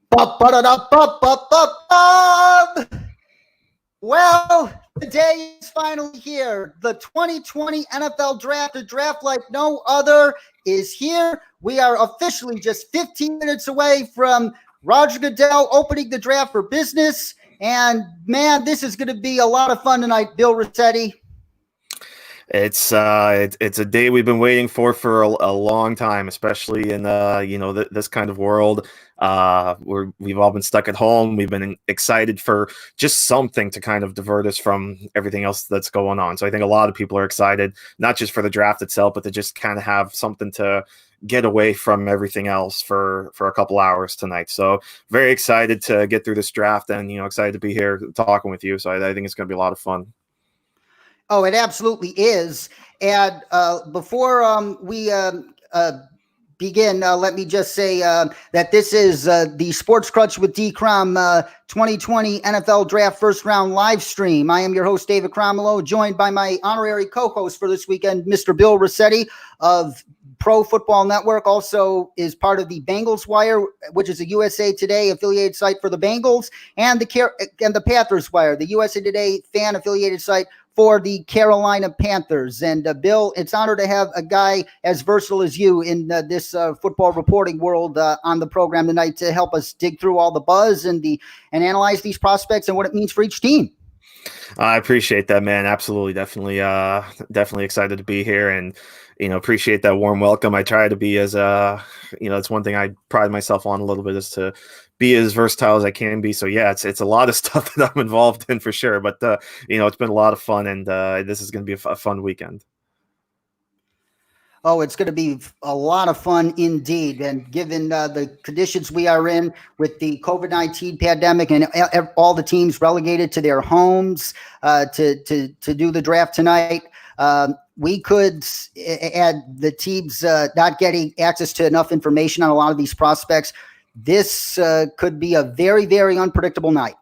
Ba-ba-da-da-ba-ba-ba-ba. Well, the day is finally here. The 2020 NFL Draft, a draft like no other, is here. We are officially just 15 minutes away from Roger Goodell opening the draft for business. And man, this is going to be a lot of fun tonight, Bill Riccette. It's a day we've been waiting for a long time, especially in this kind of world. We've all been stuck at home. We've been excited for just something to kind of divert us from everything else that's going on. So I think a lot of people are excited, not just for the draft itself, but to just kind of have something to get away from everything else for a couple hours tonight. So very excited to get through this draft, and excited to be here talking with you. So I think it's going to be a lot of fun. Oh, it absolutely is. And before we begin, let me just say that this is the Sports Crutch with D. Crom 2020 NFL Draft First Round live stream. I am your host, David Cromwell, joined by my honorary co-host for this weekend, Mr. Bill Riccette of Pro Football Network, also is part of the Bengals Wire, which is a USA Today affiliated site for the Bengals, and the Panthers Wire, the USA Today fan affiliated site for the Carolina Panthers. And Bill, it's an honor to have a guy as versatile as you in this football reporting world on the program tonight to help us dig through all the buzz and analyze these prospects and what it means for each team. I appreciate that, man. Absolutely. Definitely excited to be here, and appreciate that warm welcome. I try to be as it's one thing I pride myself on a little bit, is to be as versatile as I can be. So yeah, it's a lot of stuff that I'm involved in for sure, but it's been a lot of fun, and this is going to be a fun weekend. Oh, it's going to be a lot of fun indeed. And given the conditions we are in with the COVID-19 pandemic and all the teams relegated to their homes to do the draft tonight, we could add the teams not getting access to enough information on a lot of these prospects. This could be a very, very unpredictable night.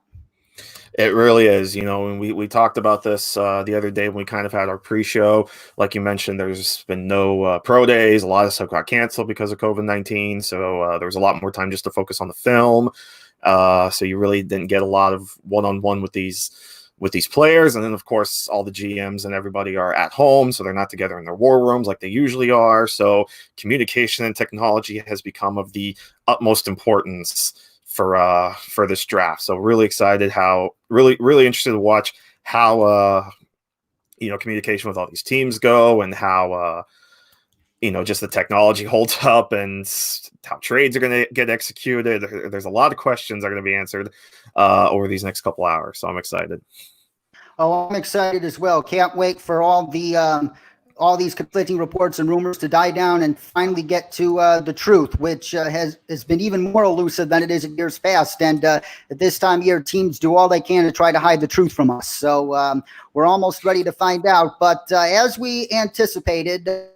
It really is. When we talked about this the other day when we kind of had our pre-show, like you mentioned, there's been no pro days. A lot of stuff got canceled because of COVID-19. So there was a lot more time just to focus on the film. So you really didn't get a lot of one-on-one with these players. And then, of course, all the GMs and everybody are at home, so they're not together in their war rooms like they usually are. So communication and technology has become of the utmost importance for this draft. So really excited, really interested to watch how communication with all these teams go, and how just the technology holds up, and how trades are going to get executed. There's a lot of questions that are going to be answered over these next couple hours. So I'm excited. Oh, I'm excited as well. Can't wait for all these conflicting reports and rumors to die down and finally get to the truth, which has been even more elusive than it is in years past. And at this time of year, teams do all they can to try to hide the truth from us. So we're almost ready to find out. But as we anticipated,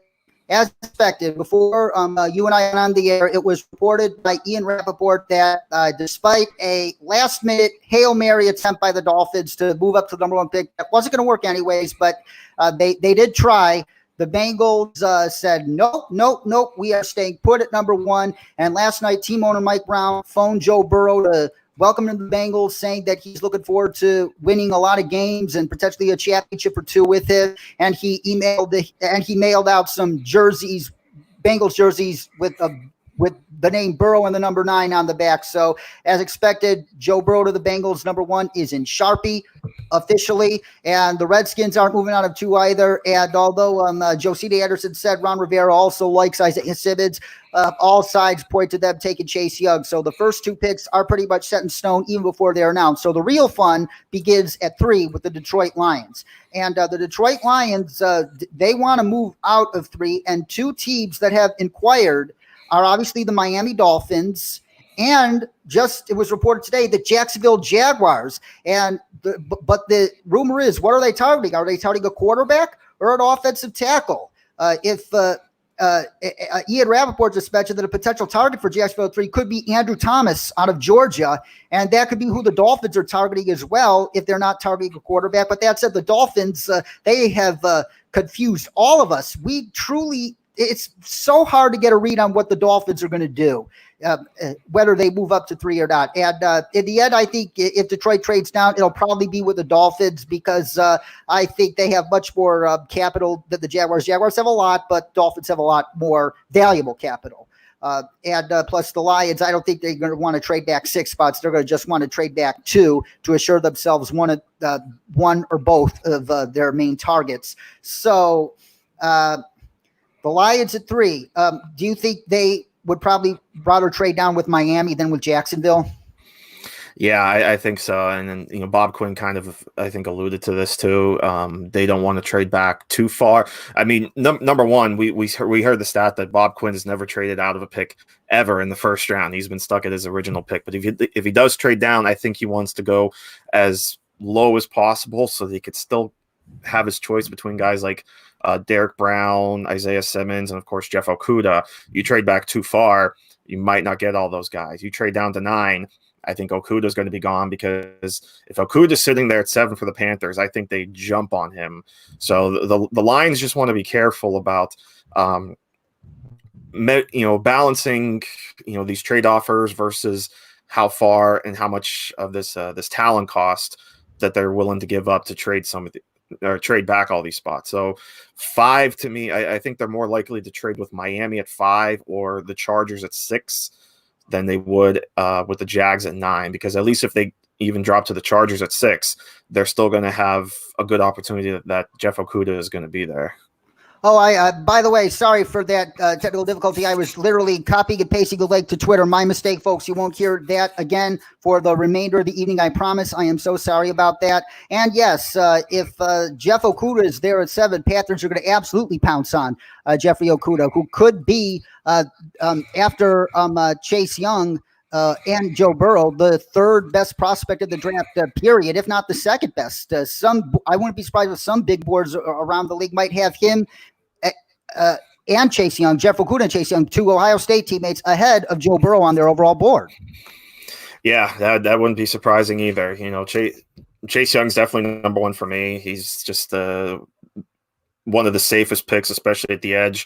as expected, before you and I went on the air, it was reported by Ian Rappaport that despite a last-minute Hail Mary attempt by the Dolphins to move up to the number one pick, that wasn't going to work anyways, but they did try. The Bengals said, nope, we are staying put at number one. And last night, team owner Mike Brown phoned Joe Burrow to welcome him to the Bengals, saying that he's looking forward to winning a lot of games and potentially a championship or two with him. And he mailed out some jerseys, Bengals jerseys with the name Burrow and the number 9 on the back. So as expected, Joe Burrow to the Bengals number 1 is in Sharpie officially, and the Redskins aren't moving out of 2 either. And although Joe C.D. Anderson said Ron Rivera also likes Isaiah Simmons, all sides point to them taking Chase Young. So the first 2 picks are pretty much set in stone even before they're announced. So the real fun begins at 3 with the Detroit Lions. And the Detroit Lions, they want to move out of 3, and 2 teams that have inquired are obviously the Miami Dolphins, and it was reported today that Jacksonville Jaguars. But the rumor is, what are they targeting? Are they targeting a quarterback or an offensive tackle? Ian Rappaport just mentioned that a potential target for Jacksonville 3 could be Andrew Thomas out of Georgia, and that could be who the Dolphins are targeting as well if they're not targeting a quarterback. But that said, the Dolphins, they have confused all of us. We truly it's so hard to get a read on what the Dolphins are going to do, whether they move up to 3 or not. And in the end, I think if Detroit trades down, it'll probably be with the Dolphins because I think they have much more capital than the Jaguars. Jaguars have a lot, but Dolphins have a lot more valuable capital. And plus the Lions, I don't think they're going to want to trade back 6 spots. They're going to just want to trade back 2 to assure themselves one or both of their main targets. So the Lions at 3. Do you think they would probably rather trade down with Miami than with Jacksonville? Yeah, I think so. And then, you know, Bob Quinn kind of, I think, alluded to this too. They don't want to trade back too far. I mean, number one, we heard the stat that Bob Quinn has never traded out of a pick ever in the first round. He's been stuck at his original pick. But if he does trade down, I think he wants to go as low as possible so that he could still have his choice between guys like Derek Brown, Isaiah Simmons, and of course Jeff Okudah. You trade back too far, you might not get all those guys. You trade down to 9, I think Okudah is going to be gone, because if Okudah is sitting there at 7 for the Panthers, I think they jump on him. So the Lions just want to be careful about, balancing, these trade offers versus how far and how much of this talent cost that they're willing to give up to trade trade back all these spots. So 5 to me, I think they're more likely to trade with Miami at 5 or the Chargers at 6 than they would with the Jags at 9, because at least if they even drop to the Chargers at 6, they're still going to have a good opportunity that Jeff Okudah is going to be there. Oh, by the way, sorry for that technical difficulty. I was literally copying and pasting the link to Twitter. My mistake, folks. You won't hear that again for the remainder of the evening, I promise. I am so sorry about that. And yes, if Jeff Okudah is there at 7, Panthers are going to absolutely pounce on Jeffrey Okudah, who could be, after Chase Young and Joe Burrow, the 3rd best prospect of the draft, period, if not the 2nd best. I wouldn't be surprised if some big boards around the league might have him and Chase Young, Jeff Okudah and Chase Young, 2 Ohio State teammates, ahead of Joe Burrow on their overall board. Yeah, that wouldn't be surprising either. Chase Young's definitely number 1 for me. He's just one of the safest picks, especially at the edge.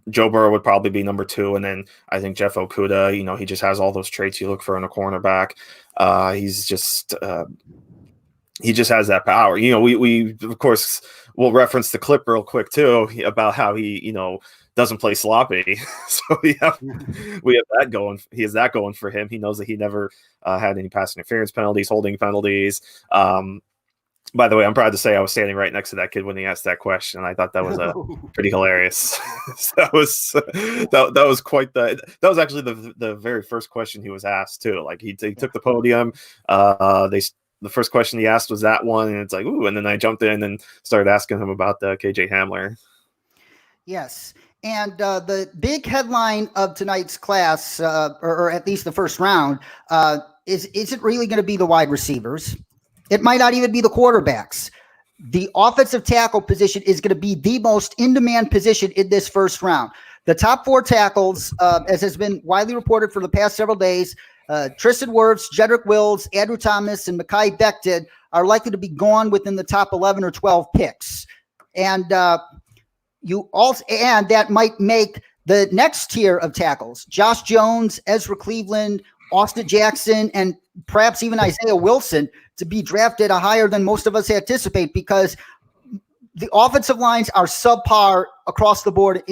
Joe Burrow would probably be number 2, and then I think Jeff Okudah, he just has all those traits you look for in a cornerback. He just has that power. We of course will reference the clip real quick too about how he, doesn't play sloppy. So we have that going. He has that going for him. He knows that he never had any pass interference penalties, holding penalties. By the way, I'm proud to say I was standing right next to that kid when he asked that question. I thought that was pretty hilarious. That was quite that was actually the very first question he was asked too. Like he took the podium. The first question he asked was that one, and it's like, ooh, and then I jumped in and started asking him about KJ Hamler. Yes. And the big headline of tonight's class, or at least the first round, is it really going to be the wide receivers? It might not even be the quarterbacks. The offensive tackle position is going to be the most in-demand position in this first round. The top 4 tackles, as has been widely reported for the past several days, Tristan Wirfs, Jedrick Wills, Andrew Thomas, and Mekhi Becton are likely to be gone within the top 11 or 12 picks. And that might make the next tier of tackles, Josh Jones, Ezra Cleveland, Austin Jackson, and perhaps even Isaiah Wilson, to be drafted higher than most of us anticipate, because the offensive lines are subpar across the board.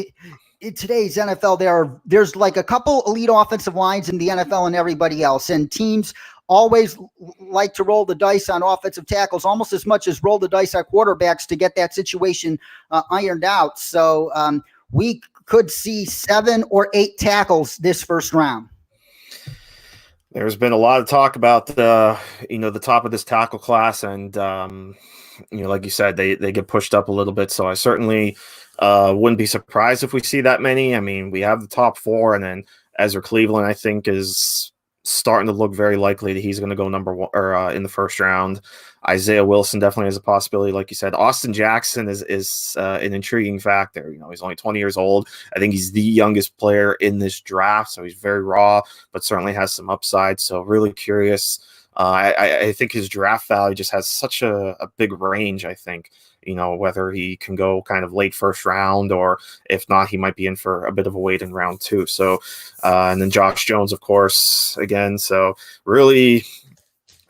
In today's NFL, there's like a couple elite offensive lines in the NFL and everybody else, and teams always like to roll the dice on offensive tackles almost as much as roll the dice on quarterbacks to get that situation ironed out. So we could see 7 or 8 tackles this first round. There's been a lot of talk about the top of this tackle class, and like you said, they get pushed up a little bit. So I certainly wouldn't be surprised if we see that many. I mean, we have the top 4, and then Ezra Cleveland, I think, is starting to look very likely that he's going to go number 1 or in the first round. Isaiah Wilson definitely has a possibility, like you said. Austin Jackson is an intriguing factor. He's only 20 years old. I think he's the youngest player in this draft, so he's very raw, but certainly has some upside. So really curious. I think his draft value just has such a big range, I think. whether he can go kind of late first round, or if not, he might be in for a bit of a wait in round 2. So, and then Josh Jones, of course, again. So really,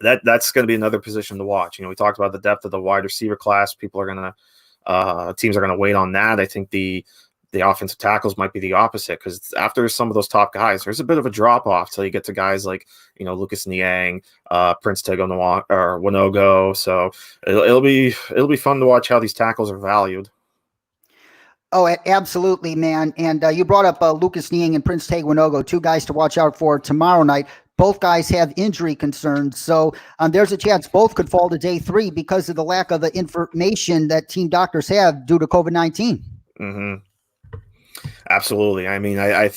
that's going to be another position to watch. We talked about the depth of the wide receiver class. Teams are going to wait on that. I think the offensive tackles might be the opposite, because after some of those top guys, there's a bit of a drop off till you get to guys like Lucas Niang, Prince Tega or Winogo. So it'll be fun to watch how these tackles are valued. Oh, absolutely, man. And you brought up Lucas Niang and Prince Tega, 2 guys to watch out for tomorrow night. Both guys have injury concerns, so there's a chance both could fall to day 3 because of the lack of the information that team doctors have due to COVID-19. Mm-hmm. Absolutely. I mean, I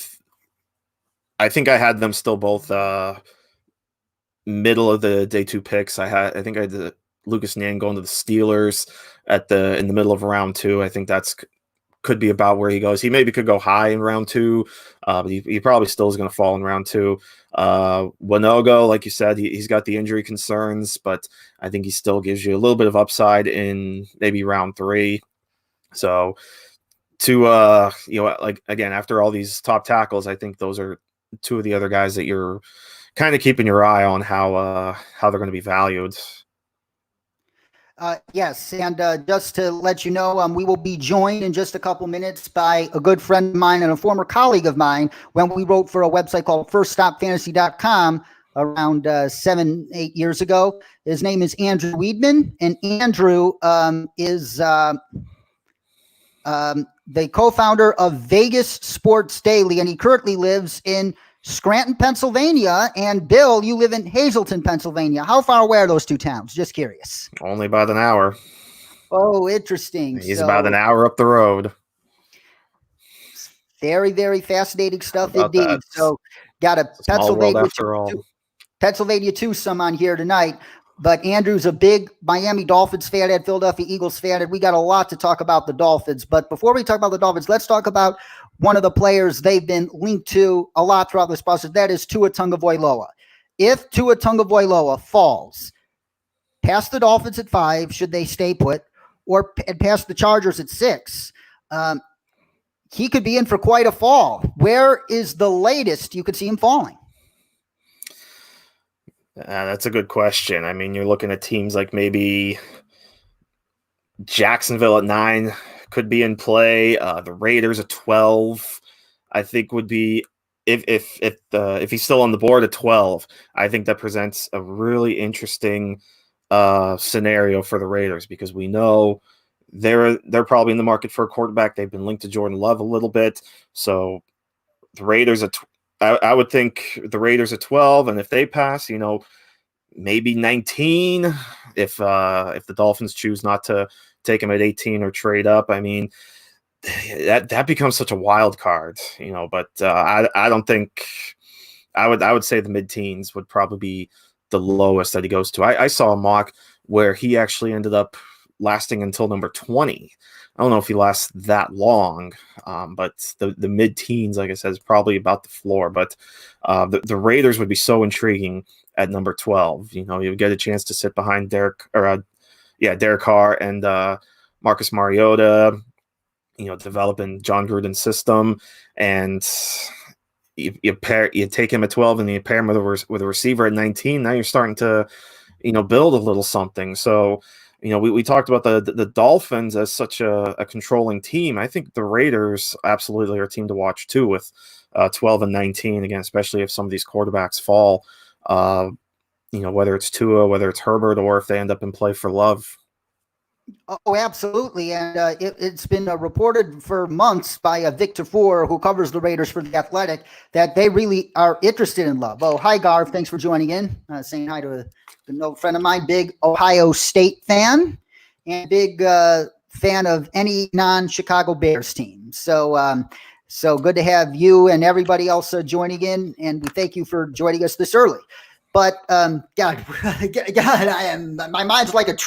think I had them still both middle of the day 2 picks. I think I had Lucas Niang going to the Steelers in the middle of round 2. I think could be about where he goes. He maybe could go high in round 2, but he probably still is going to fall in round 2. Winogo, like you said, he's got the injury concerns, but I think he still gives you a little bit of upside in maybe round 3. So like, again, after all these top tackles, I think those are 2 of the other guys that you're kind of keeping your eye on how they're going to be valued. Yes, and just to let you know, we will be joined in just a couple minutes by a good friend of mine and a former colleague of mine when we wrote for a website called FirstStopFantasy.com around 7-8 years ago. His name is Andrew Weedman, and Andrew is the co-founder of Vegas Sports Daily, and he currently lives in Scranton, Pennsylvania. And Bill, you live in Hazleton, Pennsylvania. How far away are those 2 towns? Just curious. Only about an hour. Oh, interesting. He's about an hour up the road. Very, very fascinating stuff indeed. That? So got a Pennsylvania twosome on here tonight. But Andrew's a big Miami Dolphins fan and Philadelphia Eagles fan, and we got a lot to talk about the Dolphins. But before we talk about the Dolphins, let's talk about one of the players they've been linked to a lot throughout this process. That is Tua Tagovailoa. If Tua Tagovailoa falls past the Dolphins at 5, should they stay put, or past the Chargers at 6, he could be in for quite a fall. Where is the latest you could see him falling? That's a good question. I mean, you're looking at teams like maybe Jacksonville at 9 could be in play. The Raiders at 12, I think, would be if he's still on the board at 12. I think that presents a really interesting scenario for the Raiders, because we know they're probably in the market for a quarterback. They've been linked to Jordan Love a little bit, so the Raiders I would think the Raiders at 12, and if they pass, maybe 19. If the Dolphins choose not to take him at 18 or trade up, I mean, that becomes such a wild card, But I don't think I would say the mid-teens would probably be the lowest that he goes to. I saw a mock where he actually ended up lasting until number 20. I don't know if he lasts that long, but the mid-teens, like I said, is probably about the floor. But the Raiders would be so intriguing at number 12. You get a chance to sit behind Derek Carr and Marcus Mariota, developing John Gruden's system, and you take him at 12 and you pair him with a receiver at 19. Now you're starting to, build a little something. So, we talked about the Dolphins as such a controlling team. I think the Raiders absolutely are a team to watch too, with 12 and 19, again, especially if some of these quarterbacks fall, whether it's Tua, whether it's Herbert, or if they end up in play for Love. Oh, absolutely. And it's been reported for months by Vic Tafur, who covers the Raiders for The Athletic, that they really are interested in Love. Oh, hi, Garv. Thanks for joining in. Saying hi to an old friend of mine, big Ohio State fan, and big fan of any non-Chicago Bears team. So good to have you and everybody else joining in, and we thank you for joining us this early. But God, my mind's like a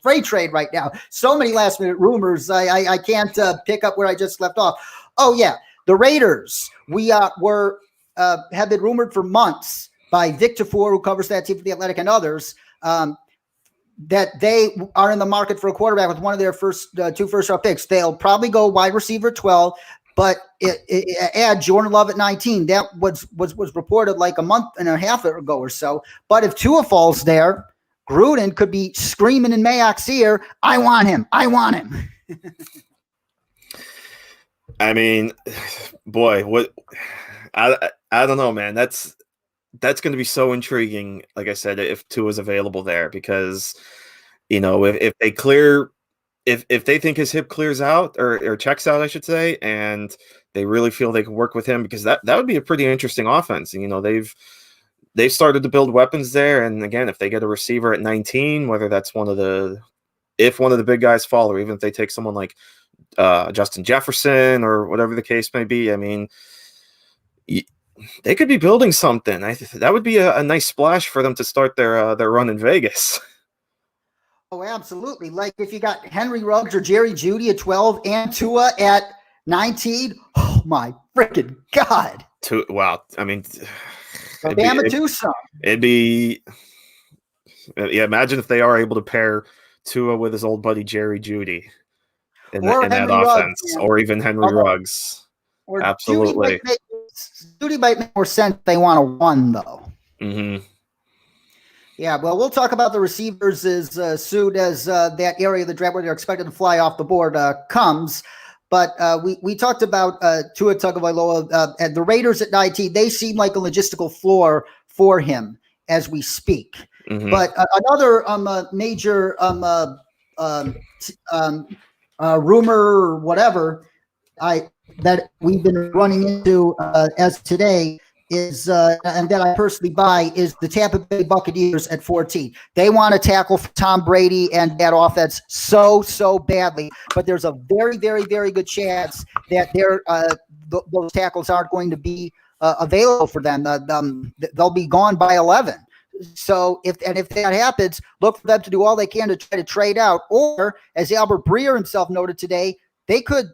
freight train right now. So many last minute rumors. I can't pick up where I just left off. Oh yeah, the Raiders. We have been rumored for months by Vic Tafur, who covers that team for The Athletic, and others. that they are in the market for a quarterback with one of their two first-round picks. They'll probably go wide receiver 12, but add Jordan Love at 19. That was reported like a month and a half ago or so. But if Tua falls there, Gruden could be screaming in Mayoc's ear, "I want him! I want him!" I mean, boy, what I don't know, man. That's going to be so intriguing. Like I said, if Tua is available there, because if they clear, if they think his hip clears out or checks out, I should say, and they really feel they can work with him, because that would be a pretty interesting offense. And, they've started to build weapons there, and again, if they get a receiver at 19, whether that's one of the big guys fall, or even if they take someone like Justin Jefferson or whatever the case may be, I mean, they could be building something. That would be a nice splash for them to start their run in Vegas. Oh, absolutely. Like if you got Henry Ruggs or Jerry Jeudy at 12 and Tua at 19, oh my freaking God. Wow. I mean, Bama Tucson. It'd be, yeah, imagine if they are able to pair Tua with his old buddy Jerry Jeudy in that offense, Ruggs, or even Henry Ruggs. Absolutely. Jeudy might make more sense if they want a one, though. Mm-hmm. Yeah, well, we'll talk about the receivers as soon as that area of the draft where they're expected to fly off the board comes. But we talked about Tua Tagovailoa and the Raiders at 19. They seem like a logistical floor for him as we speak. Mm-hmm. But another major rumor or whatever that we've been running into as today is and that I personally buy is the Tampa Bay Buccaneers at 14. They want to tackle for Tom Brady and that offense so badly, but there's a very, very, very good chance that those tackles aren't going to be available for them. They'll be gone by 11. So if that happens, look for them to do all they can to try to trade out, or as Albert Breer himself noted today, they could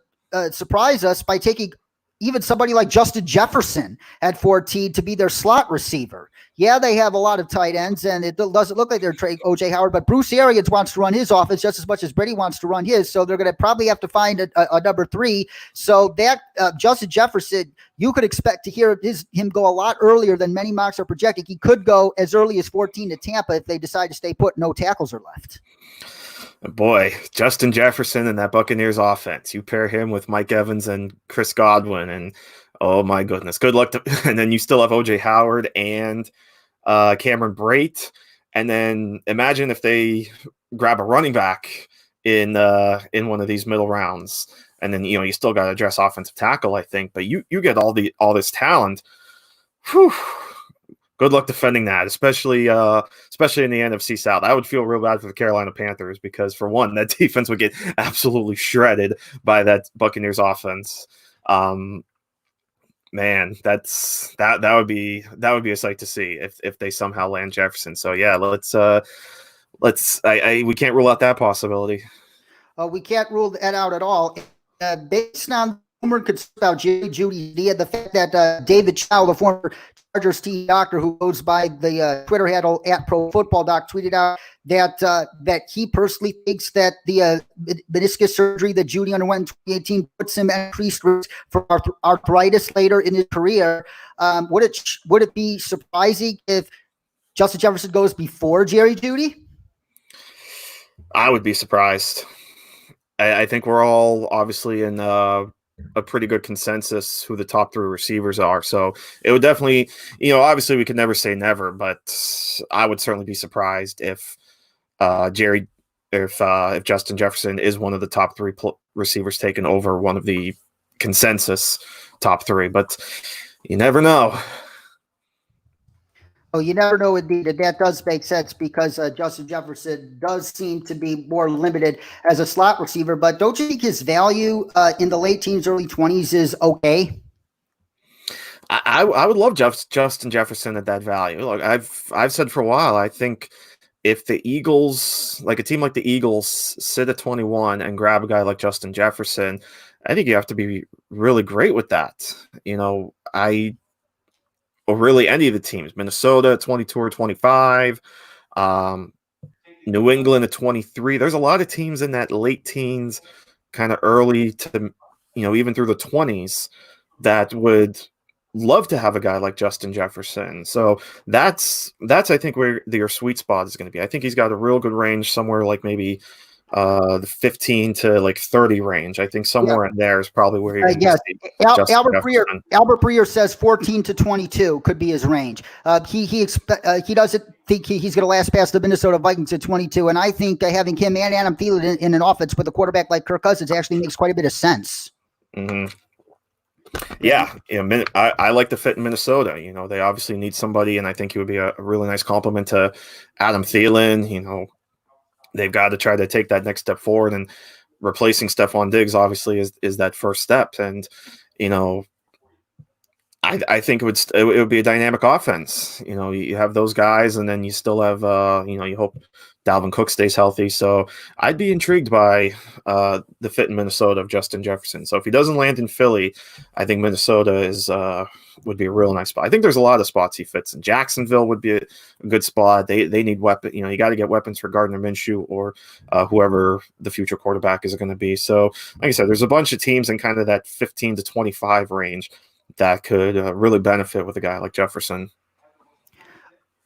surprise us by taking even somebody like Justin Jefferson at 14 to be their slot receiver. Yeah, they have a lot of tight ends, and it doesn't look like they're trading O.J. Howard, but Bruce Arians wants to run his offense just as much as Brady wants to run his, so they're going to probably have to find a number 3. So that Justin Jefferson, you could expect to hear him go a lot earlier than many mocks are projecting. He could go as early as 14 to Tampa if they decide to stay put. No tackles are left. Boy, Justin Jefferson and that Buccaneers offense. You pair him with Mike Evans and Chris Godwin, and oh my goodness, good luck and then you still have O.J. Howard and Cameron Brate, and then imagine if they grab a running back in one of these middle rounds, and then you still got to address offensive tackle, I think, but you get all this talent. Whew. Good luck defending that, especially in the NFC South. I would feel real bad for the Carolina Panthers because, for one, that defense would get absolutely shredded by that Buccaneers offense. Man, that would be a sight to see if they somehow land Jefferson. So yeah, we can't rule out that possibility. We can't rule that out at all. Based on rumor about Jerry Jeudy and the fact that David Chow, the former Chargers team doctor who goes by the Twitter handle @ProFootballDoc, tweeted out that he personally thinks that the meniscus surgery that Jeudy underwent in 2018 puts him at increased risk for arthritis later in his career. Would it be surprising if Justin Jefferson goes before Jerry Jeudy? I would be surprised. I think we're all obviously in a pretty good consensus who the top 3 receivers are. So it would definitely, obviously we could never say never, but I would certainly be surprised if Justin Jefferson is one of the top 3 receivers taken over one of the consensus top 3, but you never know. Oh, you never know indeed. And that does make sense because Justin Jefferson does seem to be more limited as a slot receiver. But don't you think his value in the late teens, early 20s is okay? I would love Justin Jefferson at that value. Look, I've said for a while, I think if the Eagles, like a team like the Eagles, sit at 21 and grab a guy like Justin Jefferson, I think you have to be really great with that. Or really any of the teams, Minnesota 22 or 25. New England at 23. There's a lot of teams in that late teens, kind of early to, even through the 20s that would love to have a guy like Justin Jefferson. So that's I think where your sweet spot is going to be. I think he's got a real good range somewhere like maybe the 15 to like 30 range. I think somewhere in there is probably where you're going to Yes, see Justin Jefferson. Albert Breer says 14 to 22 could be his range. He doesn't think he's going to last past the Minnesota Vikings at 22, and I think having him and Adam Thielen in an offense with a quarterback like Kirk Cousins actually makes quite a bit of sense. Mm-hmm. Yeah, I like the fit in Minnesota. They obviously need somebody, and I think he would be a really nice compliment to Adam Thielen. They've got to try to take that next step forward, and replacing Stephon Diggs obviously is that first step. And I think it would be a dynamic offense. You have those guys, and then you still have you hope Dalvin Cook stays healthy. So I'd be intrigued by the fit in Minnesota of Justin Jefferson. So if he doesn't land in Philly, I think Minnesota would be a real nice spot. I think there's a lot of spots he fits in. Jacksonville would be a good spot. They need weapon. You got to get weapons for Gardner Minshew or whoever the future quarterback is going to be. So like I said, there's a bunch of teams in kind of that 15 to 25 range that could really benefit with a guy like Jefferson.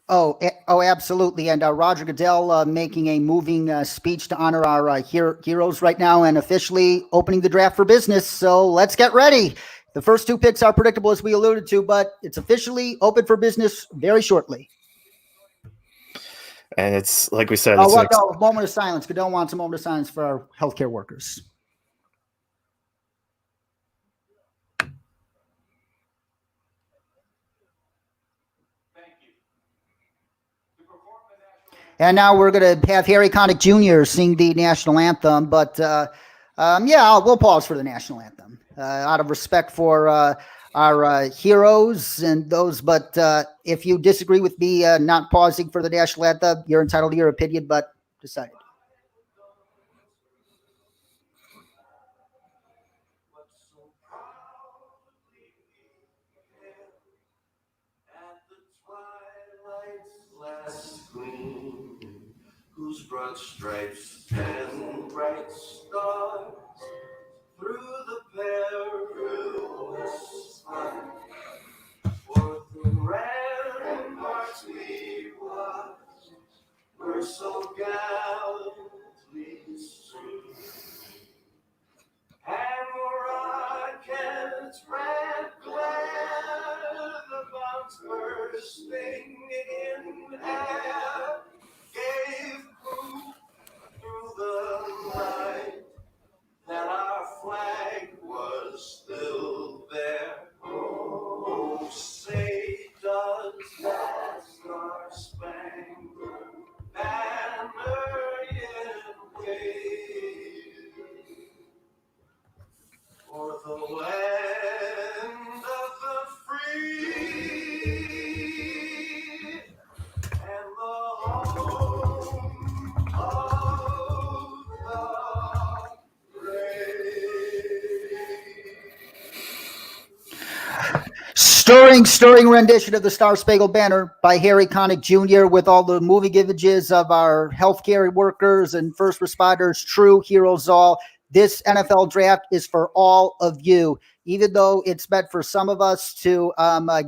Oh, absolutely. And Roger Goodell making a moving speech to honor our heroes right now and officially opening the draft for business. So let's get ready. The first two picks are predictable, as we alluded to, but it's officially open for business very shortly. And it's like we said. A moment of silence. Goodell wants a moment of silence for our healthcare workers. And now we're going to have Harry Connick Jr. sing the national anthem. But, we'll pause for the national anthem out of respect for our heroes and those. But if you disagree with me not pausing for the national anthem, you're entitled to your opinion, but decided. Whose broad stripes and bright stars through the perilous fight, for the ramparts we watched were so gallantly strewn, and rockets red glare, the bombs bursting in air, gave proof through the night that our flag was still there. Oh, say does that star-spangled banner yet wave for the land of the free and the home of the brave. Stirring rendition of the Star-Spangled Banner by Harry Connick Jr. with all the moving images of our healthcare workers and first responders, true heroes all. This NFL draft is for all of you, even though it's meant for some of us to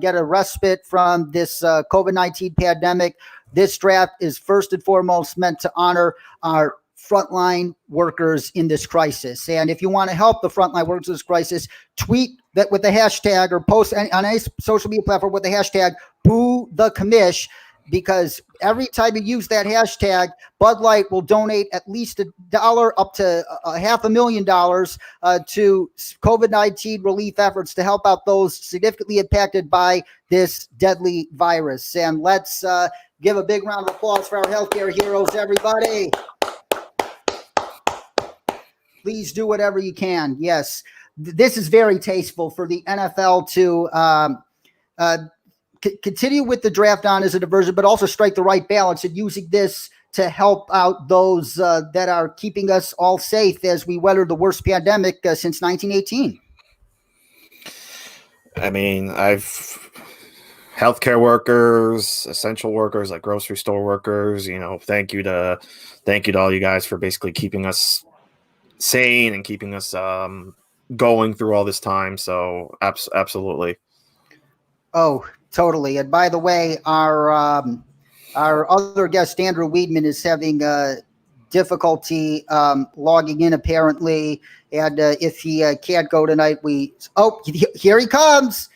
get a respite from this COVID-19 pandemic. This draft is first and foremost meant to honor our frontline workers in this crisis. And if you want to help the frontline workers in this crisis, tweet that with the hashtag or post on any social media platform with the hashtag #BooTheCommish, because every time you use that hashtag, Bud Light will donate at least $1 up to $500,000 to COVID-19 relief efforts to help out those significantly impacted by this deadly virus. And let's give a big round of applause for our healthcare heroes, everybody. Please do whatever you can. Yes, this is very tasteful for the NFL to continue with the draft on as a diversion, but also strike the right balance and using this to help out those that are keeping us all safe as we weather the worst pandemic since 1918. I mean, I've healthcare workers, essential workers like grocery store workers. Thank you to all you guys for basically keeping us sane and keeping us going through all this time. So absolutely. Oh, totally. And by the way, our other guest, Andrew Weedman, is having difficulty logging in apparently, and if he can't go tonight, here he comes.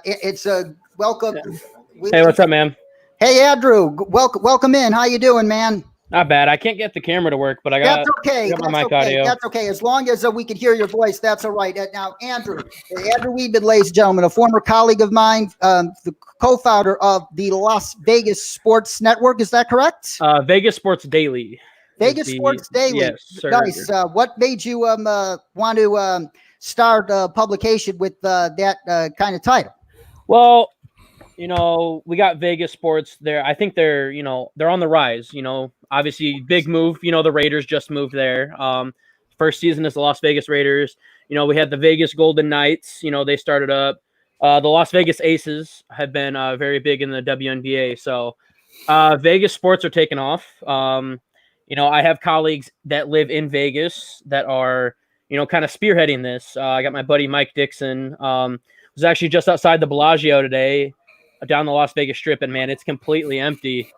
It's a welcome. Hey, what's up, man? Hey, Andrew, welcome in. How you doing, man? Not bad. I can't get the camera to work, but I got. That's okay. got my That's mic okay. audio. That's okay. As long as we can hear your voice, that's all right. Now, Andrew Weedman, ladies and gentlemen, a former colleague of mine, the co-founder of the Las Vegas Sports Network. Is that correct? Vegas Sports Daily. Vegas Sports Daily. Yes, sir. Nice. What made you want to start a publication with that kind of title? Well, we got Vegas Sports there. I think they're on the rise. Obviously big move. The Raiders just moved there. First season is the Las Vegas Raiders. We had the Vegas Golden Knights. They started up. The Las Vegas Aces have been very big in the WNBA. So Vegas sports are taking off. I have colleagues that live in Vegas that are, kind of spearheading this. I got my buddy Mike Dixon. Was actually just outside the Bellagio today, down the Las Vegas Strip, and man, it's completely empty.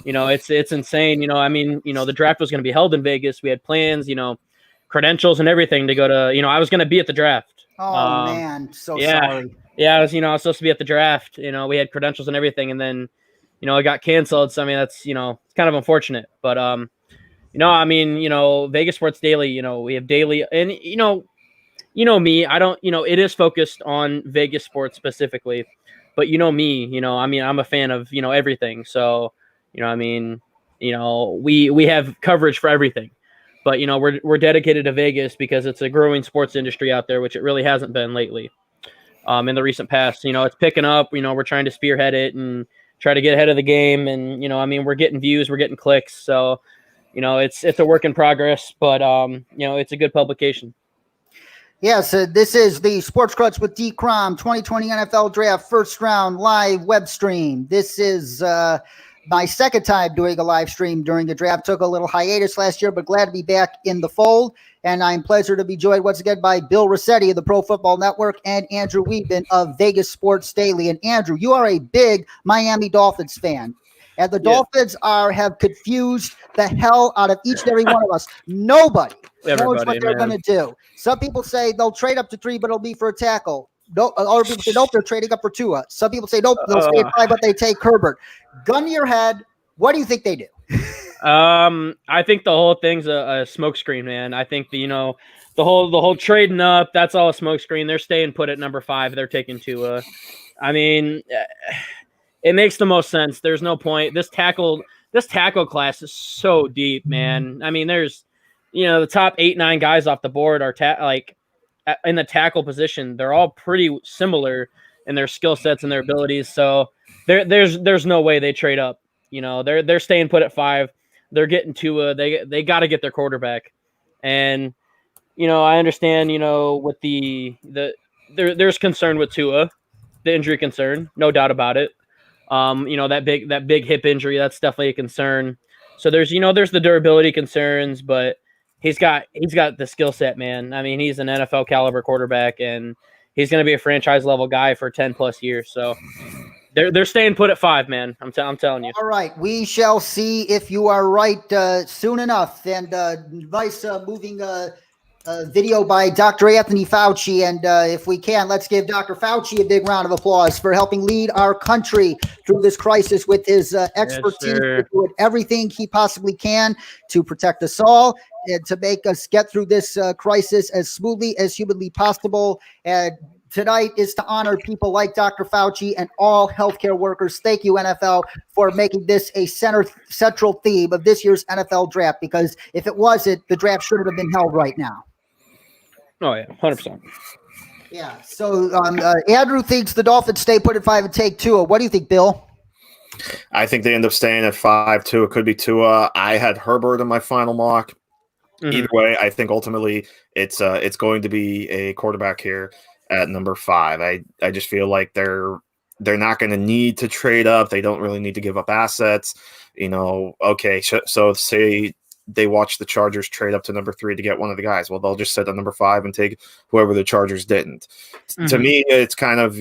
It's insane. The draft was going to be held in Vegas. We had plans, credentials and everything to go to. I was going to be at the draft. Oh man, sorry. Yeah, I was supposed to be at the draft. We had credentials and everything, and then, it got canceled. So that's it's kind of unfortunate. But Vegas Sports Daily. We have daily, and me. I don't. It is focused on Vegas sports specifically. But me, I'm a fan of, everything. So, we have coverage for everything. But, we're dedicated to Vegas because it's a growing sports industry out there, which it really hasn't been lately. In the recent past, it's picking up. We're trying to spearhead it and try to get ahead of the game. And, we're getting views, we're getting clicks. So, it's a work in progress, but, it's a good publication. Yes, this is the Sports Crutch with D. Crom 2020 NFL Draft first round live web stream. This is my second time doing a live stream during the draft. Took a little hiatus last year, but glad to be back in the fold. And I'm pleased to be joined once again by Bill Riccette of the Pro Football Network and Andrew Weedman of Vegas Sports Daily. And Andrew, you are a big Miami Dolphins fan. And the Dolphins have confused the hell out of each and every one of us. Nobody knows what they're going to do. Some people say they'll trade up to 3, but it'll be for a tackle. No, other people say, nope, they're trading up for Tua. Some people say, nope, they'll stay at 5, but they take Herbert. Gun to your head, what do you think they do? I think the whole thing's a smokescreen, man. I think the whole trading up, that's all a smokescreen. They're staying put at number 5. They're taking Tua. It makes the most sense. There's no point. This tackle class is so deep, man. There's, the top 8-9 guys off the board are in the tackle position. They're all pretty similar in their skill sets and their abilities. So there's no way they trade up. They're staying put at 5. They're getting Tua. They got to get their quarterback. And I understand. With there's concern with Tua, the injury concern, no doubt about it. That big hip injury, that's definitely a concern. So there's the durability concerns, but he's got the skill set, man. He's an NFL caliber quarterback, and he's going to be a franchise level guy for 10 plus years. So they're staying put at 5, man. I'm telling you. All right, we shall see if you are right soon enough. And nice moving video by Dr. Anthony Fauci. And if we can, let's give Dr. Fauci a big round of applause for helping lead our country through this crisis with his expertise, doing everything he possibly can to protect us all and to make us get through this crisis as smoothly as humanly possible. And tonight is to honor people like Dr. Fauci and all healthcare workers. Thank you, NFL, for making this a central theme of this year's NFL draft, because if it wasn't, the draft shouldn't have been held right now. Oh, yeah, 100%. Yeah, so Andrew thinks the Dolphins stay put at 5 and take Tua. What do you think, Bill? I think they end up staying at 5, too. It could be Tua. I had Herbert in my final mock. Mm-hmm. Either way, I think ultimately it's going to be a quarterback here at number 5. I just feel like they're they're not going to need to trade up. They don't really need to give up assets. Okay, so say they watch the Chargers trade up to number 3 to get one of the guys. Well, they'll just sit at number 5 and take whoever the Chargers didn't. To me, it's kind of,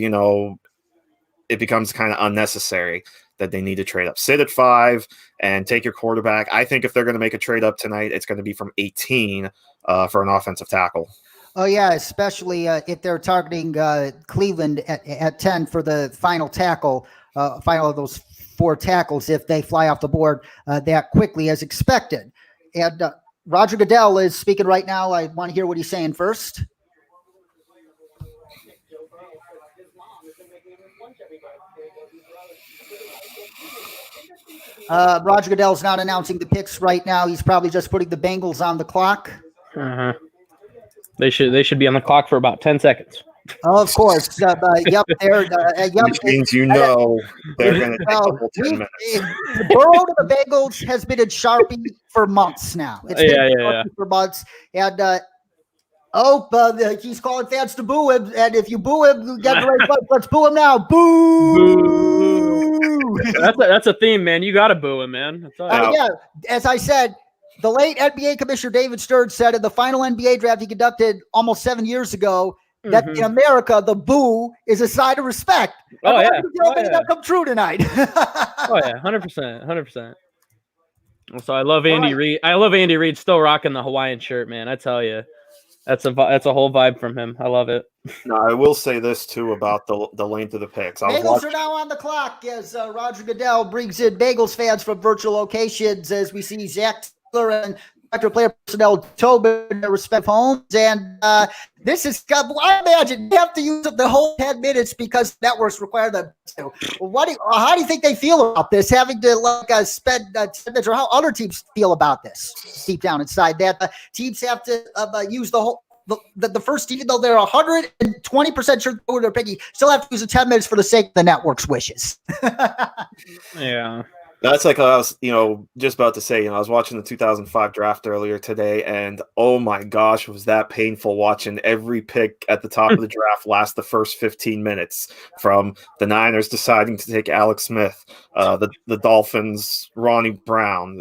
it becomes kind of unnecessary that they need to trade up. Sit at 5 and take your quarterback. I think if they're going to make a trade up tonight, it's going to be from 18 for an offensive tackle. Oh, yeah, especially if they're targeting Cleveland at 10 for the final tackle, final of those 4 tackles, if they fly off the board that quickly as expected. And Roger Goodell is speaking right now. I want to hear what he's saying first. Roger Goodell's not announcing the picks right now. He's probably just putting the Bengals on the clock. They should be on the clock for about 10 seconds. Oh, of course. Yep. Which means they're going to take the whole 10 minutes. Burrow to the Bengals has been in Sharpie for months now. It's been for months. And he's calling fans to boo him. And if you boo him, get the right button. Let's boo him now. Boo! That's a theme, man. You got to boo him, man. Yeah, as I said, the late NBA Commissioner David Stern said in the final NBA draft he conducted almost 7 years ago that in America, the boo is a sign of respect. That come true tonight. 100%. So I love Andy Reid. I love Andy Reid still rocking the Hawaiian shirt, man. I tell you, that's a whole vibe from him. I love it. No, I will say this too about the length of the picks. Bagels are now on the clock as Roger Goodell brings in Bagels fans from virtual locations as we see Zach Taylor and Director of Player Personnel Tobin respect homes. And this is, I imagine they have to use up the whole 10 minutes because networks require them to. How do you think they feel about this, having to spend 10 minutes, or how other teams feel about this deep down inside that teams have to use the whole the first, even though they're 120% sure who they're picking, still have to use the 10 minutes for the sake of the network's wishes. Yeah. That's like I was, just about to say, I was watching the 2005 draft earlier today, and oh my gosh, was that painful watching every pick at the top of the draft last the first 15 minutes, from the Niners deciding to take Alex Smith, the Dolphins, Ronnie Brown,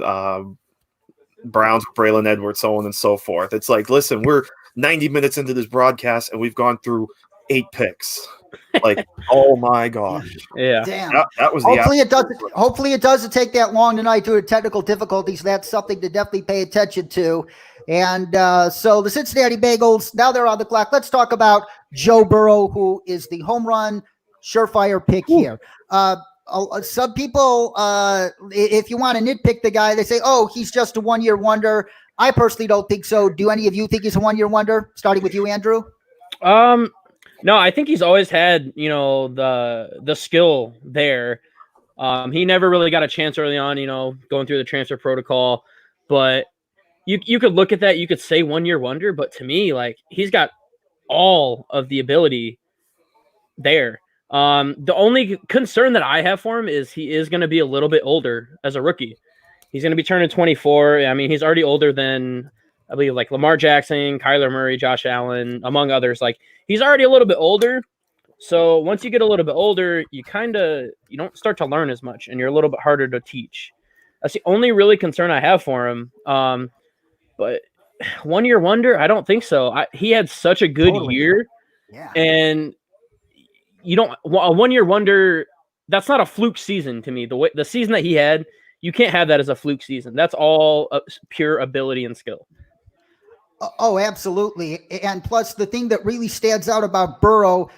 Browns, Braylon Edwards, so on and so forth. It's like, listen, we're 90 minutes into this broadcast, and we've gone through 8 picks. Like, oh my gosh. Yeah. Damn. That was hopefully it doesn't take that long tonight due to technical difficulties. That's something to definitely pay attention to. And so the Cincinnati Bengals, now they're on the clock. Let's talk about Joe Burrow, who is the home run surefire pick here. Some people, if you want to nitpick the guy, they say, oh, he's just a one-year wonder. I personally don't think so. Do any of you think he's a one-year wonder? Starting with you, Andrew. No, I think he's always had, the skill there. He never really got a chance early on, going through the transfer protocol. But you could look at that, you could say 1 year wonder, but to me, he's got all of the ability there. The only concern that I have for him is he is going to be a little bit older as a rookie. He's going to be turning 24. I mean, he's already older than, I believe, Lamar Jackson, Kyler Murray, Josh Allen, among others. He's already a little bit older. So once you get a little bit older, you don't start to learn as much, and you're a little bit harder to teach. That's the only really concern I have for him. But 1 year wonder, I don't think so. He had such a good year. Yeah. And a 1 year wonder, that's not a fluke season to me. The season that he had, you can't have that as a fluke season. That's all pure ability and skill. Oh, absolutely. And plus, the thing that really stands out about Burrow,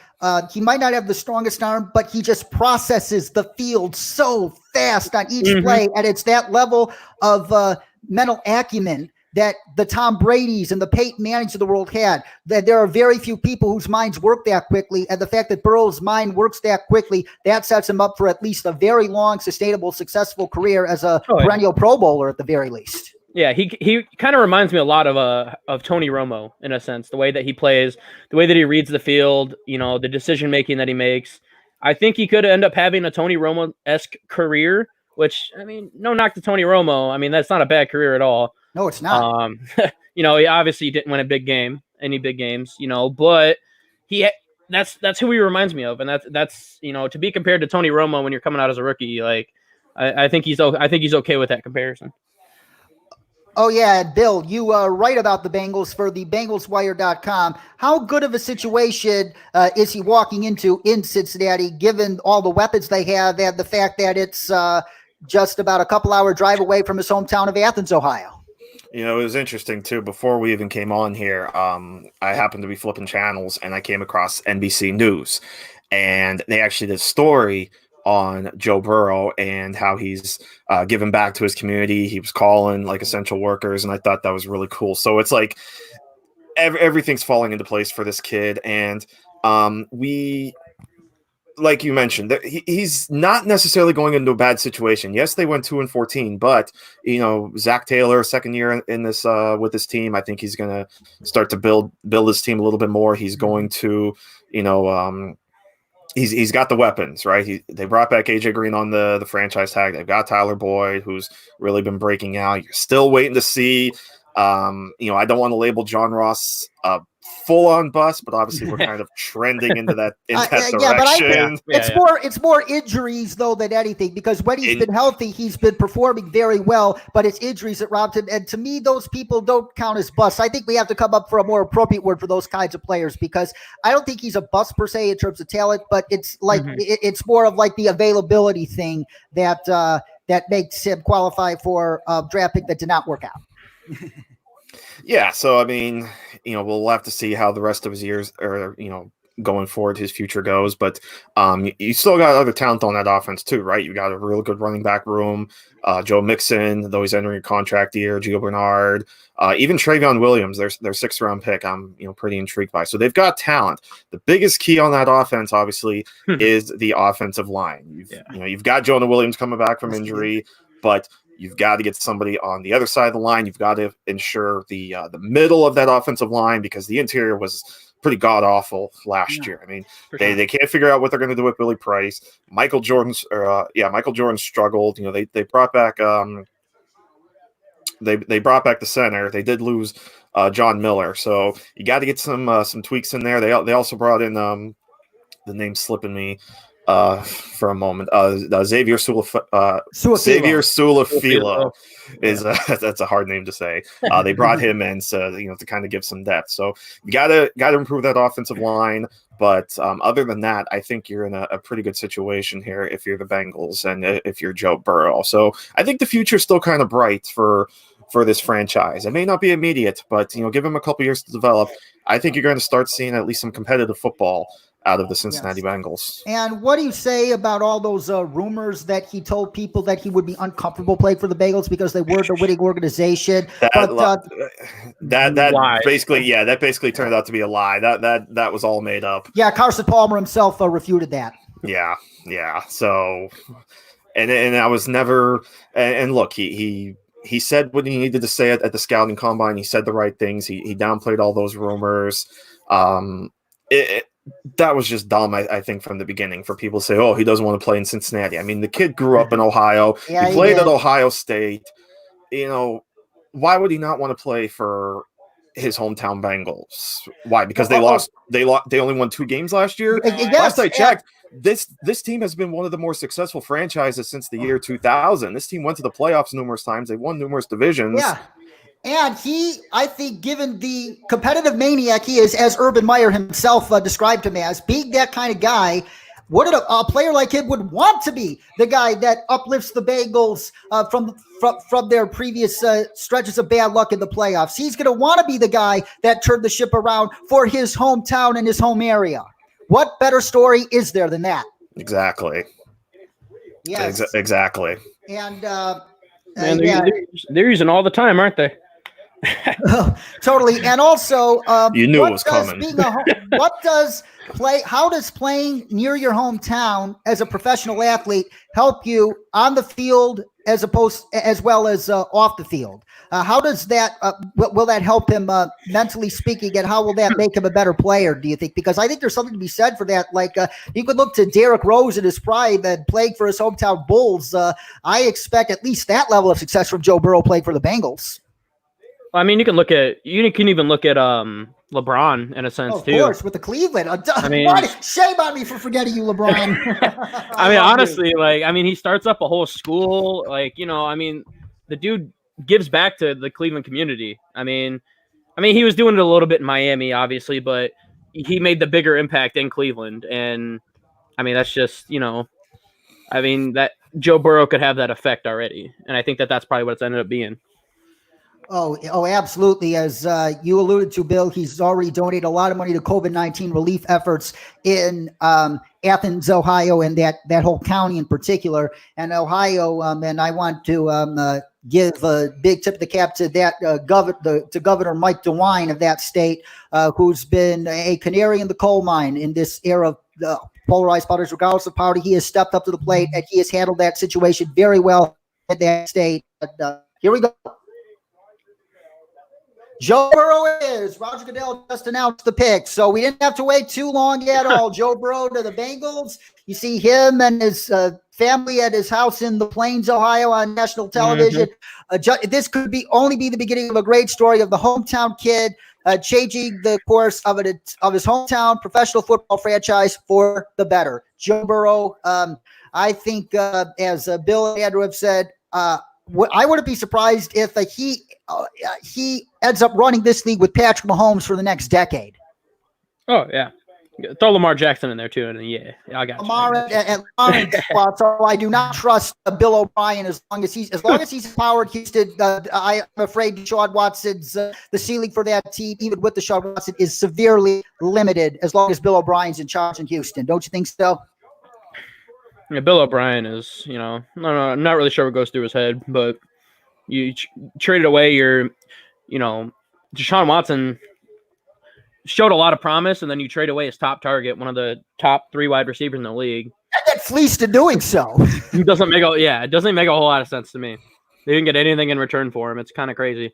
he might not have the strongest arm, but he just processes the field so fast on each play. And it's that level of mental acumen that the Tom Brady's and the Peyton Manning's of the world had. That there are very few people whose minds work that quickly. And the fact that Burrow's mind works that quickly, that sets him up for at least a very long, sustainable, successful career as a perennial Pro Bowler at the very least. Yeah, he kind of reminds me a lot of Tony Romo in a sense, the way that he plays, the way that he reads the field, the decision making that he makes. I think he could end up having a Tony Romo-esque career, which, I mean, no knock to Tony Romo. I mean, that's not a bad career at all. No, it's not. He obviously didn't win any big games, but that's who he reminds me of, and that's to be compared to Tony Romo when you're coming out as a rookie. Like I think he's okay with that comparison. Oh, yeah, Bill, you write about the Bengals for the BengalsWire.com. How good of a situation is he walking into in Cincinnati, given all the weapons they have and the fact that it's just about a couple-hour drive away from his hometown of Athens, Ohio? It was interesting, too. Before we even came on here, I happened to be flipping channels, and I came across NBC News. And they actually did a story on Joe Burrow and how he's giving back to his community. He was calling like essential workers, and I thought that was really cool. So it's like everything's falling into place for this kid. And we, like you mentioned, he's not necessarily going into a bad situation. Yes, they went 2-14, but Zach Taylor, second year in this with this team, I think he's going to start to build his team a little bit more. He's going to, He's got the weapons, right? They brought back AJ Green on the franchise tag. They've got Tyler Boyd, who's really been breaking out. You're still waiting to see. I don't want to label John Ross full on bust, but obviously we're kind of trending into that direction. But it's more injuries though than anything, because when he's been healthy, he's been performing very well. But it's injuries that robbed him, and to me, those people don't count as busts. I think we have to come up for a more appropriate word for those kinds of players, because I don't think he's a bust per se in terms of talent, but it's like it's more of like the availability thing that makes him qualify for a draft pick that did not work out. Yeah, so I mean, we'll have to see how the rest of his years or going forward his future goes, but you still got other talent on that offense too, right? You got a real good running back room. Joe Mixon, though he's entering a contract year, Gio Bernard, even Travion Williams, their 6th round pick, I'm pretty intrigued by. So they've got talent. The biggest key on that offense, obviously, is the offensive line. You've got Jonah Williams coming back from injury, but you've got to get somebody on the other side of the line. You've got to ensure the middle of that offensive line, because the interior was pretty god awful last year. I mean, they can't figure out what they're going to do with Billy Price. Michael Jordan struggled. They brought back they brought back the center. They did lose John Miller, so you got to get some tweaks in there. They also brought in the name's slipping me for a moment. Xavier Su'a-Filo is that's a hard name to say. They brought him in to kind of give some depth. So you gotta improve that offensive line. But other than that, I think you're in a pretty good situation here if you're the Bengals and if you're Joe Burrow. So I think the future's still kind of bright for this franchise. It may not be immediate, but give him a couple years to develop. I think you're going to start seeing at least some competitive football out of the Cincinnati Bengals. And what do you say about all those rumors that he told people that he would be uncomfortable playing for the Bengals because they weren't a winning organization? That basically turned out to be a lie. That was all made up. Yeah, Carson Palmer himself refuted that. Yeah. So, and I was never. And look, he said what he needed to say at the scouting combine. He said the right things. He downplayed all those rumors. That was just dumb, I think, from the beginning for people to say, oh, he doesn't want to play in Cincinnati. I mean, the kid grew up in Ohio. He played at Ohio State. Why would he not want to play for his hometown Bengals? Why? Because they lost. They only won 2 games last year. Last I checked, this team has been one of the more successful franchises since the year 2000. This team went to the playoffs numerous times. They won numerous divisions. Yeah. And I think, given the competitive maniac he is, as Urban Meyer himself described him as, being that kind of guy, what a player like him would want to be the guy that uplifts the Bengals from their previous stretches of bad luck in the playoffs. He's going to want to be the guy that turned the ship around for his hometown and his home area. What better story is there than that? Exactly. Yes. Exactly. And man, they're using all the time, aren't they? Totally. And also, you knew it was coming. How does playing near your hometown as a professional athlete help you on the field as well as off the field? How does that will that help him mentally speaking, and how will that make him a better player, do you think? Because I think there's something to be said for that. Like you could look to Derrick Rose in his prime and playing for his hometown Bulls. I expect at least that level of success from Joe Burrow playing for the Bengals. I mean, you can even look at LeBron in a sense Of too. course, with the Cleveland. I mean- Shame on me for forgetting you, LeBron. I mean, love you. honestly, like, I mean, he starts up a whole school. Like, you know, I mean, the dude gives back to the Cleveland community. I mean, he was doing it a little bit in Miami, obviously, but he made the bigger impact in Cleveland. And I mean, that's just, you know, I mean, that Joe Burrow could have that effect already. And I think that that's probably what it's ended up being. Oh, absolutely. As you alluded to, Bill, he's already donated a lot of money to COVID-19 relief efforts in Athens, Ohio, and that whole county in particular. And Ohio, and I want to give a big tip of the cap to that to Governor Mike DeWine of that state, who's been a canary in the coal mine in this era of polarized politics, regardless of party. He has stepped up to the plate, and he has handled that situation very well in that state. But, here we go. Joe Burrow is. Roger Goodell just announced the pick, so we didn't have to wait too long at all. Joe Burrow to the Bengals. You see him and his family at his house in the Plains, Ohio, on national television. This could only be the beginning of a great story of the hometown kid changing the course of his hometown professional football franchise for the better. Joe Burrow, I think, as Bill and Andrew have said, I wouldn't be surprised if he ends up running this league with Patrick Mahomes for the next decade. Oh, yeah. Throw Lamar Jackson in there, too. And yeah, I got Lamar and so I do not trust Bill O'Brien as long as he's empowered Houston. I'm afraid Deshaun Watson's the ceiling for that team, even with Deshaun Watson, is severely limited as long as Bill O'Brien's in charge in Houston. Don't you think so? Yeah, Bill O'Brien is, you know, I'm not really sure what goes through his head, but you traded away your, you know, Deshaun Watson showed a lot of promise, and then you trade away his top target, one of the top 3 wide receivers in the league. And get fleeced in doing so. It doesn't make a whole lot of sense to me. They didn't get anything in return for him. It's kind of crazy.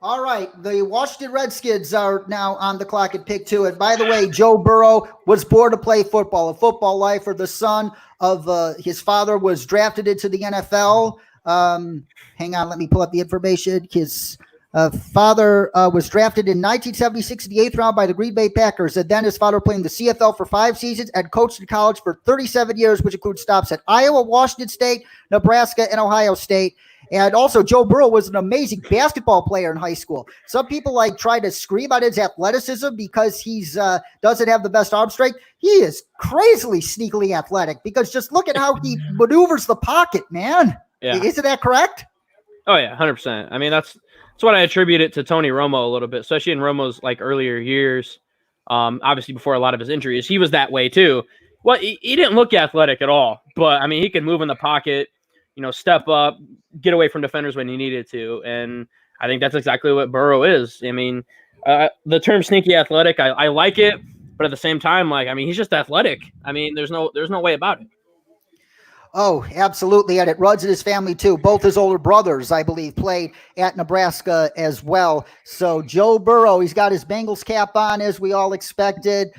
All right, the Washington Redskins are now on the clock at pick 2. And by the way, Joe Burrow was born to play football, a football lifer. The son of his father was drafted into the NFL. Hang on, let me pull up the information. His father was drafted in 1976 in the 8th round by the Green Bay Packers. And then his father played in the CFL for 5 seasons and coached in college for 37 years, which includes stops at Iowa, Washington State, Nebraska, and Ohio State. And also, Joe Burrow was an amazing basketball player in high school. Some people try to scream on his athleticism because he's doesn't have the best arm strength. He is crazily sneakily athletic because just look at how he maneuvers the pocket, man. Yeah. Isn't that correct? Oh, yeah, 100%. I mean, that's what I attribute it to Tony Romo a little bit, especially in Romo's earlier years. Obviously, before a lot of his injuries, he was that way too. Well, he didn't look athletic at all, but I mean, he could move in the pocket, you know, step up, get away from defenders when he needed to. And I think that's exactly what Burrow is. I mean, the term sneaky athletic, I like it, but at the same time, he's just athletic. I mean, there's no way about it. Oh, absolutely. And it runs in his family too. Both his older brothers, I believe, played at Nebraska as well. So Joe Burrow, he's got his Bengals cap on as we all expected.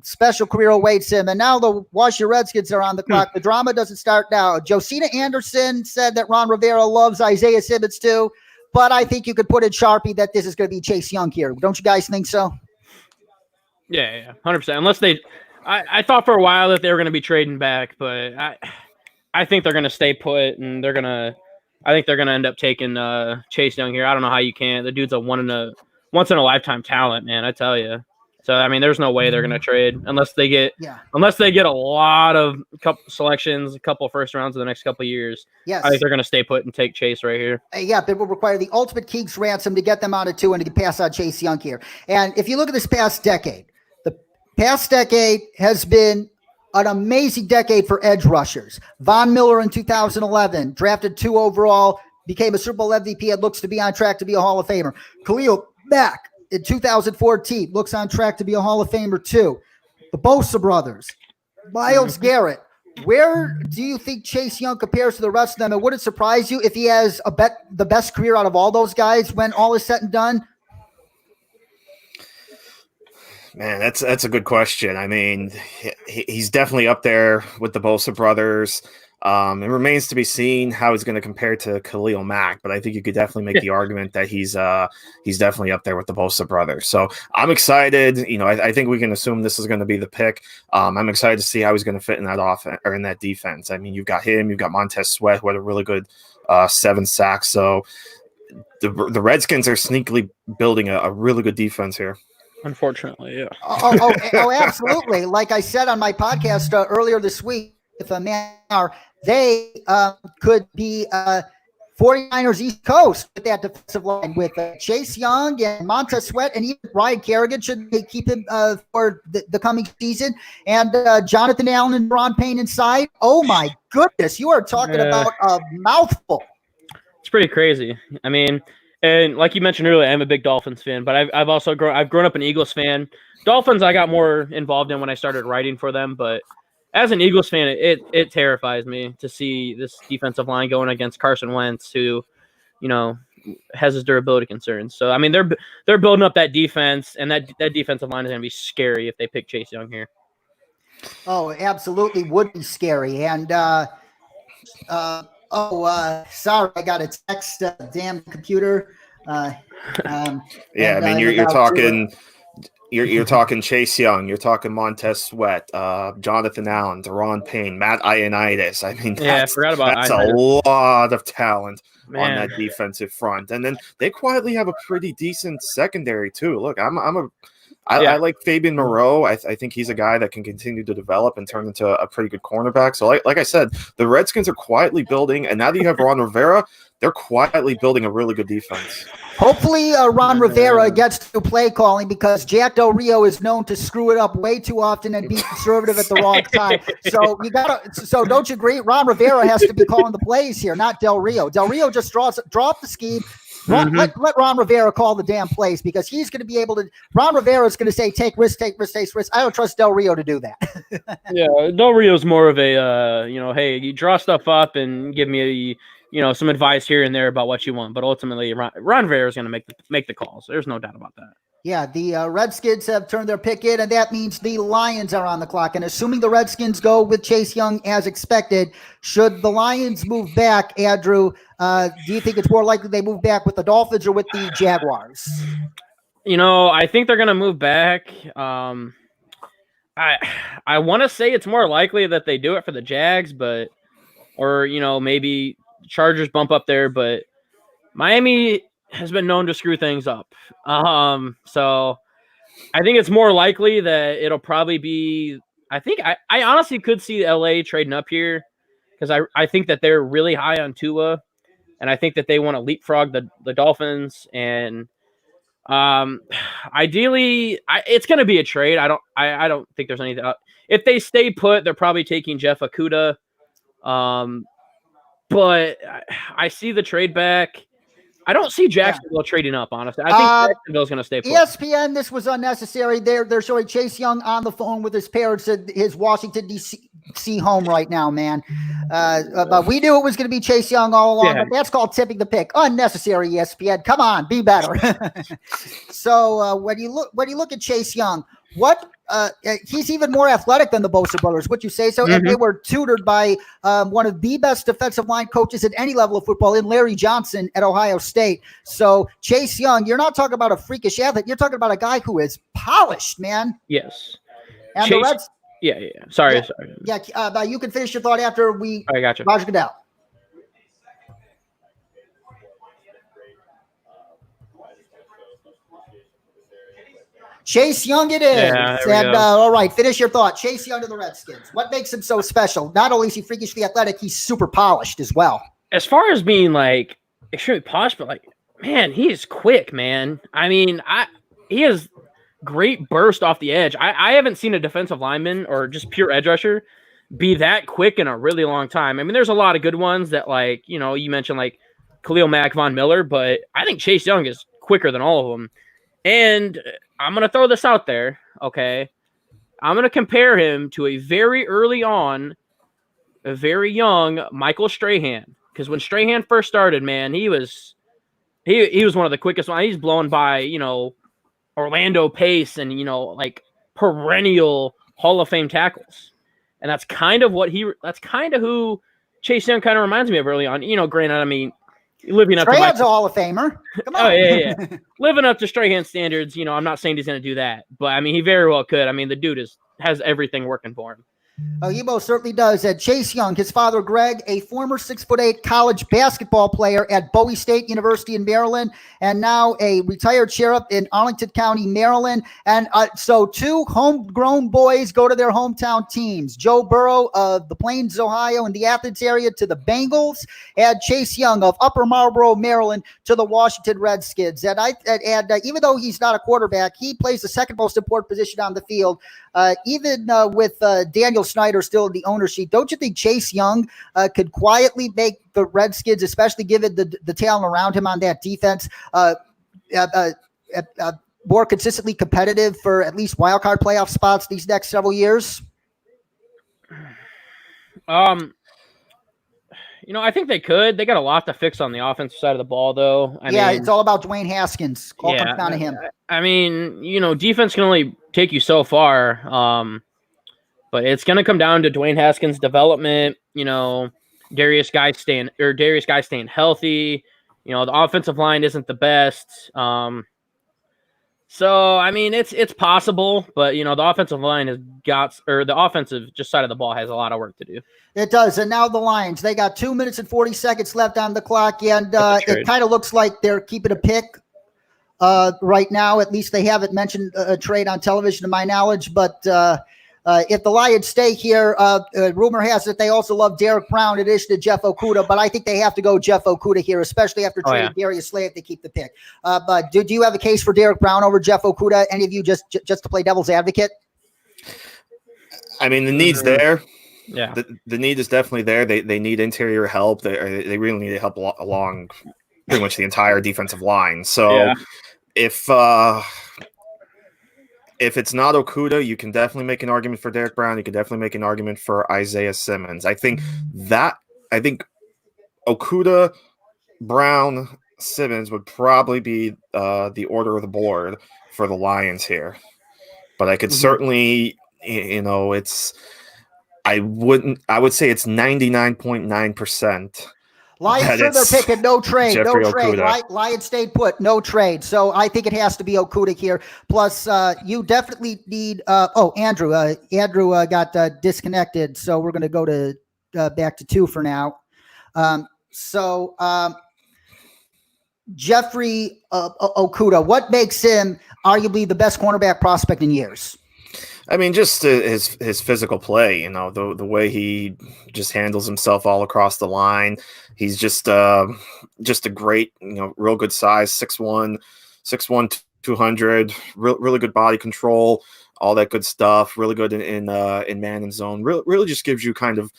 Special career awaits him. And now the Washington Redskins are on the clock. The drama doesn't start now. Josina Anderson said that Ron Rivera loves Isaiah Simmons too, but I think you could put in Sharpie that this is going to be Chase Young here. Don't you guys think so? Yeah, 100%. Unless I thought for a while that they were going to be trading back, but I think they're going to stay put, and I think they're going to end up taking Chase Young here. I don't know how you can't. The dude's a once in a lifetime talent, man. I tell you. So I mean, there's no way they're going to trade unless they get a lot of couple selections, a couple of first rounds in the next couple of years. Yes, I think they're going to stay put and take Chase right here. Yeah, they will require the ultimate King's ransom to get them out of 2 and to pass on Chase Young here. And if you look at this past decade, the past decade has been an amazing decade for edge rushers. Von Miller in 2011, drafted 2 overall, became a Super Bowl MVP and looks to be on track to be a Hall of Famer. Khalil Mack in 2014 looks on track to be a Hall of Famer too. The Bosa brothers, Myles Garrett. Where do you think Chase Young compares to the rest of them? And would it surprise you if he has the best career out of all those guys when all is said and done? Man, that's a good question. I mean, he's definitely up there with the Bosa brothers. It remains to be seen how he's going to compare to Khalil Mack, but I think you could definitely make the argument that he's definitely up there with the Bosa brothers. So I'm excited. You know, I think we can assume this is going to be the pick. I'm excited to see how he's going to fit in that offense or in that defense. I mean, you've got him, you've got Montez Sweat, who had a really good 7 sacks. So the Redskins are sneakily building a really good defense here. Unfortunately, yeah. Oh, absolutely. Like I said on my podcast earlier this week, if a man they could be 49ers East Coast with that defensive line with Chase Young and Montez Sweat, and even Ryan Kerrigan should they keep him for the coming season, and Jonathan Allen and Ron Payne inside. Oh my goodness, you are talking about a mouthful. It's pretty crazy. I mean, and like you mentioned earlier, I'm a big Dolphins fan, but I've also grown up an Eagles fan. Dolphins I got more involved in when I started writing for them, but as an Eagles fan, it terrifies me to see this defensive line going against Carson Wentz, who, you know, has his durability concerns. So I mean, they're building up that defense, and that defensive line is going to be scary if they pick Chase Young here. Oh, absolutely would be scary. And sorry, I got a text. Damn computer. Yeah, I mean, you're talking. You're talking Chase Young, you're talking Montez Sweat, Jonathan Allen, Deron Payne, Matt Ioannidis. I mean, I forgot about that's Ioannidis. A lot of talent Man. on that defensive front, and then they quietly have a pretty decent secondary too. Look, I like Fabian Moreau. I think he's a guy that can continue to develop and turn into a pretty good cornerback. So, like I said, the Redskins are quietly building, and now that you have Ron Rivera, they're quietly building a really good defense. Hopefully, Ron Rivera gets to play calling, because Jack Del Rio is known to screw it up way too often and be conservative at the wrong time. So don't you agree? Ron Rivera has to be calling the plays here, not Del Rio. Del Rio just drop the scheme. Let Ron Rivera call the damn plays, because he's going to be able to. Ron Rivera is going to say, take risk. I don't trust Del Rio to do that. Yeah, Del Rio's more of a, hey, you draw stuff up and give me some advice here and there about what you want. But ultimately, Ron Rivera is going to make the calls. There's no doubt about that. Yeah, the Redskins have turned their pick in, and that means the Lions are on the clock. And assuming the Redskins go with Chase Young as expected, should the Lions move back, Andrew, do you think it's more likely they move back with the Dolphins or with the Jaguars? I think they're going to move back. I want to say it's more likely that they do it for the Jags, or maybe Chargers bump up there, but Miami has been known to screw things up. So I think it's more likely that it'll probably be, I honestly could see LA trading up here, because I think that they're really high on Tua, and I think that they want to leapfrog the Dolphins. And ideally, it's going to be a trade. I don't think there's anything. If they stay put, they're probably taking Jeff Okudah. But I see the trade back. I don't see Jacksonville trading up, honestly. I think Jacksonville's going to stay put. ESPN, this was unnecessary. They're showing Chase Young on the phone with his parents at his Washington, D.C. home right now, man. But we knew it was going to be Chase Young all along, but that's called tipping the pick. Unnecessary, ESPN. Come on, be better. So when you look at Chase Young, he's even more athletic than the Bosa brothers. Would you say so? Mm-hmm. And they were tutored by one of the best defensive line coaches at any level of football, in Larry Johnson at Ohio State. So Chase Young, you're not talking about a freakish athlete. You're talking about a guy who is polished, man. Yes. And Chase, the Reds. Yeah. Sorry. Yeah. You can finish your thought after we. I got you. Roger Goodell. Chase Young it is. Yeah, there we go. All right, finish your thought. Chase Young to the Redskins. What makes him so special? Not only is he freakishly athletic, he's super polished as well. As far as being like extremely polished, but man, he is quick, man. I mean, he has great burst off the edge. I haven't seen a defensive lineman or just pure edge rusher be that quick in a really long time. I mean, there's a lot of good ones that you mentioned like Khalil Mack, Von Miller, but I think Chase Young is quicker than all of them. And I'm going to throw this out there, okay? I'm going to compare him to a very young Michael Strahan. Because when Strahan first started, man, he was one of the quickest ones. He's blown by, Orlando Pace and, like perennial Hall of Fame tackles. And that's kind of who Chase Young kind of reminds me of early on. Granted, I mean, living up Strahan's to a Hall of Famer. Come on. Oh, yeah. Living up to Strahan standards, I'm not saying he's going to do that, but I mean, he very well could. I mean, the dude has everything working for him. He most certainly does. Chase Young, his father Greg, a former 6'8" college basketball player at Bowie State University in Maryland, and now a retired sheriff in Arlington County, Maryland. And so 2 homegrown boys go to their hometown teams. Joe Burrow of the Plains, Ohio, in the Athens area to the Bengals, and Chase Young of Upper Marlboro, Maryland, to the Washington Redskins. And even though he's not a quarterback, he plays the second most important position on the field. Even with Daniel Snyder still in the ownership, don't you think Chase Young could quietly make the Redskins, especially given the talent around him on that defense, more consistently competitive for at least wildcard playoff spots these next several years? I think they could. They got a lot to fix on the offensive side of the ball, though. I mean, it's all about Dwayne Haskins. All comes down to him. I mean, defense can only take you so far. But it's going to come down to Dwayne Haskins' development. Darius Guy staying healthy. The offensive line isn't the best. So I mean, it's possible, but the offensive line the offensive just side of the ball has a lot of work to do. It does. And now the Lions, they got 2 minutes and 40 seconds left on the clock, and it kind of looks like they're keeping a pick right now. At least they haven't mentioned a trade on television to my knowledge, but if the Lions stay here, rumor has it they also love Derek Brown in addition to Jeff Okudah, but I think they have to go Jeff Okudah here, especially after trading Darius Slay if they keep the pick. But do you have a case for Derek Brown over Jeff Okudah? Any of you just to play devil's advocate? I mean, the need's there. Yeah, the need is definitely there. They need interior help. They really need help along pretty much the entire defensive line. So if it's not Okudah, you can definitely make an argument for Derek Brown. You can definitely make an argument for Isaiah Simmons. I think Okudah, Brown, Simmons would probably be the order of the board for the Lions here. But I could certainly, I would say it's 99.9%. Lions said they're picking no trade. Lions stayed put, no trade. So I think it has to be Okudah here. Plus, you definitely need. Andrew. Andrew got disconnected, so we're going to go to back to 2 for now. Jeffrey Okudah, what makes him arguably the best cornerback prospect in years? I mean, just his physical play, the way he just handles himself all across the line. He's just a great, real good size, 6'1", 200, really good body control, all that good stuff. Really good in man and zone. Really just gives you kind of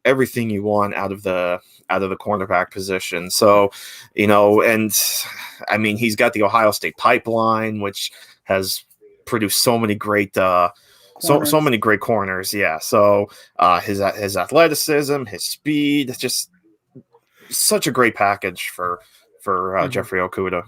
everything you want out of the cornerback position. So, and I mean, he's got the Ohio State pipeline, which has produced so many great. So many great corners, yeah. So his athleticism, his speed, it's just such a great package for Jeffrey Okudah.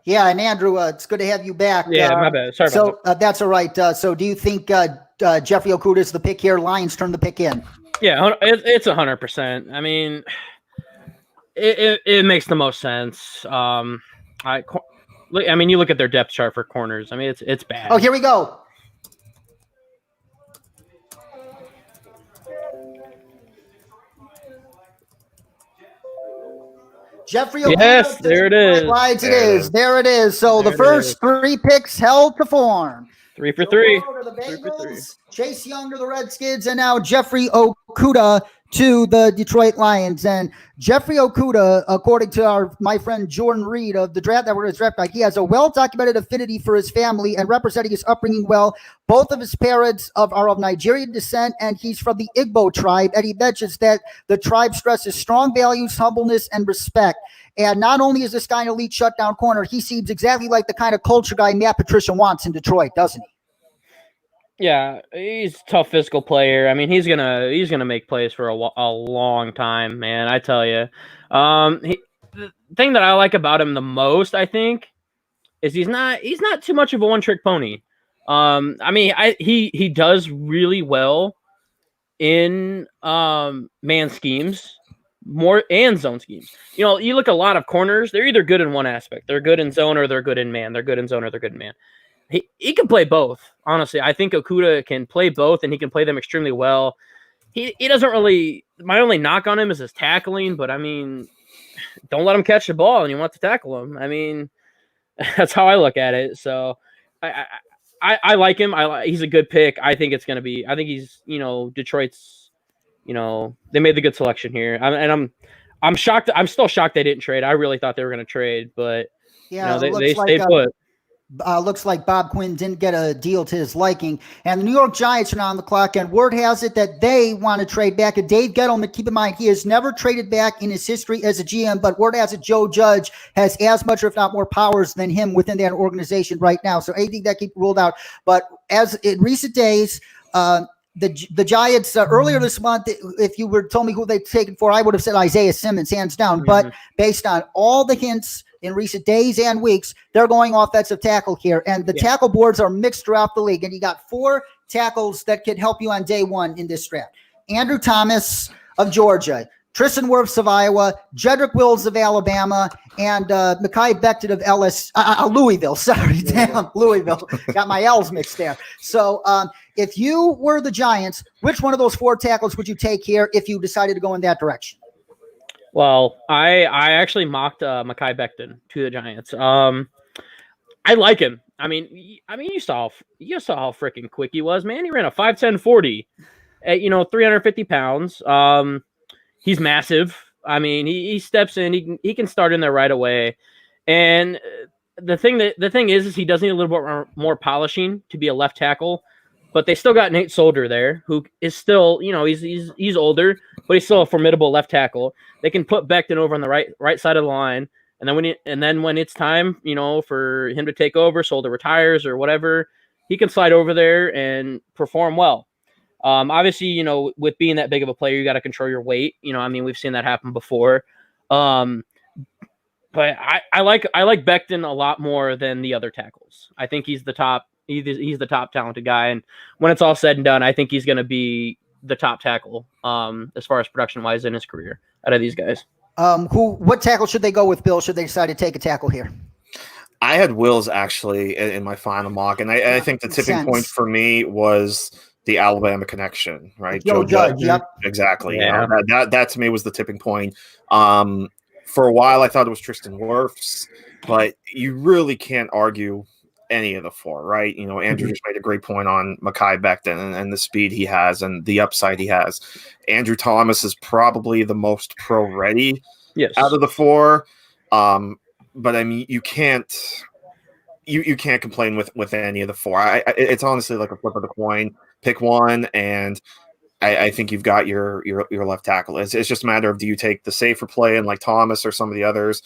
Yeah, and Andrew, it's good to have you back. Yeah, my bad. Sorry about that. That's all right. So do you think Jeffrey Okudah is the pick here? Lions turn the pick in. Yeah, it's 100%. I mean, it makes the most sense. I mean, you look at their depth chart for corners. I mean, it's bad. Oh, here we go. Jeffrey Okudah. Yes, there it is. There it is. So the first 3 picks held to form. 3 for 3. The Bengals, Chase Young to the Redskins, and now Jeffrey Okudah to the Detroit Lions. And Jeffrey Okudah, according to my friend Jordan Reed of the Draft Network, he has a well-documented affinity for his family and representing his upbringing well. Both of his parents are of Nigerian descent, and he's from the Igbo tribe. And he mentions that the tribe stresses strong values, humbleness, and respect. And not only is this guy an elite shutdown corner, he seems exactly like the kind of culture guy Matt Patricia wants in Detroit, doesn't he? Yeah, he's a tough physical player. I mean, he's gonna make plays for a long time, man. I tell you, the thing that I like about him the most, I think, is he's not too much of a one-trick pony. I mean, he does really well in man schemes more and zone schemes. You know, you look at a lot of corners, they're either good in one aspect. They're good in zone or they're good in man. They're good in zone or they're good in man. He can play both. Honestly, I think Okuda can play both and he can play them extremely well. He doesn't really, my only knock on him is his tackling, but I mean, don't let him catch the ball and you want to tackle him. I mean, that's how I look at it. So I like him. He's a good pick. I think he's, you know, Detroit's, you know, they made the good selection here. I'm shocked. I'm still shocked they didn't trade. I really thought they were going to trade, but Yeah, you know, they stayed put. Looks like Bob Quinn didn't get a deal to his liking. And the New York Giants are now on the clock, and word has it that they want to trade back. And Dave Gettleman, keep in mind, he has never traded back in his history as a GM, but word has it Joe Judge has as much, or if not more, powers than him within that organization right now. So anything that can be ruled out. But as in recent days, the Giants earlier this month, if you were told me who they'd taken for, I would have said Isaiah Simmons, hands down. But based on all the hints in recent days and weeks, they're going offensive tackle here. And the tackle boards are mixed throughout the league. And you got 4 tackles that could help you on day one in this draft. Andrew Thomas of Georgia, Tristan Wirfs of Iowa, Jedrick Wills of Alabama, and Mekhi Becton of Louisville. Sorry, damn, Louisville. Got my L's mixed there. So if you were the Giants, which one of those 4 tackles would you take here if you decided to go in that direction? Well, I actually mocked Mekhi Becton to the Giants. I like him. I mean, you saw how freaking quick he was, man. He ran a 5.10 40 at 350 pounds. He's massive. I mean, he steps in. He can start in there right away. And the thing is he does need a little bit more polishing to be a left tackle. But they still got Nate Solder there, who is still, he's older, but he's still a formidable left tackle. They can put Becton over on the right side of the line, and then when it's time, for him to take over, Solder retires or whatever, he can slide over there and perform well. Obviously, with being that big of a player, you got to control your weight. We've seen that happen before. But I like Becton a lot more than the other tackles. I think he's the top. He's the top talented guy, and when it's all said and done, I think he's going to be the top tackle as far as production wise in his career out of these guys. What tackle should they go with, Bill? Should they decide to take a tackle here? I had Wills actually in my final mock, and I think the tipping point for me was the Alabama connection, right? Joe Judge, yep, exactly. Yeah. That to me was the tipping point. For a while, I thought it was Tristan Wirfs, but you really can't argue any of the 4, right? Andrew just made a great point on Mekhi Becton and the speed he has and the upside he has. Andrew Thomas is probably the most pro ready out of the 4. But I mean, you can't complain with any of the 4. It's honestly like a flip of the coin. Pick one, and I think you've got your left tackle. It's just a matter of, do you take the safer play and like Thomas or some of the others,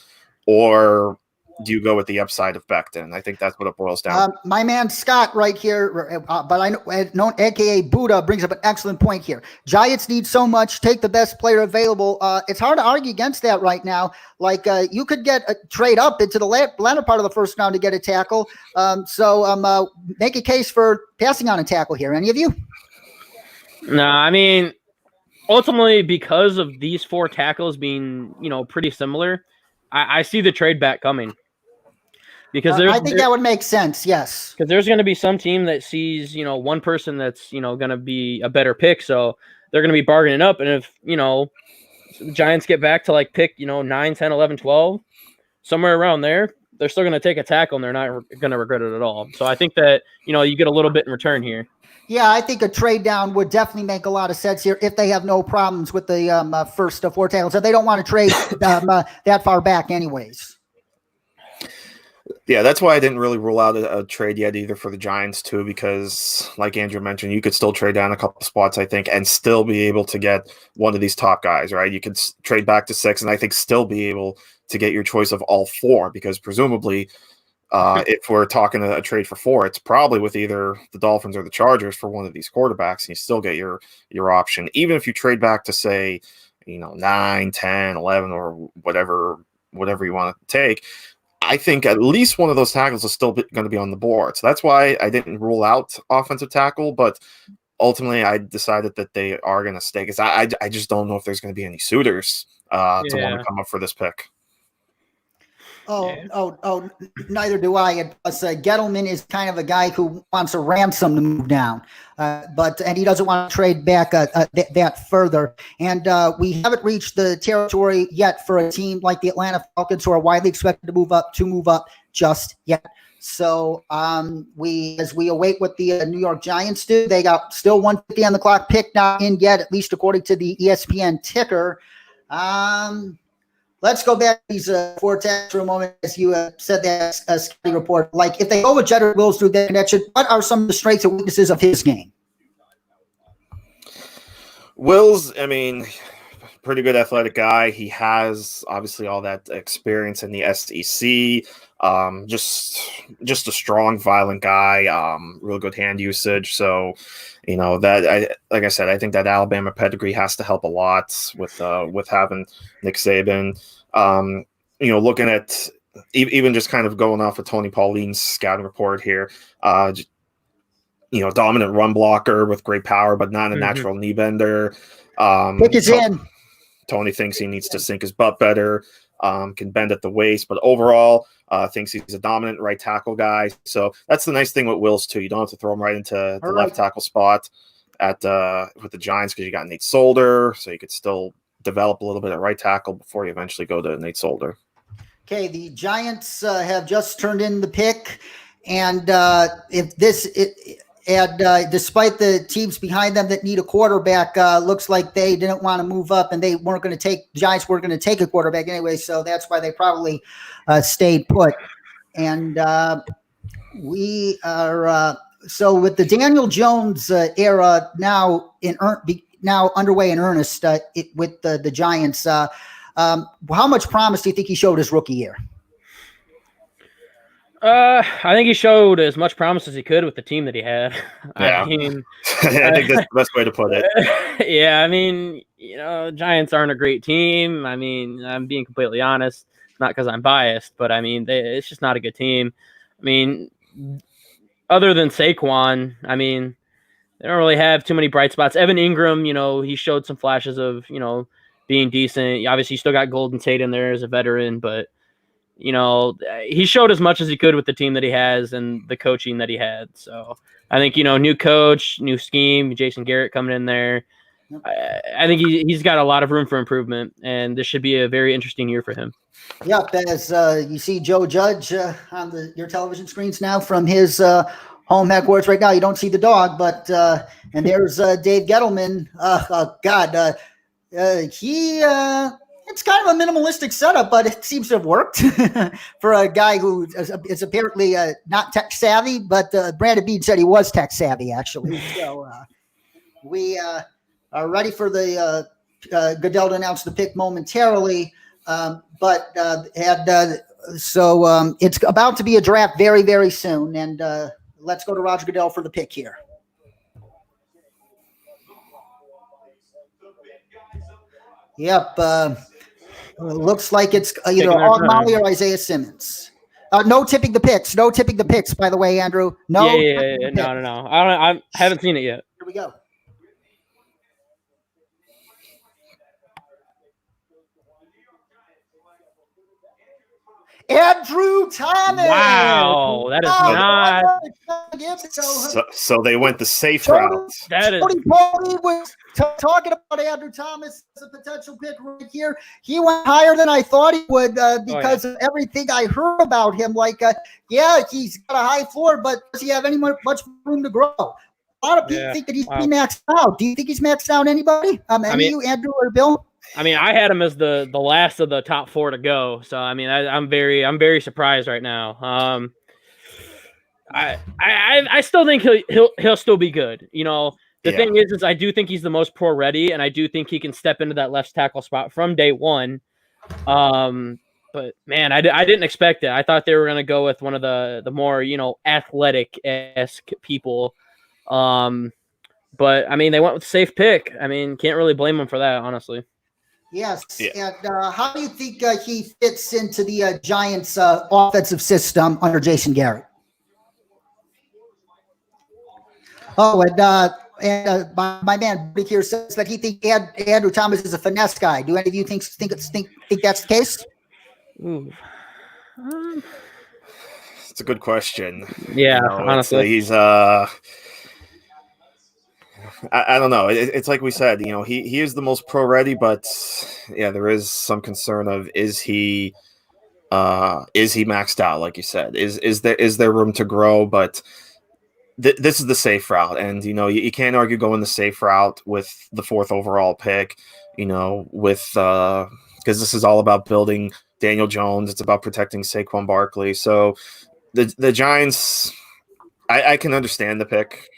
or do you go with the upside of Becton? I think that's what it boils down. My man Scott right here, but I know, aka Buddha, brings up an excellent point here. Giants need so much. Take the best player available. It's hard to argue against that right now. Like you could get a trade up into the latter part of the first round to get a tackle. So make a case for passing on a tackle here. Any of you? No, I mean, ultimately, because of these 4 tackles being, pretty similar, I see the trade back coming. Because I think that would make sense, yes. Because there's going to be some team that sees, one person that's, going to be a better pick, so they're going to be bargaining up. And if, the Giants get back to like pick, 9, 10, 11, 12, somewhere around there, they're still going to take a tackle and they're not going to regret it at all. So I think that, you get a little bit in return here. Yeah, I think a trade down would definitely make a lot of sense here if they have no problems with the first 4 tackles. So they don't want to trade that far back anyways. Yeah, that's why I didn't really rule out a trade yet either for the Giants too, because like Andrew mentioned, you could still trade down a couple spots, I think, and still be able to get one of these top guys, right? You could trade back to 6 and I think still be able to get your choice of all 4, because presumably if we're talking a trade for 4, it's probably with either the Dolphins or the Chargers for one of these quarterbacks, and you still get your option. Even if you trade back to say, 9, 10, 11, or whatever you want to take, I think at least one of those tackles is still going to be on the board. So that's why I didn't rule out offensive tackle, but ultimately I decided that they are going to stay because I just don't know if there's going to be any suitors to want to come up for this pick. Neither do I. And plus, Gettleman is kind of a guy who wants a ransom to move down, and he doesn't want to trade back that further. And we haven't reached the territory yet for a team like the Atlanta Falcons, who are widely expected to move up just yet. So as we await what the New York Giants do, they got still 150 on the clock, pick not in yet, at least according to the ESPN ticker. Let's go back to these four attacks for a moment. As you said that scouting report, like if they go with Jedrick Wills through that connection, what are some of the strengths and weaknesses of his game? Wills, I mean, pretty good athletic guy. He has obviously all that experience in the SEC. Just a strong, violent guy. Real good hand usage. So, that like I said, I think that Alabama pedigree has to help a lot with having Nick Saban. Looking at even just kind of going off of Tony Pauline's scouting report here. Dominant run blocker with great power, but not a natural knee bender. Pick is in. Tony thinks he needs to sink his butt better. Can bend at the waist, but overall thinks he's a dominant right tackle guy. So that's the nice thing with Wills too. You don't have to throw him right into the left tackle spot with the Giants because you got Nate Solder, so you could still develop a little bit at right tackle before you eventually go to Nate Solder. Okay, the Giants have just turned in the pick, and despite the teams behind them that need a quarterback, looks like they didn't want to move up, and the Giants weren't going to take a quarterback anyway, so that's why they probably stayed put. And we are so with the Daniel Jones era now underway in earnest with the Giants. How much promise do you think he showed his rookie year? I think he showed as much promise as he could with the team that he had. Yeah. I mean, I think that's the best way to put it. Yeah, I mean, Giants aren't a great team. I mean, I'm being completely honest, not because I'm biased, but I mean, it's just not a good team. I mean, other than Saquon, I mean, they don't really have too many bright spots. Evan Ingram, he showed some flashes of, being decent. Obviously, you still got Golden Tate in there as a veteran, but he showed as much as he could with the team that he has and the coaching that he had. So I think, new coach, new scheme, Jason Garrett coming in there. I think he's got a lot of room for improvement, and this should be a very interesting year for him. Yep. As you see Joe Judge on your television screens now from his home headquarters right now, you don't see the dog, but and there's Dave Gettleman. It's kind of a minimalistic setup, but it seems to have worked for a guy who is apparently not tech savvy, but Brandon Beane said he was tech savvy, actually. So we are ready for the Goodell to announce the pick momentarily. So it's about to be a draft very, very soon. And let's go to Roger Goodell for the pick here. Yep. Looks like it's either Og Molly or Isaiah Simmons. No tipping the picks. No tipping the picks, by the way, Andrew. No. Yeah. No. I haven't seen it yet. Here we go. Andrew Thomas. Wow, that is not. So they went the safe route. That is. Tony was talking about Andrew Thomas as a potential pick right here. He went higher than I thought he would because of everything I heard about him. He's got a high floor, but does he have much room to grow? A lot of people think that he's maxed out. Do you think he's maxed out? Anybody? You, Andrew, or Bill? I mean, I had him as the last of the top four to go. So I mean, I'm very surprised right now. I still think he'll still be good. The thing is I do think he's the most pro ready, and I do think he can step into that left tackle spot from day one. But man, I didn't expect it. I thought they were going to go with one of the more athletic-esque people. But I mean, they went with a safe pick. I mean, can't really blame them for that, honestly. Yes. Yeah. And how do you think he fits into the Giants' offensive system under Jason Garrett? Oh, and my man Big here says that he thinks Andrew Thomas is a finesse guy. Do any of you think that's the case? Ooh. Um, It's a good question. yeah, You know, honestly. he's I don't know. It's like we said, you know, he is the most pro ready, but yeah, there is some concern of is he maxed out, like you said? Is there room to grow? But this is the safe route, and you know you can't argue going the safe route with the 4th overall pick. You know, with because this is all about building Daniel Jones. It's about protecting Saquon Barkley. So the Giants, I can understand the pick.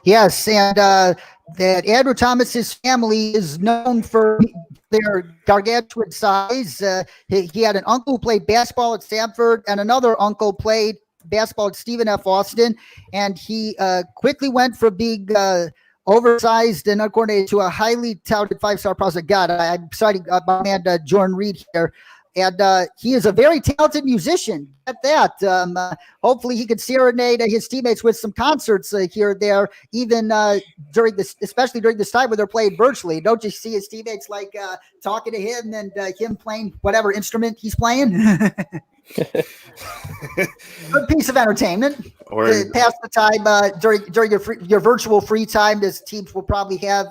Yes, and that Andrew Thomas's family is known for their gargantuan size. He had an uncle who played basketball at Stanford, and another uncle played basketball at Stephen F. Austin, and he quickly went from being oversized and uncoordinated to a highly touted 5-star prospect. God, I'm citing my man Jordan Reed here. And he is a very talented musician. At that, hopefully he could serenade his teammates with some concerts here or there, even during this, especially during this time when they're playing virtually. Don't you see his teammates like talking to him and him playing whatever instrument he's playing? Good piece of entertainment. Or To pass the time during your virtual free time, this teams will probably have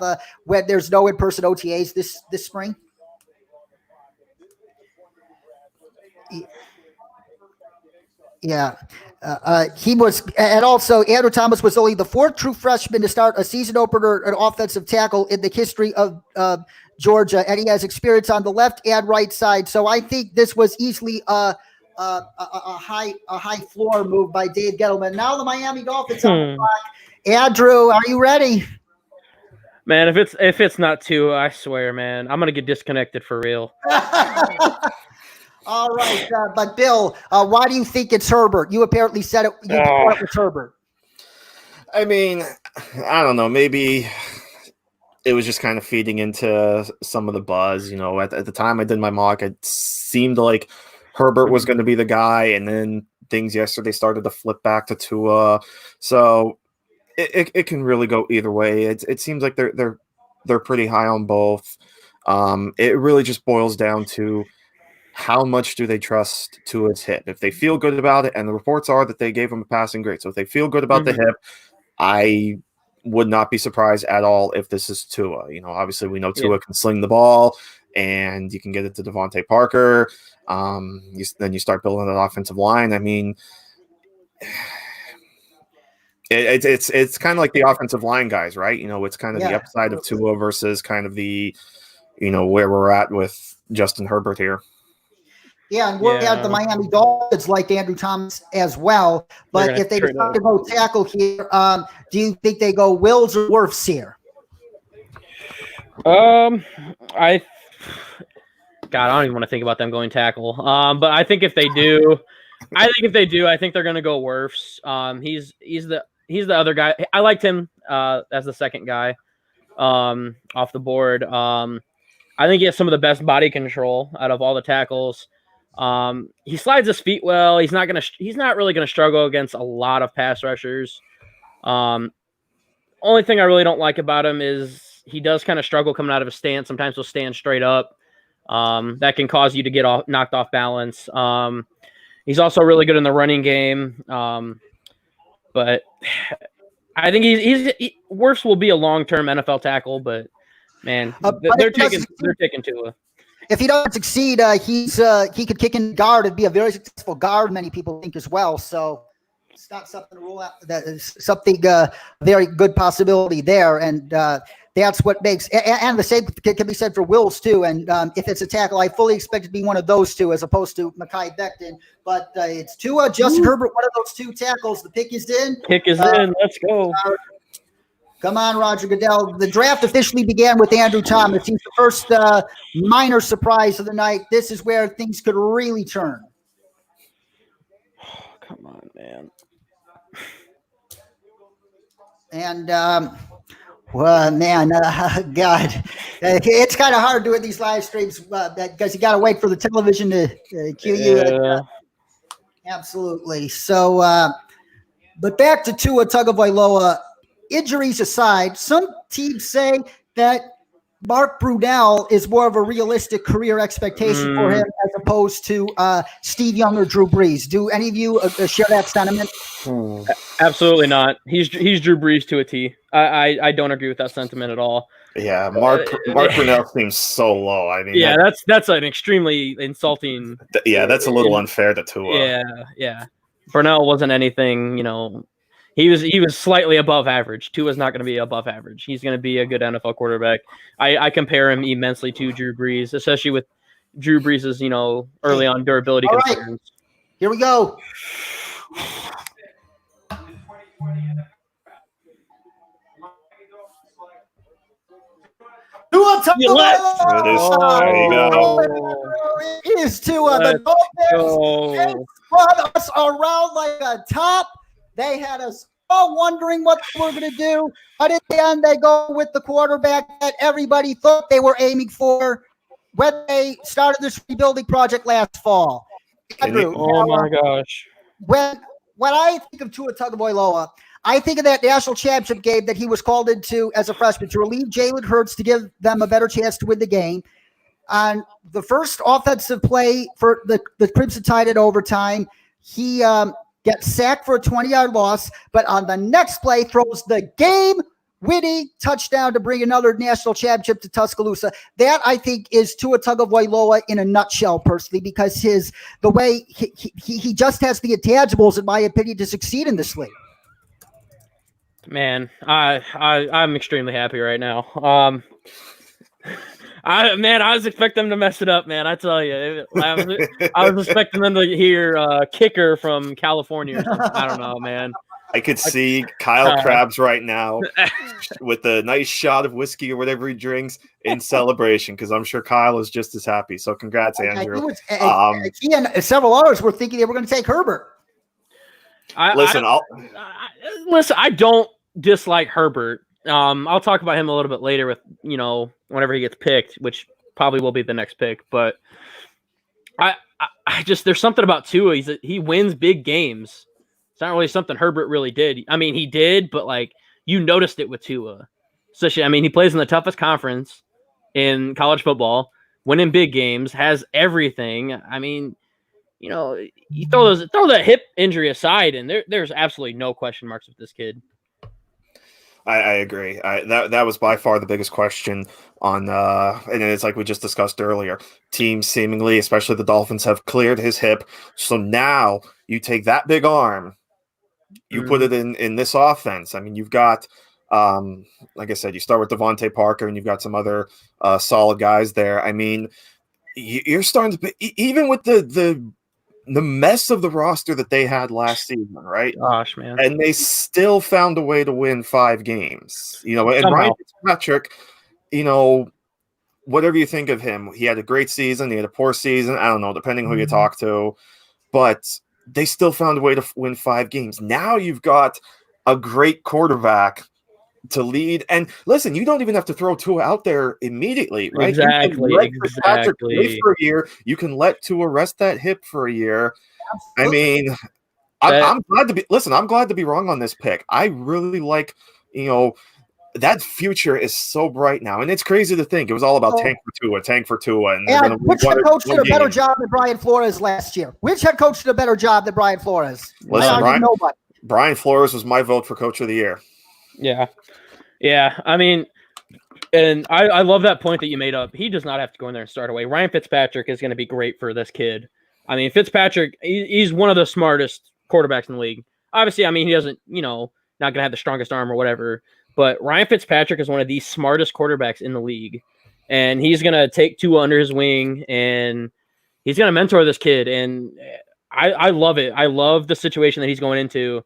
when there's no in-person OTAs this spring. Yeah. He was, and also Andrew Thomas was only the 4th true freshman to start a season opener at offensive tackle in the history of Georgia, and he has experience on the left and right side. So I think this was easily a high floor move by Dave Gettleman. Now the Miami Dolphins on the clock. Andrew, are you ready? Man, if it's not 2, I swear, man, I'm gonna get disconnected for real. All right, but Bill, why do you think it's Herbert? You apparently said it. You thought it was Herbert. I mean, I don't know. Maybe it was just kind of feeding into some of the buzz. You know, at the time I did my mock, it seemed like Herbert was going to be the guy, and then things yesterday started to flip back to Tua. So it can really go either way. It seems like they're pretty high on both. It really just boils down to how much do they trust Tua's hip? If they feel good about it, and the reports are that they gave him a passing grade, so if they feel good about the hip, I would not be surprised at all if this is Tua. You know, obviously we know Tua can sling the ball, and you can get it to Devontae Parker. Then you start building an offensive line. I mean, it's kind of like the offensive line guys, right? You know, it's kind of the upside of Tua versus kind of the, you know, where we're at with Justin Herbert here. Yeah, and we're at the Miami Dolphins like Andrew Thomas as well. But if they decide to go tackle here, do you think they go Wills or Wirfs here? I don't even want to think about them going tackle. But I think if they do, I think they're going to go Wirfs. He's the other guy. I liked him as the second guy off the board. I think he has some of the best body control out of all the tackles. He slides his feet well. He's not really gonna struggle against a lot of pass rushers. Only thing I really don't like about him is he does kind of struggle coming out of his stance. Sometimes he'll stand straight up. That can cause you to get knocked off balance. He's also really good in the running game. But I think Wirfs will be a long-term NFL tackle, but man, they're taking Tua. If he doesn't succeed, he could kick in guard and be a very successful guard. Many people think as well. So it's not something to rule out. That is something very good possibility there, and that's what makes. And the same can be said for Wills too. And if it's a tackle, I fully expect it to be one of those two as opposed to Mekhi Becton. But it's Tua, Justin Herbert, one of those two tackles. The pick is in. Let's go. Come on, Roger Goodell. The draft officially began with Andrew Thomas. He's the first minor surprise of the night. This is where things could really turn. Oh, come on, man. And Well, man, God, it's kind of hard doing these live streams because you got to wait for the television to cue you. Yeah. Absolutely. So, but back to Tua Tagovailoa. Injuries aside, some teams say that Mark Brunell is more of a realistic career expectation for him as opposed to Steve Young or Drew Brees. Do any of you share that sentiment? Absolutely not. He's Drew Brees to a T. I don't agree with that sentiment at all. Yeah, Mark Brunell seems so low. I mean, Yeah, that's an extremely insulting. That's a little unfair to Tua. Yeah. Brunell wasn't anything, He was slightly above average. Tua's not going to be above average. He's going to be a good NFL quarterback. I compare him immensely to Drew Brees, especially with Drew Brees' early on durability All concerns. right. Here we go. Tua Tagovailoa. There you go. It is Tua. The Dolphins spun us around like a top. They had us all wondering what they were going to do. But at the end, they go with the quarterback that everybody thought they were aiming for when they started this rebuilding project last fall. Andrew, Oh my gosh. when I think of Tua Tagovailoa, I think of that national championship game that he was called into as a freshman to relieve Jalen Hurts to give them a better chance to win the game. On the first offensive play for the Crimson Tide in overtime, he gets sacked for a 20-yard loss, but on the next play throws the game-winning touchdown to bring another national championship to Tuscaloosa. That, I think, is Tua Tagovailoa in a nutshell, personally, because the way he just has the intangibles, in my opinion, to succeed in this league. Man, I'm extremely happy right now. I was expecting them to mess it up, man. I tell you, I was expecting them to hear kicker from California or something. I don't know, man. I could see Kyle Krabs right now with a nice shot of whiskey or whatever he drinks in celebration, because I'm sure Kyle is just as happy. So congrats, Andrew. He and several others were thinking they were going to take Herbert. Listen, I don't dislike Herbert. I'll talk about him a little bit later with, whenever he gets picked, which probably will be the next pick. But I just, there's something about Tua. He wins big games. It's not really something Herbert really did. I mean, he did, but you noticed it with Tua. Especially, he plays in the toughest conference in college football, winning big games, has everything. You throw that hip injury aside, and there's absolutely no question marks with this kid. I agree. That was by far the biggest question on, and it's like we just discussed earlier. Teams seemingly, especially the Dolphins, have cleared his hip. So now you take that big arm, you put it in this offense. You've got, like I said, you start with Devontae Parker, and you've got some other solid guys there. You're starting to, even with the mess of the roster that they had last season, right? Gosh, man. And they still found a way to win 5 games. And Ryan Fitzpatrick, whatever you think of him, he had a great season, he had a poor season, I don't know, depending who you talk to, but they still found a way to win 5 games. Now you've got a great quarterback to lead. And listen, you don't even have to throw Tua out there immediately, right? Exactly. Play for a year. You can let Tua rest that hip for a year. Absolutely. I'm glad to be. Listen, I'm glad to be wrong on this pick. I really like, that future is so bright now, and it's crazy to think it was all about tank for Tua, and which head coach did a better job than Brian Flores last year? Which head coach did a better job than Brian Flores? Listen, Brian Flores was my vote for Coach of the Year. Yeah. And I love that point that you made up. He does not have to go in there and start away. Ryan Fitzpatrick is going to be great for this kid. Fitzpatrick, he's one of the smartest quarterbacks in the league. Obviously, he doesn't, not going to have the strongest arm or whatever, but Ryan Fitzpatrick is one of the smartest quarterbacks in the league. And he's going to take Tua under his wing, and he's going to mentor this kid. And I love it. I love the situation that he's going into.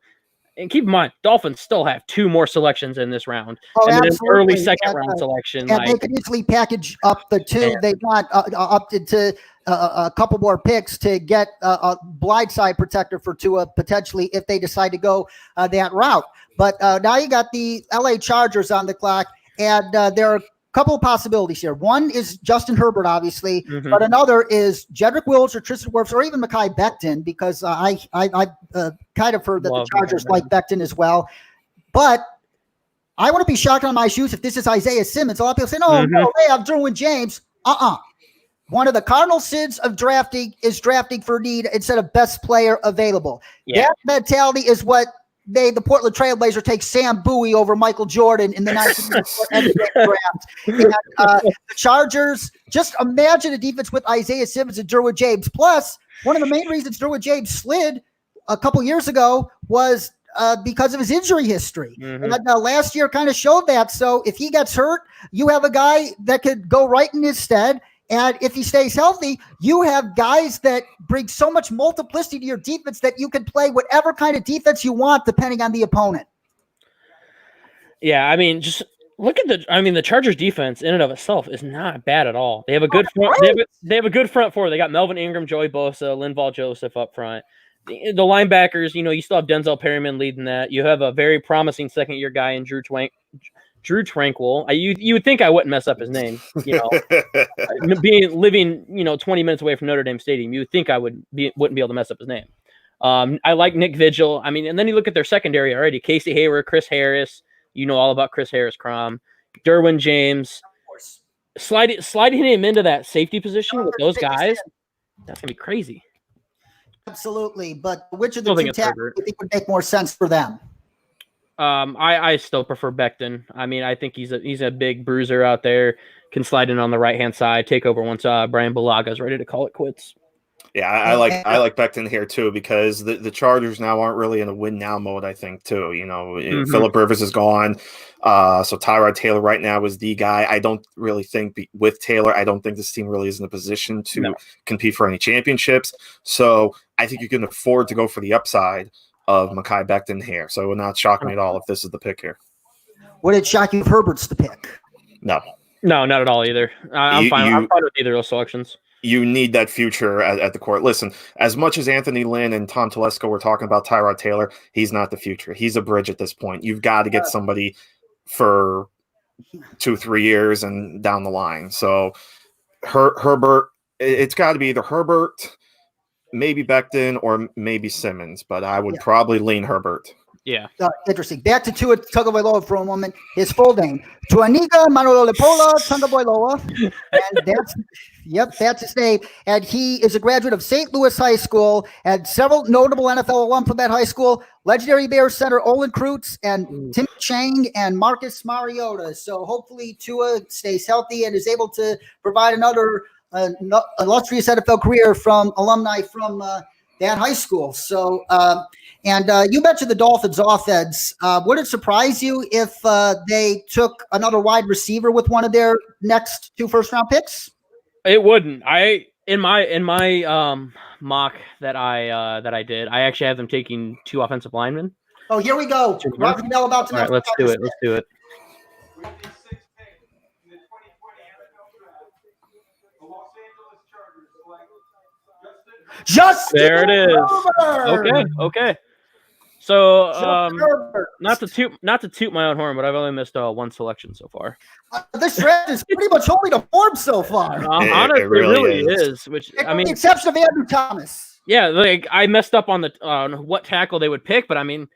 And keep in mind, Dolphins still have 2 more selections in this round. Oh, and then an early absolutely. second-round selection. And they could easily package up the 2 they got up into a couple more picks to get a blindside protector for Tua, potentially, if they decide to go that route. But now you got the LA Chargers on the clock. and there are a couple of possibilities here. One is Justin Herbert, obviously, Mhm. but another is Jedrick Wills or Tristan Wirfs or even Mekhi Becton, because I kind of heard that Love the Chargers Mekhi like Becton as well. But I wouldn't be shocked on my shoes if this is Isaiah Simmons. A lot of people say, no, they have Derwin James. One of the cardinal sins of drafting is drafting for need instead of best player available. Yeah. That mentality is what made the Portland Trailblazers take Sam Bowie over Michael Jordan in the 1994 NBA draft. And, the Chargers, just imagine a defense with Isaiah Simmons and Derwin James. Plus, one of the main reasons Derwin James slid a couple years ago was because of his injury history. Mhm. And last year kind of showed that. So if he gets hurt, you have a guy that could go right in his stead. And if he stays healthy, you have guys that bring so much multiplicity to your defense that you can play whatever kind of defense you want depending on the opponent. Yeah, I mean, just look at the Chargers defense in and of itself is not bad at all. They have a good front. They have a good front four. They got Melvin Ingram, Joey Bosa, Linval Joseph up front. The linebackers, you still have Denzel Perryman leading that. You have a very promising second-year guy in Drew Tranquil. You would think I wouldn't mess up his name, living 20 minutes away from Notre Dame Stadium. You would think I wouldn't be able to mess up his name. I like Nick Vigil. I mean, and then you look at their secondary already: Casey Hayward, Chris Harris. You know all about Chris Harris, Crom, Derwin James. Sliding him into that safety position with those guys, that's gonna be crazy. Absolutely, but which of the Still think two it's tackles Herbert. do you think would make more sense for them? I still prefer Becton. I mean, I think he's a big bruiser out there. Can slide in on the right hand side, take over once Brian Bulaga is ready to call it quits. Yeah, I like Becton here too, because the Chargers now aren't really in a win now mode. I think too. Phillip Rivers is gone, so Tyrod Taylor right now is the guy. I don't really think with Taylor, I don't think this team really is in a position to compete for any championships. So I think you can afford to go for the upside of Mekhi Becton here. So it would not shock me at all if this is the pick here. Would it shock you if Herbert's the pick? No, not at all either. I'm fine with either of those selections. You need that future at the court. Listen, as much as Anthony Lynn and Tom Telesco were talking about Tyrod Taylor, he's not the future. He's a bridge at this point. You've got to get somebody for 2-3 years and down the line. So Herbert, it's got to be either Herbert, maybe Becton, or maybe Simmons, but I would probably lean Herbert. Yeah. Interesting. Back to Tua Tagovailoa for a moment. His full name, Tuaniga Manololepola Tagovailoa. And that's his name. And he is a graduate of St. Louis High School and several notable NFL alum from that high school. Legendary Bears center Olin Kreutz and Tim Chang and Marcus Mariota. So hopefully Tua stays healthy and is able to provide another illustrious NFL career from alumni from that high school. So, and you mentioned the Dolphins offense. Would it surprise you if they took another wide receiver with one of their next 2 first-round picks? It wouldn't. In my mock that I did, I actually have them taking 2 offensive linemen. Oh, here we go. Roger Bell about to All right, let's do it. Let's do it. With the 6th pick in the 2020 NFL Draft, the Los Angeles Chargers select Justin There it is. Herbert! Okay. So, Justin Herbert. not to toot my own horn, but I've only missed 1 selection so far. This draft is pretty much holding to form so far. Honestly, it really is. Which With I mean, the exception of Andrew Thomas. yeah, like I messed up on what tackle they would pick, but I mean,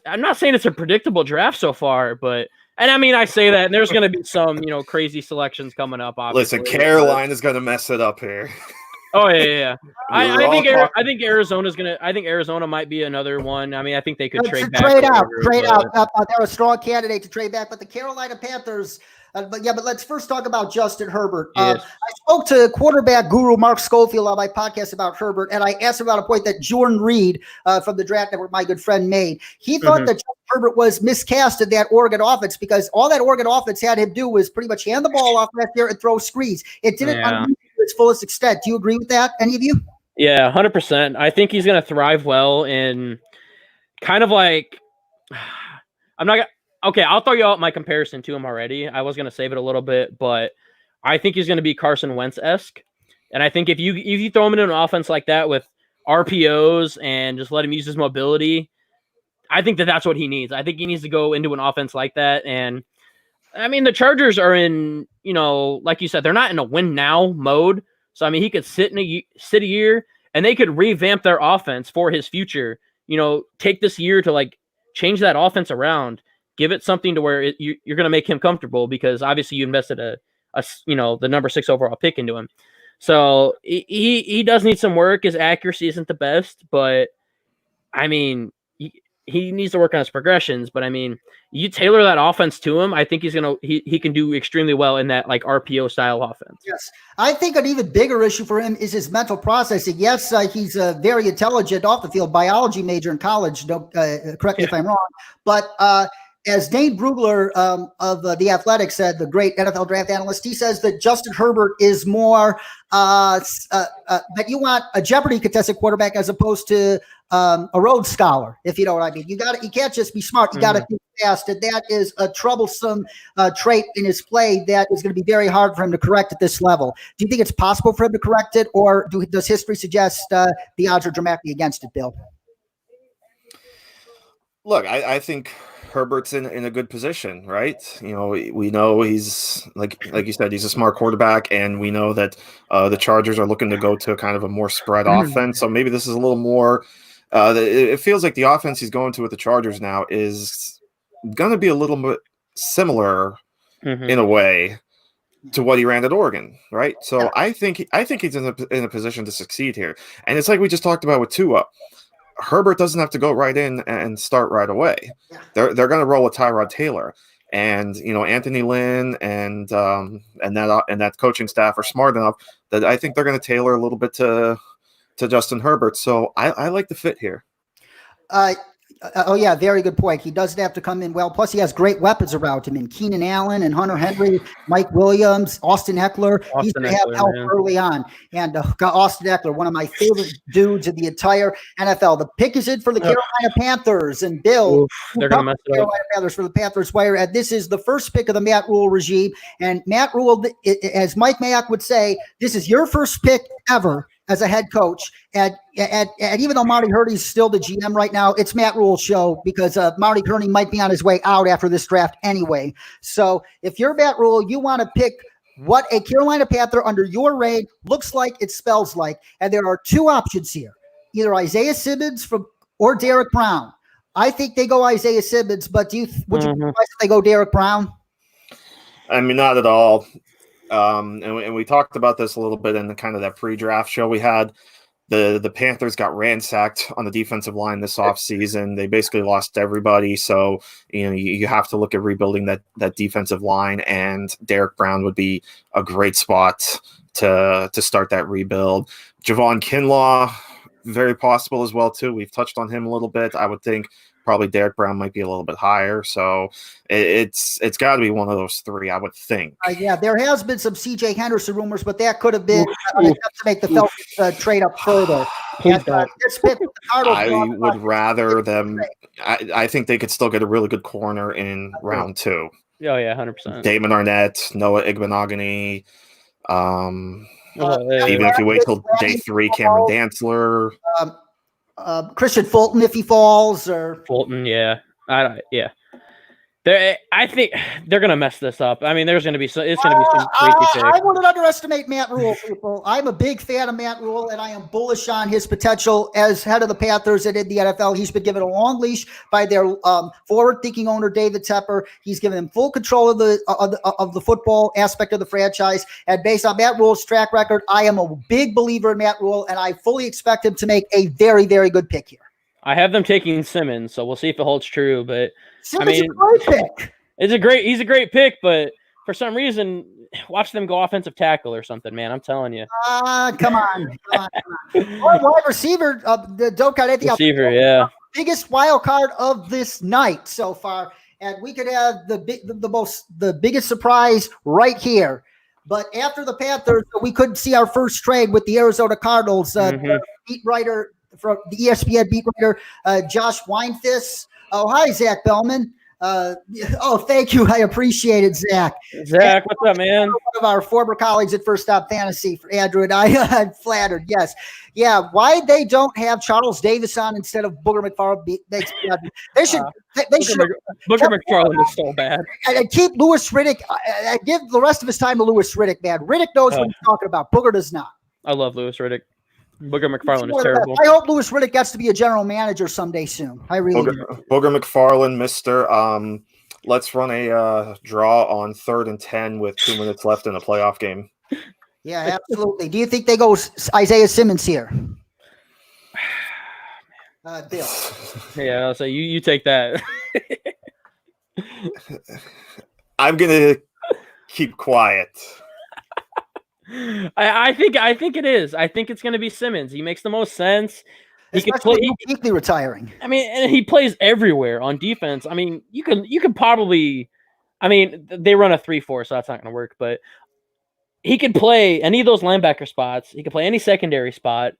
I'm not saying it's a predictable draft so far, but and I mean I say that, and there's going to be some crazy selections coming up. Obviously, Listen, Carolina's going to mess it up here. Oh yeah. I think Arizona's gonna. I think Arizona might be another one. I mean, I think they could trade back. Trade out. They're a strong candidate to trade back, but the Carolina Panthers. But let's first talk about Justin Herbert. Yes. I spoke to quarterback guru Mark Schofield on my podcast about Herbert, and I asked him about a point that Jordan Reed from the Draft Network, my good friend, made. He thought that Justin Herbert was miscast in that Oregon offense because all that Oregon offense had him do was pretty much hand the ball off last year and throw screens. It didn't unleash to its fullest extent. Do you agree with that, any of you? Yeah, 100%. I think he's going to thrive well in kind of like okay, I'll throw you out my comparison to him already. I was going to save it a little bit, but I think he's going to be Carson Wentz-esque. And I think if you throw him in an offense like that with RPOs and just let him use his mobility, I think that's what he needs. I think he needs to go into an offense like that. And I mean, the Chargers are in, like you said, they're not in a win now mode. So I mean, he could sit a year, and they could revamp their offense for his future. Take this year to like change that offense around, give it something to where you're going to make him comfortable, because obviously you invested the number 6 overall pick into him. So he does need some work. His accuracy isn't the best, but I mean, he needs to work on his progressions. But I mean, you tailor that offense to him, I think he can do extremely well in that like RPO style offense. Yes. I think an even bigger issue for him is his mental processing. Yes, he's a very intelligent off the field biology major in college. Don't correct me if I'm wrong, but as Dane Brugler of The Athletic said, the great NFL draft analyst, he says that Justin Herbert is more that you want a Jeopardy contested quarterback as opposed to a Rhodes Scholar, if you know what I mean. You can't just be smart. You got to be fast, and that is a troublesome trait in his play that is going to be very hard for him to correct at this level. Do you think it's possible for him to correct it, or does history suggest the odds are dramatically against it, Bill? Look, I think Herbert's in a good position, right? We know he's like you said, he's a smart quarterback, and we know that the Chargers are looking to go to kind of a more spread offense. So maybe this is a little more. It feels like the offense he's going to with the Chargers now is going to be a little bit similar in a way to what he ran at Oregon, right? So I think he's in a position to succeed here, and it's like we just talked about with Tua. Herbert doesn't have to go right in and start right away. They're going to roll with Tyrod Taylor, and Anthony Lynn and that coaching staff are smart enough that I think they're going to tailor a little bit to Justin Herbert. So I like the fit here. Oh yeah, very good point. He doesn't have to come in well. Plus, he has great weapons around him in Keenan Allen and Hunter Henry, Mike Williams, Austin Eckler. He's going to have help early on. And Austin Eckler, one of my favorite dudes in the entire NFL. The pick is in for the Carolina Panthers, and Bill, they're going to mess it up. Carolina Panthers for the Panthers wire. And this is the first pick of the Matt Rule regime. And Matt Rule, as Mike Mayock would say, this is your first pick ever as a head coach. And even though Marty Hurney's still the GM right now, it's Matt Rule's show, because Marty Hurney might be on his way out after this draft anyway. So if you're Matt Rule, you want to pick what a Carolina Panther under your reign looks like, it spells like. And there are two options here, either Isaiah Simmons or Derek Brown. I think they go Isaiah Simmons, but would you be surprised if they go Derek Brown? I mean, not at all. And we talked about this a little bit in the kind of that pre-draft show we had. The Panthers got ransacked on the defensive line this offseason. They basically lost everybody. So, you have to look at rebuilding that defensive line, and Derek Brown would be a great spot to start that rebuild. Javon Kinlaw, very possible as well, too. We've touched on him a little bit. I would think probably Derek Brown might be a little bit higher. So it's got to be one of those three, I would think. Yeah, there has been some C.J. Henderson rumors, but that could have been to make the Falcons trade up further. I would rather them. I think they could still get a really good corner in round 2. Oh, yeah, 100%. Damon Arnett, Noah Igbenogany. Even if you wait till day 3, Cameron Dantzler. Christian Fulton, if he falls, or Fulton, yeah. I think they're going to mess this up. I mean, it's going to be some crazy pick. I wouldn't underestimate Matt Rule, people. I'm a big fan of Matt Rule, and I am bullish on his potential as head of the Panthers and in the NFL. He's been given a long leash by their forward-thinking owner, David Tepper. He's given him full control of the football aspect of the franchise. And based on Matt Rule's track record, I am a big believer in Matt Rule, and I fully expect him to make a very, very good pick here. I have them taking Simmons, so we'll see if it holds true. But Simmons is a great pick. He's a great pick, but for some reason, watch them go offensive tackle or something, man. I'm telling you. Come on. Or wide receiver, don't got anything else. Receiver, yeah. Biggest wild card of this night so far, and we could have the biggest surprise right here. But after the Panthers, we could see our first trade with the Arizona Cardinals. Beat writer from the ESPN beat writer, Josh Weinfist. Oh, hi, Zach Bellman. Oh, thank you. I appreciate it, Zach. Zach, what's up, man? One of our former colleagues at First Stop Fantasy for Andrew and I. I'm flattered. Yes. Yeah. Why they don't have Charles Davis on instead of Booger McFarland makes me wonder. They should. They should. Booker McFarland is so bad. And keep Lewis Riddick. I give the rest of his time to Lewis Riddick, man. Riddick knows what he's talking about. Booger does not. I love Lewis Riddick. Booger McFarland is terrible. I hope Lewis Riddick gets to be a general manager someday soon. I really do. Booger McFarland, Mr. Let's run a draw on 3rd and 10 with 2 minutes left in a playoff game. Yeah, absolutely. Do you think they go Isaiah Simmons here? Bill. Yeah, so you take that. I'm gonna keep quiet. I think it is. I think it's going to be Simmons. He makes the most sense. He can play. Weekly retiring. I mean, and he plays everywhere on defense. I mean, you can probably. I mean, they run a 3-4, so that's not going to work. But he could play any of those linebacker spots. He could play any secondary spot.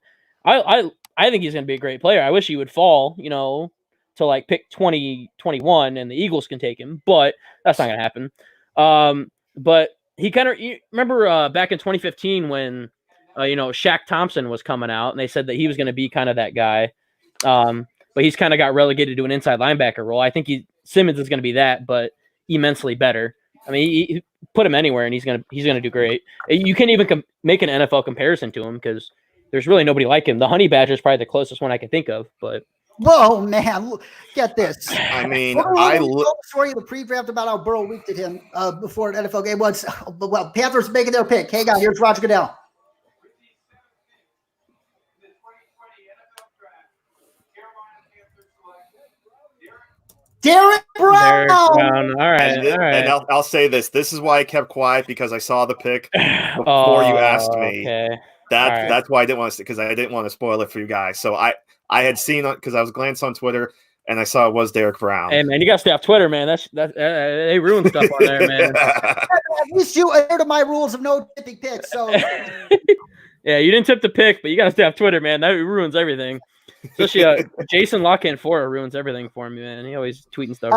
I think he's going to be a great player. I wish he would fall, to like pick 2021 and the Eagles can take him, but that's not going to happen. But he kind of remember back in 2015 when Shaq Thompson was coming out and they said that he was going to be kind of that guy. But he's kind of got relegated to an inside linebacker role. I think Simmons is going to be that, but immensely better. I mean, he put him anywhere and he's going to do great. You can't even make an NFL comparison to him because there's really nobody like him. The Honey Badger is probably the closest one I can think of, but. Whoa, man! Get this. I mean, story of the pre-draft about how Burrow winked at him before an NFL game was. Well, Panthers making their pick. Hang on, here's Roger Goodell. Derek Brown. All right. And I'll say this. This is why I kept quiet because I saw the pick before you asked me. Okay. That's why I didn't want to, because I didn't want to spoil it for you guys. So I had seen it because I was glancing on Twitter and I saw it was Derek Brown. Hey man, you gotta stay off Twitter, man. They ruin stuff on there, man. At least you adhere to my rules of no tipping picks. So yeah, you didn't tip the pick, but you gotta stay off Twitter, man. That ruins everything. Especially Jason Lockhan-Fora ruins everything for me, man. He always tweeting stuff.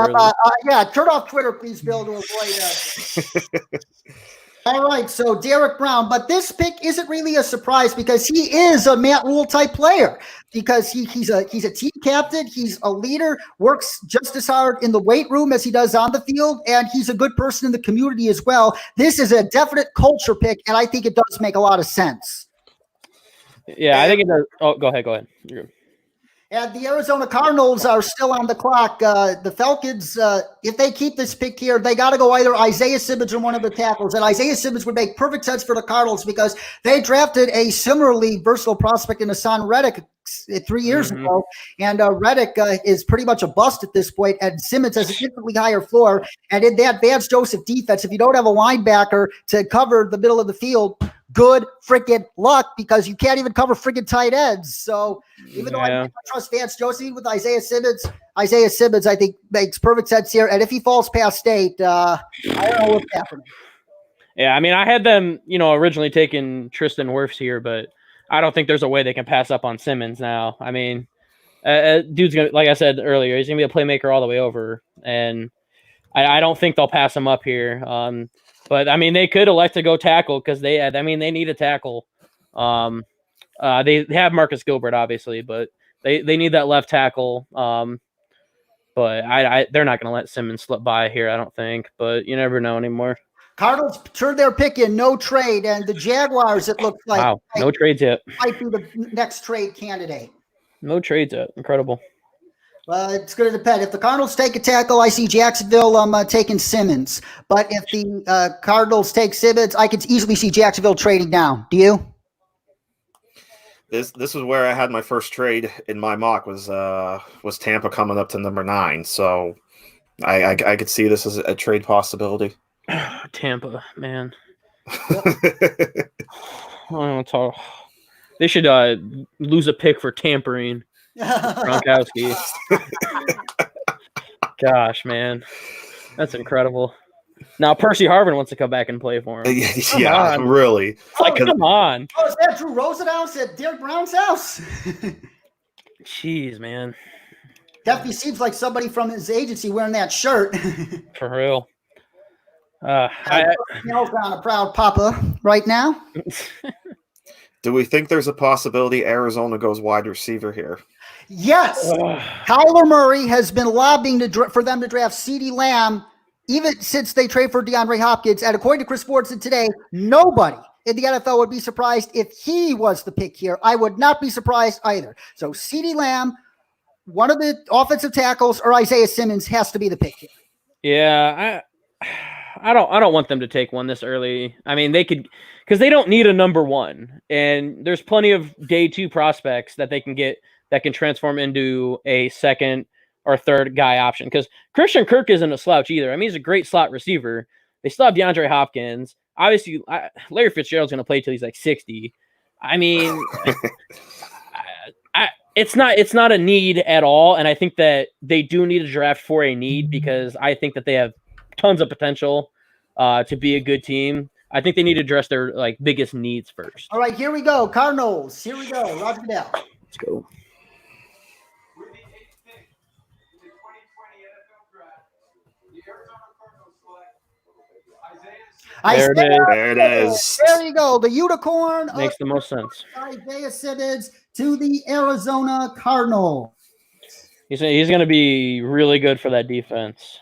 Yeah, turn off Twitter, please, Bill, to avoid that. All right, so Derek Brown, but this pick isn't really a surprise because he is a Matt Rule type player because he's a team captain, he's a leader, works just as hard in the weight room as he does on the field, and he's a good person in the community as well. This is a definite culture pick, and I think it does make a lot of sense. Yeah, I think it does. Oh, go ahead. You're good. And the Arizona Cardinals are still on the clock. The Falcons, if they keep this pick here, they got to go either Isaiah Simmons or one of the tackles. And Isaiah Simmons would make perfect sense for the Cardinals because they drafted a similarly versatile prospect in Hassan Reddick 3 years ago. And Reddick is pretty much a bust at this point. And Simmons has a significantly higher floor. And in that Vance Joseph defense, if you don't have a linebacker to cover the middle of the field, good freaking luck because you can't even cover freaking tight ends. So even though I trust Vance Joseph with Isaiah Simmons, I think makes perfect sense here. And if he falls past state, I don't know what's happening. Yeah, I mean, I had them, originally taking Tristan Wirfs here, but I don't think there's a way they can pass up on Simmons now. I mean, dude's gonna, like I said earlier, he's gonna be a playmaker all the way over, and I don't think they'll pass him up here. But I mean, they could elect to go tackle because they need a tackle. They have Marcus Gilbert, obviously, but they need that left tackle. But they're not going to let Simmons slip by here, I don't think. But you never know anymore. Cardinals turned their pick in, no trade, and the Jaguars, it looks like, no trades yet. Might be the next trade candidate. No trades yet. Incredible. Well, it's going to depend. If the Cardinals take a tackle, I see Jacksonville taking Simmons. But if the Cardinals take Simmons, I could easily see Jacksonville trading down. Do you? This is where I had my first trade in my mock was Tampa coming up to number 9. So I could see this as a trade possibility. Tampa, man. They should lose a pick for tampering. Gronkowski. Gosh, man. That's incredible. Now Percy Harvin wants to come back and play for him. Yeah, really. Come on. Oh, is that Drew Rosenhaus at Derek Brown's house? Jeez, man. Definitely seems like somebody from his agency wearing that shirt. For real. Nails on a proud papa right now. Do we think there's a possibility Arizona goes wide receiver here? Yes. Kyler Murray has been lobbying for them to draft CeeDee Lamb even since they trade for DeAndre Hopkins. And according to Chris Sportson today, nobody in the NFL would be surprised if he was the pick here. I would not be surprised either. So CeeDee Lamb, one of the offensive tackles, or Isaiah Simmons has to be the pick here. Yeah, I don't want them to take one this early. I mean, they could, because they don't need a number one, and there's plenty of day 2 prospects that they can get that can transform into a second or third guy option. Because Christian Kirk isn't a slouch either. I mean, he's a great slot receiver. They still have DeAndre Hopkins. Obviously, Larry Fitzgerald's going to play till he's like 60. I mean, it's not a need at all, and I think that they do need a draft for a need because I think that they have tons of potential to be a good team. I think they need to address their biggest needs first. All right, here we go. Cardinals. Here we go. Roger Goodell. Let's go. With the 8th pick in the 2020 NFL Draft, the Arizona Cardinals select Isaiah Simmons. There There it is. There you go. The unicorn Makes the most sense. Isaiah Simmons to the Arizona Cardinals. He's going to be really good for that defense.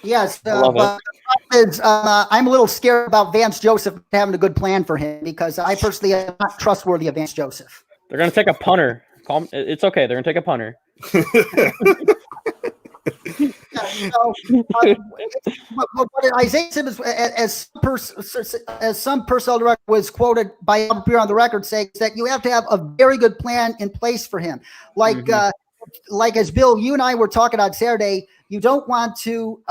Yes, love but the problem is, I'm a little scared about Vance Joseph having a good plan for him because I personally am not trustworthy of Vance Joseph. They're going to take a punter. It's okay. They're going to take a punter. But Isaiah Simmons, as some personnel director was quoted by Albert Pierre on the record saying that you have to have a very good plan in place for him. Like as Bill, you and I were talking on Saturday, you don't want to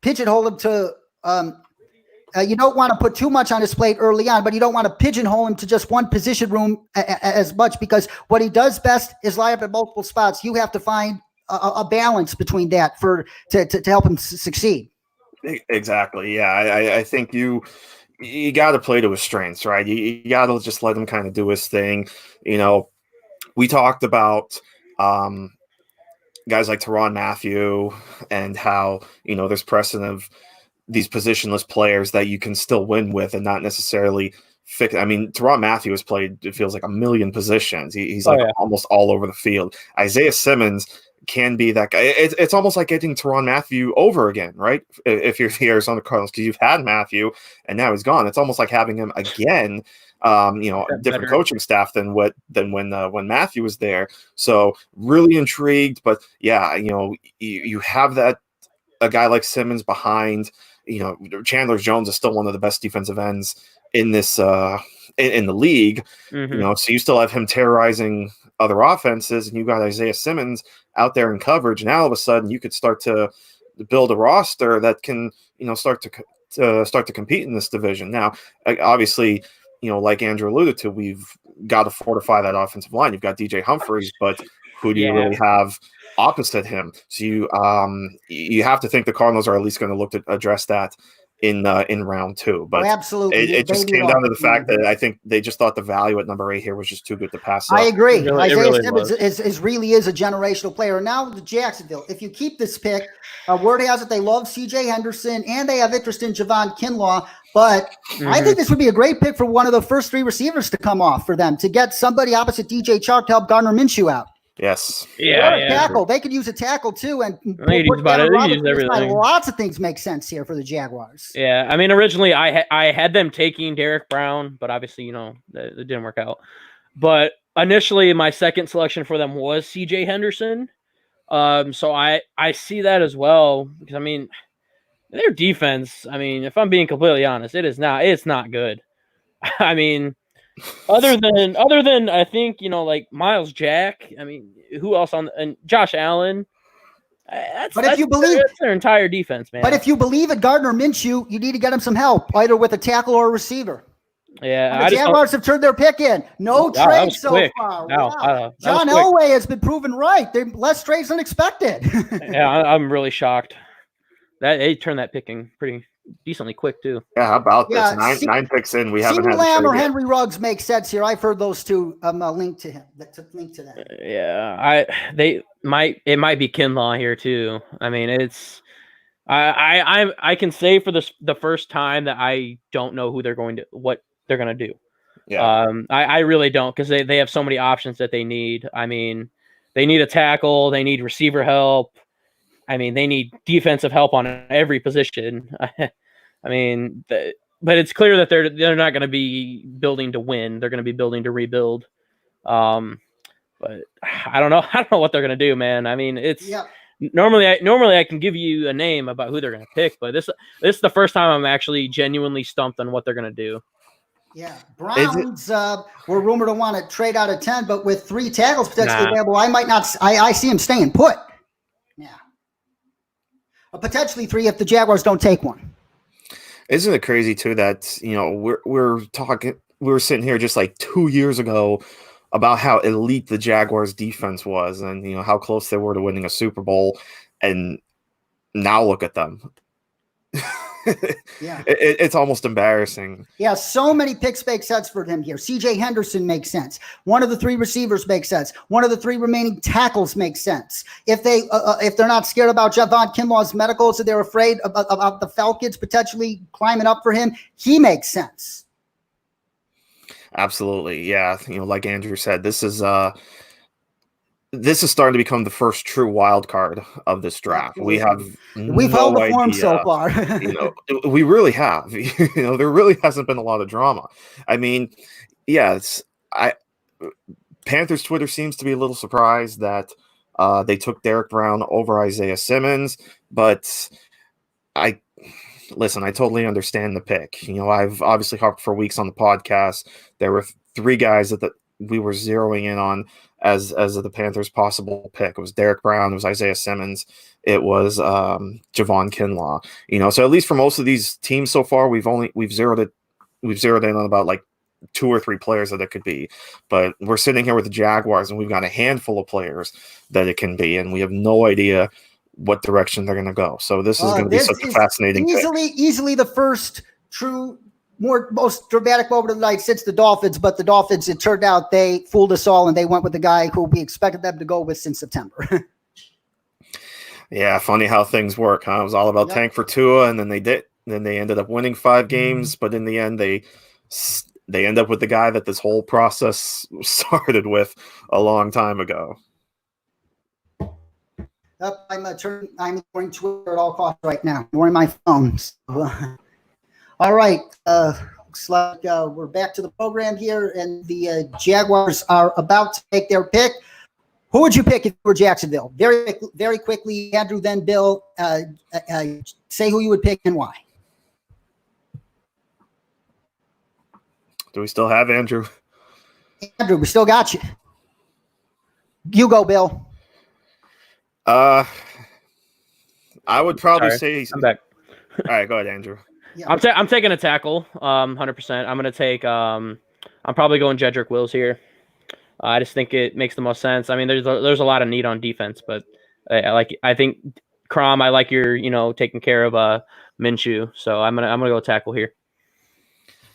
pigeonhole him to you don't want to put too much on his plate early on, but you don't want to pigeonhole him to just one position room as much because what he does best is line up at multiple spots. You have to find a balance between that to help him succeed. Exactly. Yeah, I think you got to play to his strengths, right? You got to just let him kind of do his thing. You know, we talked about guys like Tyrann Mathieu and how, you know, there's precedent of these positionless players that you can still win with and not necessarily fix. I mean, Tyrann Mathieu has played, it feels like, a million positions. He's almost all over the field. Isaiah Simmons can be that guy. It's almost like getting Tyrann Mathieu over again, right? If you're the Arizona Cardinals, because you've had Mathieu and now he's gone. It's almost like having him again. Different coaching staff than when Mathieu was there. So really intrigued, but yeah, you know, you have that a guy like Simmons behind. You know, Chandler Jones is still one of the best defensive ends in this in the league. You know, so you still have him terrorizing other offenses, and you got Isaiah Simmons out there in coverage. Now all of a sudden, you could start to build a roster that can, you know, start to compete in this division. Now, obviously, you know, like Andrew alluded to, we've got to fortify that offensive line. You've got DJ Humphries, but who do you really have opposite him? So you have to think the Cardinals are at least going to look to address that in round 2. But absolutely, it just came down to the fact that I think they just thought the value at number 8 here was just too good to pass up. I agree. Isaiah Simmons really is a generational player. Now the Jacksonville, if you keep this pick, word has it they love C.J. Henderson and they have interest in Javon Kinlaw. But I think this would be a great pick for one of the first 3 receivers to come off for them to get somebody opposite DJ Chark to help Gardner Minshew out. Yes. Tackle. They could use a tackle too, and lots of things make sense here for the Jaguars. Yeah, I mean, originally I had them taking Derek Brown, but obviously, you know, it didn't work out. But initially, my second selection for them was C.J. Henderson. So I see that as well because I mean, their defense. I mean, if I'm being completely honest, it's not good. I mean. Other than I think, you know, like Miles Jack. I mean, who else and Josh Allen? If you believe that's their entire defense, man. But if you believe in Gardner Minshew, you need to get him some help, either with a tackle or a receiver. Yeah, the Jaguars have turned their pick in. No trades so far. Wow. John Elway has been proven right. They're less trades than expected. Yeah, I'm really shocked. That they turned that picking pretty decently quick too. Yeah, how about Yeah, this? Nine picks in. We haven't had CeeDee the Lamb trade or yet. Henry Ruggs makes sense here. I've heard those two link to him. That took link to that. Yeah, it might be Kinlaw here too. I mean, it's I can say for the first time that I don't know what they're going to do. Yeah. I really don't, because they have so many options that they need. I mean, they need a tackle, they need receiver help. I mean, they need defensive help on every position. I mean, but it's clear that they're not going to be building to win. They're going to be building to rebuild. But I don't know. I don't know what they're going to do, man. I mean, it's normally I can give you a name about who they're going to pick, but this is the first time I'm actually genuinely stumped on what they're going to do. Yeah, Browns were rumored to want to trade out of 10, but with 3 tackles potentially available, I might not. I see him staying put. Yeah, potentially 3 if the Jaguars don't take one. Isn't it crazy too that we're sitting here just like 2 years ago about how elite the Jaguars defense was, and how close they were to winning a Super Bowl, and now look at them. Yeah, it's almost embarrassing. Yeah, so many picks make sense for him here. CJ Henderson makes sense. One of the 3 receivers makes sense. One of the 3 remaining tackles makes sense. If they're not scared about Javon Kinlaw's medicals, so they're afraid about the Falcons potentially climbing up for him, he makes sense. Absolutely, yeah. Like Andrew said, this is starting to become the first true wild card of this draft. Absolutely. We've held the form so far. We really have. There really hasn't been a lot of drama. I mean, yeah, Panthers Twitter seems to be a little surprised that they took Derek Brown over Isaiah Simmons, but I totally understand the pick. I've obviously harped for weeks on the podcast. There were 3 guys that we were zeroing in on as the Panthers' possible pick. It was Derek Brown, it was Isaiah Simmons, it was Javon Kinlaw. So at least for most of these teams so far, we've zeroed in on about like 2 or 3 players that it could be. But we're sitting here with the Jaguars, and we've got a handful of players that it can be, and we have no idea what direction they're going to go. So this is going to be such a fascinating pick. Easily the first true most dramatic moment of the night since the Dolphins, but the Dolphins, it turned out they fooled us all, and they went with the guy who we expected them to go with since September. Yeah, funny how things work, huh? It was all about tank for Tua, and then they ended up winning 5 games, but in the end they end up with the guy that this whole process started with a long time ago. I'm ignoring Twitter at all costs right now. I'm ignoring my phone. All right. Looks like we're back to the program here, and the Jaguars are about to make their pick. Who would you pick if you were Jacksonville? Very quickly, Andrew, then Bill. Say who you would pick and why. Do we still have Andrew? Andrew, we still got you. You go, Bill. I would probably say I'm back. All right, go ahead, Andrew. Yeah. I'm taking a tackle, 100%. I'm gonna take. I'm probably going Jedrick Wills here. I just think it makes the most sense. I mean, there's a lot of need on defense, but I think Crom. I like your taking care of Minshew, so I'm gonna go tackle here.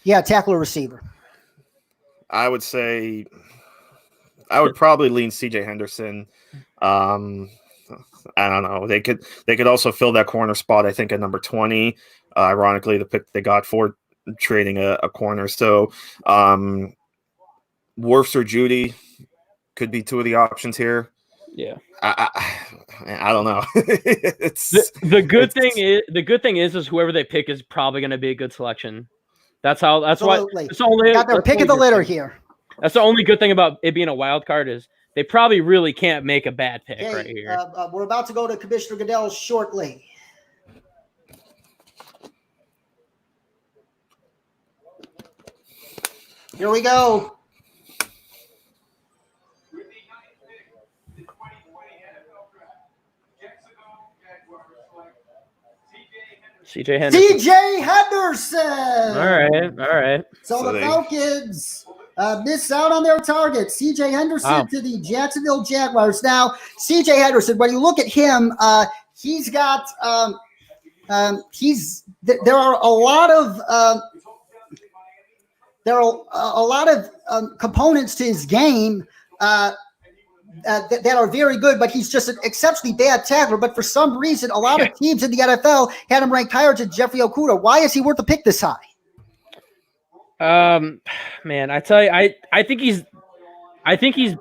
Yeah, tackle or receiver. I would say I would probably lean CJ Henderson. I don't know. They could also fill that corner spot, I think, at number 20. Ironically, the pick they got for trading a corner. So Wirfs or Judy could be 2 of the options here. Yeah. I don't know. The good thing is whoever they pick is probably going to be a good selection. That's Absolutely. why it's only got their pick of the litter here. That's the only good thing about it being a wild card is they probably really can't make a bad pick right here. We're about to go to Commissioner Goodell shortly. Here we go. With the 9th pick, the 2020 NFL Draft, Jacksonville Jaguars select CJ Henderson. CJ Henderson. All right. So the Falcons miss out on their target. CJ Henderson to the Jacksonville Jaguars. Now, CJ Henderson, when you look at him, he's got There are a lot of components to his game that are very good, but he's just an exceptionally bad tackler. But for some reason, a lot of teams in the NFL had him ranked higher than Jeffrey Okudah. Why is he worth a pick this high? Man, I tell you, I think he's,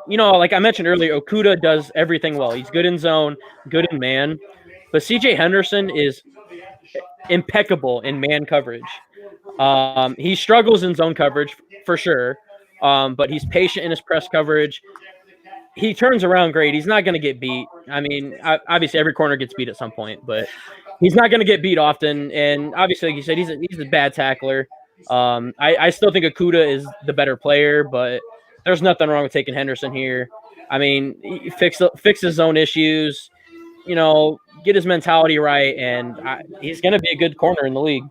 like I mentioned earlier, Okudah does everything well. He's good in zone, good in man, but CJ Henderson is impeccable in man coverage. He struggles in zone coverage for sure, but he's patient in his press coverage. He turns around great. He's not going to get beat. I mean, obviously every corner gets beat at some point, but he's not going to get beat often. And obviously, like you said, he's a bad tackler. I still think Okudah is the better player, but there's nothing wrong with taking Henderson here. I mean, he fix his own issues, get his mentality right, and he's going to be a good corner in the league.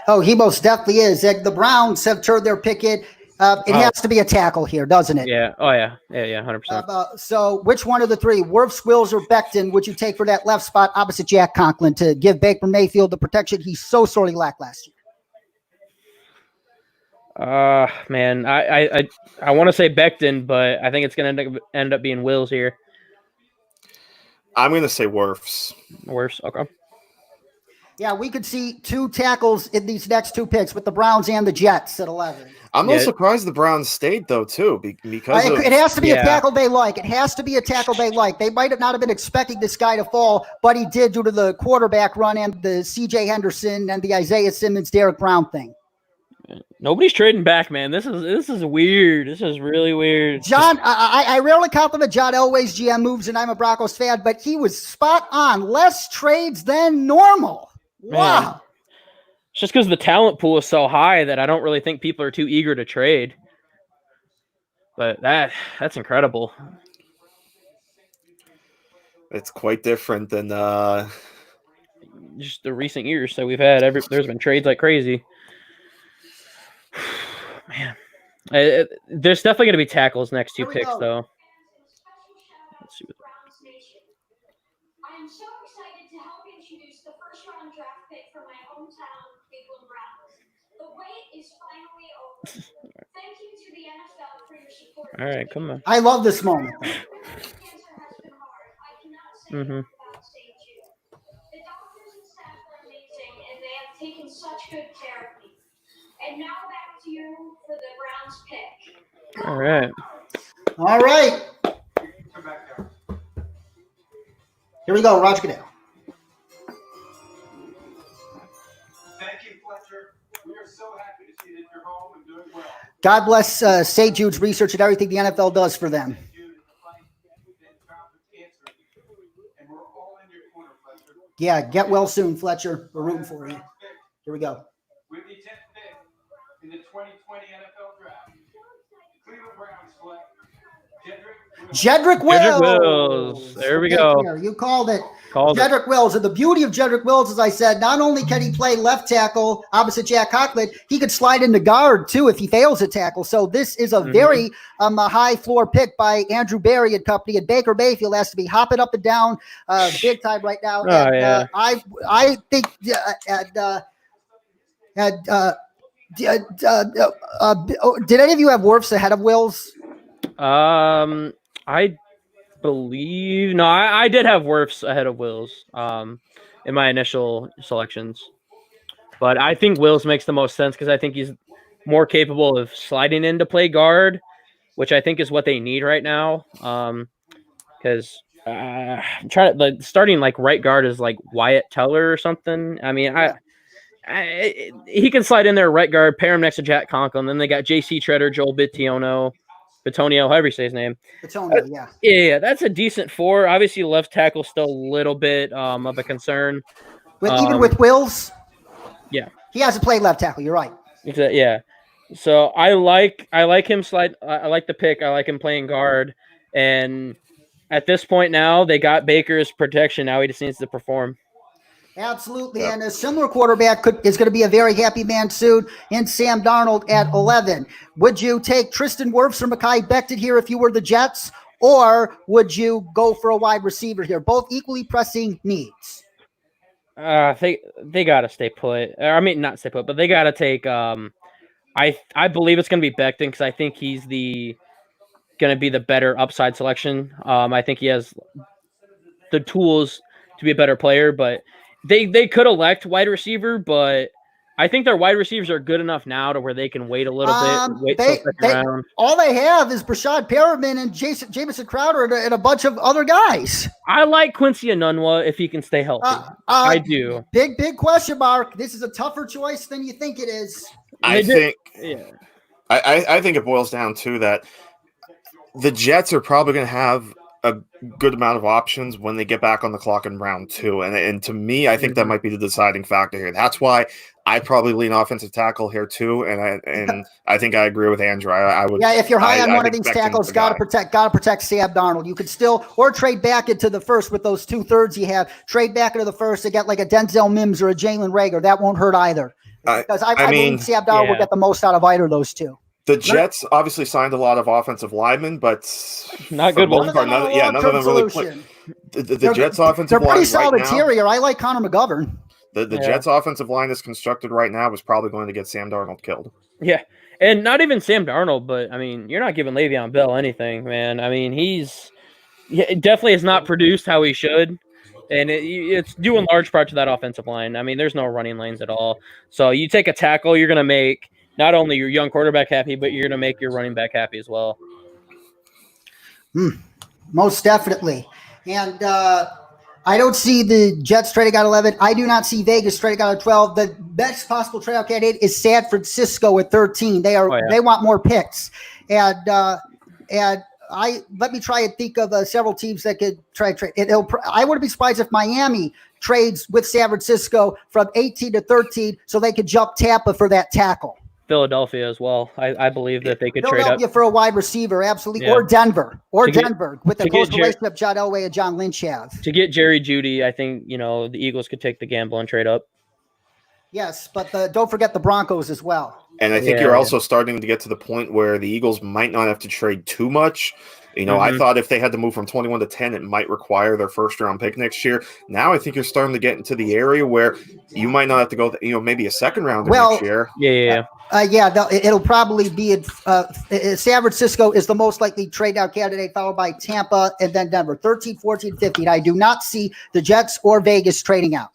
Oh, he most definitely is. The Browns have turned their picket. It has to be a tackle here, doesn't it? Yeah. Oh, yeah. Yeah, 100%. So which one of the three, Wirfs, Wills, or Becton, would you take for that left spot opposite Jack Conklin to give Baker Mayfield the protection he so sorely lacked last year? Man, I want to say Becton, but I think it's going to end up being Wills here. I'm going to say Wirfs. Wirfs, okay. Yeah, we could see two tackles in these next two picks with the Browns and the Jets at 11. I'm a little surprised the Browns stayed, though, too, because it has to be a tackle they like. It has to be a tackle they like. They might not have been expecting this guy to fall, but he did due to the quarterback run and the C.J. Henderson and the Isaiah Simmons, Derek Brown thing. Nobody's trading back, man. This is weird. This is really weird. John, I rarely compliment John Elway's GM moves, and I'm a Broncos fan, but he was spot on. Less trades than normal. Wow. Man. It's just because the talent pool is so high that I don't really think people are too eager to trade. But that's incredible. It's quite different than just the recent years that we've had. There's been trades like crazy. Man, there's definitely going to be tackles next two picks, though. Let's see what. I am so excited to help introduce the first-round draft pick for my hometown, Cleveland Browns. The wait is finally over. Thank you to the NFL for your support. All right, come on. I love this moment. Cancer has been hard. I cannot say it without saying you. The doctors and staff are amazing, and they have taken such good care of me. And now back to you for the Browns pick. All right. All right. Come back down. Here we go, Roger Goodell. Thank you, Fletcher. We are so happy to see that you're home and doing well. God bless St. Jude's research and everything the NFL does for them. Jude, in the fight that found with cancer, and we're all in your corner, Fletcher. Yeah, get well soon, Fletcher. We're rooting for you. Here we go. With the 10th pick in the 2020 NFL Draft, Cleveland Browns select Jedrick Wills. Jedrick Wills. There we go. You called it. Called Jedrick Wills. And the beauty of Jedrick Wills, as I said, not only can he play left tackle opposite Jack Conklin, he could slide into guard too if he fails a tackle. So this is a very high floor pick by Andrew Berry and company. And Baker Mayfield has to be hopping up and down big time right now. Oh, and, yeah. I think did any of you have Wirfs ahead of Wills? I believe I did have Wirfs ahead of Wills in my initial selections, but I think Wills makes the most sense because I think he's more capable of sliding in to play guard, which I think is what they need right now. Because I'm trying to starting like right guard is like Wyatt Teller or something. I mean, he can slide in there right guard, pair him next to Jack Conklin. Then they got J.C. Treader, Joel Bitonio, however you say his name. Bitonio, yeah. Yeah, that's a decent four. Obviously, left tackle still a little bit of a concern. But even with Wills, yeah, he hasn't played left tackle. You're right. Exactly. Yeah. So I like him slide. I like the pick. I like him playing guard. And at this point now, they got Baker's protection. Now he just needs to perform. Absolutely. Yep. And a similar quarterback is going to be a very happy man soon in Sam Darnold at 11. Would you take Tristan Wirfs or Mekhi Becton here if you were the Jets, or would you go for a wide receiver here? Both equally pressing needs. They gotta stay put. I mean, not stay put, but they gotta take. I believe it's gonna be Becton because I think he's gonna be the better upside selection. I think he has the tools to be a better player, but they could elect wide receiver, but I think their wide receivers are good enough now to where they can wait a little bit, wait till second round. All they have is Brashad Perriman and Jamison Crowder and a bunch of other guys. I like Quincy Enunwa if he can stay healthy. I do. Big question mark. This is a tougher choice than you think it is. I think Yeah. I think it boils down to that the Jets are probably going to have a good amount of options when they get back on the clock in round 2. And to me, I think that might be the deciding factor here. That's why I probably lean offensive tackle here too. And I think I agree with Andrew. I would. Yeah, if you're high on one of these tackles, gotta protect Sam Darnold. You could still or trade back into the first with those 2/3 you have. Trade back into the first to get like a Denzel Mims or a Jalen Rager. That won't hurt either. Because I believe Sam Darnold will get the most out of either of those two. The Jets obviously signed a lot of offensive linemen, but not good ones. None of them really play. The Jets' offensive line. They're pretty solid right interior. I like Connor McGovern. The Jets' offensive line is constructed right now is probably going to get Sam Darnold killed. Yeah, and not even Sam Darnold, but I mean, you're not giving Le'Veon Bell anything, man. I mean, he definitely has not produced how he should, and it's due in large part to that offensive line. I mean, there's no running lanes at all. So you take a tackle, you're going to make not only your young quarterback happy, but you're going to make your running back happy as well. Most definitely. And I don't see the Jets trading out 11. I do not see Vegas trading out 12. The best possible trade out candidate is San Francisco at 13. They want more picks. And let me try and think of several teams that could try to trade. I wouldn't be surprised if Miami trades with San Francisco from 18 to 13 so they could jump Tampa for that tackle. Philadelphia as well. I believe that they could trade up. Philadelphia for a wide receiver, absolutely. Yeah. Or Denver. With the close relationship John Elway and John Lynch have. To get Jerry Jeudy, I think, the Eagles could take the gamble and trade up. Yes, but don't forget the Broncos as well. And I think you're also starting to get to the point where the Eagles might not have to trade too much. I thought if they had to move from 21 to 10, it might require their first-round pick next year. Now I think you're starting to get into the area where you might not have to go, maybe a second round next year. It'll probably be San Francisco is the most likely trade-down candidate, followed by Tampa and then Denver. 13, 14, 15. I do not see the Jets or Vegas trading out.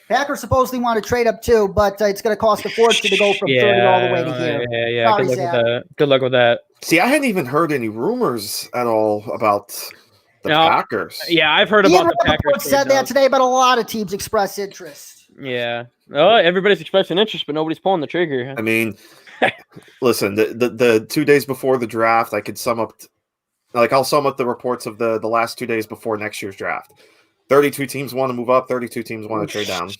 Packers supposedly want to trade up too, but it's going to cost a fortune to go from 30 all the way to here. Yeah. Good luck with that. See, I hadn't even heard any rumors at all about the Packers. Yeah, I've heard about the Packers. Said that today, but a lot of teams express interest. Yeah. Oh, everybody's expressing interest, but nobody's pulling the trigger. I mean, listen, the 2 days before the draft, I could sum up, I'll sum up the reports of the last 2 days before next year's draft. 32 teams want to move up. 32 teams want to trade down.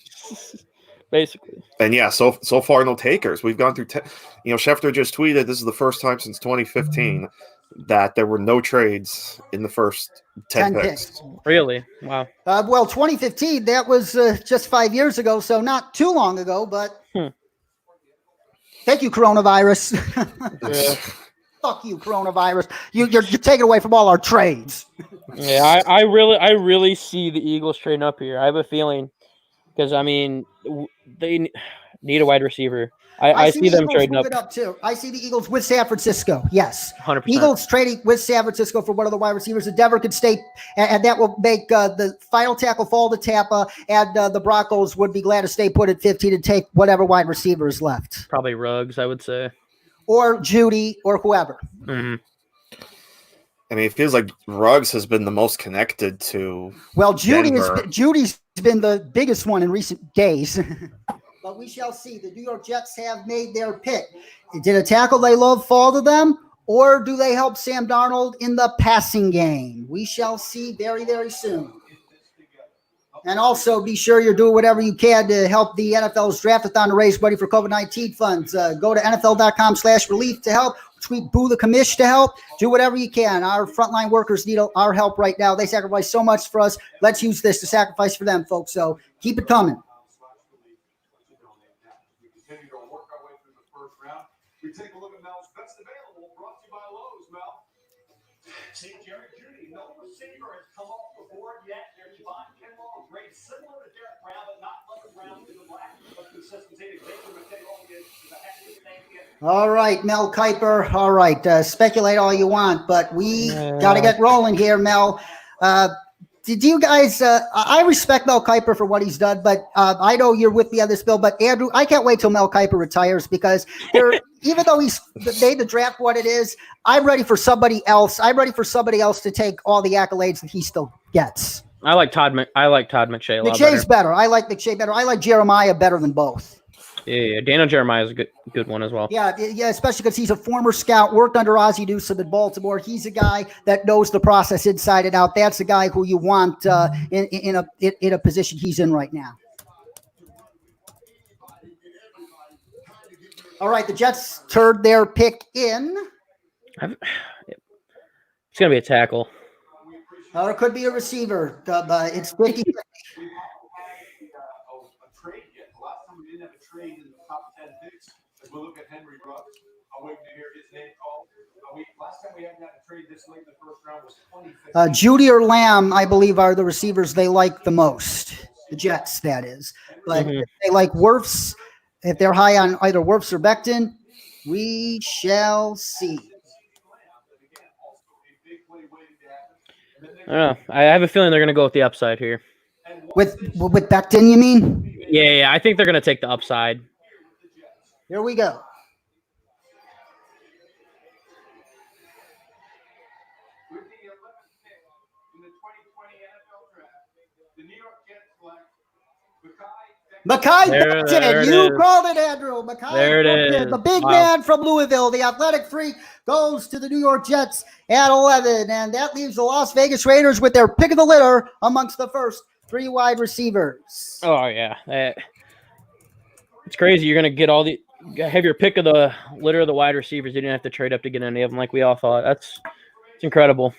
Basically. And so far, no takers. We've gone through, Schefter just tweeted, this is the first time since 2015 that there were no trades in the first 10 picks. Really? Wow. 2015, that was just 5 years ago, so not too long ago, but thank you, coronavirus. Fuck you, coronavirus. You're taking away from all our trades. Yeah, I really see the Eagles trading up here. I have a feeling because they need a wide receiver. I see them trading up too. I see the Eagles with San Francisco. Yes, 100%. Eagles trading with San Francisco for one of the wide receivers. The Denver could stay, and that will make the final tackle fall to Tampa. And the Broncos would be glad to stay put at 15 and take whatever wide receiver is left. Probably Ruggs, I would say, or Judy, or whoever. Mm-hmm. It feels like Ruggs has been the most connected to. Well, Judy's been the biggest one in recent days. But we shall see. The New York Jets have made their pick. Did a tackle they love fall to them, or do they help Sam Darnold in the passing game? We shall see very, very soon. And also be sure you're doing whatever you can to help the NFL's Draft-a-thon to raise money for COVID-19 funds. Go to NFL.com/relief to help. Tweet Boo the Commish to help. Do whatever you can. Our frontline workers need our help right now. They sacrifice so much for us. Let's use this to sacrifice for them, folks. So keep it coming. We take a look at Mel's best available, brought to you by Lowe's, Mel. See, Jerry Jeudy, no receiver has come off the board yet. They're All right, Mel Kiper. All right, speculate all you want, but we got to get rolling here, Mel. Did you guys? I respect Mel Kiper for what he's done, but I know you're with me on this, Bill. But Andrew, I can't wait till Mel Kiper retires because even though he's made the draft what it is, I'm ready for somebody else. I'm ready for somebody else to take all the accolades that he still gets. I like Todd McShay a lot McShay's better. I like McShay better. I like Jeremiah better than both. Yeah. Daniel Jeremiah is a good one as well. Yeah, especially because he's a former scout, worked under Ozzie Newsome in Baltimore. He's a guy that knows the process inside and out. That's the guy who you want in a position he's in right now. All right, the Jets turned their pick in. It's gonna be a tackle. Or it could be a receiver. It's 50. Trade yet. The last time we didn't have a trade in the top 10 picks, as we look at Henry Ruggs, I'm waiting to hear his name called. Last time we hadn't had a trade this late in the first round was 2015. Judy or Lamb, I believe, are the receivers they like the most. The Jets, that is. But if they like Wirfs, if they're high on either Wirfs or Becton, we shall see. I don't know. I have a feeling they're gonna go with the upside here. With Becton, you mean? Yeah. I think they're gonna take the upside. Here we go. With the 11th pick in the 2020 NFL Draft, the New York Jets select Mekhi There Becton. it You is. called it, Andrew. Mekhi There it Becton, is. the big Wow. man from Louisville, the athletic freak, goes to the New York Jets at 11. And that leaves the Las Vegas Raiders with their pick of the litter amongst the first 3 wide receivers. Oh yeah, it's crazy. You're gonna get have your pick of the litter of the wide receivers. You didn't have to trade up to get any of them, like we all thought. It's incredible.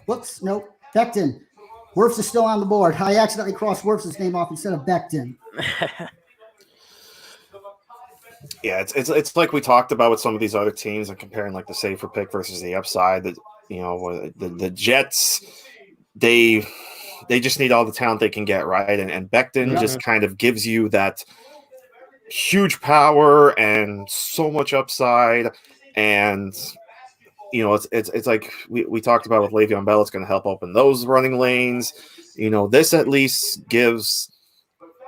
Whoops, nope. Becton. Wirfs is still on the board. I accidentally crossed Wirfs' name off instead of Becton. Yeah, it's like we talked about with some of these other teams and comparing like the safer pick versus the upside. That the Jets, they just need all the talent they can get, right? And Becton just kind of gives you that huge power and so much upside. And it's like we talked about with Le'Veon Bell. It's going to help open those running lanes. This at least gives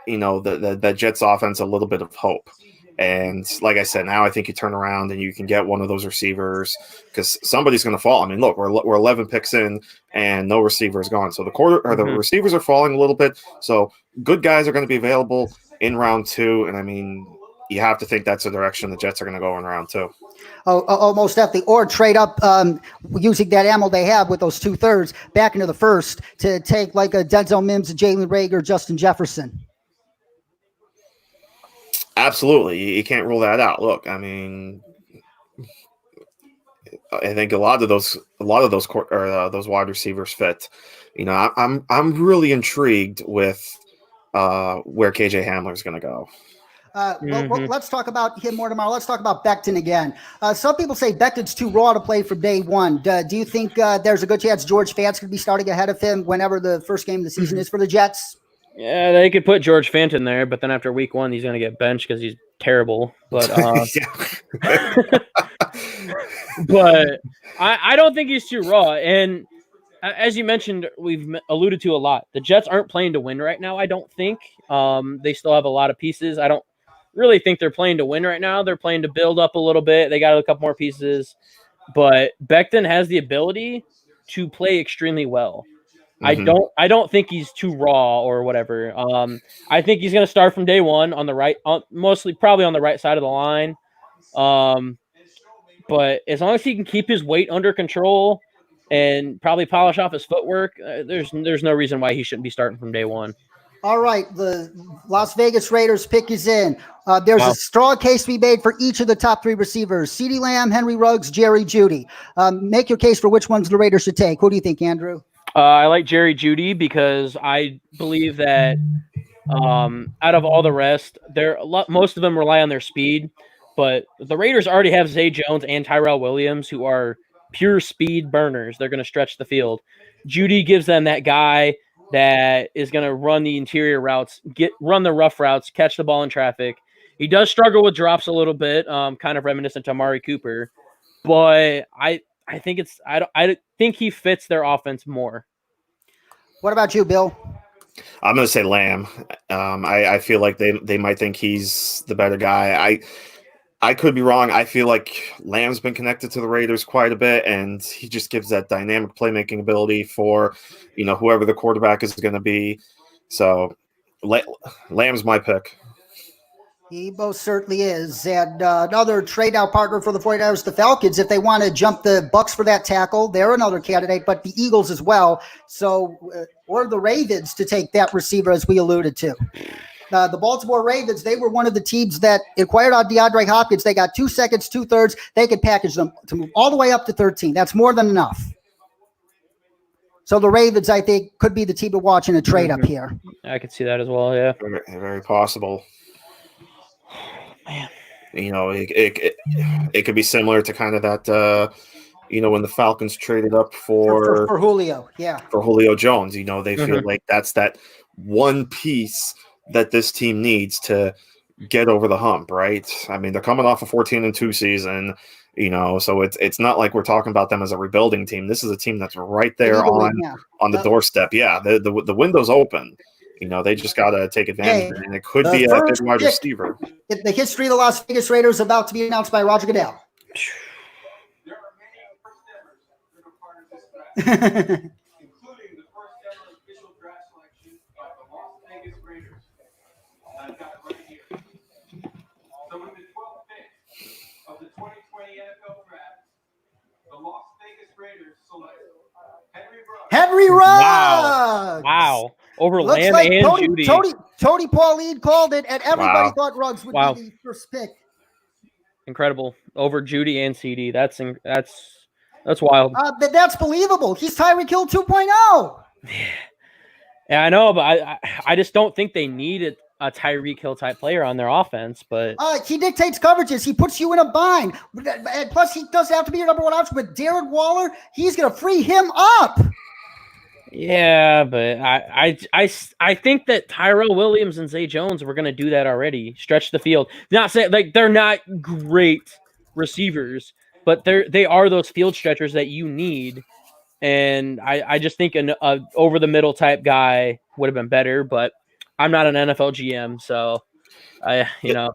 the Jets offense a little bit of hope. And like I said, now I think you turn around and you can get one of those receivers because somebody's going to fall. I mean, look, we're 11 picks in and no receiver is gone. So the receivers are falling a little bit. So good guys are going to be available in round 2. And I mean, you have to think that's the direction the Jets are going to go in round 2. Oh, most definitely. Or trade up using that ammo they have with those 2/3 back into the first to take like a Denzel Mims, a Jalen Reagor, Justin Jefferson. Absolutely, you can't rule that out. Look, I mean, I think a lot of those wide receivers fit. I'm really intrigued with where KJ Hamler is going to go. Well, let's talk about him more tomorrow. Let's talk about Becton again. Some people say Becton's too raw to play from day one. Do you think there's a good chance George Fant's going to be starting ahead of him whenever the first game of the season is for the Jets? Yeah, they could put George Fant in there, but then after week 1, he's going to get benched because he's terrible. But but I don't think he's too raw. And as you mentioned, we've alluded to a lot. The Jets aren't playing to win right now, I don't think. They still have a lot of pieces. I don't really think they're playing to win right now. They're playing to build up a little bit. They got a couple more pieces. But Becton has the ability to play extremely well. I don't think he's too raw or whatever. I think he's going to start from day one on the right, mostly probably on the right side of the line. But as long as he can keep his weight under control and probably polish off his footwork, there's no reason why he shouldn't be starting from day one. All right, the Las Vegas Raiders pick is in. There's a strong case to be made for each of the top 3 receivers: CeeDee Lamb, Henry Ruggs, Jerry Jeudy. Make your case for which ones the Raiders should take. Who do you think, Andrew? I like Jerry Jeudy because I believe that out of all the rest, most of them rely on their speed. But the Raiders already have Zay Jones and Tyrell Williams, who are pure speed burners. They're going to stretch the field. Jeudy gives them that guy that is going to run the interior routes, run the rough routes, catch the ball in traffic. He does struggle with drops a little bit, kind of reminiscent to Amari Cooper, but I think I think he fits their offense more. What about you, Bill? I'm going to say Lamb. I feel like they might think he's the better guy. I could be wrong. I feel like Lamb's been connected to the Raiders quite a bit, and he just gives that dynamic playmaking ability for, whoever the quarterback is going to be. So Lamb's my pick. He most certainly is. And another trade-out partner for the 49ers, the Falcons, if they want to jump the Bucks for that tackle, they're another candidate, but the Eagles as well. So, or the Ravens to take that receiver, as we alluded to. The Baltimore Ravens, they were one of the teams that inquired on DeAndre Hopkins. They got 2 seconds, 2/3. They could package them to move all the way up to 13. That's more than enough. So the Ravens, I think, could be the team to watch in a trade up here. I could see that as well, yeah. Very, very possible. Man. It could be similar to kind of that, when the Falcons traded up for Julio, yeah. For Julio Jones, they feel like that's that one piece that this team needs to get over the hump, right? I mean, they're coming off a 14-2 season, so it's not like we're talking about them as a rebuilding team. This is a team that's right there on the doorstep. Yeah, the window's open. They just got to take advantage of it, and it could be a good wide receiver. The history of the Las Vegas Raiders about to be announced by Roger Goodell. There are many first evers that are part of this draft, including the first ever official draft selection by the Las Vegas Raiders. I've got it right here. So with the 12th pick of the 2020 NFL Draft, the Las Vegas Raiders select Henry Ruggs. Wow. Over Looks Lamb like and Judy. Tony Pauline called it, and everybody thought Ruggs would be the first pick. Incredible. Over Judy and CD. That's wild. That's believable. He's Tyreek Hill 2.0. Yeah, I know, but I just don't think they need a Tyreek Hill type player on their offense. But he dictates coverages. He puts you in a bind. And plus, he doesn't have to be your number one option. But Darren Waller, he's going to free him up. Yeah, but I think that Tyrell Williams and Zay Jones were going to do that already. Stretch the field. Not saying like they're not great receivers, but they are those field stretchers that you need. And I just think an over the middle type guy would have been better. But I'm not an NFL GM, so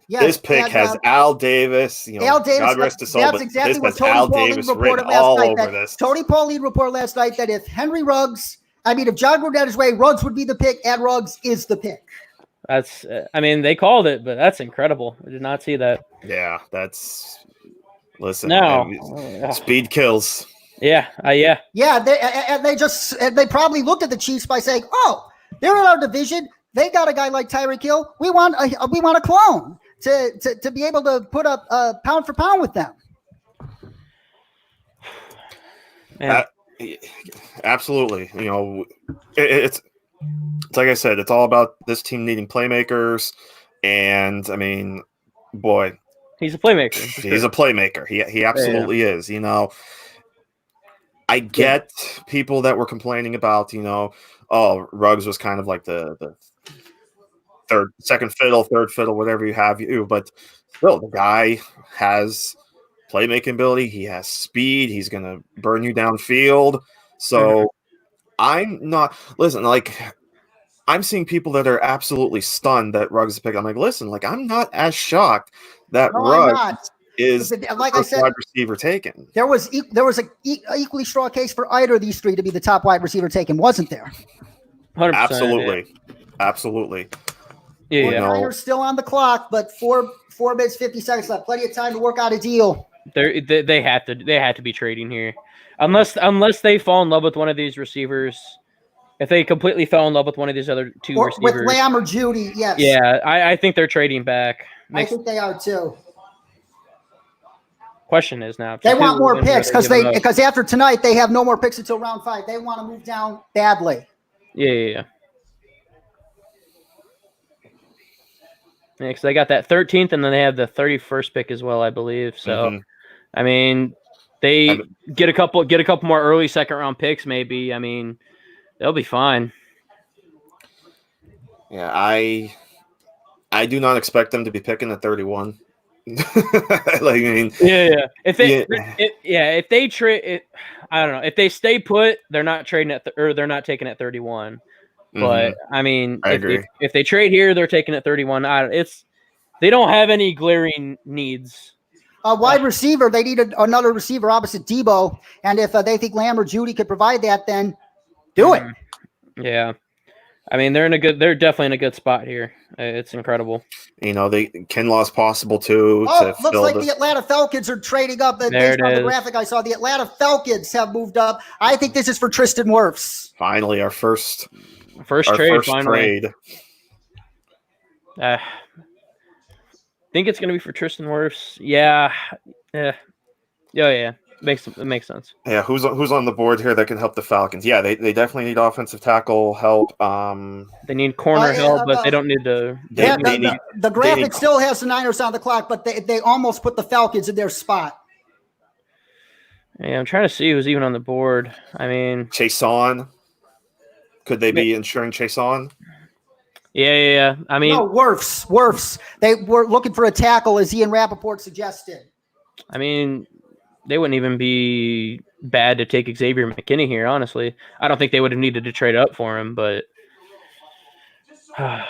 this pick has Al Davis. Al Davis. God rest his soul, that's exactly what Tony Pauline reported last night. Tony Pauline reported last night that if if John Gruden is way, Ruggs would be the pick, and Ruggs is the pick. That's, they called it, but that's incredible. I did not see that. Yeah, speed kills. Yeah. They probably looked at the Chiefs by saying, "Oh, they're in our division. They got a guy like Tyreek Hill. We want a clone to be able to put up pound for pound with them." Absolutely. It's like I said, it's all about this team needing playmakers, and boy, he's a playmaker. He's a playmaker. He absolutely is. I get people that were complaining about, Ruggs was kind of like the second fiddle, third fiddle, whatever you have, but still, the guy has playmaking ability. He has speed. He's going to burn you downfield. So I'm seeing people that are absolutely stunned that Ruggs is picked. I'm like, listen, I'm not as shocked that Ruggs is like I said, wide receiver taken. There was an equally strong case for either of these three to be the top wide receiver taken, wasn't there? 100%, absolutely. Yeah. Niners still on the clock, but 4 minutes 50 seconds left. Plenty of time to work out a deal. They had to be trading here, unless they fall in love with one of these receivers. If they completely fell in love with one of these other two receivers, with Lamb or Judy, yes. Yeah, I think they're trading back. I think they are too. Question is now they want more picks because after tonight they have no more picks until round 5. They want to move down badly. Yeah. Yeah, because they got that 13th, and then they have the 31st pick as well, I believe. So, they get a couple more early second round picks, maybe. They'll be fine. Yeah, I do not expect them to be picking at 31. Like, I mean, Yeah. If they, yeah. if they trade, I don't know. If they stay put, they're not trading at, or they're not taking at 31. But I mean, I agree. if they trade here, they're taking at 31. They don't have any glaring needs. Wide receiver, they need another receiver opposite Debo, and if they think Lamb or Judy could provide that, then do it. Yeah, I mean they're definitely in a good spot here. It's incredible. You know, Kinlaw's possible too. Oh, looks like the Atlanta Falcons are trading up. Based on the graphic I saw, the Atlanta Falcons have moved up. I think this is for Tristan Wirfs. Finally, our first trade. Think it's going to be for Tristan Wirfs. Yeah. It makes sense. Yeah, who's on the board here that can help the Falcons? Yeah, they definitely need offensive tackle help. They need corner help, but they don't need to. The graphic still has the Niners on the clock, but they almost put the Falcons in their spot. Yeah, I'm trying to see who's even on the board. I mean, Chason. Could they be insuring Chason? Yeah. I mean, no, Wirfs. They were looking for a tackle, as Ian Rappaport suggested. I mean, they wouldn't even be bad to take Xavier McKinney here, honestly. I don't think they would have needed to trade up for him, but I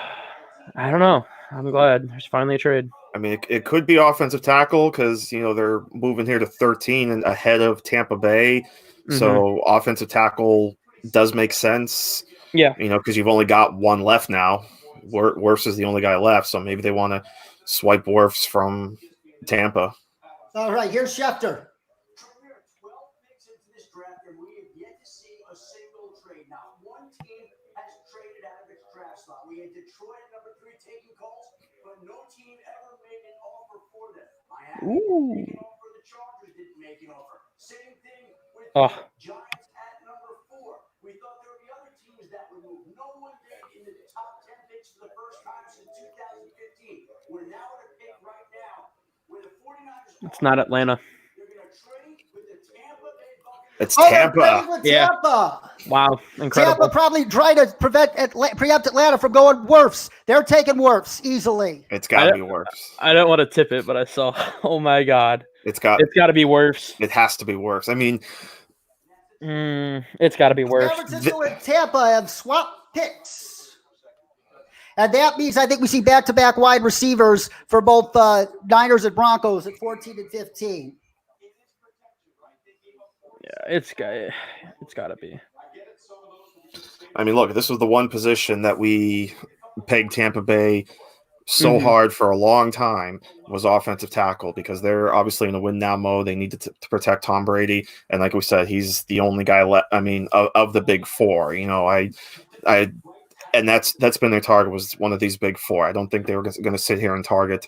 don't know. I'm glad there's finally a trade. I mean, it could be offensive tackle because, you know, they're moving here to 13 and ahead of Tampa Bay. So offensive tackle does make sense. Yeah. You know, because you've only got one left now. Wirfs is the only guy left, so maybe they want to swipe Wirfs from Tampa. All right, here's Schefter. We are 12 picks into this draft, and we have yet to see a single trade. Not one team has traded out of its draft slot. We had Detroit at number 3 taking calls, but no team ever made an offer for them. Miami didn't make an offer. The Chargers didn't make an offer. Same thing with the Giants at number 4. We thought there would be other teams that would move. No one did in the top 10 picks for the first time since 2015. We're now at a pick right now where the 49ers. It's not Atlanta. They're going to trade with the Tampa Bay Buccaneers. It's Tampa. Tampa. Wow, incredible. Tampa probably trying to preempt Atlanta from going Wirfs. They're taking Wirfs easily. It's got to be Wirfs. I don't want to tip it, but I saw. Oh my God. It's got to be Wirfs. It has to be Wirfs. I mean, it's got to be Wirfs. San Francisco and Tampa have swapped picks. And that means I think we see back-to-back wide receivers for both Niners and Broncos at 14 and 15. Yeah, it's got to be. I mean, look, this was the one position that we pegged Tampa Bay so hard for a long time was offensive tackle because they're obviously in a win now mode. They need to protect Tom Brady, and like we said, he's the only guy left. I mean, of the big four, you know, and that's been their target, was one of these big four. I don't think they were going to sit here and target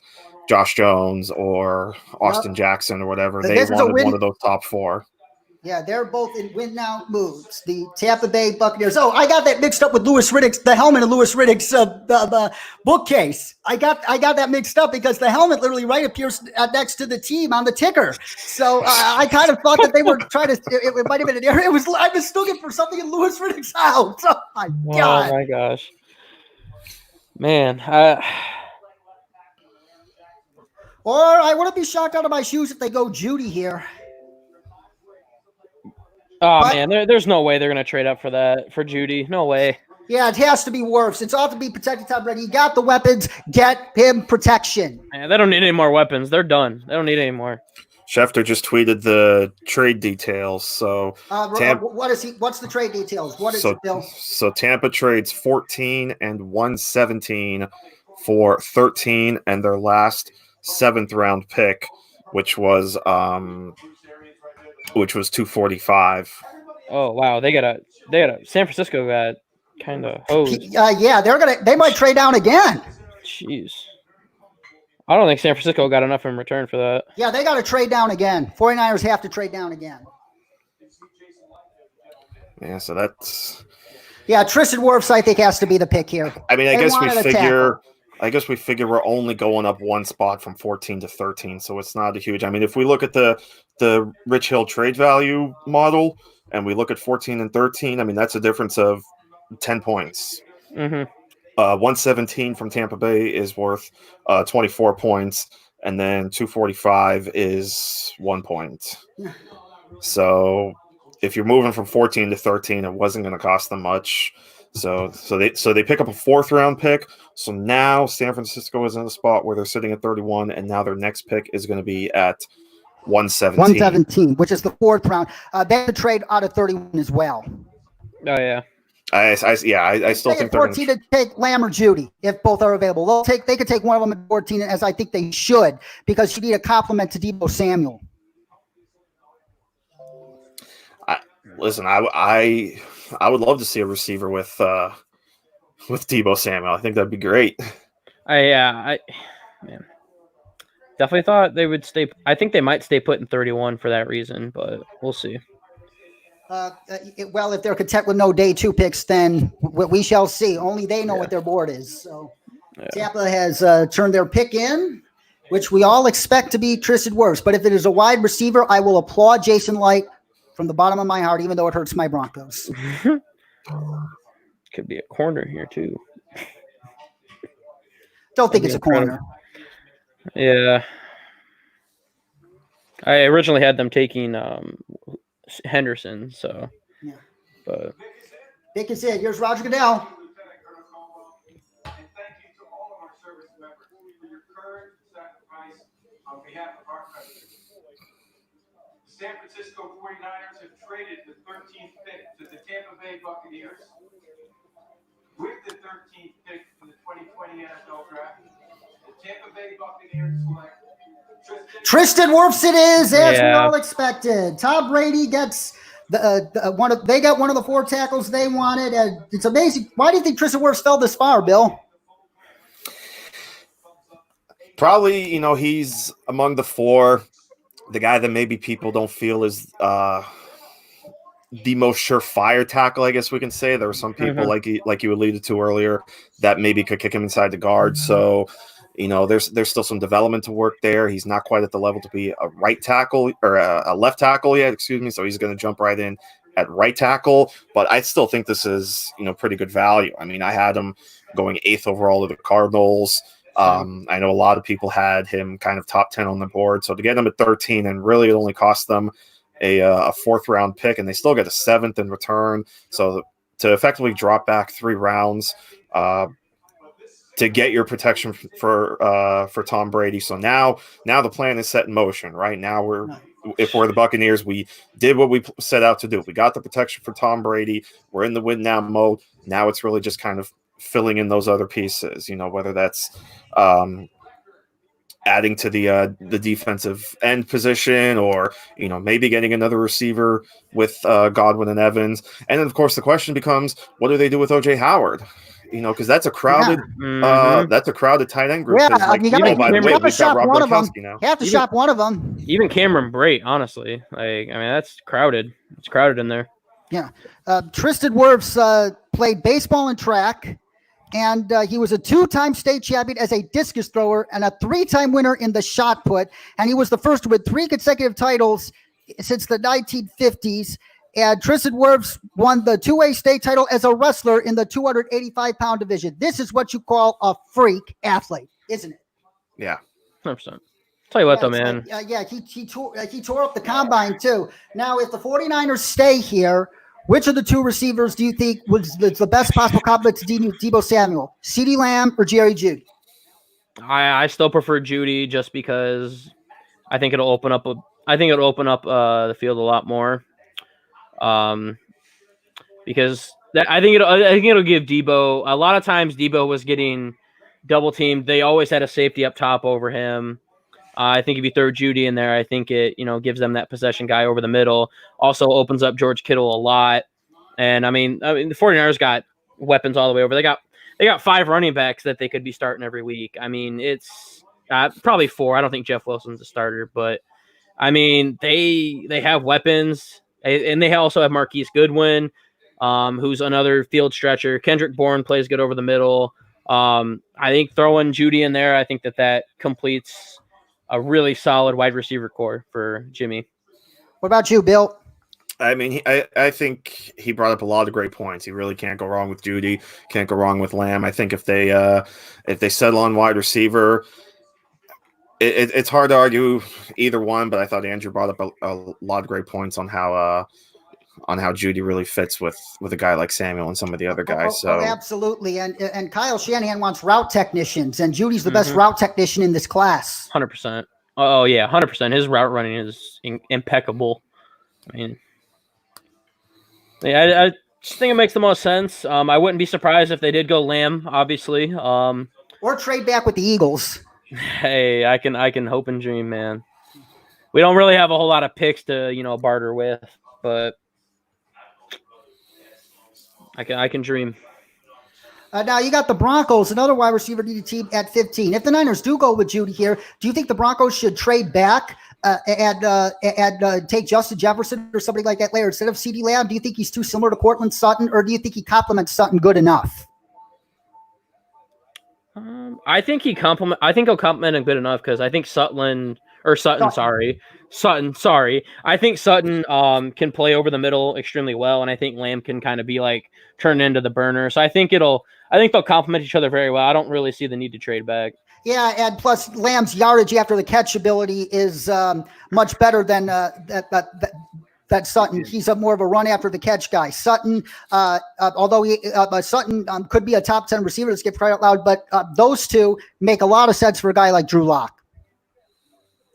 Josh Jones or Austin Jackson or whatever. They wanted one of those top four. Yeah, they're both in win now moves. The Tampa Bay Buccaneers. Oh, I got that mixed up with Louis Riddick's, the helmet of Louis Riddick's bookcase. I got that mixed up because the helmet literally right appears next to the team on the ticker. So I kind of thought that they were trying to. It might have been an error. I mistook it for something in Louis Riddick's house. Oh my god! Oh my gosh, man. Or I wouldn't be shocked out of my shoes if they go Judy here. Oh, man, there's no way they're going to trade up for Judy. No way. Yeah, it has to be Wirfs. It's ought to be protected Tom Brady. He got the weapons. Get him protection. Man, they don't need any more weapons. They're done. They don't need any more. Schefter just tweeted the trade details. So what's the trade details? What is it, Bill? So Tampa trades 14 and 117 for 13 and their last 7th round pick, which was 245. Oh wow, they got a San Francisco got kind of hosed. Yeah, they might trade down again. Jeez, I don't think San Francisco got enough in return for that. Yeah, they got to trade down again. 49ers have to trade down again. Yeah, so that's. Yeah, Tristan Wirfs I think has to be the pick here. I mean, I guess we figure we're only going up one spot from 14 to 13, so it's not a huge. I mean, if we look at the Rich Hill trade value model and we look at 14 and 13, I mean, that's a difference of 10 points. 117 from Tampa Bay is worth 24 points, and then 245 is 1 point. So if you're moving from 14 to 13, it wasn't going to cost them much. So they pick up a 4th round pick. So now San Francisco is in a spot where they're sitting at 31, and now their next pick is going to be at 117. 117, which is the 4th round. They have to trade out of 31 as well. Oh yeah. I still think they're 14 to take Lamb or Judy if both are available. They could take one of them at 14, as I think they should, because you need a complement to Deebo Samuel. Listen, I would love to see a receiver with Deebo Samuel. I think that'd be great. Man, definitely thought they would stay. I think they might stay put in 31 for that reason, but we'll see. Well, if they're content with no day 2 picks, then we shall see. Only they know what their board is. So Tampa has turned their pick in, which we all expect to be Tristan Wirfs. But if it is a wide receiver, I will applaud Jason Light from the bottom of my heart, even though it hurts my Broncos. Could be a corner here too. Don't think it's a corner. Yeah. I originally had them taking Henderson, so Yeah. But Pick is it. Here's Roger Goodell. And thank you to all of our service members for your courage and sacrifice on behalf of our country. The San Francisco 49ers have traded the 13th pick to the Tampa Bay Buccaneers. With the 13th pick in the 2020 NFL Draft, the Tampa Bay Buccaneers select Tristan Wirfs it is, as we Yeah. all expected. Tom Brady gets they got one of the 4 tackles they wanted. And it's amazing. Why do you think Tristan Wirfs fell this far, Bill? Probably, he's among the 4, the guy that maybe people don't feel is the most surefire tackle, I guess we can say. There are some people like you alluded to earlier that maybe could kick him inside the guard. So, there's still some development to work there. He's not quite at the level to be a right tackle or a left tackle yet, excuse me. So he's going to jump right in at right tackle. But I still think this is, pretty good value. I mean, I had him going 8th overall to the Cardinals. I know a lot of people had him kind of top 10 on the board. So to get him at 13, and really it only cost them a 4th round pick, and they still get a 7th in return. So to effectively drop back 3 rounds to get your protection for Tom Brady. So now the plan is set in motion. Right now, if we're the Buccaneers, we did what we set out to do. We got the protection for Tom Brady. We're in the win now mode. Now it's really just kind of filling in those other pieces. Whether that's adding to the defensive end position, or maybe getting another receiver with Godwin and Evans. And then of course the question becomes, what do they do with OJ Howard? Because that's a crowded tight end group. Yeah, Like, you gotta, by the way, we've got Rob one of them. Gronkowski now. You have to shop one of them. even Cameron Brate, honestly, that's crowded. It's crowded in there. Yeah. Tristan Wirfs played baseball and track, and he was a 2-time state champion as a discus thrower and a 3-time winner in the shot put. And he was the first to win 3 consecutive titles since the 1950s. And Tristan Wirfs won the 2A state title as a wrestler in the 285-pound division. This is what you call a freak athlete, isn't it? Yeah. 100%. Tell you what, though, man. He tore up the combine too. Now, if the 49ers stay here, which of the 2 receivers do you think was the best possible complement to Deebo Samuel? CeeDee Lamb or Jerry Jeudy? I still prefer Judy just because I think it'll open up the field a lot more. Because I think it'll give Deebo a lot of times. Deebo was getting double teamed. They always had a safety up top over him. I think if you throw Judy in there, I think it gives them that possession guy over the middle. Also opens up George Kittle a lot. And I mean the 49ers got weapons all the way over. They got 5 running backs that they could be starting every week. I mean, it's probably 4. I don't think Jeff Wilson's a starter, but I mean they have weapons. And they also have Marquise Goodwin, who's another field stretcher. Kendrick Bourne plays good over the middle. I think throwing Judy in there, I think that completes a really solid wide receiver core for Jimmy. What about you, Bill? I mean, I think he brought up a lot of great points. He really can't go wrong with Judy, can't go wrong with Lamb. I think if they settle on wide receiver, it's hard to argue either one. But I thought Andrew brought up a lot of great points on how Judy really fits with a guy like Samuel and some of the other guys. So absolutely, and Kyle Shanahan wants route technicians, and Judy's the best route technician in this class. 100%. Oh yeah, 100%. His route running is impeccable. I mean, yeah, I just think it makes the most sense. I wouldn't be surprised if they did go Lamb, obviously. Or trade back with the Eagles. Hey, I can hope and dream, man. We don't really have a whole lot of picks to barter with, but I can dream. Now you got the Broncos, another wide receiver needed team at 15. If the Niners do go with Judy here, do you think the Broncos should trade back and take Justin Jefferson or somebody like that later instead of CeeDee Lamb? Do you think he's too similar to Cortland Sutton, or do you think he complements Sutton good enough? I think he'll complement him good enough because I think Sutton. Sorry. I think Sutton can play over the middle extremely well, and I think Lamb can kind of be like turned into the burner. So I think they'll complement each other very well. I don't really see the need to trade back. Yeah, and plus Lamb's yardage after the catch ability is much better than that Sutton. He's more of a run after the catch guy. Sutton, although Sutton could be a top 10 receiver, let's get right out loud, but those two make a lot of sense for a guy like Drew Lock.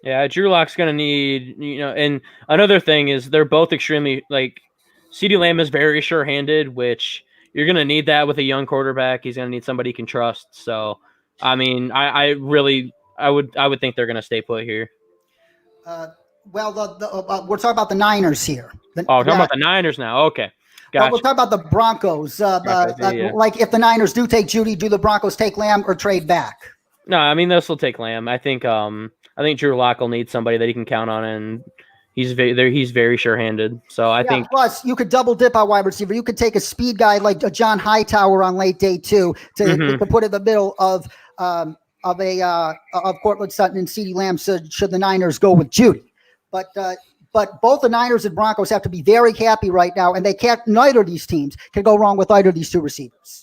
Yeah, Drew Lock's going to need, and another thing is they're both extremely, CeeDee Lamb is very sure-handed, which you're going to need that with a young quarterback. He's going to need somebody he can trust. So, I mean, I would think they're going to stay put here. We're talking about the Niners here. Talking about the Niners now. Okay. Gotcha. We're talking about the Broncos. Yeah. Like if the Niners do take Judy, do the Broncos take Lamb or trade back? No, I mean, they'll still take Lamb. I think Drew Lock will need somebody that he can count on, and he's very sure-handed. So I think. Plus, you could double dip on wide receiver. You could take a speed guy like a John Hightower on late day 2 to put in the middle of Cortland Sutton and CeeDee Lamb. Should the Niners go with Judy? But both the Niners and Broncos have to be very happy right now, and neither of these teams can go wrong with either of these two receivers.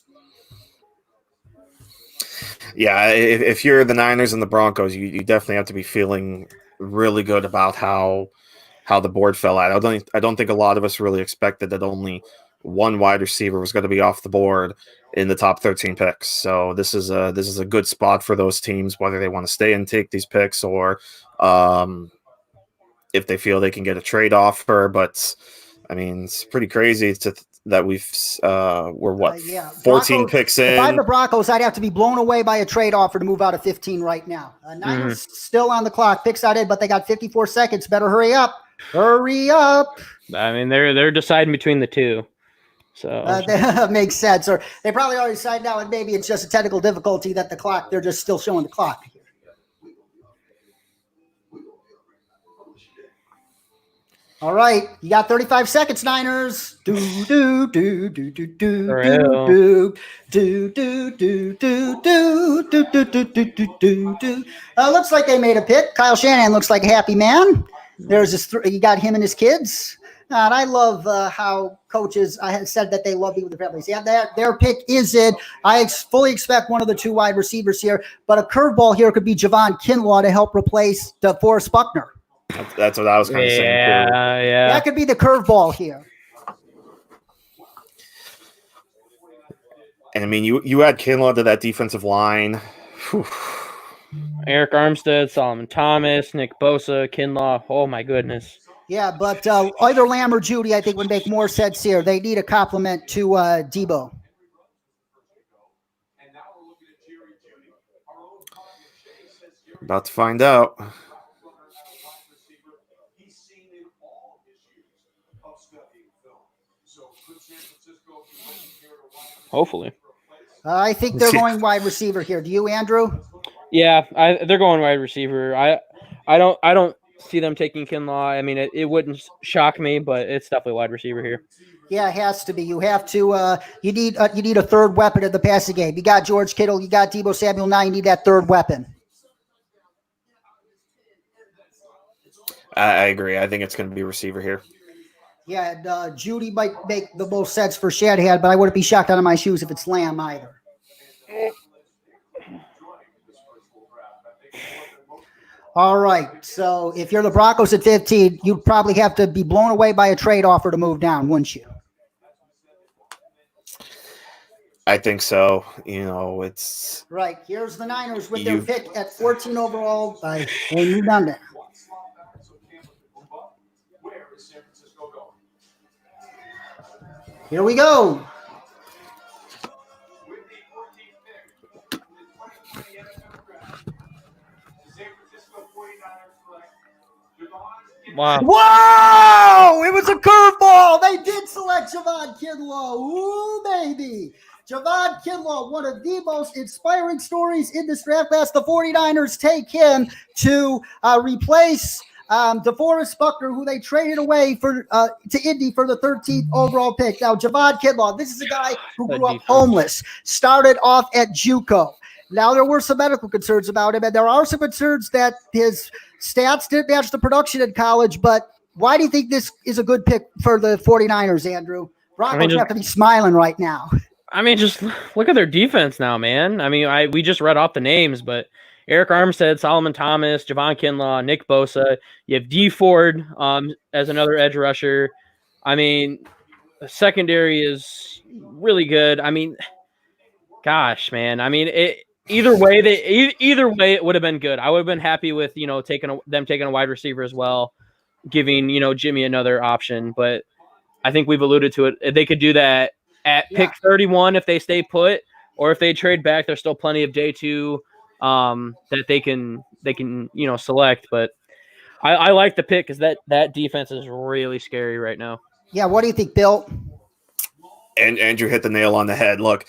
Yeah, if you're the Niners and the Broncos, you definitely have to be feeling really good about how the board fell out. I don't think a lot of us really expected that only one wide receiver was going to be off the board in the top 13 picks. So this is a good spot for those teams, whether they want to stay and take these picks or if they feel they can get a trade offer. But I mean, it's pretty crazy that we're 14 Broncos, picks in. If I'm the Broncos, I'd have to be blown away by a trade offer to move out of 15 right now. Niners still on the clock. Picks out in, but they got 54 seconds. Better hurry up. Hurry up. I mean, they're deciding between the two. So that makes sense. Or they probably already decided now, and maybe it's just a technical difficulty that the clock, they're just still showing the clock. All right, you got 35 seconds, Niners. Do do do do do do do do do do do do do do do do do. Looks like they made a pick. Kyle Shanahan looks like a happy man. There's this. You got him and his kids. And I love how coaches I said that they love being with their families. Yeah, their pick is it. I fully expect one of the two wide receivers here, but a curveball here could be Javon Kinlaw to help replace DeForest Buckner. That's what I was kind of saying. Yeah. That could be the curveball here. And I mean, you add Kinlaw to that defensive line. Whew. Eric Armstead, Solomon Thomas, Nick Bosa, Kinlaw. Oh my goodness. Yeah, but either Lamb or Judy, I think, would make more sense here. They need a compliment to Debo. About to find out. Hopefully. I think they're going wide receiver here. Do you, Andrew? Yeah, they're going wide receiver. I don't see them taking Kinlaw. I mean, it wouldn't shock me, but it's definitely wide receiver here. Yeah, it has to be. You have to. You need a third weapon in the passing game. You got George Kittle. You got Debo Samuel. Now you need that third weapon. I agree. I think it's going to be receiver here. Yeah, and, Judy might make the most sense for Shanahan, but I wouldn't be shocked out of my shoes if it's Lamb either. All right, so if you're the Broncos at 15, you'd probably have to be blown away by a trade offer to move down, wouldn't you? I think so. You know, it's right. Here's the Niners with their pick at 14 overall by Amy Dunn. Here we go. With the 14th pick in the 2020 NFL Draft, the San Francisco 49ers select Javon Wow. Whoa! It was a curveball. They did select Javon Kinlaw. Ooh, baby. Javon Kinlaw, one of the most inspiring stories in this draft class. The 49ers take him to replace DeForest Buckner, who they traded away for to Indy for the 13th overall pick. Now, Javon Kinlaw, this is a guy who grew up homeless, started off at JUCO. Now, there were some medical concerns about him, and there are some concerns that his stats didn't match the production in college, but why do you think this is a good pick for the 49ers, Andrew? Broncos have to be smiling right now. I mean, just look at their defense now, man. I mean, we just read off the names, but Eric Armstead, Solomon Thomas, Javon Kinlaw, Nick Bosa. You have D Ford as another edge rusher. I mean, the secondary is really good. I mean, gosh, man. I mean, either way, it would have been good. I would have been happy with taking a wide receiver as well, giving Jimmy another option. But I think we've alluded to it. They could do that at pick 31 if they stay put, or if they trade back. There's still plenty of day 2 that they can select. But I like the pick because that defense is really scary right now. Yeah, what do you think, Bill? And Andrew hit the nail on the head. Look,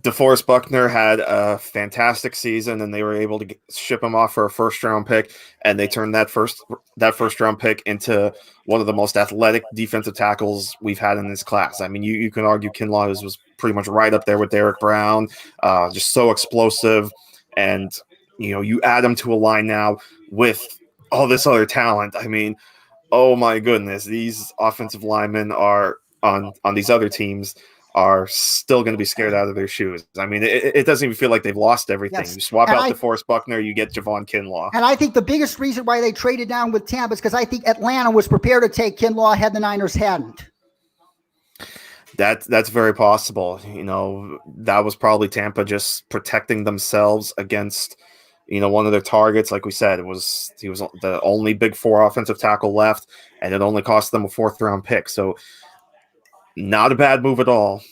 DeForest Buckner had a fantastic season, and they were able to ship him off for a first-round pick, and they turned that first-round pick into one of the most athletic defensive tackles we've had in this class. I mean, you can argue Kinlaw was pretty much right up there with Derek Brown, just so explosive, and you add him to a line now with all this other talent. I mean, oh my goodness, these offensive linemen are on these other teams are still going to be scared out of their shoes. I mean, it doesn't even feel like they've lost everything. Yes. You swap out DeForest Buckner, you get Javon Kinlaw. And I think the biggest reason why they traded down with Tampa is because I think Atlanta was prepared to take Kinlaw had the Niners hadn't. That's very possible. That was probably Tampa just protecting themselves against, one of their targets. Like we said, he was the only Big Four offensive tackle left, and it only cost them a 4th-round pick. So not a bad move at all.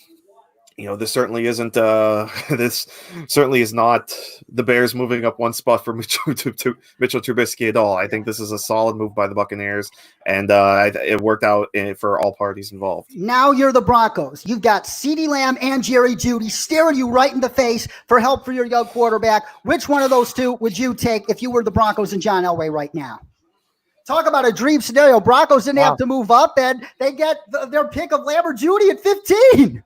This certainly isn't. This certainly is not the Bears moving up one spot for Mitchell Trubisky at all. I think this is a solid move by the Buccaneers, and it worked out for all parties involved. Now you're the Broncos. You've got CeeDee Lamb and Jerry Jeudy staring you right in the face for help for your young quarterback. Which one of those two would you take if you were the Broncos and John Elway right now? Talk about a dream scenario. Broncos didn't have to move up, and they get their pick of Lamb or Jeudy at 15.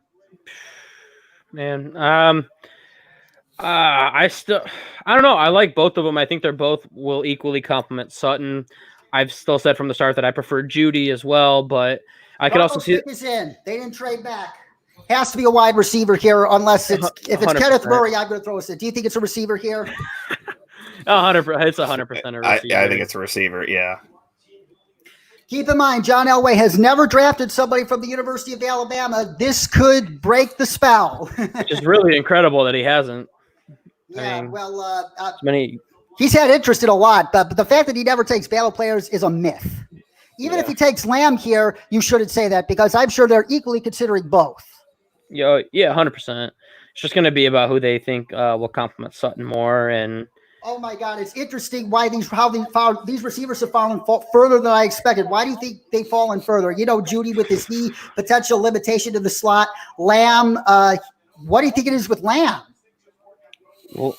Man, I don't know. I like both of them. I think they're both will equally complement Sutton. I've still said from the start that I prefer Jeudy as well, but I could also see pick is in. They didn't trade back. Has to be a wide receiver here, unless if it's 100%. Kenneth Murray, I'm going to throw us in. Do you think it's a receiver here? 100%. It's 100% a receiver. I think it's a receiver. Yeah. Keep in mind, John Elway has never drafted somebody from the University of Alabama. This could break the spell. Which is really incredible that he hasn't. Yeah, many. He's had interest in a lot, but the fact that he never takes battle players is a myth. Even if he takes Lamb here, you shouldn't say that because I'm sure they're equally considering both. Yeah, 100%. It's just going to be about who they think will complement Sutton more. And oh my God, it's interesting how these receivers have fallen further than I expected. Why do you think they've fallen further? Jeudy with his knee potential limitation to the slot. Lamb, what do you think it is with Lamb? Well,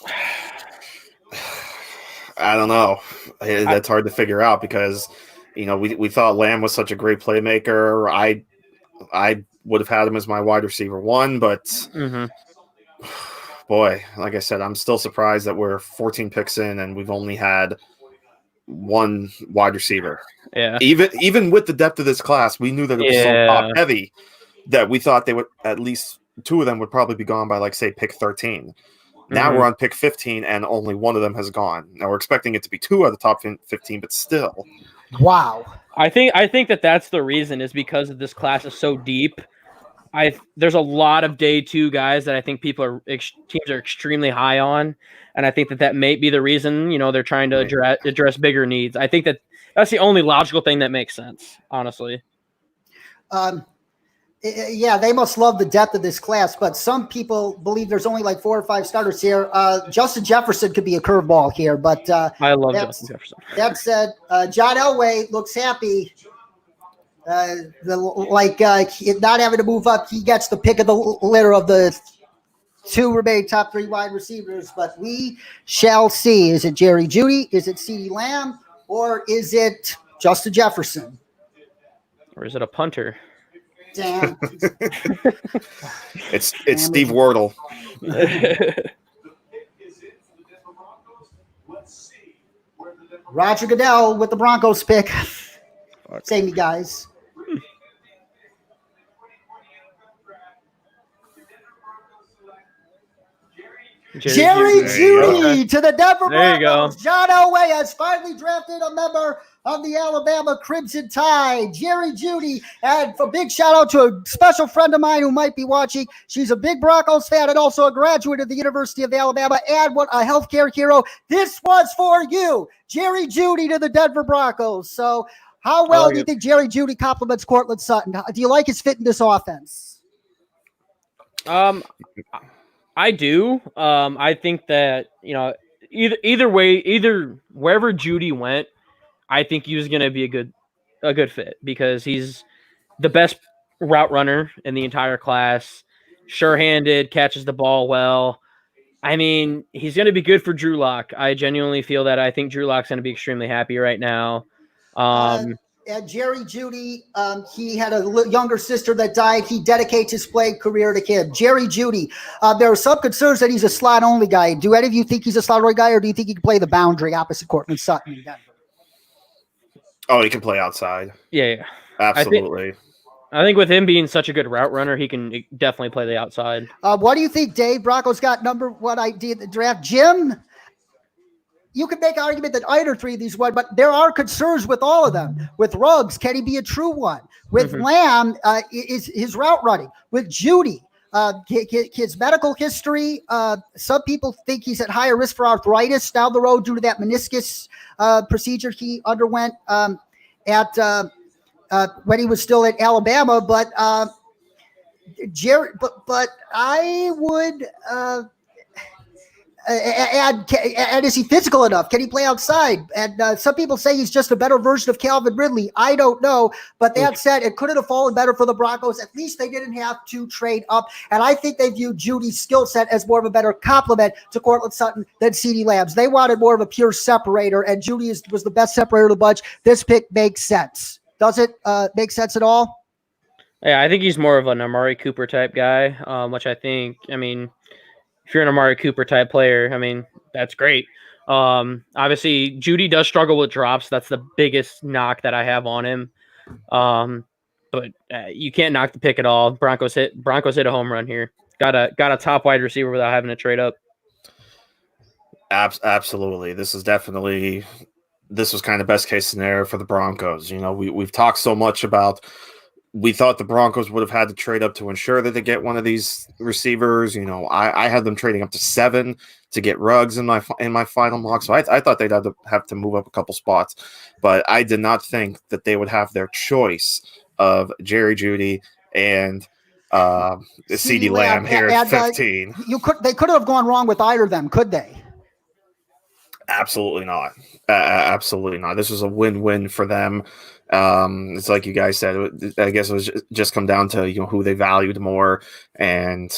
I don't know. That's hard to figure out because, we thought Lamb was such a great playmaker. I would have had him as my wide receiver 1, but boy, like I said, I'm still surprised that we're 14 picks in and we've only had one wide receiver. Yeah. Even with the depth of this class, we knew that it was so Yeah. top heavy that we thought they would at least two of them would probably be gone by, like, say, pick 13. Now we're on pick 15, and only one of them has gone. Now we're expecting it to be two out of the top 15, but still. Wow. I think that that's the reason, is because this class is so deep. There's a lot of day 2 guys that I think teams are extremely high on, and I think that may be the reason, they're trying to address bigger needs. I think that's the only logical thing that makes sense, honestly. Yeah, they must love the depth of this class, but some people believe there's only like 4 or 5 starters here. Justin Jefferson could be a curveball here, but I love Justin Jefferson. That said, John Elway looks happy. Not having to move up, he gets the pick of the litter of the 2 remaining top 3 wide receivers, but we shall see. Is it Jerry Jeudy? Is it CeeDee Lamb? Or is it Justin Jefferson? Or is it a punter? Damn. It's Steve Wardle. Roger Goodell with the Broncos pick. Save me, guys. Jerry Jeudy to the Denver There you go. Broncos. John Elway has finally drafted a member of the Alabama Crimson Tide, Jerry Jeudy. And a big shout out to a special friend of mine who might be watching. She's a big Broncos fan and also a graduate of the University of Alabama, and what a healthcare hero. This was for you, Jerry Jeudy to the Denver Broncos. So how well do you think Jerry Jeudy compliments Courtland Sutton? Do you like his fit in this offense? I do. I think that, either wherever Jeudy went, I think he was going to be a good fit, because he's the best route runner in the entire class. Sure-handed, catches the ball well. I mean, he's going to be good for Drew Lock. I genuinely feel that. I think Drew Lock's going to be extremely happy right now. And Jerry Jeudy, he had a younger sister that died. He dedicates his playing career to him. Jerry Jeudy, there are some concerns that he's a slot-only guy. Do any of you think he's a slot-only guy, or do you think he can play the boundary opposite Courtland Sutton in Denver? Oh, he can play outside. Yeah. Absolutely. I think with him being such a good route runner, he can definitely play the outside. What do you think, Dave? Broncos got number one idea in the draft. Jim? You could make an argument that either 3 of these won, but there are concerns with all of them. With Ruggs, can he be a true one? With Lamb, is his route running. With Jeudy, his medical history, some people think he's at higher risk for arthritis down the road due to that meniscus procedure he underwent when he was still at Alabama. But but I would. And is he physical enough? Can he play outside? And some people say he's just a better version of Calvin Ridley. I don't know. But that said, it couldn't have fallen better for the Broncos. At least they didn't have to trade up. And I think they viewed Judy's skill set as more of a better complement to Courtland Sutton than CeeDee Lamb's. They wanted more of a pure separator, and Jeudy was the best separator of the bunch. This pick makes sense. Does it make sense at all? Yeah, I think he's more of an Amari Cooper type guy, which I think, if you're an Amari Cooper type player, that's great. Obviously, Jeudy does struggle with drops. That's the biggest knock that I have on him. But you can't knock the pick at all. Broncos hit a home run here. Got a top wide receiver without having to trade up. Absolutely. This was kind of best case scenario for the Broncos. We've talked so much about. We thought the Broncos would have had to trade up to ensure that they get one of these receivers. I had them trading up to 7 to get Ruggs in my final mock. So I thought they'd have to move up a couple spots, but I did not think that they would have their choice of Jerry Jeudy and CeeDee Lamb here at 15. They couldn't have gone wrong with either of them, could they? Absolutely not. Absolutely not. This was a win-win for them. It's like you guys said. I guess it was just come down to who they valued more, and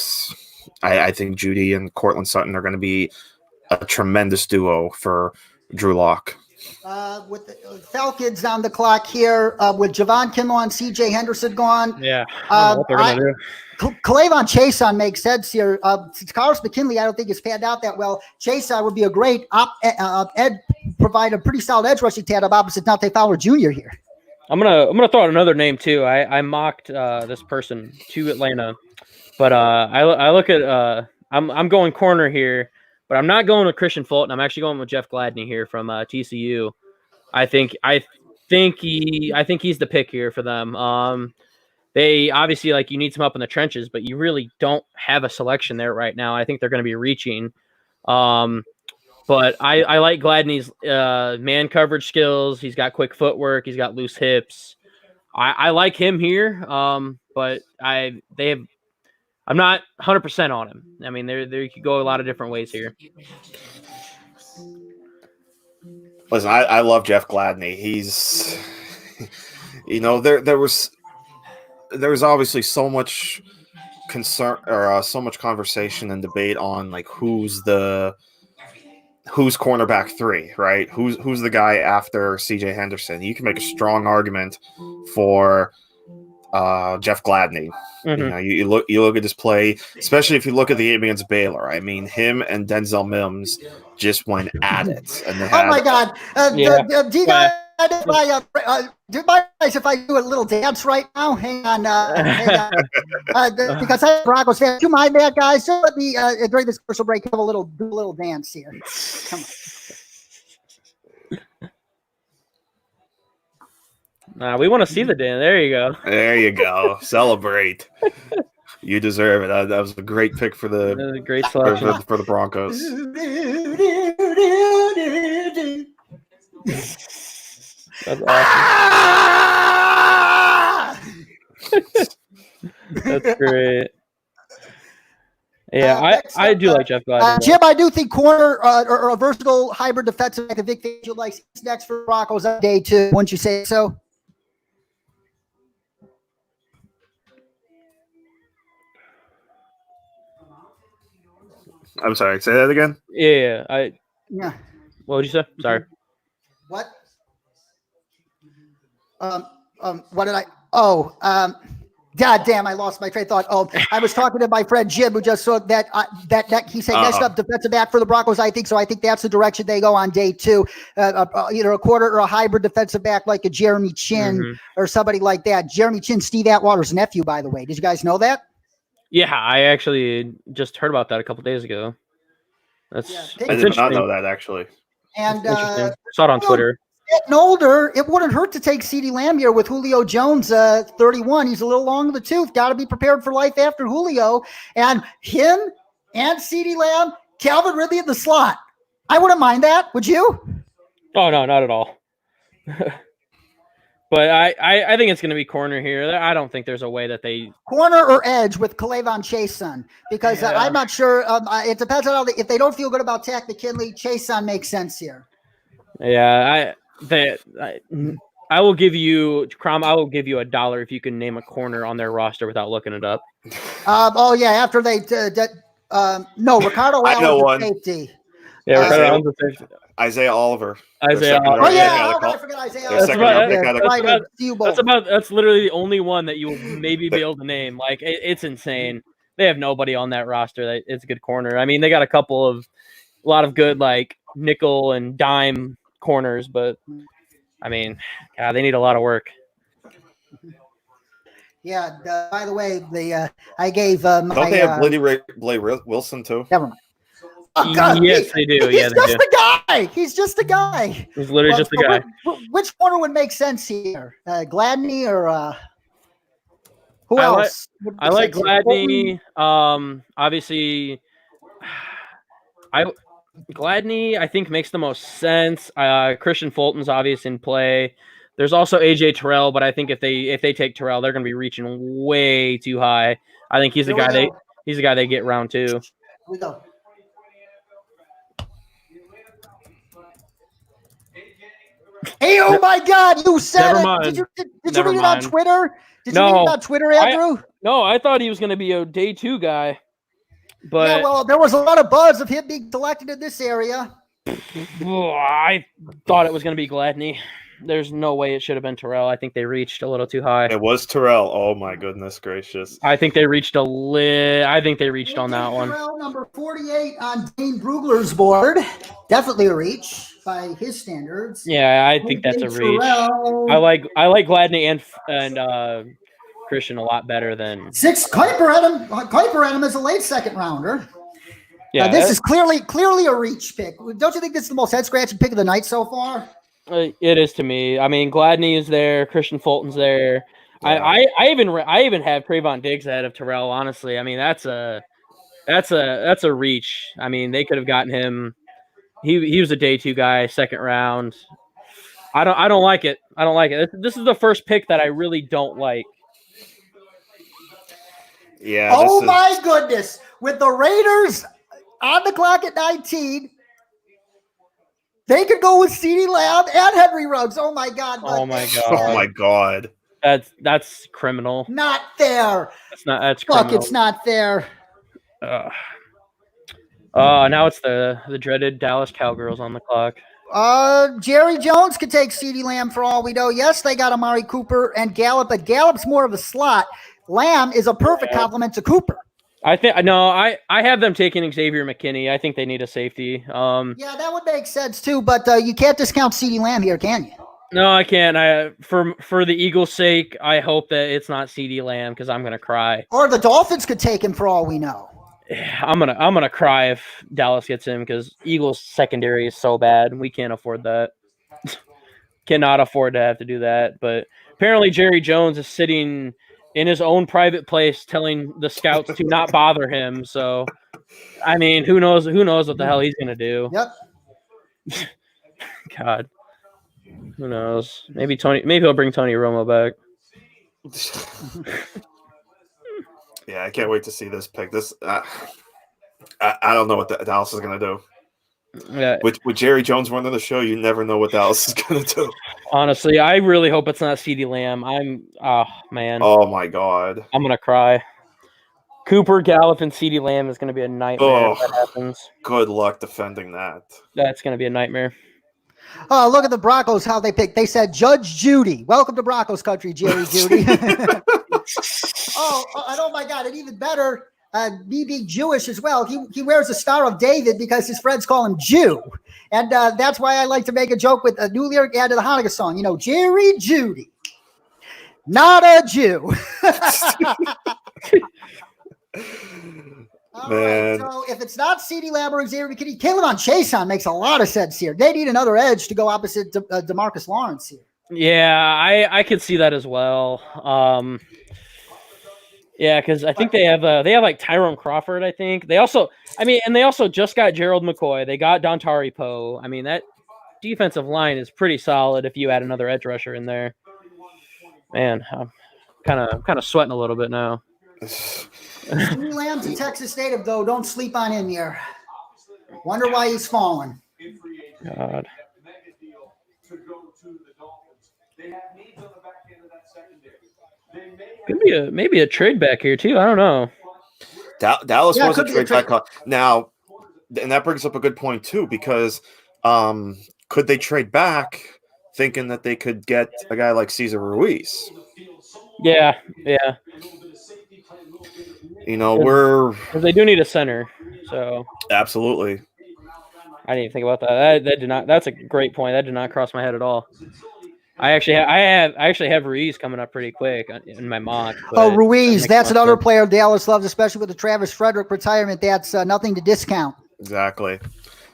I think Jeudy and Courtland Sutton are going to be a tremendous duo for Drew Lock. With the Falcons on the clock here, with Javon Kinlaw and C.J. Henderson gone. Yeah, I don't know what they're going to do. K'Lavon Chaisson makes sense here. Since Carlos McKinley, I don't think has panned out that well. Chaisson would be a great edge provide a pretty solid edge rushing tandem opposite Dante Fowler Jr. here. I'm gonna throw out another name too. I mocked this person to Atlanta, but I look at I'm going corner here, but I'm not going with Christian Fulton. I'm actually going with Jeff Gladney here from TCU. I think he's the pick here for them. They obviously you need some help in the trenches, but you really don't have a selection there right now. I think they're going to be reaching. But I like Gladney's man coverage skills. He's got quick footwork. He's got loose hips. I like him here. But I'm not 100% on him. I mean, there could go a lot of different ways here. Listen, I love Jeff Gladney. He's, there was obviously so much concern or so much conversation and debate on who's cornerback 3, right? Who's the guy after CJ Henderson? You can make a strong argument for Jeff Gladney. Mm-hmm. You look at this play, especially if you look at the game against Baylor. I mean, him and Denzel Mims just went at it, and they had, oh my God! Do you guys if I do a little dance right now? Hang on, because I'm a Broncos fan. Do you mind that, guys? So let me during this commercial break have do a little dance here. Come on. We want to see the dance. There you go. There you go. Celebrate. You deserve it. That was a great pick for the great selection for the Broncos. That's awesome. That's great. Yeah, I do like Jeff Gladney. Jim, I do think corner or a versatile hybrid defensive back. Vic Fangio likes next for Broncos on day 2. Wouldn't you say so? I'm sorry. Say that again. Yeah. Yeah. What would you say? Sorry. What? What did I? Oh, God damn! I lost my train of thought. Oh, I was talking to my friend Jim, who just saw that he said next up defensive back for the Broncos. I think so. I think that's the direction they go on day 2. Either a quarter or a hybrid defensive back like a Jeremy Chin or somebody like that. Jeremy Chin, Steve Atwater's nephew, by the way. Did you guys know that? Yeah, I actually just heard about that a couple days ago. I did not know that, actually. And saw it on Twitter. Getting older, it wouldn't hurt to take CeeDee Lamb here with Julio Jones, 31. He's a little long in the tooth. Got to be prepared for life after Julio. And him and CeeDee Lamb, Calvin Ridley in the slot. I wouldn't mind that. Would you? Oh, no, not at all. But I think it's going to be corner here. I don't think there's a way that they corner or edge with K'Lavon Chason, because I'm not sure. It depends on if they don't feel good about Takk McKinley. Chason makes sense here. Yeah, I will give you Crom. I will give you $1 if you can name a corner on their roster without looking it up. Oh yeah, after they no Ricardo Allen safety. Yeah, Ricardo Allen's a safety. Isaiah Oliver. Isaiah Oliver. Oh yeah, I forgot Isaiah Oliver. That's literally the only one that you will maybe be able to name. Like it's insane. They have nobody on that roster that it's a good corner. I mean, they got a lot of good like nickel and dime corners, but I mean, God, they need a lot of work. Yeah. By the way, I gave don't they have Blake Wilson too? Never mind. Oh, God, yes, they do. He's just a guy. He's just a guy. He's literally just a guy. Which corner would make sense here? Gladney or who else? I like Gladney. Obviously, Gladney I think makes the most sense. Christian Fulton's obvious in play. There's also AJ Terrell, but I think if they take Terrell, they're going to be reaching way too high. I think he's the guy they get round 2. Here we go. Hey, oh my God! You said it. Did you read it on Twitter? Did you read it on Twitter, Andrew? No, I thought he was going to be a day 2 guy. But yeah, well, there was a lot of buzz of him being selected in this area. I thought it was going to be Gladney. There's no way it should have been Terrell. I think they reached a little too high. It was Terrell. Oh my goodness gracious. I think they reached I think they reached on that one. Terrell, number 48 on Dane Brugler's board. Definitely a reach by his standards. Yeah, I think that's a reach. I like Gladney and Christian a lot better than 6. Kuiper had him as a late second rounder. yeah. This is clearly a reach pick. Don't you think this is the most head scratching pick of the night so far? It is to me. I mean, Gladney is there. Christian Fulton's there. Yeah. I even have Trayvon Diggs ahead of Terrell. Honestly, I mean that's a reach. I mean they could have gotten him. He was a day 2 guy, second round. I don't like it. I don't like it. This is the first pick that I really don't like. Yeah. Oh my goodness! With the Raiders on the clock at 19, they could go with CeeDee Lamb and Henry Ruggs. Oh my God! Oh my God! Oh my God! That's criminal. Not fair. That's Fuck! criminal. It's not fair. Now it's the dreaded Dallas Cowgirls on the clock. Jerry Jones could take CeeDee Lamb for all we know. Yes, they got Amari Cooper and Gallup, but Gallup's more of a slot. Lamb is a perfect complement to Cooper. I have them taking Xavier McKinney. I think they need a safety. Yeah, that would make sense too, but you can't discount CeeDee Lamb here, can you? No, I can't. For the Eagles' sake, I hope that it's not CeeDee Lamb because I'm gonna cry. Or the Dolphins could take him for all we know. I'm gonna cry if Dallas gets him because Eagles' secondary is so bad. We can't afford that. Cannot afford to have to do that. But apparently, Jerry Jones is sitting in his own private place, telling the scouts to not bother him. So, I mean, who knows? Who knows what the hell he's gonna do? Yep. God, who knows? Maybe he'll bring Tony Romo back. Yeah, I can't wait to see this pick. This I don't know what Dallas is gonna do. Yeah. With Jerry Jones running the show, you never know what Dallas is gonna do. Honestly, I really hope it's not CeeDee Lamb. Man. Oh my God. I'm gonna cry. Cooper, Gallup, and CeeDee Lamb is gonna be a nightmare if that happens. Good luck defending that. That's gonna be a nightmare. Oh, look at the Broncos, how they picked. They said Judge Judy. Welcome to Broncos country, Jerry Judy. Oh my God, and even better, me being Jewish as well. He wears the Star of David because his friends call him Jew. And that's why I like to make a joke with a new lyric added to the Hanukkah song. You know, Jerry Judy, not a Jew. All right, so if it's not CeeDee Lamb or Xavier McKinney, Kayvon Chason makes a lot of sense here. They need another edge to go opposite DeMarcus Lawrence here. Yeah, I could see that as well. Yeah, because I think they have like Tyrone Crawford. I think they also just got Gerald McCoy. They got Dontari Poe. I mean, that defensive line is pretty solid. If you add another edge rusher in there, man, I'm kind of sweating a little bit now. CeeDee Lamb's a Texas native, though. Don't sleep on him here. Wonder why he's falling. God. Maybe a trade back here too. I don't know. Dallas was a trade back. Now, and that brings up a good point too, because could they trade back thinking that they could get a guy like Cesar Ruiz? Yeah. You know, because they do need a center. So absolutely. I didn't even think about that. That did not. That's a great point. That did not cross my head at all. I actually have Ruiz coming up pretty quick in my mock. Oh, Ruiz, that's another player Dallas loves, especially with the Travis Frederick retirement. That's nothing to discount. Exactly,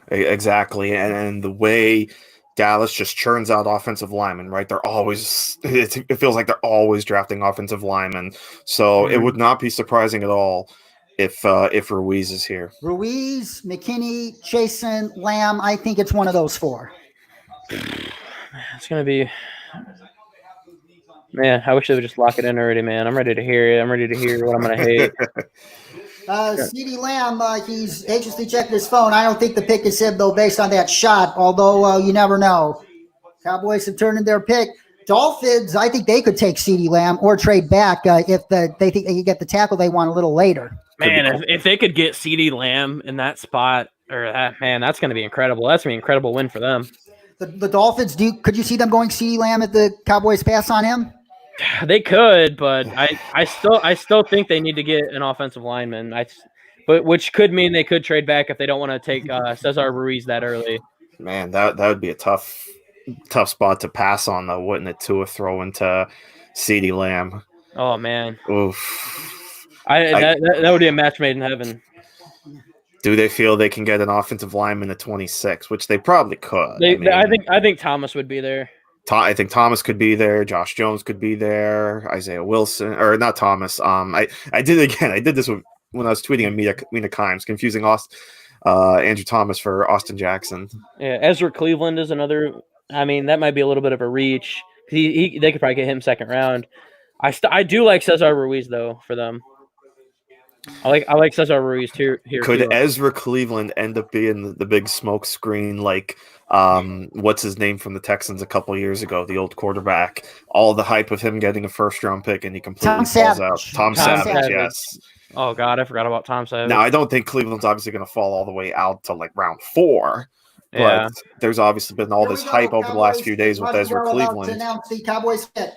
and the way Dallas just churns out offensive linemen, right? They're always it feels like they're always drafting offensive linemen. So it would not be surprising at all if Ruiz is here. Ruiz, McKinney, Chason, Lamb. I think it's one of those four. It's gonna be. Man, I wish they would just lock it in already, man. I'm ready to hear it. I'm ready to hear what I'm going to hate. CeeDee Lamb, he's anxiously checking his phone. I don't think the pick is him, though, based on that shot, although you never know. Cowboys have turned in their pick. Dolphins, I think they could take CeeDee Lamb or trade back if they think they can get the tackle they want a little later. Man, if they could get CeeDee Lamb in that spot, that's going to be incredible. That's going to be an incredible win for them. The Dolphins, could you see them going CeeDee Lamb if the Cowboys pass on him? They could, but I still think they need to get an offensive lineman. But which could mean they could trade back if they don't want to take Cesar Ruiz that early. Man, that would be a tough spot to pass on, though, wouldn't it? To a throw into CeeDee Lamb. Oh man, Oof. That would be a match made in heaven. Do they feel they can get an offensive lineman at 26, which they probably could? I think Thomas would be there. I think Thomas could be there. Josh Jones could be there. Isaiah Wilson, or not Thomas. I did this when I was tweeting at Mina Kimes, confusing Andrew Thomas for Austin Jackson. Yeah, Ezra Cleveland is another. I mean, that might be a little bit of a reach. They could probably get him second round. I do like Cesar Ruiz though for them. I like Cesar Ruiz here. Could Ezra Cleveland end up being the big smoke screen like what's his name from the Texans a couple years ago, the old quarterback? All the hype of him getting a first-round pick and he completely falls out. Tom Savage, yes. Oh God, I forgot about Tom Savage. Now I don't think Cleveland's obviously going to fall all the way out to like round 4. But there's obviously been all this hype over the last few days with Ezra Cleveland. To announce the Cowboys pick.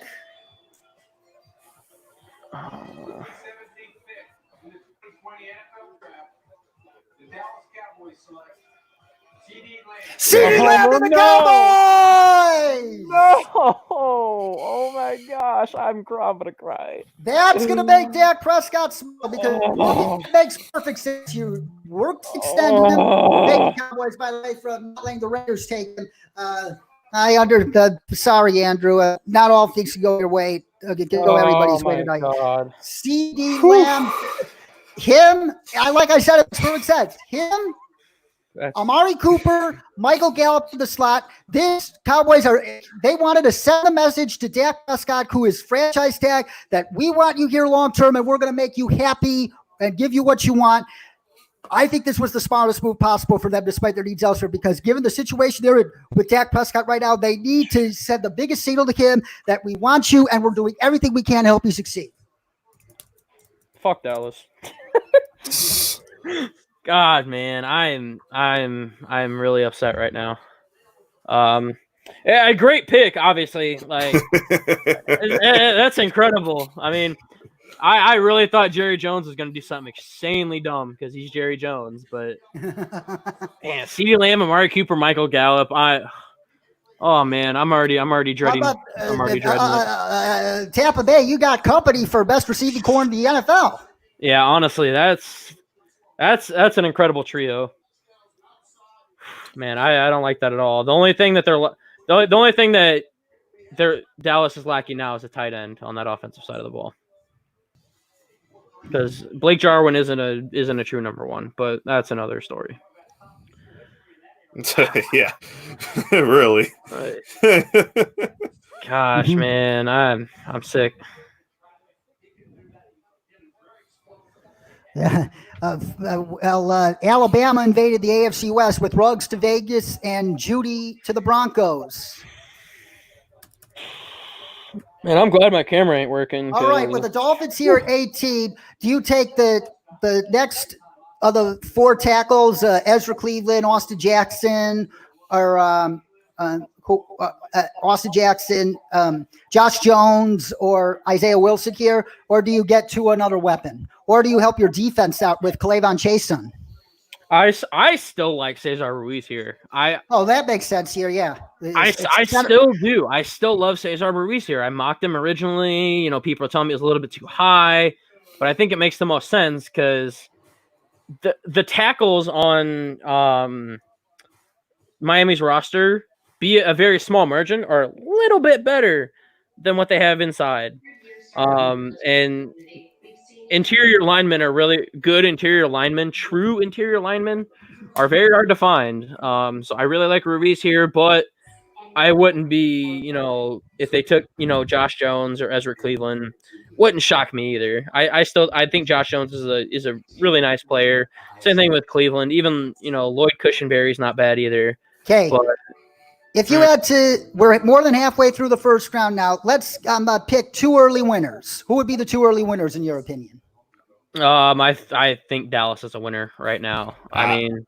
CeeDee Lamb to the Cowboys! No! Oh my gosh, I'm gonna cry. That's gonna make Dak Prescott smile because it makes perfect sense. You work to extend him. Thank you, Cowboys, by the way, for not letting the Raiders take him. Sorry, Andrew. Not all things can go your way. Go everybody's way tonight. CeeDee Lamb, him. Like I said, it's perfect sense. Him. Amari Cooper, Michael Gallup in the slot. This Cowboys they wanted to send a message to Dak Prescott, who is franchise tag, that we want you here long term and we're going to make you happy and give you what you want. I think this was the smartest move possible for them, despite their needs elsewhere, because given the situation they're in with Dak Prescott right now, they need to send the biggest signal to him that we want you and we're doing everything we can to help you succeed. Fuck Dallas. God, man, I'm really upset right now. A great pick, obviously. Like that's incredible. I mean, I really thought Jerry Jones was going to do something insanely dumb because he's Jerry Jones, but man, CeeDee Lamb, Amari Cooper, Michael Gallup. Oh man, I'm already dreading. Tampa Bay, you got company for best receiving core in the NFL. Yeah, honestly, that's an incredible trio. Man, I don't like that at all. The only thing that Dallas is lacking now is a tight end on that offensive side of the ball. Because Blake Jarwin isn't a true number one, but that's another story. Yeah, really. Gosh, man, I'm sick. Alabama invaded the AFC West with Ruggs to Vegas and Judy to the Broncos. Man, I'm glad my camera ain't working. All right, with the Dolphins here at 18, do you take the next of the 4 tackles, Ezra Cleveland, Austin Jackson, or Austin Jackson, Josh Jones, or Isaiah Wilson here, or do you get to another weapon? Or do you help your defense out with Clavon Chason? I still like Cesar Ruiz here. That makes sense here. Yeah, I still do. I still love Cesar Ruiz here. I mocked him originally. You know, people are telling me it's a little bit too high, but I think it makes the most sense because the tackles on Miami's roster, be it a very small margin, are a little bit better than what they have inside. And interior linemen are really good. Interior linemen, true interior linemen, are very hard to find. So I really like Ruiz here, but I wouldn't be, if they took, Josh Jones or Ezra Cleveland, wouldn't shock me either. I think Josh Jones is a really nice player. Same thing with Cleveland. Even, Lloyd Cushenberry's not bad either. Okay. If you had to, we're more than halfway through the first round now. Let's pick 2 early winners. Who would be the 2 early winners in your opinion? I think Dallas is a winner right now. I mean,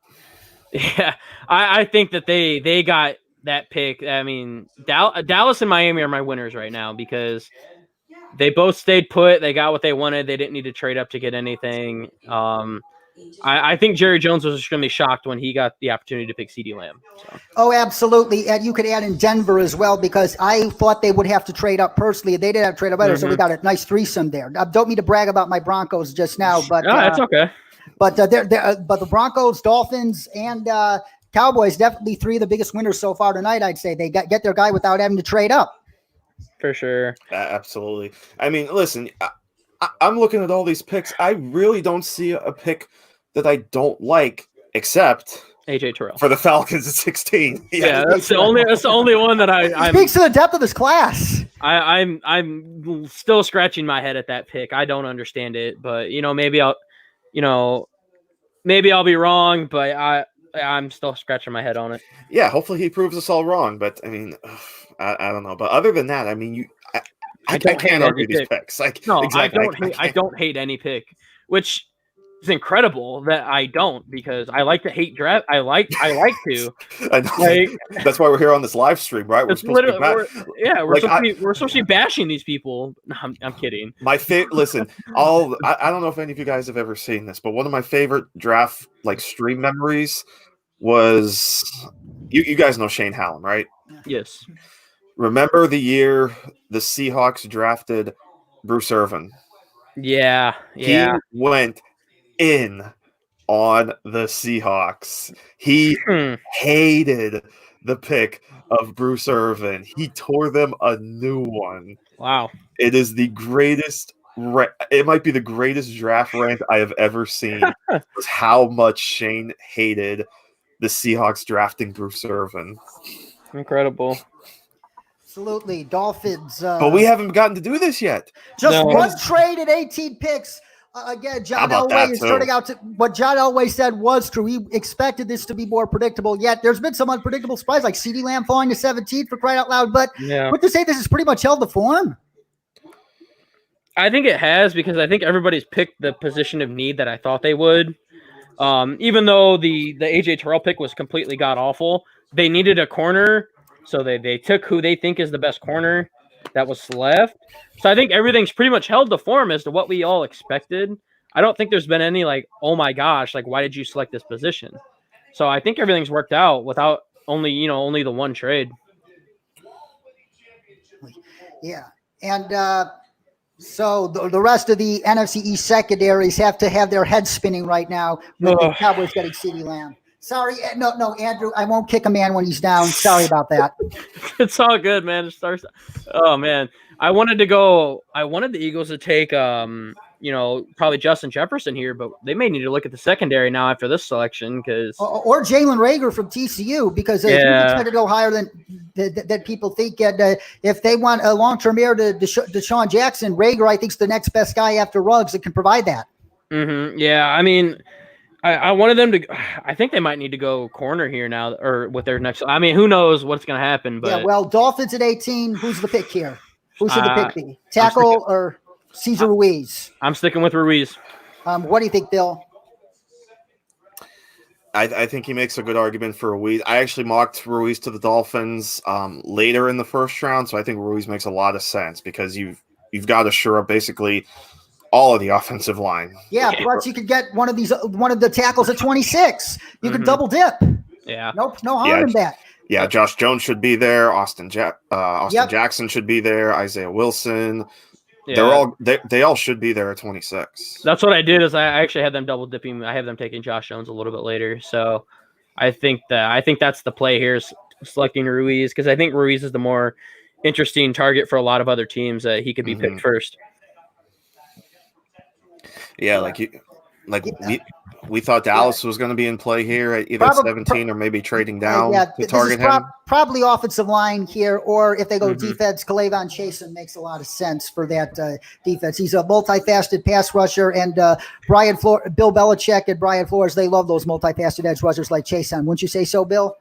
yeah, I think that they got that pick. I mean, Dallas and Miami are my winners right now because they both stayed put. They got what they wanted. They didn't need to trade up to get anything. I think Jerry Jones was extremely shocked when he got the opportunity to pick CeeDee Lamb. So. Oh, absolutely. And you could add in Denver as well, because I thought they would have to trade up personally. They did have to trade up better, so we got a nice threesome there. I don't mean to brag about my Broncos just now, but That's okay. But but the Broncos, Dolphins, and Cowboys, definitely three of the biggest winners so far tonight. I'd say they get their guy without having to trade up. For sure. Absolutely. I mean, listen, I'm looking at all these picks. I really don't see a pick that I don't like, except AJ Terrell for the Falcons at 16. Yeah, that's the only one that I speaks to the depth of this class. I'm still scratching my head at that pick. I don't understand it, but maybe I'll be wrong, but I'm still scratching my head on it. Yeah, hopefully he proves us all wrong. But I mean, I don't know. But other than that, I mean, I can't argue these picks. Exactly. I don't hate any pick, which is incredible that I don't, because I like to hate draft. I like to. I know. That's why we're here on this live stream, right? We're supposed to be bashing these people. No, I'm kidding. My favorite. Listen, I don't know if any of you guys have ever seen this, but one of my favorite draft stream memories was you guys know Shane Hallam, right? Yes. Remember the year the Seahawks drafted Bruce Irvin? Yeah. He went in on the Seahawks. He hated the pick of Bruce Irvin. He tore them a new one. Wow. It is the greatest. It might be the greatest draft rant I have ever seen. Was how much Shane hated the Seahawks drafting Bruce Irvin. Incredible. Absolutely. Dolphins. But we haven't gotten to do this yet. Just one trade at 18 picks. Again, John Elway is turning out to what John Elway said was true. He expected this to be more predictable, yet there's been some unpredictable surprises, like CeeDee Lamb falling to 17 for crying out loud. But what to say, this has pretty much held the form. I think it has, because I think everybody's picked the position of need that I thought they would. Even though the AJ Terrell pick was completely god awful, they needed a corner, so they took who they think is the best corner that was left. So I think everything's pretty much held the form as to what we all expected. I don't think there's been any oh my gosh, why did you select this position? So I think everything's worked out without only the one trade. Yeah. And so the rest of the NFC East secondaries have to have their heads spinning right now with the Cowboys getting CeeDee Lamb. Sorry, no, Andrew, I won't kick a man when he's down. Sorry about that. It's all good, man. It starts. Oh man, I wanted the Eagles to take, probably Justin Jefferson here, but they may need to look at the secondary now after this selection, because or Jalen Reagor from TCU, because he's expected to go higher than people think. And if they want a long-term heir to Deshaun Jackson, Reagor, I think, is the next best guy after Ruggs that can provide that. Mm-hmm. Yeah, I mean, I wanted them to. I think they might need to go corner here now, or with their next. I mean, who knows what's going to happen? But yeah, well, Dolphins at 18. Who's the pick here? Who should the pick be? Tackle or Cesar Ruiz? I'm sticking with Ruiz. What do you think, Bill? I think he makes a good argument for Ruiz. I actually mocked Ruiz to the Dolphins later in the first round, so I think Ruiz makes a lot of sense, because you've got to shore up basically all of the offensive line. Yeah, plus you could get one of the tackles at 26. You could double dip. Yeah. Nope, no harm in that. Yeah, Josh Jones should be there. Austin Jackson should be there. Isaiah Wilson. Yeah. They all should be there at 26. That's what I did. Is I actually had them double dipping. I have them taking Josh Jones a little bit later. So I think that's the play here, is selecting Ruiz, because I think Ruiz is the more interesting target for a lot of other teams. That he could be picked first. Yeah, we thought Dallas was going to be in play here at either 17 or maybe trading down to target him. Probably offensive line here, or if they go defense, K'Lavon Chasen makes a lot of sense for that defense. He's a multifaceted pass rusher, and Bill Belichick and Brian Flores, they love those multifaceted edge rushers like Chasen. Wouldn't you say so, Bill?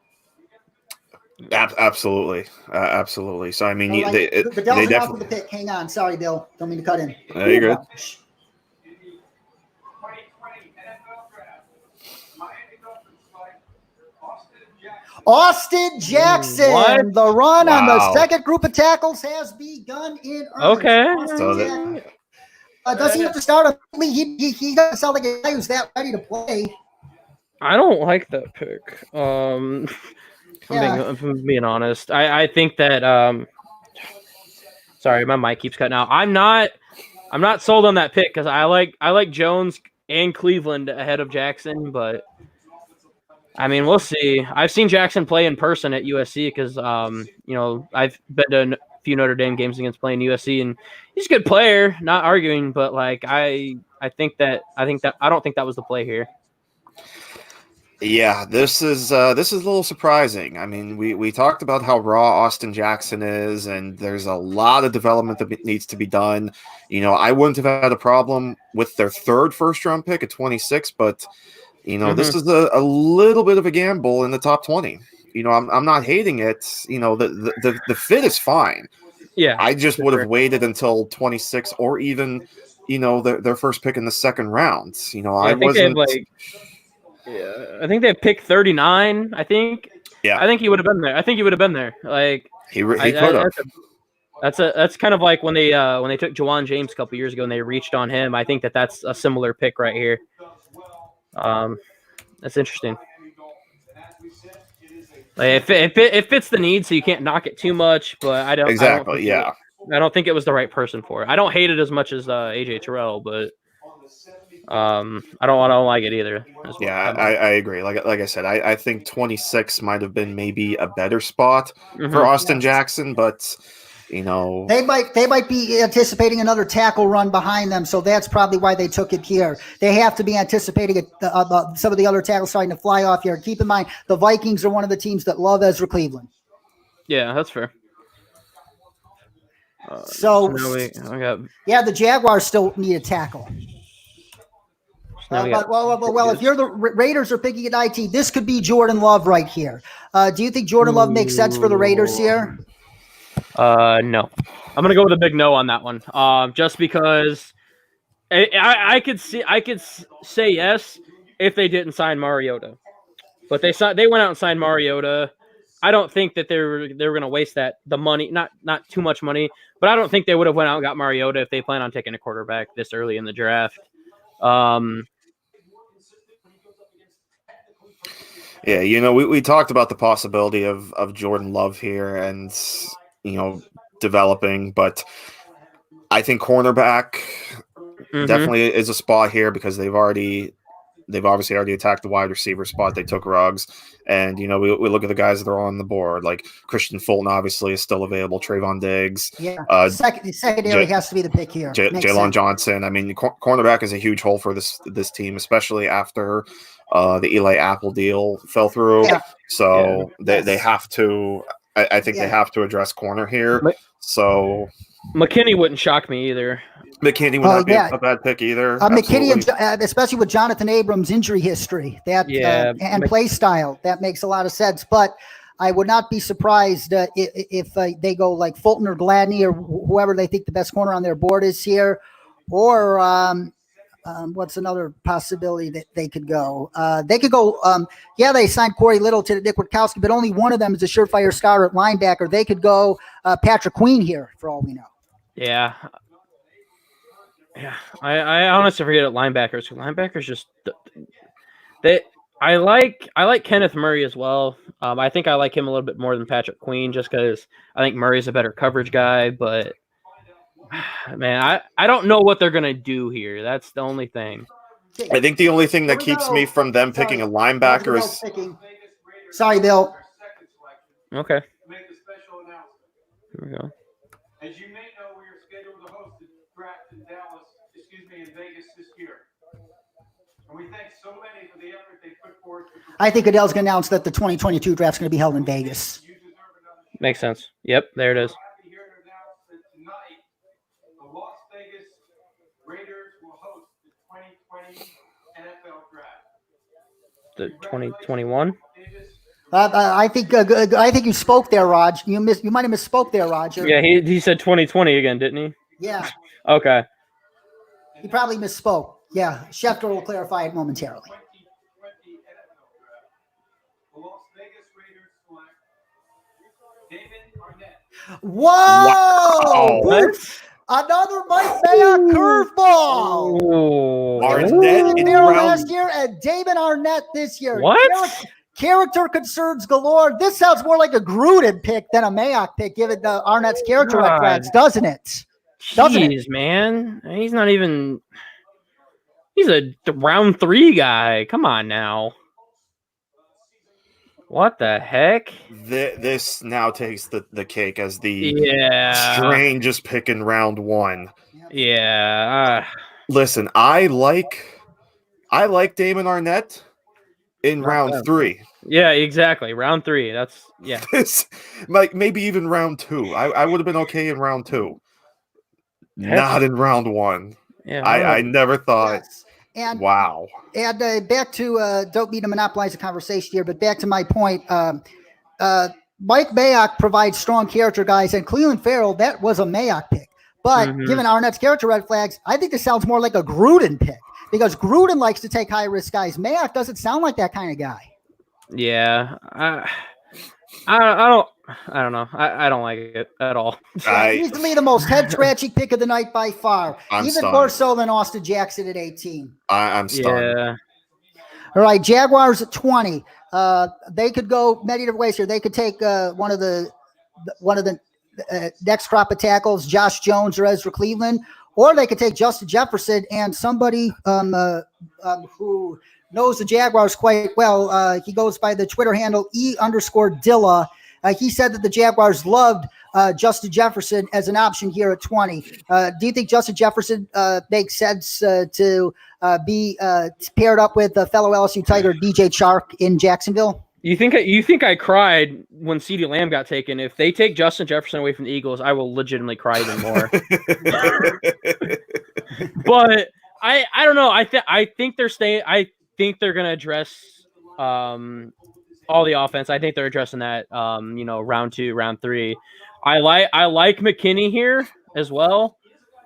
Absolutely. So, I mean, they definitely the pick. Hang on. Sorry, Bill. Don't mean to cut in. No, you're good. Austin Jackson. What? The run on the Wow. second group of tackles has begun in earnest. Okay. Austin So Jackson. Does he have to start? He doesn't sound like a guy who's that ready to play. I don't like that pick. Yeah. If I'm being honest. I think that sorry, my mic keeps cutting out. I'm not sold on that pick because I like Jones and Cleveland ahead of Jackson, but I mean we'll see. I've seen Jackson play in person at USC because I've been to a few Notre Dame games against playing USC, and he's a good player, not arguing, but like I don't think that was the play here. Yeah, this is a little surprising. I mean, we talked about how raw Austin Jackson is, and there's a lot of development that needs to be done. I wouldn't have had a problem with their third first-round pick at 26, but this is a little bit of a gamble in the top 20. I'm not hating it. The fit is fine. Yeah, I just would have waited until 26 or even their first pick in the second round. I think they have wasn't. I think they picked 39. I think. Yeah. I think he would have been there. I think he would have been there. Like He could have. That's kind of like when they took Jawan James a couple years ago and they reached on him. I think that's a similar pick right here. That's interesting. Like, it fits the need, so you can't knock it too much. But I don't Exactly. I don't think it was the right person for it. I don't hate it as much as AJ Terrell, but I don't like it either. Yeah, I agree. Like I said, I think 26 might have been maybe a better spot for Austin Jackson, but they might be anticipating another tackle run behind them, so that's probably why they took it here. They have to be anticipating some of the other tackles starting to fly off here. Keep in mind, the Vikings are one of the teams that love Ezra Cleveland. Yeah, that's fair. The Jaguars still need a tackle. If you're the Raiders are picking at IT, this could be Jordan Love right here. Do you think Jordan Love makes sense for the Raiders here? No. I'm gonna go with a big no on that one. Just because I could say yes if they didn't sign Mariota, but they went out and signed Mariota. I don't think that they were gonna waste the money, not too much money, but I don't think they would have went out and got Mariota if they plan on taking a quarterback this early in the draft. Yeah, we talked about the possibility of Jordan Love here and developing, but I think cornerback definitely is a spot here because they've obviously already attacked the wide receiver spot. They took Ruggs, and we look at the guys that are on the board, like Christian Fulton obviously is still available, Trayvon Diggs. Yeah, secondary has to be the pick here. Jalen Johnson. I mean, cornerback is a huge hole for this team, especially after the Eli Apple deal fell through. Yeah. So they have to. I think they have to address corner here. So McKinney wouldn't shock me either. McKinney would not be a bad pick either. McKinney, especially with Jonathan Abrams' injury history, and play style, that makes a lot of sense. But I would not be surprised if they go like Fulton or Gladney or whoever they think the best corner on their board is here, or what's another possibility that they could go? They could go. They signed Corey Littleton and Nick Witkowski, but only one of them is a surefire starter at linebacker. They could go Patrick Queen here for all we know. Yeah. I honestly forget at linebackers. Linebackers just I like Kenneth Murray as well. I think I like him a little bit more than Patrick Queen just because I think Murray's a better coverage guy, but man, I don't know what they're gonna do here. That's the only thing. I think the only thing that keeps me from them picking a linebacker is. Sorry, Bill. Okay. Here we go. As you may know, we are scheduled to host the draft in Vegas this year. And we thank so many for the effort they put forth. I think Adele's going to announce that the 2022 draft is going to be held in Vegas. Makes sense. Yep, there it is. Tonight, the Las Vegas Raiders will host the 2020 NFL Draft. The 2021? I think you spoke there, Raj. You might have misspoke there, Roger. Yeah, he said 2020 again, didn't he? Yeah. Okay. He probably misspoke. Yeah, Schefter will clarify it momentarily. The Las Vegas Raiders Whoa! What? Another Mike Mayock curveball. Oh. Arnett in Farrell round. last year and Damon Arnett this year. What? Character concerns galore. This sounds more like a Gruden pick than a Mayock pick, given the Arnett's character red God. flags, doesn't it? Doesn't it? Jeez, man. He's not even. He's a round 3 guy. Come on now. What the heck? This now takes the cake as the Yeah. strangest pick in round 1. Yeah. Listen, I like Damon Arnett in round 3. Yeah, exactly. Round 3. That's yeah. This, like maybe even round 2. I would have been okay in round 2. Not in round 1. Yeah. I never thought. Yes. And Wow. And back to don't mean to monopolize the conversation here, but back to my point. Mike Mayock provides strong character guys, and Cleveland Farrell, that was a Mayock pick. But given Arnett's character red flags, I think this sounds more like a Gruden pick because Gruden likes to take high risk guys. Mayock doesn't sound like that kind of guy. Yeah. I don't know. I don't like it at all. Easily the most head scratching pick of the night by far, I'm even stunned. more so than Austin Jackson at 18. I'm stunned. Yeah. All right, Jaguars at 20. They could go many different ways here. They could take one of the next crop of tackles, Josh Jones or Ezra Cleveland, or they could take Justin Jefferson and somebody who knows the Jaguars quite well. He goes by the Twitter handle E_Dilla. He said that the Jaguars loved Justin Jefferson as an option here at 20. Do you think Justin Jefferson makes sense to be paired up with fellow LSU Tiger DJ Chark in Jacksonville? You think I cried when CeeDee Lamb got taken? If they take Justin Jefferson away from the Eagles, I will legitimately cry even more. But I don't know. I think they're staying. I think they're gonna address all the offense. I think they're addressing that. Round 2, round 3. I like McKinney here as well.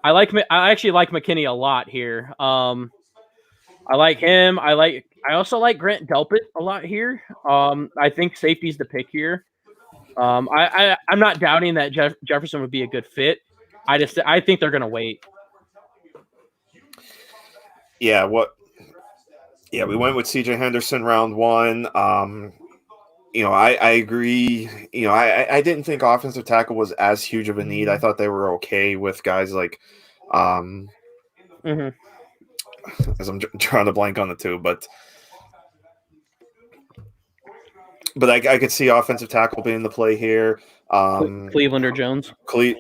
I actually like McKinney a lot here. I like him. I also like Grant Delpit a lot here. I think safety's the pick here. I'm not doubting that Jefferson would be a good fit. I think they're gonna wait. Yeah. We went with CJ Henderson round 1. I agree. I didn't think offensive tackle was as huge of a need. I thought they were okay with guys like, as I'm trying to blank on the two, but I could see offensive tackle being the play here. Cleveland or Jones. It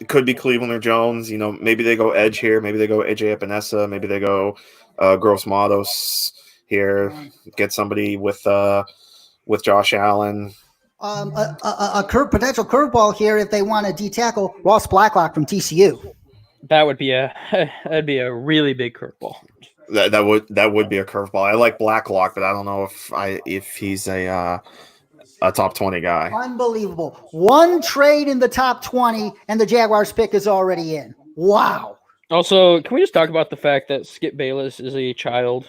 could be Cleveland or Jones. Maybe they go edge here. Maybe they go AJ Epinesa. Maybe they go Gross Matos here. Get somebody with Josh Allen. A potential curveball here if they want to D-tackle Ross Blacklock from TCU. That'd be a really big curveball. That would be a curveball. I like Blacklock, but I don't know if he's a top 20 guy. Unbelievable. One trade in the top 20, and the Jaguars pick is already in. Wow. Also, can we just talk about the fact that Skip Bayless is a child?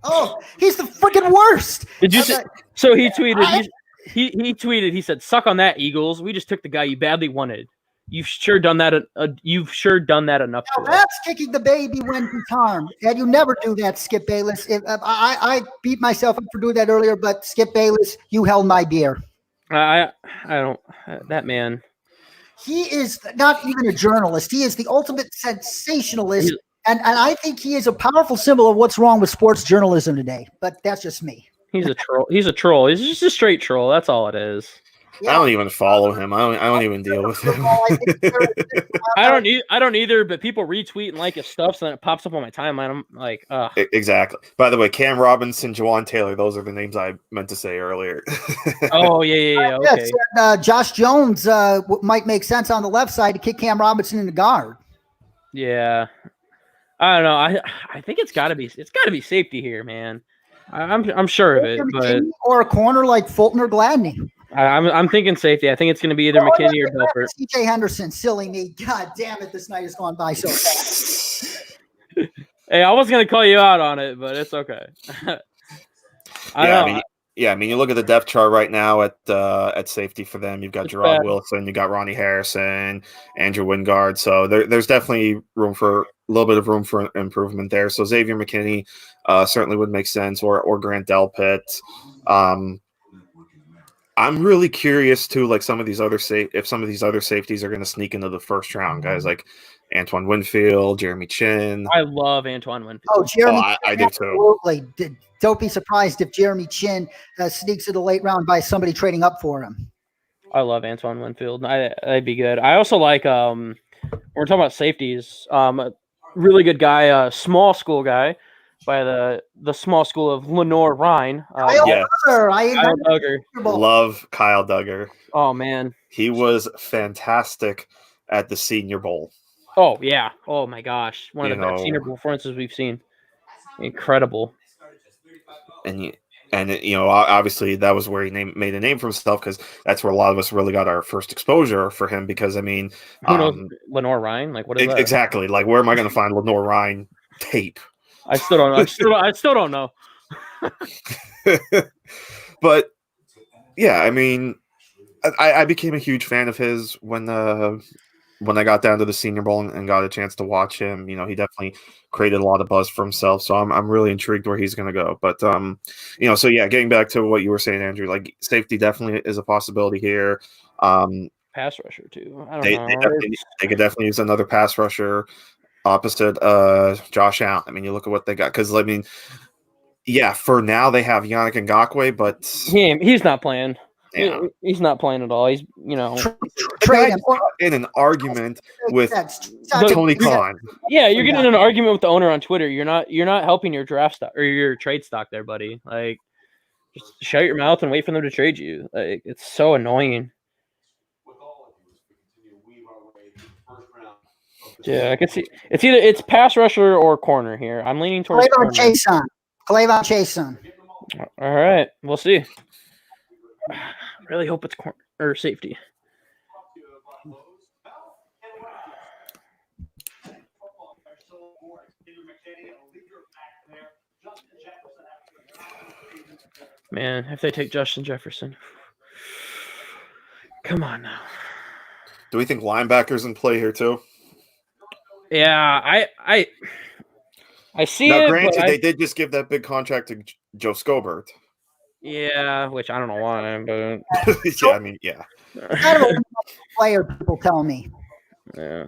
Oh, he's the freaking worst. Did you see? So he tweeted. He tweeted. He said, "Suck on that, Eagles. We just took the guy you badly wanted. You've sure done that. You've sure done that enough." Now that's kicking the baby when he's harmed, and you never do that, Skip Bayless. I beat myself up for doing that earlier, but Skip Bayless, you held my beer. I don't. That man. He is not even a journalist. He is the ultimate sensationalist, and I think he is a powerful symbol of what's wrong with sports journalism today. But that's just me. He's a troll. He's a troll. He's just a straight troll. That's all it is. Yeah. I don't even follow him. I don't even deal with him. I don't either. But people retweet and like his stuff, so then it pops up on my timeline. I'm like, exactly. By the way, Cam Robinson, Jawan Taylor, those are the names I meant to say earlier. Oh yeah. Okay. Yes, and, Josh Jones might make sense on the left side to kick Cam Robinson in the guard. Yeah, I don't know. I think it's got to be safety here, man. I'm sure of it, but or a corner like Fulton or Gladney. I'm thinking safety. I think it's going to be either McKinney or Delpit. CJ Henderson, silly me. God damn it, this night has gone by so fast. Hey, I was going to call you out on it, but it's okay. I don't know. Yeah, I mean, you look at the depth chart right now at safety for them. You've got It's Gerard bad. Wilson, you got Ronnie Harrison, Andrew Wingard. So there's definitely room for a little bit of room for improvement there. So Xavier McKinney certainly would make sense, or Grant Delpit. I'm really curious too, like if some of these other safeties are going to sneak into the first round, guys like Antoine Winfield, Jeremy Chin. I love Antoine Winfield. Oh, Jeremy, I do too. absolutely. Don't be surprised if Jeremy Chin sneaks in the late round by somebody trading up for him. I love Antoine Winfield. I'd be good. I also like we're talking about safeties. A really good guy, small school guy by the small school of Lenore Rhine. Kyle yeah. Duggar, Kyle Duggar. Love Kyle Duggar. Oh man. He was fantastic at the Senior Bowl. Oh yeah. Oh my gosh. One of You the best know- senior performances we've seen. Incredible. And obviously that was where he made a name for himself, because that's where a lot of us really got our first exposure for him. Because I mean, Who knows Lenore Ryan? Like what is that? exactly. Like, where am I going to find Lenore Ryan tape? I still don't know. I still don't know. But yeah, I mean, I became a huge fan of his when I got down to the Senior Bowl and got a chance to watch him. You know, he definitely created a lot of buzz for himself. So I'm really intrigued where he's going to go. But so yeah, getting back to what you were saying, Andrew, like safety definitely is a possibility here. Pass rusher too. I don't know. They could definitely use another pass rusher opposite Josh Allen. I mean, you look at what they got, because I mean, yeah, for now they have Yannick Ngakoue, but he's not playing. yeah. He's not playing at all. He's Trade him. in an argument with But- Tony Khan. Yeah, you're getting in an argument with the owner on Twitter. You're not helping your draft stock or your trade stock there, buddy. Like, just shut your mouth and wait for them to trade you. Like, it's so annoying. With all of you, as we continue to weave our way through the first round of the Yeah, I can see it's pass rusher or corner here. I'm leaning towards corner. Clavon Chason. All right, we'll see. Really hope it's corner or safety. Man, if they take Justin Jefferson, come on now. Do we think linebackers in play here too? Yeah, I see Now, it. granted, but they did just give that big contract to Joe Scobert. yeah, which I don't know why, but Yeah, I mean, yeah. Kind of a player, people tell me. yeah.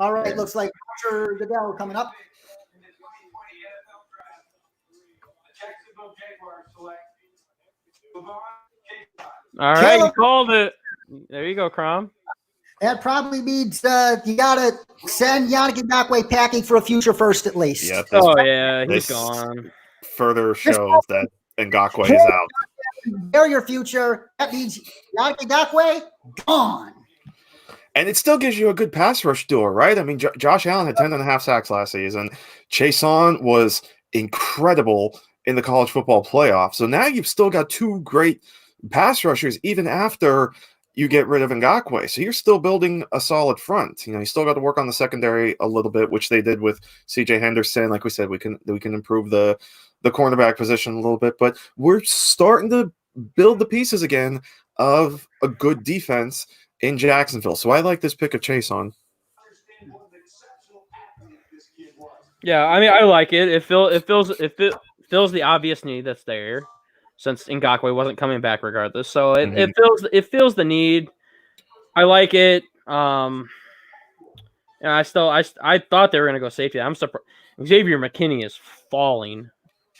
All right, looks like Roger Goodell coming up. Jacksonville Jaguars select Lavon Chason. All right, you Caleb- called it. There you go, Crom. That probably means you got to send Yannick Ngakoue packing for a future first at least. Yeah, this Oh yeah, he's this- gone. further shows that Ngakoue is out. They're your future. That means Yannick Ngakoue gone. And it still gives you a good pass rush duo, right? I mean, Josh Allen had 10.5 sacks last season. Chason was incredible in the college football playoff. So now you've still got two great pass rushers, even after you get rid of Ngakoue. So you're still building a solid front. You know, you still got to work on the secondary a little bit, which they did with CJ Henderson. Like we said, we can improve the cornerback position a little bit, but we're starting to build the pieces again of a good defense in Jacksonville. So I like this pick of Chason. Yeah, I mean, I like it. It fills the obvious need that's there, since Ngakoue wasn't coming back regardless. So it fills the need. I like it. And I thought they were gonna go safety. I'm surprised. Xavier McKinney is falling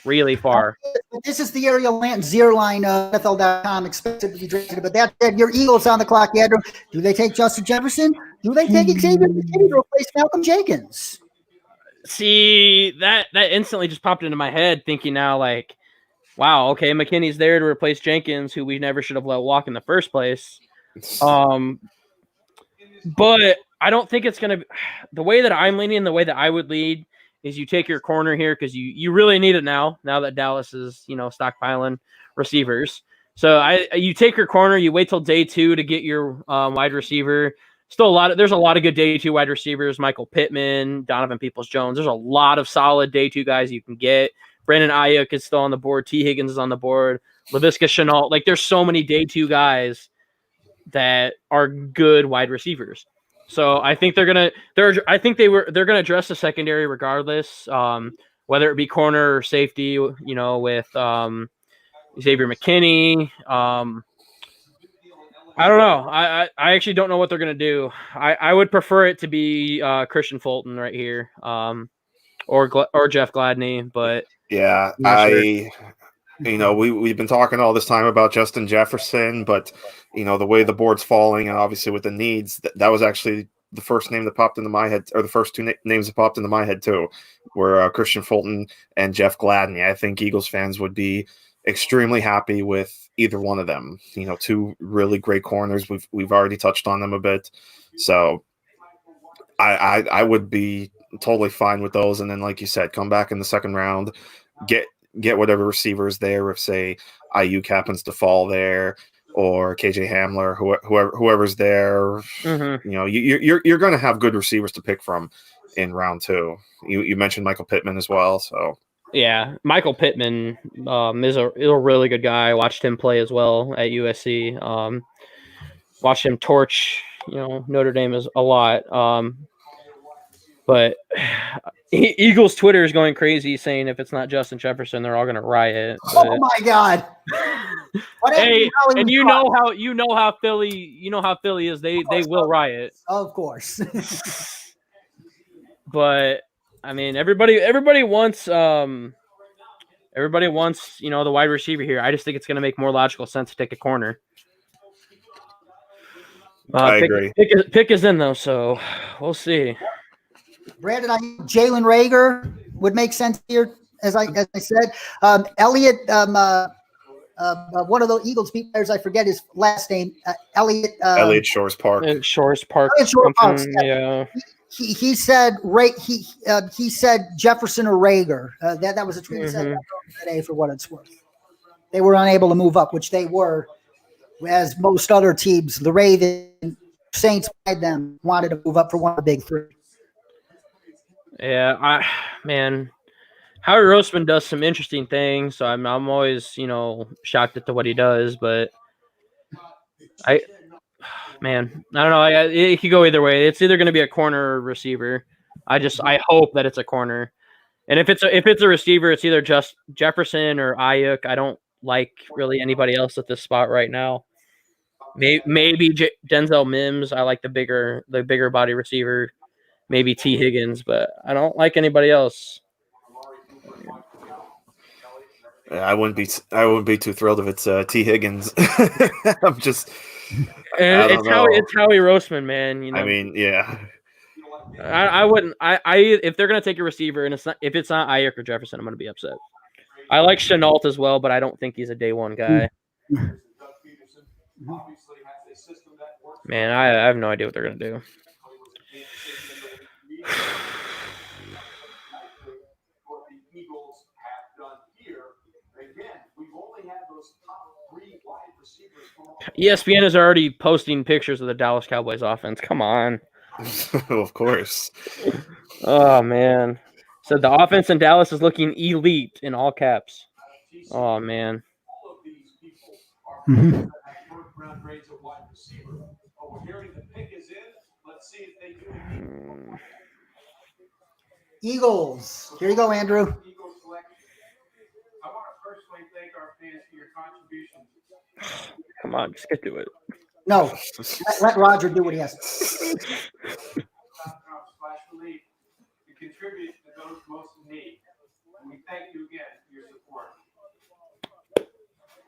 really far. This is the Ariel Zierlein NFL.com expected to be drafted. But that said, your Eagles on the clock, Andrew. Do they take Justin Jefferson? Do they take Xavier McKinney to replace Malcolm Jenkins? See, that instantly just popped into my head, thinking now, like, wow, okay, McKinney's there to replace Jenkins, who we never should have let walk in the first place. But I don't think it's going to – the way that I'm leaning, the way that I would lead is you take your corner here because you really need it now that Dallas is, stockpiling receivers. So you take your corner, you wait till day 2 to get your wide receiver. There's a lot of good day 2 wide receivers, Michael Pittman, Donovan Peoples-Jones. There's a lot of solid day 2 guys you can get. Brandon Ayuk is still on the board. T. Higgins is on the board. Laviska Shenault. Like, there's so many day 2 guys that are good wide receivers. So I think they're gonna address the secondary regardless, whether it be corner or safety. With Xavier McKinney. I don't know. I actually don't know what they're gonna do. I would prefer it to be Christian Fulton right here, or Jeff Gladney, but Yeah, I'm not sure. we've been talking all this time about Justin Jefferson, but the way the board's falling, and obviously with the needs, that was actually the first name that popped into my head, or the first two names that popped into my head too, were Christian Fulton and Jeff Gladney. I think Eagles fans would be extremely happy with either one of them. Two really great corners. We've already touched on them a bit, so I would be totally fine with those. And then, like you said, come back in the second round, get whatever receivers there. If say Ayuk happens to fall there, or KJ Hamler, whoever's there, Mm-hmm. you're going to have good receivers to pick from in round 2. You mentioned Michael Pittman as well, so Yeah, Michael Pittman is a really good guy. I watched him play as well at USC. Watched him torch, Notre Dame is a lot. But Eagles Twitter is going crazy, saying if it's not Justin Jefferson, they're all going to riot. But, Oh my God! hey, and you know how Philly is. They will riot. Of course. But I mean, everybody wants the wide receiver here. I just think it's going to make more logical sense to take a corner. I agree. Pick is in though, so we'll see. Brandon, Jalen Rager would make sense here, as I said. Elliott, one of the Eagles beat players, I forget his last name. Elliott Shores Park. Shores Park. Elliott Shores Park. Yeah. He said he said Jefferson or Rager. That was a tweet he said today, for what it's worth. They were unable to move up, which they were, as most other teams. The Ravens, Saints, them wanted to move up for one of the big 3. Yeah, Howie Roseman does some interesting things, so I'm always, shocked at what he does, but I don't know. It could go either way. It's either going to be a corner or receiver. I hope that it's a corner, and if it's a receiver, it's either just Jefferson or Ayuk. I don't like really anybody else at this spot right now. Maybe Denzel Mims. I like the bigger body receiver. Maybe T. Higgins, but I don't like anybody else. I wouldn't be too thrilled if it's T. Higgins. I'm just. It's Howie Roseman, man. I mean, yeah. I wouldn't. If they're gonna take a receiver and if it's not Ayuk or Jefferson, I'm gonna be upset. I like Shenault as well, but I don't think he's a day 1 guy. Man, I have no idea what they're gonna do. What the Eagles have done here. Again, we've only had those top 3 wide receivers come up. ESPN is already posting pictures of the Dallas Cowboys offense. Come on. Of course. Oh man. So the offense in Dallas is looking elite in all caps. Oh man. All of these people are first-round grades of wide receiver. But we're hearing the pick is in. Let's see if they do it. Eagles. Here you go, Andrew. Eagles selection. I want to personally thank our fans for your contributions. Come on, just get to it. No, let Roger do what he has to. .com/relief to contribute to those most in need. And we thank you again for your support.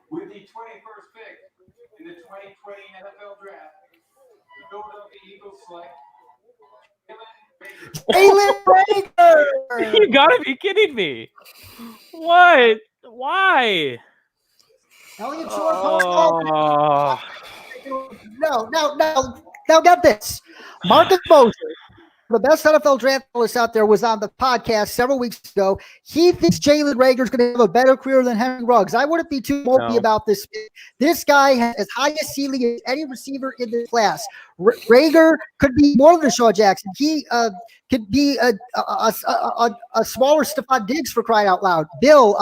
With the 21st pick in the 2020 NFL Draft, the Philadelphia Eagles select Jalen Rager. You gotta be kidding me. What? Why? Elliott Shores Park. No. Now get this. Marcus Mosher the best NFL draft analyst out there was on the podcast several weeks ago. He thinks Jalen Rager's going to have a better career than Henry Ruggs. I wouldn't be too mopey No. about this. This guy has as high a ceiling as any receiver in this class. Rager could be more than Deshaun Jackson. He could be a smaller Stephon Diggs, for crying out loud. Bill,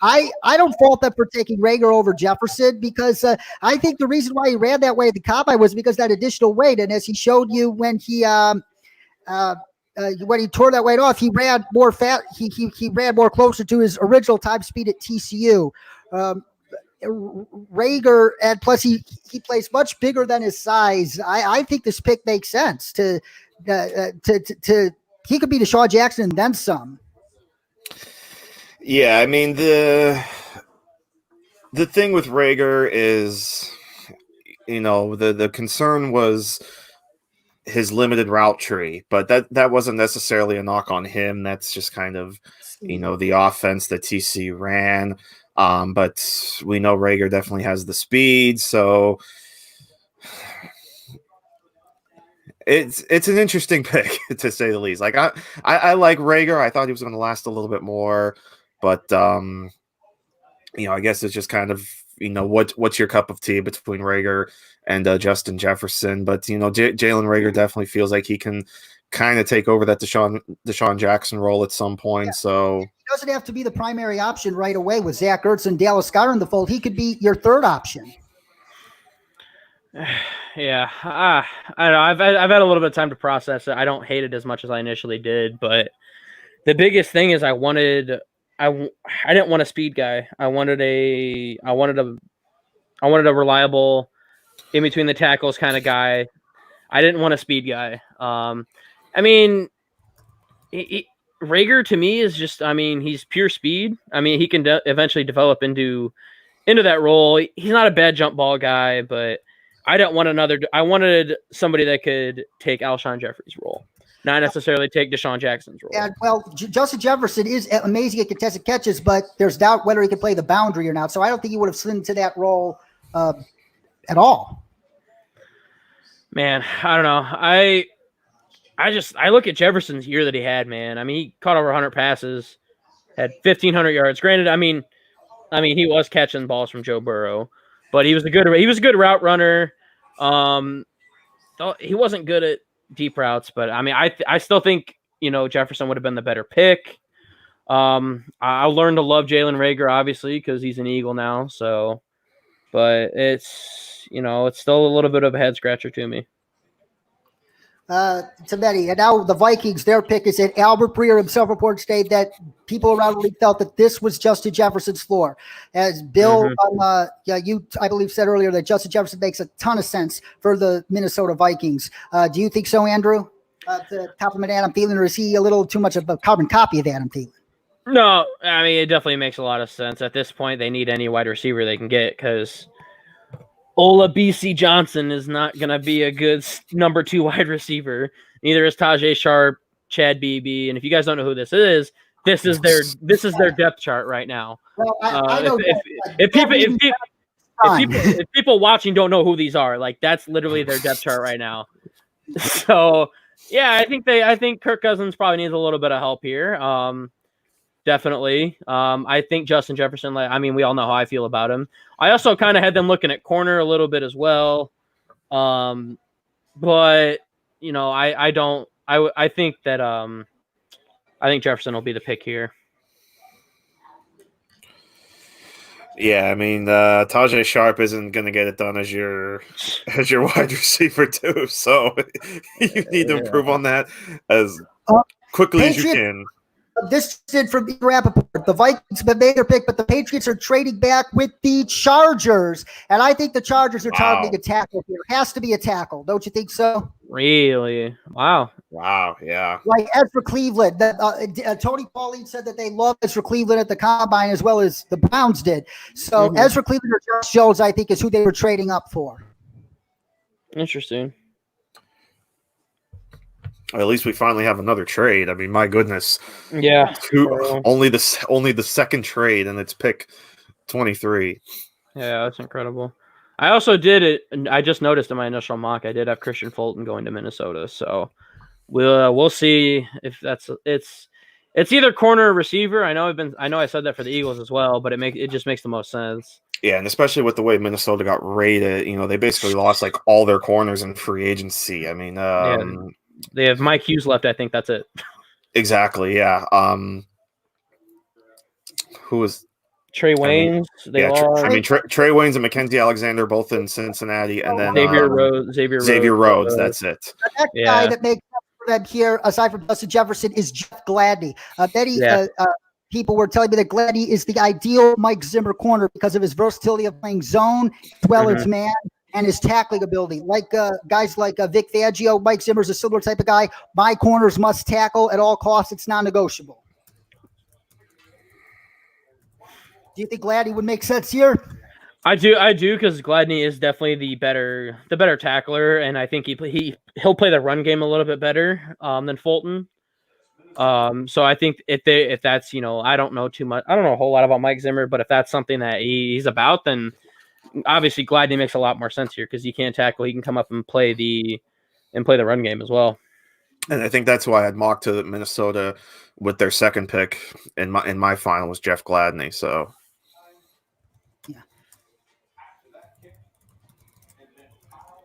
I don't fault them for taking Rager over Jefferson, because I think the reason why he ran that way at the combine was because that additional weight. And as he showed you when he tore that weight off, he ran more fat. He ran more closer to his original time speed at TCU. Rager, and plus he plays much bigger than his size. I think this pick makes sense. To he could be Deshaun Jackson and then some. Yeah, I mean the thing with Rager is, the concern was his limited route tree, but that wasn't necessarily a knock on him. That's just kind of, the offense that TC ran. But we know Rager definitely has the speed, so it's an interesting pick, to say the least. Like I like Rager. I thought he was going to last a little bit more, but I guess it's just kind of, what's your cup of tea between Rager and Justin Jefferson. But Jalen Rager definitely feels like he can kind of take over that Deshaun Jackson role at some point. Yeah. So he doesn't have to be the primary option right away with Zach Ertz and Dallas Goedert in the fold. He could be your third option. Yeah, I don't know. I've had a little bit of time to process it. I don't hate it as much as I initially did, but the biggest thing is I didn't want a speed guy. I wanted a reliable, in between the tackles kind of guy. I didn't want a speed guy. Rager to me is just, he's pure speed. He can eventually develop into that role. He's not a bad jump ball guy, but I wanted somebody that could take Alshon Jeffrey's role, not necessarily take Deshaun Jackson's role. Yeah, well, Justin Jefferson is amazing at contested catches, but there's doubt whether he can play the boundary or not. So I don't think he would have slid into that role at all. Man, I don't know. I look at Jefferson's year that he had, man. He caught over 100 passes, had 1,500 yards. Granted, he was catching balls from Joe Burrow, but he was a good route runner. He wasn't good at deep routes, but I still think Jefferson would have been the better pick. I learned to love Jalen Rager, obviously, because he's an Eagle now. So, but it's still a little bit of a head scratcher to me. To many. And now the Vikings, their pick is at Albert Breer himself reported today that people around the league felt that this was Justin Jefferson's floor. As Bill, you, I believe, said earlier that Justin Jefferson makes a ton of sense for the Minnesota Vikings. Do you think so, Andrew? To compliment Adam Thielen, or is he a little too much of a carbon copy of Adam Thielen? No, it definitely makes a lot of sense. At this point, they need any wide receiver they can get, because Ola BC Johnson is not going to be a good number 2 wide receiver. Neither is Tajay Sharp, Chad Beebe. And if you guys don't know who this is their depth chart right now. Well, I know if people watching don't know who these are, like, that's literally their depth chart right now. So yeah, I think Kirk Cousins probably needs a little bit of help here. Definitely. I think Justin Jefferson, we all know how I feel about him. I also kind of had them looking at corner a little bit as well. But I think that I think Jefferson will be the pick here. Yeah, Tajay Sharp isn't going to get it done as your wide receiver too. So you need to improve on that as quickly as you can. This did from Rappaport. The Vikings have made their pick, but the Patriots are trading back with the Chargers. And I think the Chargers are targeting a tackle here. It has to be a tackle. Don't you think so? Really? Wow, yeah. Like Ezra Cleveland. Tony Pauline said that they love Ezra Cleveland at the Combine as well as the Browns did. So Ezra Cleveland or Josh Jones, I think, is who they were trading up for. Interesting. At least we finally have another trade. My goodness. Yeah. Only the second trade, and it's pick 23. Yeah, that's incredible. I also did it, and I just noticed in my initial mock, I did have Christian Fulton going to Minnesota. So we'll see if it's either corner or receiver. I know I said that for the Eagles as well, but it just makes the most sense. Yeah, and especially with the way Minnesota got rated, they basically lost like all their corners in free agency. I mean, they have Mike Hughes left. I think that's it. Exactly. Yeah. Who was Trey Waynes? Trey Waynes and Mackenzie Alexander both in Cincinnati, and then Xavier Rhodes. That's it. The next guy that makes sense for them here, aside from Justin Jefferson, is Jeff Gladney. Many people were telling me that Gladney is the ideal Mike Zimmer corner because of his versatility of playing zone as well as man and his tackling ability. Like guys like Vic Fangio, Mike Zimmer's a similar type of guy. My corners must tackle at all costs. It's non-negotiable. Do you think Gladney would make sense here? I do, because Gladney is definitely the better tackler, and I think he'll play the run game a little bit better than Fulton. So I think if that's I don't know too much. I don't know a whole lot about Mike Zimmer, but if that's something that he's about, then obviously Gladney makes a lot more sense here because he can tackle. He can come up and play the run game as well. And I think that's why I'd mock to Minnesota with their second pick in my final was Jeff Gladney. So.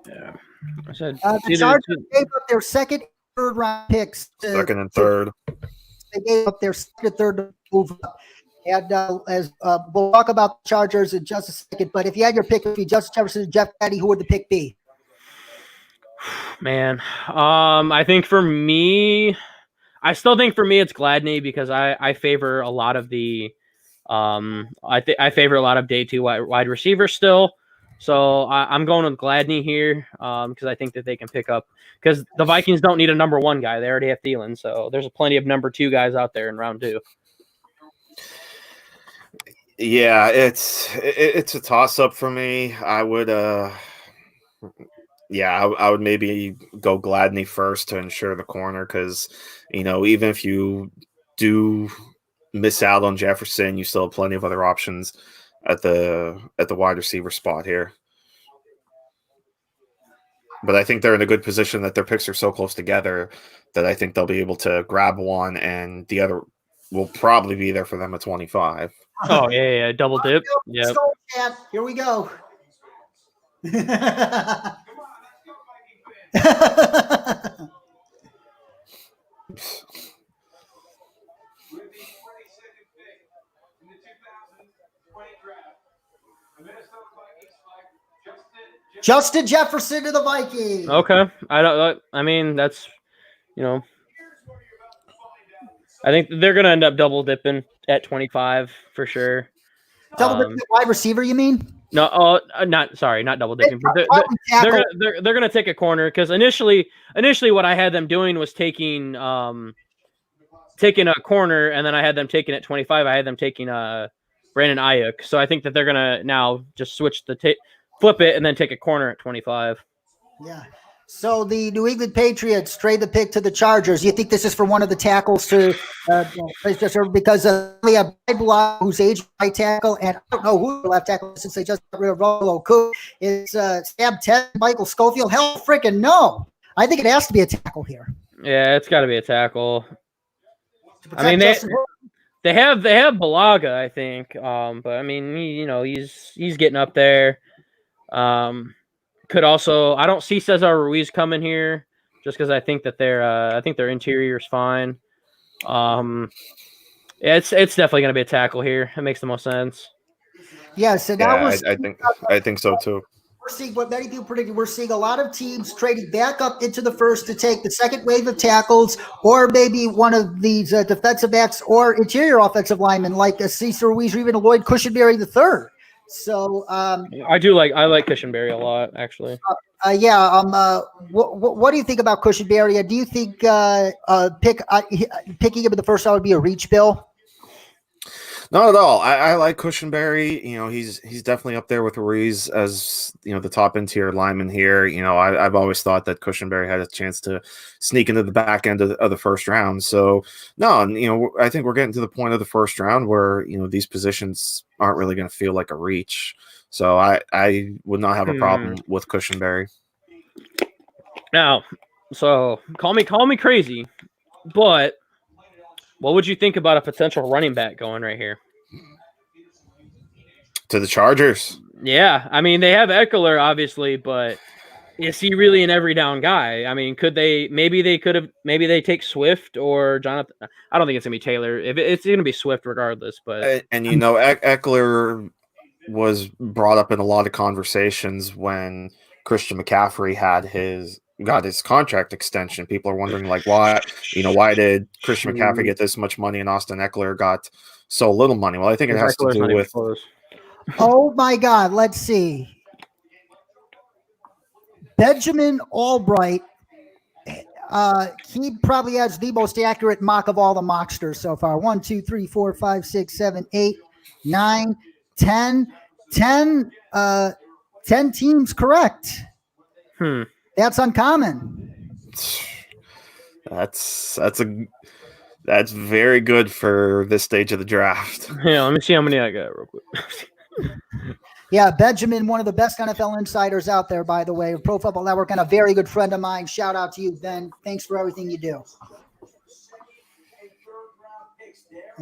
Yeah, I said the Chargers gave up their second, third round picks. Second and third. They gave up their second, third to move up. And as we'll talk about the Chargers in just a second, but if you had your pick between Justin Jefferson and Jeff Gladney, who would the pick be? Man, I think for me, I still think for me it's Gladney because I favor a lot of the, I favor a lot of day two wide receivers still. So I'm going with Gladney here because I think that they can pick up because the Vikings don't need a number one guy. They already have Thielen. So there's plenty of number two guys out there in round two. Yeah, it's a toss up for me. I would I would maybe go Gladney first to ensure the corner because even if you do miss out on Jefferson, you still have plenty of other options at the wide receiver spot here. But I think they're in a good position that their picks are so close together that I think they'll be able to grab one and the other will probably be there for them at 25. Oh, yeah, double dip. Yeah. Here we go. Justin Jefferson to the Vikings. Okay. I mean, that's, I think they're going to end up double dipping at 25 for sure. Double dipping wide receiver, you mean? No, not double dipping. They're going to take a corner because initially what I had them doing was taking a corner, and then I had them taking at 25. I had them taking Brandon Ayuk. So I think that they're going to now just switch flip it and then take a corner at 25. Yeah. So the New England Patriots trade the pick to the Chargers. You think this is for one of the tackles to because we have Block, who's age right tackle, and I don't know who the left tackle is since they just got rid of Rollo Cook. It's Sam Ted, Michael Schofield. Hell freaking no. I think it has to be a tackle here. Yeah, it's got to be a tackle. I mean, they have Balaga, I think. But I mean, he's getting up there. Could also, I don't see Cesar Ruiz coming here just because I think that their interior is fine. It's definitely going to be a tackle here. It makes the most sense. Yeah, so now I think so too. We're seeing what many people predicted. We're seeing a lot of teams trading back up into the first to take the second wave of tackles, or maybe one of these defensive backs or interior offensive linemen like Cesar Ruiz or even Lloyd Cushenberry III. So I like Cushenberry a lot, actually. What do you think about Cushenberry? Do you think picking him in the first round would be a reach, Bill? Not at all. I like Cushenberry. He's definitely up there with Ruiz as the top interior lineman here. I've always thought that Cushenberry had a chance to sneak into the back end of the first round. So no, I think we're getting to the point of the first round where these positions aren't really going to feel like a reach. So I would not have a problem with Cushenberry. Now, So call me crazy, but what would you think about a potential running back going right here? To the Chargers. Yeah, I mean they have Eckler obviously, but is he really an every down guy? I mean, could they? Maybe they take Swift or Jonathan. I don't think it's gonna be Taylor. If it's gonna be Swift regardless, but And you know, Eckler was brought up in a lot of conversations when Christian McCaffrey got his contract extension. People are wondering like why did Christian McCaffrey get this much money and Austin Eckler got so little money? Well, I think it has to Eckler's do not even with close. Oh my God. Let's see. Benjamin Albright. He probably has the most accurate mock of all the mocksters so far. 1, 2, 3, 4, 5, 6, 7, 8, 9, 10. 10 teams correct. That's uncommon. That's very good for this stage of the draft. Yeah, let me see how many I got real quick. Yeah, Benjamin, one of the best NFL insiders out there, by the way, Pro Football Network, and a very good friend of mine. Shout out to you, Ben. Thanks for everything you do.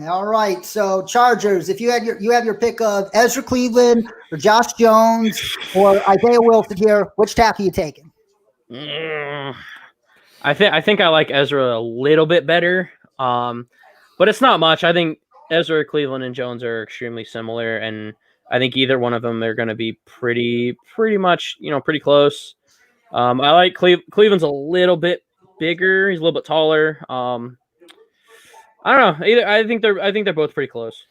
All right, so Chargers, if you have your pick of Ezra Cleveland or Josh Jones or Isaiah Wilson here, which tackle are you taking? I think I like Ezra a little bit better, but it's not much. I think Ezra, Cleveland, and Jones are extremely similar, and I think either one of them they're going to be pretty much pretty close. I like Cleveland's a little bit bigger. He's a little bit taller. I don't know. I think they're both pretty close.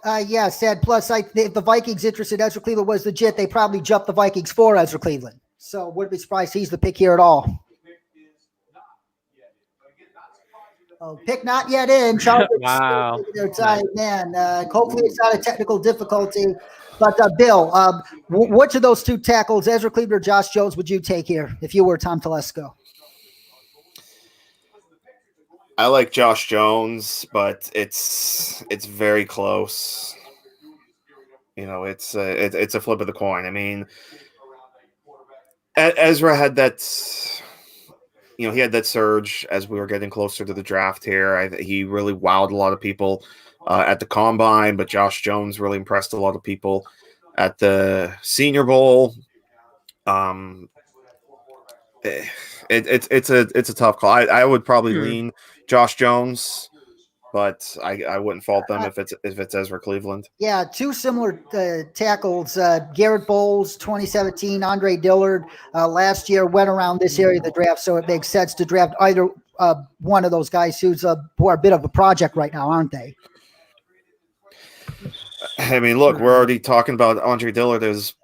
Yeah, sad. Plus, if the Vikings interested Ezra Cleveland was legit, they probably jumped the Vikings for Ezra Cleveland. So wouldn't be surprised he's the pick here at all. Oh, pick not yet in. Chargers. Wow. Their time, man. Hopefully it's not a technical difficulty. But Bill, which of those two tackles, Ezra Cleveland or Josh Jones, would you take here if you were Tom Telesco? I like Josh Jones, but it's very close. You know, it's a flip of the coin. I mean, Ezra had that. He had that surge as we were getting closer to the draft here. He really wowed a lot of people at the Combine, but Josh Jones really impressed a lot of people at the Senior Bowl. It's a tough call. I would probably lean Josh Jones, but I wouldn't fault them if it's Ezra Cleveland. Yeah, two similar tackles. Garrett Bowles, 2017, Andre Dillard last year went around this area of the draft, so it makes sense to draft either one of those guys who are a bit of a project right now, aren't they? I mean, look, we're already talking about Andre Dillard as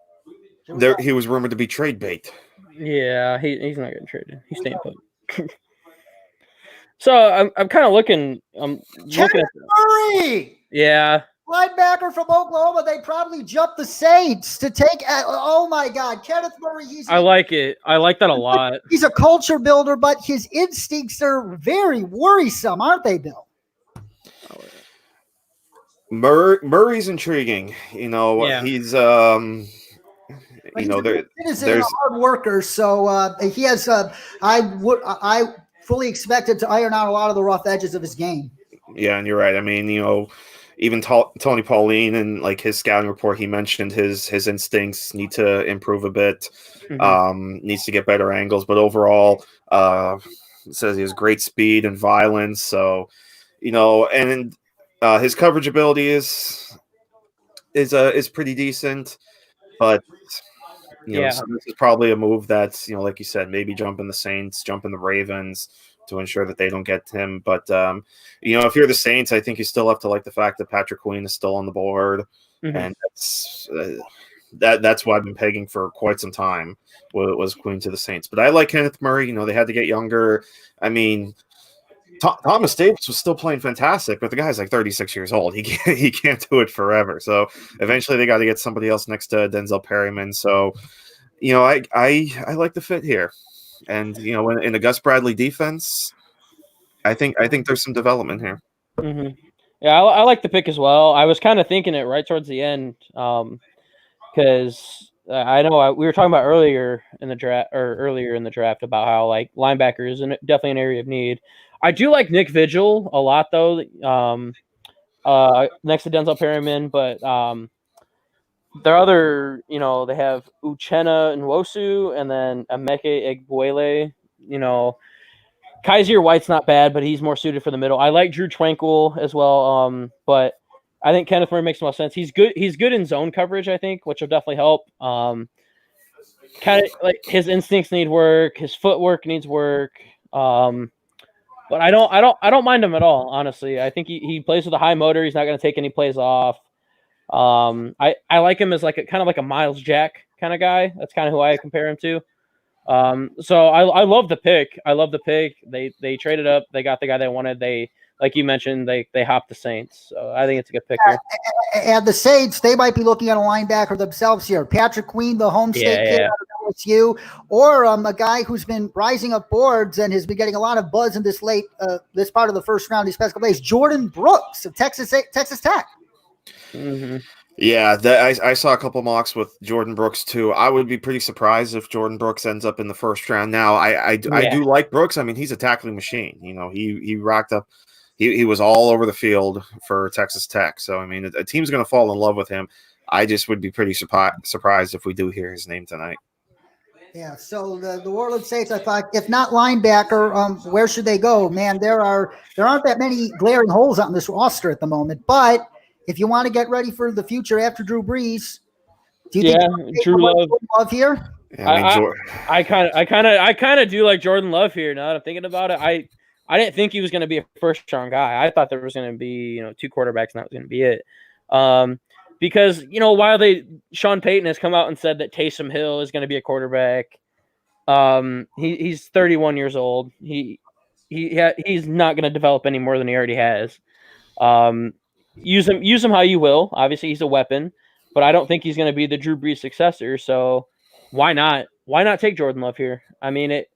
there. He was rumored to be trade bait. Yeah, he's not getting traded. He's staying put. So I'm kind of looking. I'm looking at Murray! Yeah. Linebacker from Oklahoma. They probably jumped the Saints to take. Oh my God, Kenneth Murray. I like it. I like that a lot. He's a culture builder, but his instincts are very worrisome, aren't they, Bill? Murray's intriguing. Yeah. He's He's a hard worker, so he has. I fully expected to iron out a lot of the rough edges of his game. Yeah, and you're right. I mean, even Tony Pauline and like his scouting report, he mentioned his instincts need to improve a bit, needs to get better angles, but overall, says he has great speed and violence. So, and his coverage ability is pretty decent, but. So this is probably a move that's, like you said, maybe jumping the Saints, jumping the Ravens to ensure that they don't get him. But, if you're the Saints, I think you still have to like the fact that Patrick Queen is still on the board. And that's what I've been pegging for quite some time was Queen to the Saints. But I like Kenneth Murray. They had to get younger. I mean, Thomas Davis was still playing fantastic, but the guy's like 36 years old. He can't do it forever. So eventually they got to get somebody else next to Denzel Perryman. So, I like the fit here. And, in the Gus Bradley defense, I think there's some development here. Yeah, I like the pick as well. I was kind of thinking it right towards the end because I know we were talking about earlier in the draft about how like linebacker is definitely an area of need. I do like Nick Vigil a lot though. Next to Denzel Perryman, but their other, they have Uchenna Nwosu and then Emeke Egbuele. Kaiser White's not bad, but he's more suited for the middle. I like Drew Twinkle as well, but I think Kenneth Murray makes the most sense. He's good in zone coverage, I think, which will definitely help. Kind of like his instincts need work, his footwork needs work. But I don't mind him at all, honestly. I think he plays with a high motor. He's not going to take any plays off. I like him as like kind of like a Miles Jack kind of guy. That's kind of who I compare him to. So I love the pick. I love the pick. They traded up. They got the guy they wanted. They, like you mentioned, they hopped the Saints. So I think it's a good pick here. And the Saints, they might be looking at a linebacker themselves here. Patrick Queen, the homestake kid out of LSU, or a guy who's been rising up boards and has been getting a lot of buzz in this part of the first round, these past couple days. Jordan Brooks of Texas Tech. Mm-hmm. Yeah, I saw a couple mocks with Jordan Brooks too. I would be pretty surprised if Jordan Brooks ends up in the first round. Now, I do like Brooks. I mean, he's a tackling machine. He racked up. He was all over the field for Texas Tech. So, I mean, a team's going to fall in love with him. I just would be pretty surprised if we do hear his name tonight. Yeah, so the New Orleans Saints, I thought, if not linebacker, where should they go? Man, there aren't that many glaring holes on this roster at the moment. But if you want to get ready for the future after Drew Brees, do you think Drew Love here? Yeah, I kind of do like Jordan Love here. Now that I'm thinking about it, I didn't think he was going to be a first round guy. I thought there was going to be, two quarterbacks, and that was going to be it. Because, while Sean Payton has come out and said that Taysom Hill is going to be a quarterback, he's 31 years old. He's not going to develop any more than he already has. Use him how you will. Obviously, he's a weapon, but I don't think he's going to be the Drew Brees successor. So why not? Why not take Jordan Love here? It's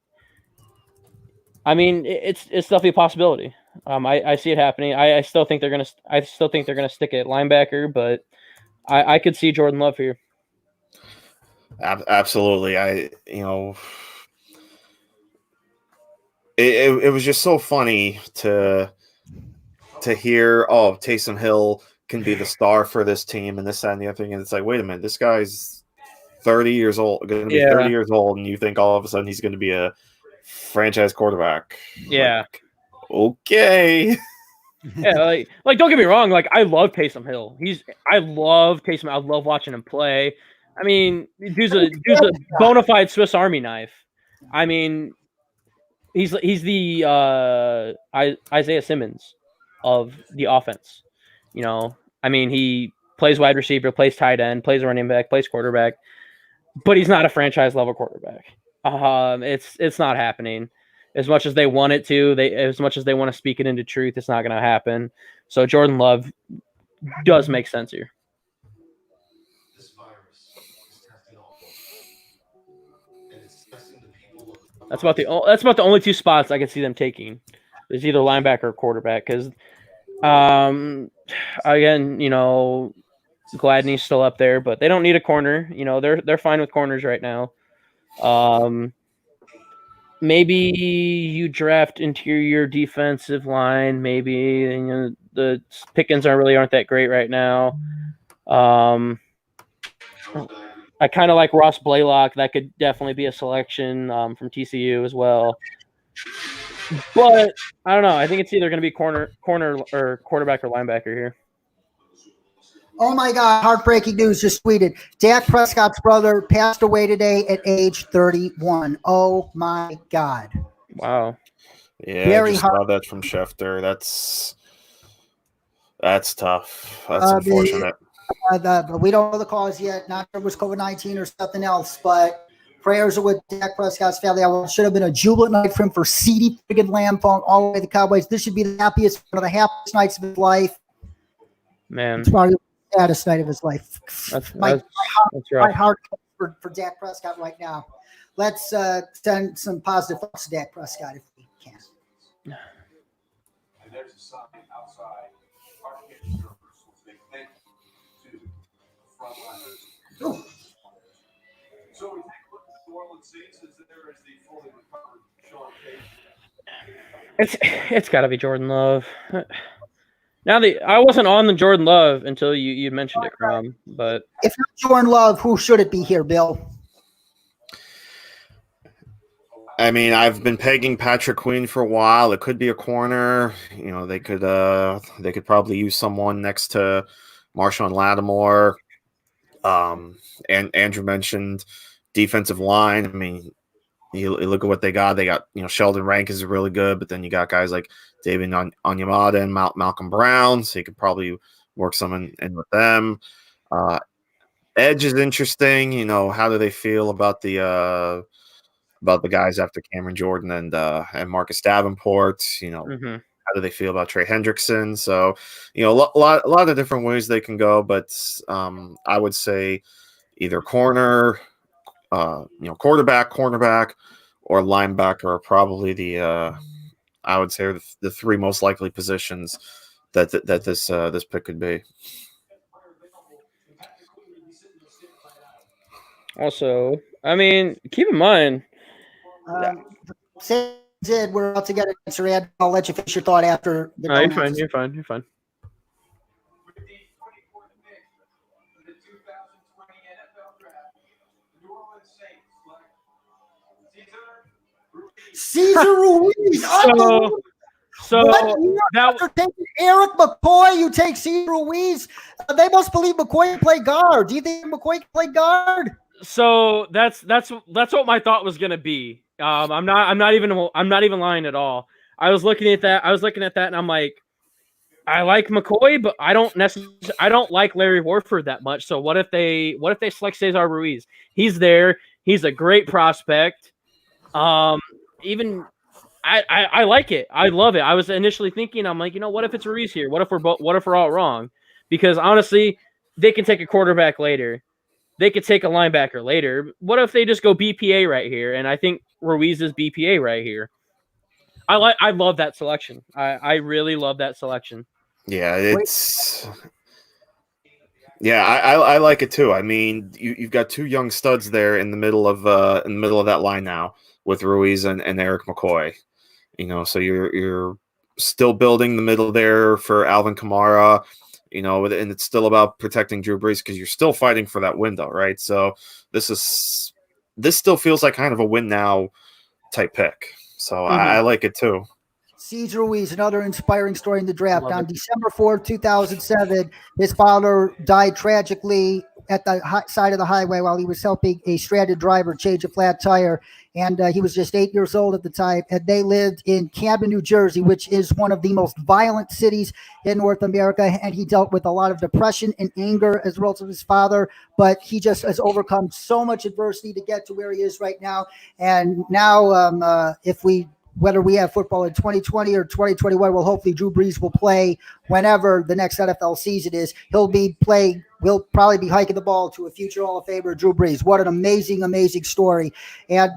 definitely a possibility. I see it happening. I still think they're gonna stick at linebacker, but I could see Jordan Love here. Absolutely. It was just so funny to hear, Taysom Hill can be the star for this team and this, that, and the other thing. And it's like, wait a minute, this guy's 30 years old, going to be 30 years old, and you think all of a sudden he's going to be a franchise quarterback. Yeah. Okay. Yeah, like don't get me wrong, like I love Taysom Hill. I love Taysom. I love watching him play. I mean, dude's a bona fide Swiss Army knife. I mean, he's the Isaiah Simmons of the offense. I mean, he plays wide receiver, plays tight end, plays running back, plays quarterback, but he's not a franchise level quarterback. It's not happening. As much as they want it to, as much as they want to speak it into truth, it's not going to happen. So Jordan Love does make sense here. That's about the only two spots I can see them taking. Is either linebacker or quarterback. Because, again, Gladney's still up there, but they don't need a corner. They're fine with corners right now. Maybe you draft interior defensive line. Maybe the pickings aren't that great right now. I kind of like Ross Blaylock. That could definitely be a selection from TCU as well. But I don't know. I think it's either going to be corner or quarterback or linebacker here. Oh my God, heartbreaking news just tweeted. Dak Prescott's brother passed away today at age 31. Oh my God. Wow. Yeah, very hard. Saw that from Schefter. That's tough. That's unfortunate. We don't know the cause yet. Not sure it was COVID-19 or something else, but prayers are with Dak Prescott's family. It should have been a jubilant night for him for CeeDee friggin' Lamb all the way to the Cowboys. This should be one of the happiest nights of his life. Man. It's probably the saddest night of his life. My heart for Dak Prescott right now. Let's send some positive thoughts to Dak Prescott if we can. And there's a sign outside. Architecture will say thank you to frontliners. So we take a look at the New Orleans Saints as there is the fully recovered Sean Payton. It's got to be Jordan Love. Now I wasn't on the Jordan Love until you mentioned it, Crom. But If not Jordan Love, who should it be here, Bill? I mean, I've been pegging Patrick Queen for a while. It could be a corner. You know, they could probably use someone next to Marshawn Lattimore. And Andrew mentioned defensive line. I mean, you look at what they got. They got, Sheldon Rank is really good, but then you got guys like David Onyemata and Malcolm Brown, so you could probably work someone in with them. Edge is interesting. How do they feel about the guys after Cameron Jordan and Marcus Davenport? How do they feel about Trey Hendrickson? So, a lot of different ways they can go, but I would say either corner, quarterback, cornerback, or linebacker are probably I would say the three most likely positions that this pick could be. also, I mean, keep in mind. Say did. We're about to get an answer, Ed. I'll let you finish your thought after the No, you're fine. You're fine. With the 24th pick in the 2020 NFL Draft, the New Orleans Saints select Caesar Ruiz. So After taking Eric McCoy, you take Caesar Ruiz. They must believe McCoy can play guard. Do you think McCoy can play guard? So that's what my thought was gonna be. I'm not even lying at all. I was looking at that and I'm like, I like McCoy, but I don't like Larry Warford that much. So what if they select Cesar Ruiz? He's there. He's a great prospect. Even I like it. I love it. I was initially thinking, I'm like, what if it's Ruiz here? What if we're all wrong? Because honestly, they can take a quarterback later. They could take a linebacker later. What if they just go BPA right here? And I think Ruiz is BPA right here. I love that selection. I really love that selection. Yeah, I like it too. I mean, you've got two young studs there in the middle of that line now with Ruiz and Eric McCoy. So you're still building the middle there for Alvin Kamara. And it's still about protecting Drew Brees because you're still fighting for that window, right? So this still feels like kind of a win now type pick. So I like it too. Caesar Ruiz, another inspiring story in the draft. On December 4th, 2007, his father died tragically at the side of the highway while he was helping a stranded driver change a flat tire. And he was just 8 years old at the time. And they lived in Camden, New Jersey, which is one of the most violent cities in North America. And he dealt with a lot of depression and anger as a result of his father. But he just has overcome so much adversity to get to where he is right now. And now whether we have football in 2020 or 2021, well, hopefully Drew Brees will play whenever the next NFL season is. He'll probably be hiking the ball to a future Hall of Famer, Drew Brees. What an amazing, amazing story. And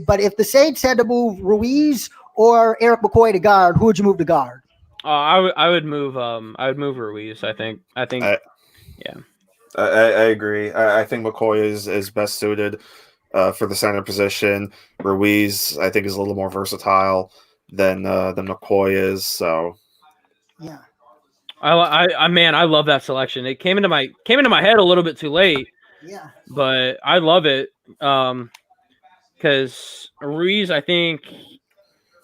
but if the Saints had to move Ruiz or Eric McCoy to guard, who would you move to guard? I would move Ruiz. I think. Yeah. I agree. I think McCoy is best suited for the center position. Ruiz, I think, is a little more versatile than McCoy is. So, yeah, I love that selection. It came into my head a little bit too late. Yeah, but I love it because Ruiz, I think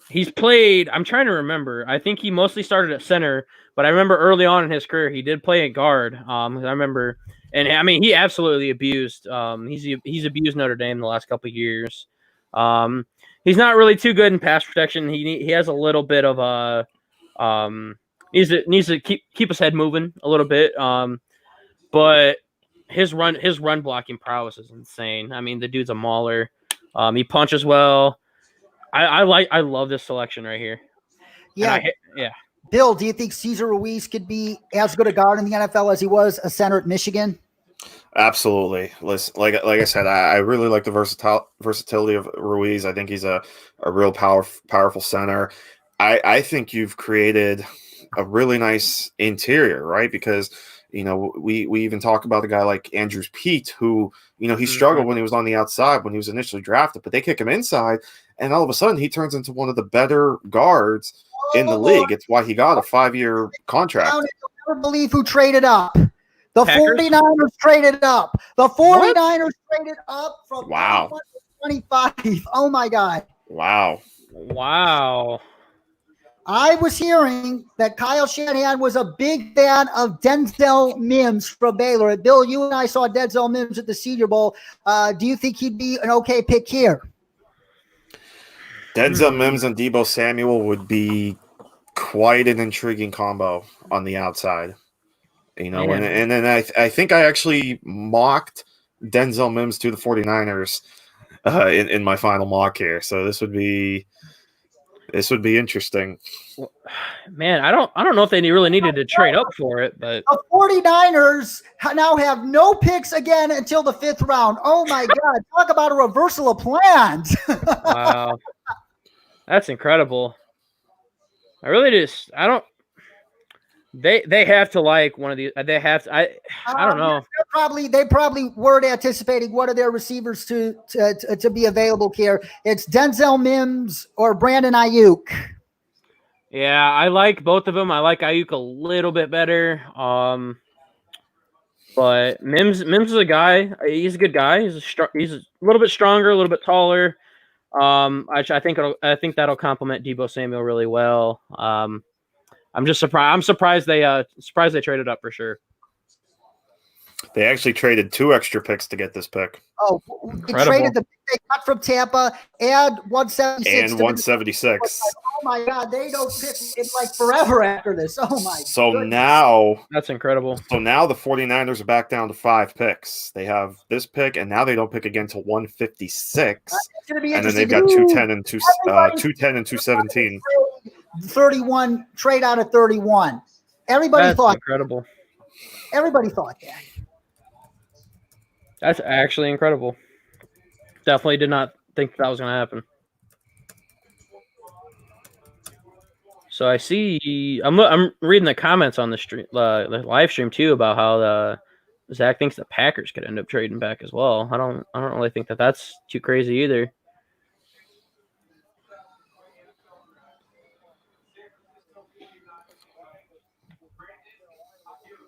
he's played. I'm trying to remember. I think he mostly started at center, but I remember early on in his career he did play at guard. I remember. And I mean, he absolutely abused. He's abused Notre Dame the last couple of years. He's not really too good in pass protection. He has a little bit of a needs to keep his head moving a little bit. But his run blocking prowess is insane. I mean, the dude's a mauler. He punches well. I love this selection right here. Yeah. Bill, do you think Caesar Ruiz could be as good a guard in the NFL as he was a center at Michigan? Absolutely. Listen, like I said, I really like the versatility of Ruiz. I think he's a real powerful center. I think you've created a really nice interior, right? Because You know, we even talk about a guy like Andrews Pete, who, you know, he struggled when he was on the outside when he was initially drafted, but they kick him inside, and all of a sudden he turns into one of the better guards in the league. It's why he got a 5-year contract. You'll never believe who traded up. The Packers? 49ers traded up. The 49ers traded up from Wow. 21 to 25. Oh my God. Wow. Wow. I was hearing that Kyle Shanahan was a big fan of Denzel Mims from Baylor. Bill, you and I saw Denzel Mims at the Senior Bowl. Do you think he'd be an okay pick here? Denzel Mims and Deebo Samuel would be quite an intriguing combo on the outside. You know, Man. and then I think I actually mocked Denzel Mims to the 49ers in my final mock here. So this would be interesting. Man, I don't know if they really needed to trade up for it, but The 49ers now have no picks again until the 5th round. Oh my God. Talk about a reversal of plans. wow. That's incredible. They have to like one of these. They have to. I don't know. They probably weren't anticipating one of their receivers to be available here. It's Denzel Mims or Brandon Ayuk. Yeah, I like both of them. I like Ayuk a little bit better. But Mims is a guy. He's a good guy. He's a little bit stronger, a little bit taller. I think that'll complement Deebo Samuel really well. I'm just surprised. I'm surprised they traded up for sure. They actually traded 2 extra picks to get this pick. Oh, they traded the pick they got from Tampa and 176. And 176. Oh my God, they don't pick it like forever after this. Oh my. So goodness. now That's incredible. So now the 49ers are back down to 5 picks. They have this pick, and now they don't pick again till 156. And then they've got 210 and 217. 31 trade out of 31. Everybody That's thought incredible. Everybody thought that. That's actually incredible. Definitely did not think that was going to happen. So I see. I'm reading the comments on the stream, the live stream too, about how Zach thinks the Packers could end up trading back as well. I don't really think that that's too crazy either.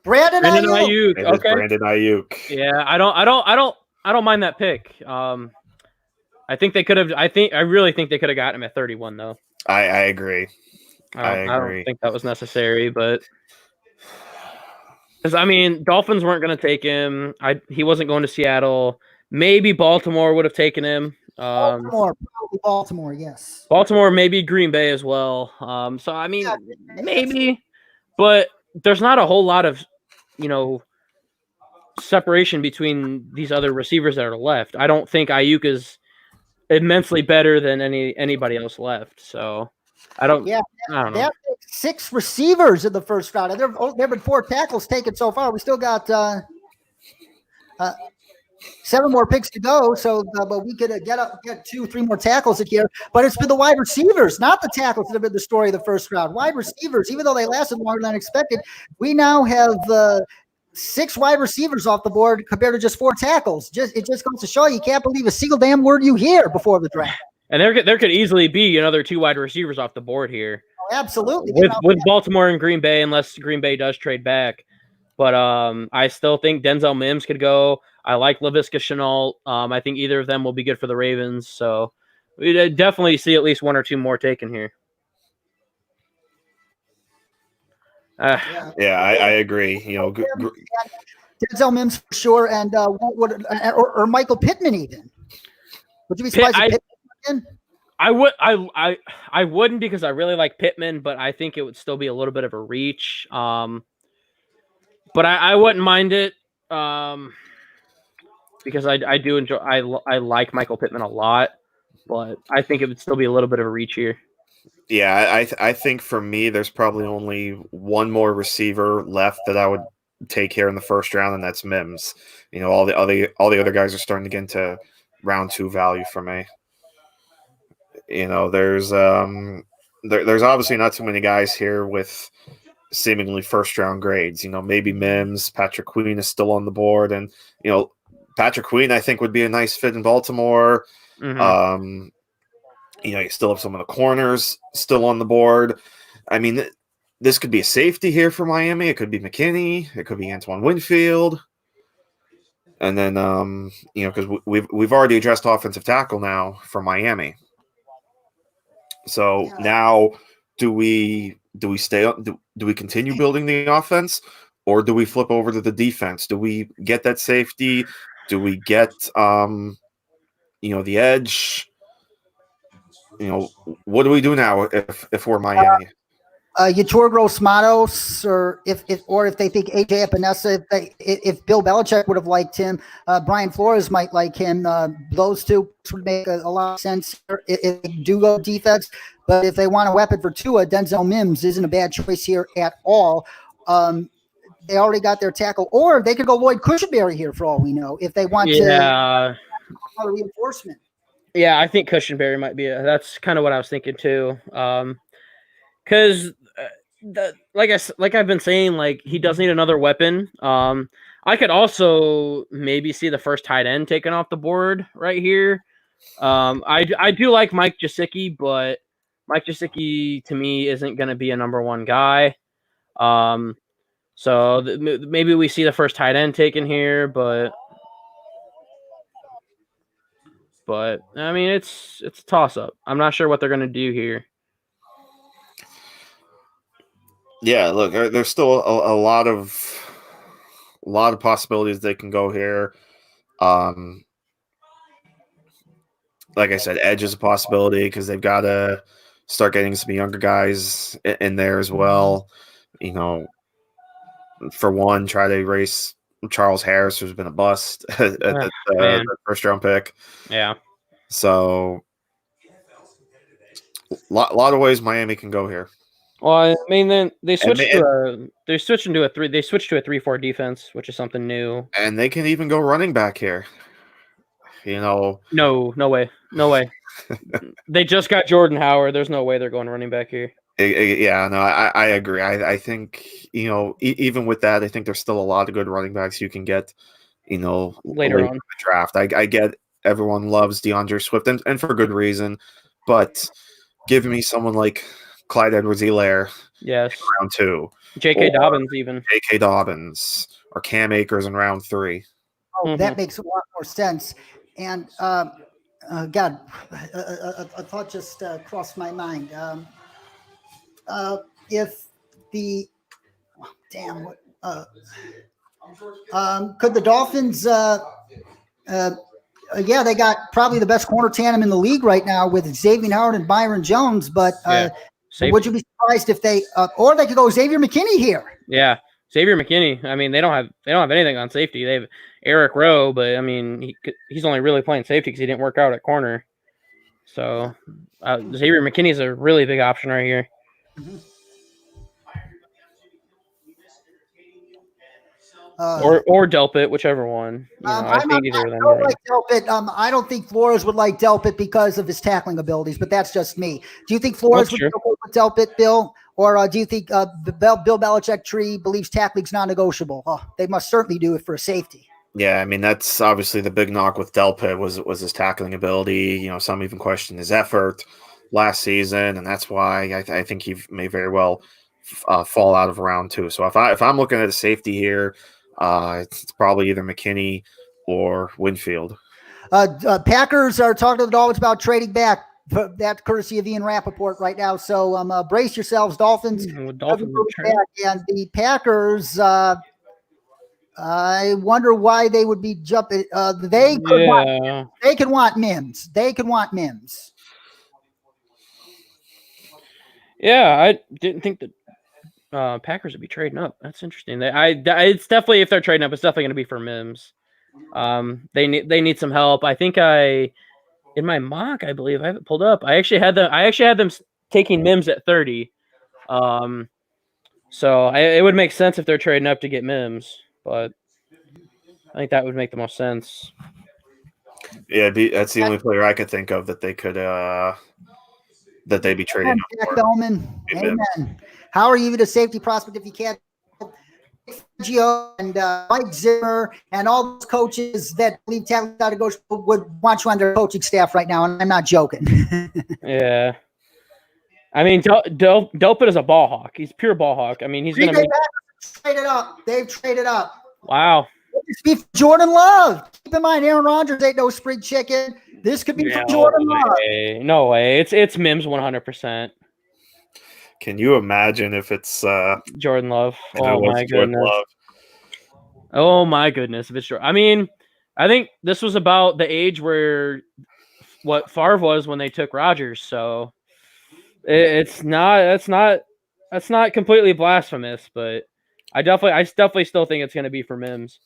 Brandon Ayuk. It is Okay. Brandon Ayuk. Yeah, I don't mind that pick. I think they could have. I really think they could have gotten him at 31 though. I agree. I don't think that was necessary, but because I mean, Dolphins weren't going to take him. He wasn't going to Seattle. Maybe Baltimore would have taken him. Baltimore, probably Baltimore, yes. Baltimore, maybe Green Bay as well. So I mean, maybe, but there's not a whole lot of, separation between these other receivers that are left. I don't think Ayuk is immensely better than anybody else left. So I don't know. They have 6 receivers in the first round. There have been 4 tackles taken so far. We still got 7 more picks to go. So, but we could get 2-3 more tackles in here. But it's been the wide receivers, not the tackles, that have been the story of the first round. Wide receivers, even though they lasted longer than expected, we now have 6 wide receivers off the board compared to just 4 tackles. It just goes to show you can't believe a single damn word you hear before the draft. And there could easily be another 2 wide receivers off the board here. Oh, absolutely. With Baltimore and Green Bay, unless Green Bay does trade back. But I still think Denzel Mims could go. I like Laviska Shenault. I think either of them will be good for the Ravens. So we definitely see at least 1 or 2 more taken here. Yeah, I agree. Denzel Mims for sure, and or Michael Pittman even. Would you be surprised if Pittman again? I wouldn't, because I really like Pittman, but I think it would still be a little bit of a reach. But I wouldn't mind it, because I do enjoy. I like Michael Pittman a lot, but I think it would still be a little bit of a reach here. Yeah, I think for me, there's probably only 1 more receiver left that I would take here in the first round, and that's Mims. All the other guys are starting to get into round 2 value for me. There's obviously not too many guys here with seemingly first round grades. Maybe Mims, Patrick Queen is still on the board, and Patrick Queen I think would be a nice fit in Baltimore. Mhm. You still have some of the corners still on the board. I mean, this could be a safety here for Miami. It could be McKinney. It could be Antoine Winfield. And then, because we've already addressed offensive tackle now for Miami. So now, do we stay up? Do we continue building the offense, or do we flip over to the defense? Do we get that safety? Do we get the edge? What do we do now if we're Miami? Yatorgros Matos, or if they think AJ Epinesa, if Bill Belichick would have liked him, Brian Flores might like him. Those two would make a lot of sense if they do go defense. But if they want a weapon for Tua, Denzel Mims isn't a bad choice here at all. They already got their tackle, or they could go Lloyd Cushenberry here for all we know if they want to a reinforcement. Yeah, I think Cushenberry might be. That's kind of what I was thinking too. Because like I've been saying, like he does need another weapon. I could also maybe see the first tight end taken off the board right here. I do like Mike Gesicki, but Mike Gesicki to me isn't going to be a number one guy. So maybe we see the first tight end taken here, but I mean it's a toss up. I'm not sure what they're going to do here. Yeah, look, there's still a lot of possibilities they can go here. Like I said, edge is a possibility because they've got to start getting some younger guys in there as well. For one, try to erase Charles Harris, who's been a bust at the first round pick. Yeah. So, a lot of ways Miami can go here. Well, I mean, then they switched to a 3-4 defense, which is something new. And they can even go running back here. No way. They just got Jordan Howard. There's no way they're going running back here. Yeah, no, I agree. I think even with that, I think there's still a lot of good running backs you can get. Later on in the draft. I get everyone loves DeAndre Swift, and for good reason, but give me someone like Clyde Edwards-Helaire. Yes. Round 2. J.K. Dobbins even. J.K. Dobbins or Cam Akers in round 3. Oh, that makes a lot more sense. And God, a thought just crossed my mind. If the could the Dolphins? Yeah, they got probably the best corner tandem in the league right now with Xavier Howard and Byron Jones. But would you be surprised if they or they could go Xavier McKinney here? Yeah, Xavier McKinney. I mean, they don't have anything on safety. They have Eric Rowe, but I mean, he's only really playing safety because he didn't work out at corner. So Xavier McKinney is a really big option right here. Mm-hmm. Or Delpit, whichever one. I think either of them. Like Delpit. I don't think Flores would like Delpit because of his tackling abilities, but that's just me. Do you think Flores would go with Delpit, Bill? Or do you think Bill Belichick tree believes tackling's non-negotiable? Oh, they must certainly do it for a safety. Yeah, I mean, that's obviously the big knock with Delpit was his tackling ability. Some even question his effort last season, and that's why I think he may very well fall out of round 2. So if I'm looking at a safety here, it's probably either McKinney or Winfield. Packers are talking to the Dolphins about trading back. That's courtesy of Ian Rappaport right now. So brace yourselves, Dolphins. And the Packers, I wonder why they would be jumping. They could want Mims. Yeah, I didn't think that Packers would be trading up. That's interesting. It's definitely, if they're trading up, it's definitely going to be for Mims. They need some help. I think in my mock, I believe I have it pulled up. I actually had them taking Mims at 30. So it would make sense if they're trading up to get Mims, but I think that would make the most sense. Yeah, that's the only player I could think of that they could that they'd be trading. Jack Bellman. Amen. How are you even a safety prospect if you can't? Gio and Mike Zimmer and all those coaches that believe talent got to go would want you on their coaching staff right now, and I'm not joking. Yeah. I mean, Delpit is a ball hawk. He's pure ball hawk. I mean, he's going to make traded up. They've traded up. Wow. This could be for Jordan Love. Keep in mind, Aaron Rodgers ain't no spring chicken. This could be for Jordan Love. No way. It's Mims 100%. Can you imagine if it's Jordan Love? Oh my goodness. Love. Oh my goodness. If it's I mean, I think this was about the age where what Favre was when they took Rodgers. So that's not completely blasphemous, but I definitely still think it's going to be for Mims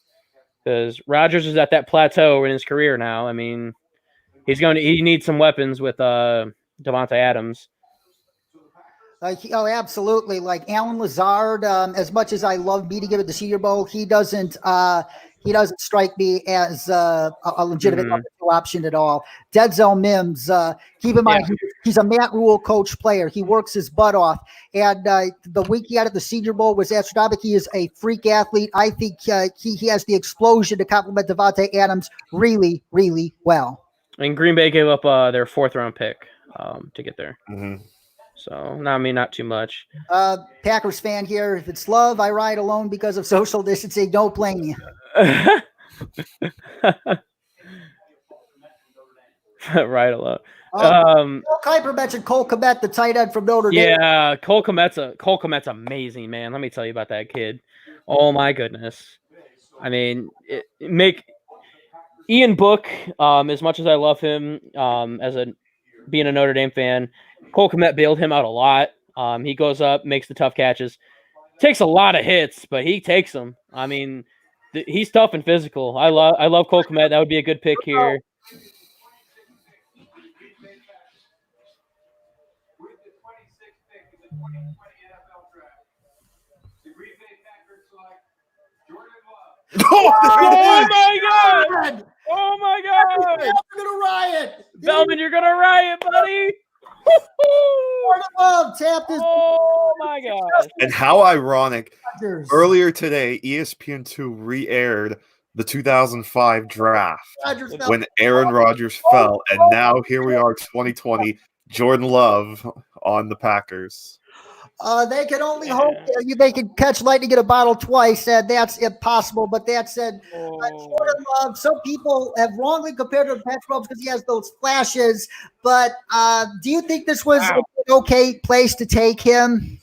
because Rodgers is at that plateau in his career now. I mean, he needs some weapons with Devontae Adams. Oh, absolutely. Like Alan Lazard, as much as I love beating him at the Senior Bowl, he doesn't strike me as a legitimate option at all. Denzel Mims, keep in mind, he's a Matt Rule coach player. He works his butt off. And the week he had at the Senior Bowl was astronomical. He is a freak athlete. I think he has the explosion to complement Devontae Adams really, really well. And Green Bay gave up their 4th-round pick to get there. Mm-hmm. So, not too much. Packers fan here. If it's love, I ride alone because of social distancing. Don't blame you. Right alone. Kuiper mentioned Cole Kmet, the tight end from Notre Dame. Yeah, Cole Kmet's amazing, man. Let me tell you about that kid. Oh my goodness. I mean, Ian Book, as much as I love him, being a Notre Dame fan, Cole Kmet bailed him out a lot. He goes up, makes the tough catches, takes a lot of hits, but he takes them. I mean, he's tough and physical. I love Cole Kmet. That would be a good pick here. With the 26th pick in the 2020 NFL Draft, the Green Bay Packers select Jordan Love. Oh my God! Oh my God! You're gonna riot, Bellman. You're gonna riot, buddy. Oh my God! And how ironic! Earlier today, ESPN2 re-aired the 2005 draft when Aaron Rodgers fell, and now here we are, 2020. Jordan Love on the Packers. They can only hope they can catch lightning in a bottle twice, and that's impossible. But that said, Jordan Love, some people have wrongly compared him to Patrick Mahomes because he has those flashes. But do you think this was an okay place to take him?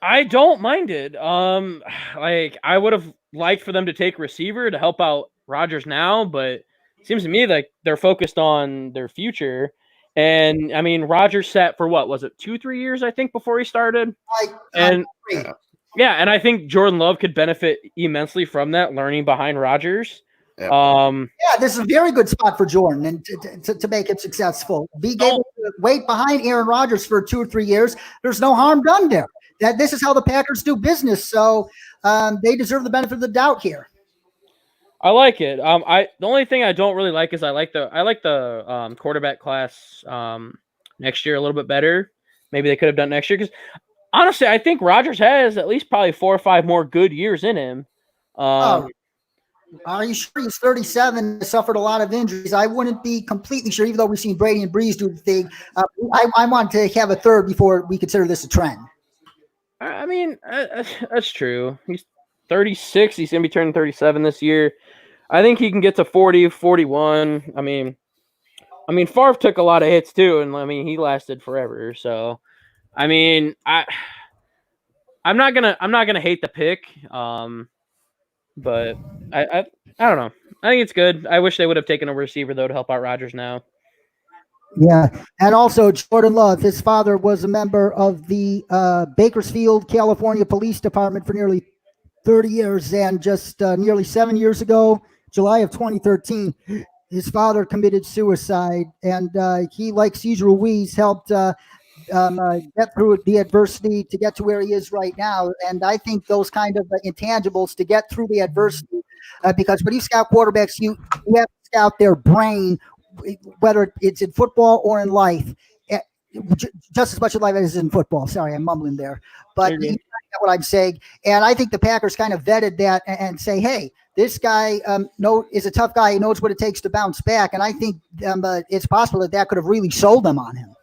I don't mind it. I would have liked for them to take receiver to help out Rodgers now, but it seems to me like they're focused on their future. And I mean, Rodgers sat for what was it, 2-3 years, I think, before he started. And I think Jordan Love could benefit immensely from that, learning behind Rodgers. This is a very good spot for Jordan and to make it successful. Be able to wait behind Aaron Rodgers for 2 or 3 years. There's no harm done there. This is how the Packers do business, so they deserve the benefit of the doubt here. I like it. The only thing I don't really like is I like the quarterback class next year a little bit better. Maybe they could have done next year because honestly, I think Rodgers has at least probably 4 or 5 more good years in him. Are you sure? He's 37, suffered a lot of injuries. I wouldn't be completely sure, even though we've seen Brady and Breeze do the thing. I want to have a third before we consider this a trend. I mean, that's true. He's 36. He's going to be turning 37 this year. I think he can get to 40, 41. I mean, Favre took a lot of hits too, and I mean, he lasted forever. So, I mean, I'm not gonna hate the pick. But I don't know. I think it's good. I wish they would have taken a receiver though to help out Rodgers now. Yeah, and also Jordan Love. His father was a member of the Bakersfield, California Police Department for nearly 30 years, and just nearly 7 years ago, July of 2013, his father committed suicide, and he, like Cesar Ruiz, helped get through the adversity to get to where he is right now. And I think those kind of intangibles to get through the adversity, because when you scout quarterbacks, you have to scout their brain, whether it's in football or in life. just as much in life as in football. Sorry, I'm mumbling there, but You're you good. get what I'm saying. And I think the Packers kind of vetted that and say, hey, this guy is a tough guy. He knows what it takes to bounce back. And I think it's possible that could have really sold them on him.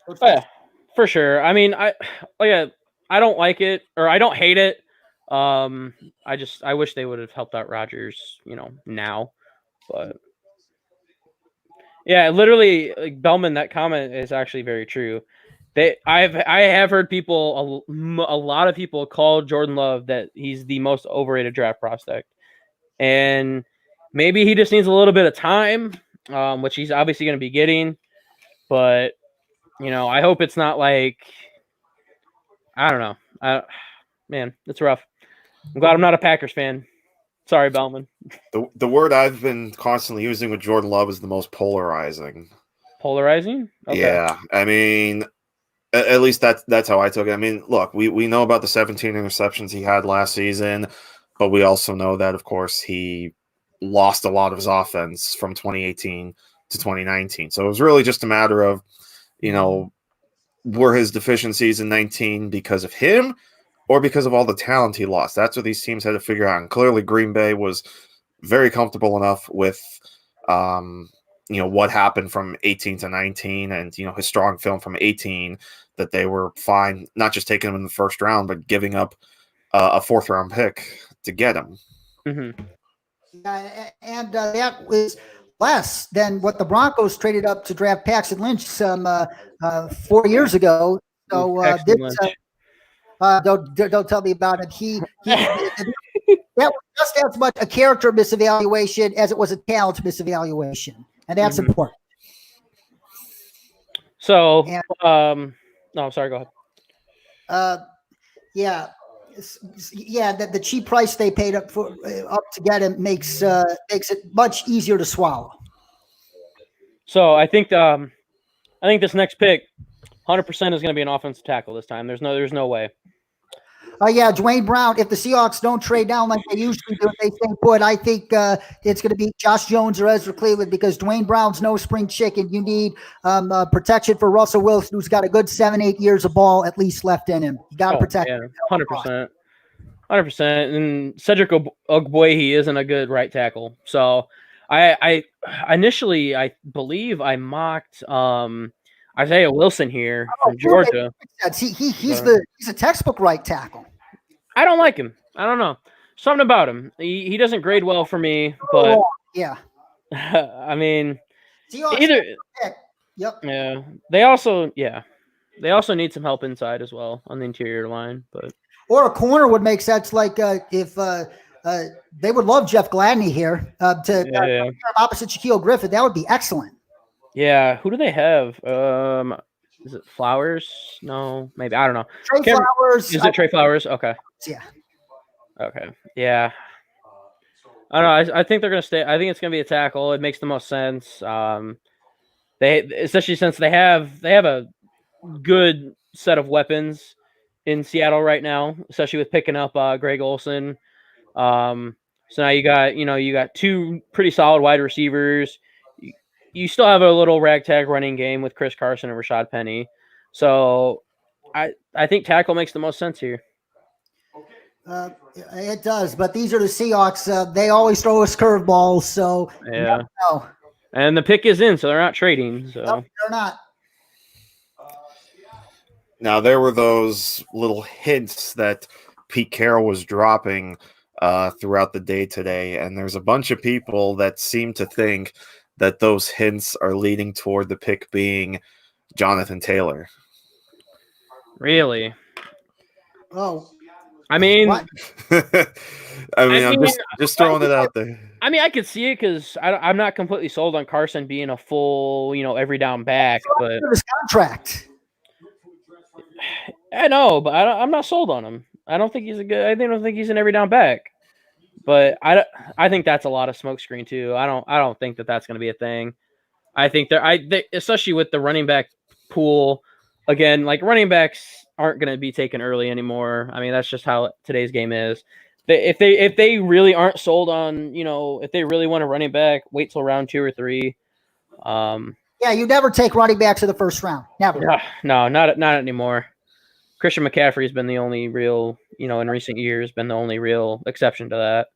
Oh, yeah, for sure. I mean, I don't like it or I don't hate it. I wish they would have helped out Rodgers, now. But yeah, literally, like Bellman, that comment is actually very true. I have heard people, a lot of people call Jordan Love that he's the most overrated draft prospect, and maybe he just needs a little bit of time, which he's obviously going to be getting. But I hope it's not like, I don't know. Man, it's rough. I'm glad I'm not a Packers fan. Sorry, Bellman. The word I've been constantly using with Jordan Love is the most polarizing. Polarizing? Okay. Yeah, I mean, at least that's how I took it. I mean, look, we know about the 17 interceptions he had last season, but we also know that, of course, he lost a lot of his offense from 2018 to 2019. So it was really just a matter of, were his deficiencies in 19 because of him or because of all the talent he lost? That's what these teams had to figure out. And clearly Green Bay was very comfortable enough with, what happened from 18 to 19 and, his strong film from 18 that they were fine, not just taking him in the first round, but giving up a fourth round pick to get him. Mm-hmm. And that was less than what the Broncos traded up to draft Paxton Lynch 4 years ago. So don't tell me about it. That was just as much a character misevaluation as it was a talent misevaluation, and that's important. So, no, sorry, go ahead. The cheap price they paid up to get him makes it much easier to swallow. So I think this next pick, 100% is going to be an offensive tackle this time. There's no way. Dwayne Brown. If the Seahawks don't trade down like they usually do, if they stay put, I think it's going to be Josh Jones or Ezra Cleveland because Dwayne Brown's no spring chicken. You need protection for Russell Wilson, who's got a good 7-8 years of ball at least left in him. You got to protect him. 100%. 100%. And Cedric Ogbuehi isn't a good right tackle. So I initially, I believe I mocked Isaiah Wilson here from Georgia. He's a textbook right tackle. I don't like him. I don't know. Something about him. He doesn't grade well for me, but yeah. I mean, either. Yep. Yeah. They also need some help inside as well on the interior line, but or a corner would make sense. Like if they would love Jeff Gladney here opposite Shaquille Griffin, that would be excellent. Yeah. Who do they have? Is it Flowers? No, maybe. I don't know. Trey Flowers. Is it Trey Flowers? Okay. Yeah. Okay. Yeah. I don't know. I think they're going to stay. I think it's going to be a tackle. It makes the most sense. Especially since they have a good set of weapons in Seattle right now, especially with picking up Greg Olsen. So now you got two pretty solid wide receivers. You still have a little ragtag running game with Chris Carson and Rashad Penny. So I think tackle makes the most sense here. It does, but these are the Seahawks. They always throw us curveballs, so yeah. And the pick is in, so they're not trading. So nope, they're not. Now there were those little hints that Pete Carroll was dropping throughout the day today, and there's a bunch of people that seem to think that those hints are leading toward the pick being Jonathan Taylor. Really? Oh. I mean, I'm just throwing it out there. I mean, I could see it because I'm not completely sold on Carson being a full, every down back. But his contract. I know, but I'm not sold on him. I don't think he's I don't think he's an every down back. But I think that's a lot of smokescreen too. I don't think that's going to be a thing. I think they especially with the running back pool. Again, like running backs aren't going to be taken early anymore. I mean, that's just how today's game is. If they really aren't sold on, if they really want a running back, wait till round 2 or 3. Yeah, you never take running backs in the first round. Never. No, not anymore. Christian McCaffrey's been the only real, in recent years, been the only real exception to that.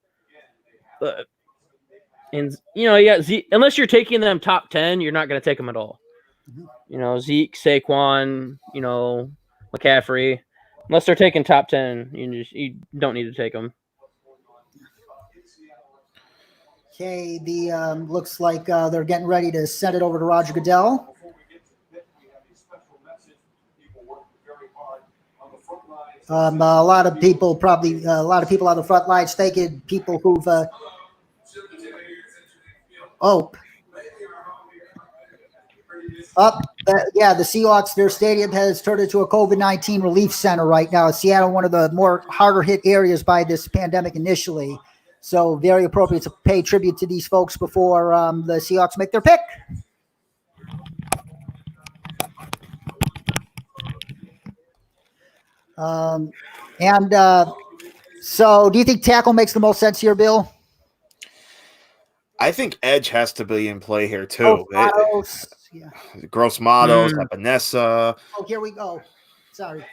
But, unless you're taking them top 10, you're not going to take them at all. Zeke, Saquon, McCaffrey. Unless they're taking top 10, you don't need to take them. Okay, looks like they're getting ready to send it over to Roger Goodell. A lot of people on the front lines thinking people who've the Seahawks, their stadium has turned into a COVID-19 relief center right now. Seattle, one of the more harder hit areas by this pandemic initially. So very appropriate to pay tribute to these folks before the Seahawks make their pick. So do you think tackle makes the most sense here, Bill? I think edge has to be in play here too. Gross Matos, Epinesa. Oh, here we go. Sorry.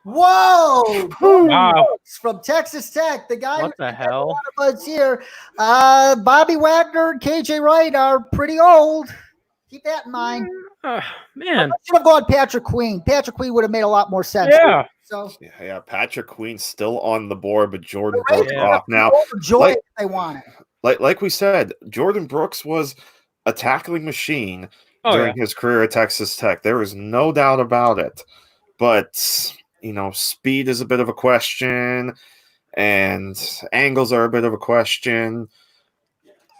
Whoa! Wow. From Texas Tech, the guy. What the hell? A lot of buzz here. Bobby Wagner and KJ Wright are pretty old. Keep that in mind. Man. I should have gone Patrick Queen. Patrick Queen would have made a lot more sense. Yeah. So yeah, Patrick Queen's still on the board, but Jordan Brooks off now. Joy if they want it. Like we said, Jordan Brooks was a tackling machine during his career at Texas Tech. There is no doubt about it. But speed is a bit of a question, and angles are a bit of a question.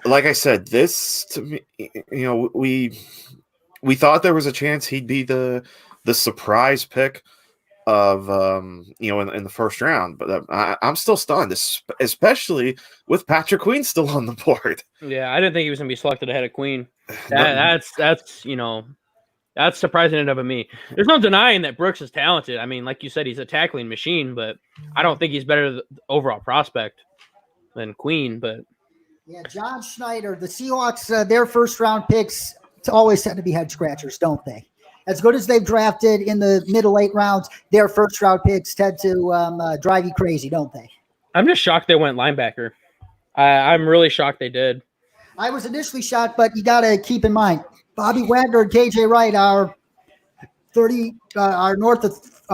Like I said, this to me, we thought there was a chance he'd be the surprise pick of in the first round, but I'm still stunned, especially with Patrick Queen still on the board. Yeah, I didn't think he was going to be selected ahead of Queen. That's surprising enough of me. There's no denying that Brooks is talented. I mean, like you said, he's a tackling machine, but I don't think he's better the overall prospect than Queen. But yeah, John Schneider, the Seahawks, their first round picks always tend to be head scratchers, don't they? As good as they've drafted in the middle late rounds, their first round picks tend to drive you crazy, don't they? I'm just shocked they went linebacker. I'm really shocked they did. I was initially shocked, but you got to keep in mind, Bobby Wagner and KJ Wright are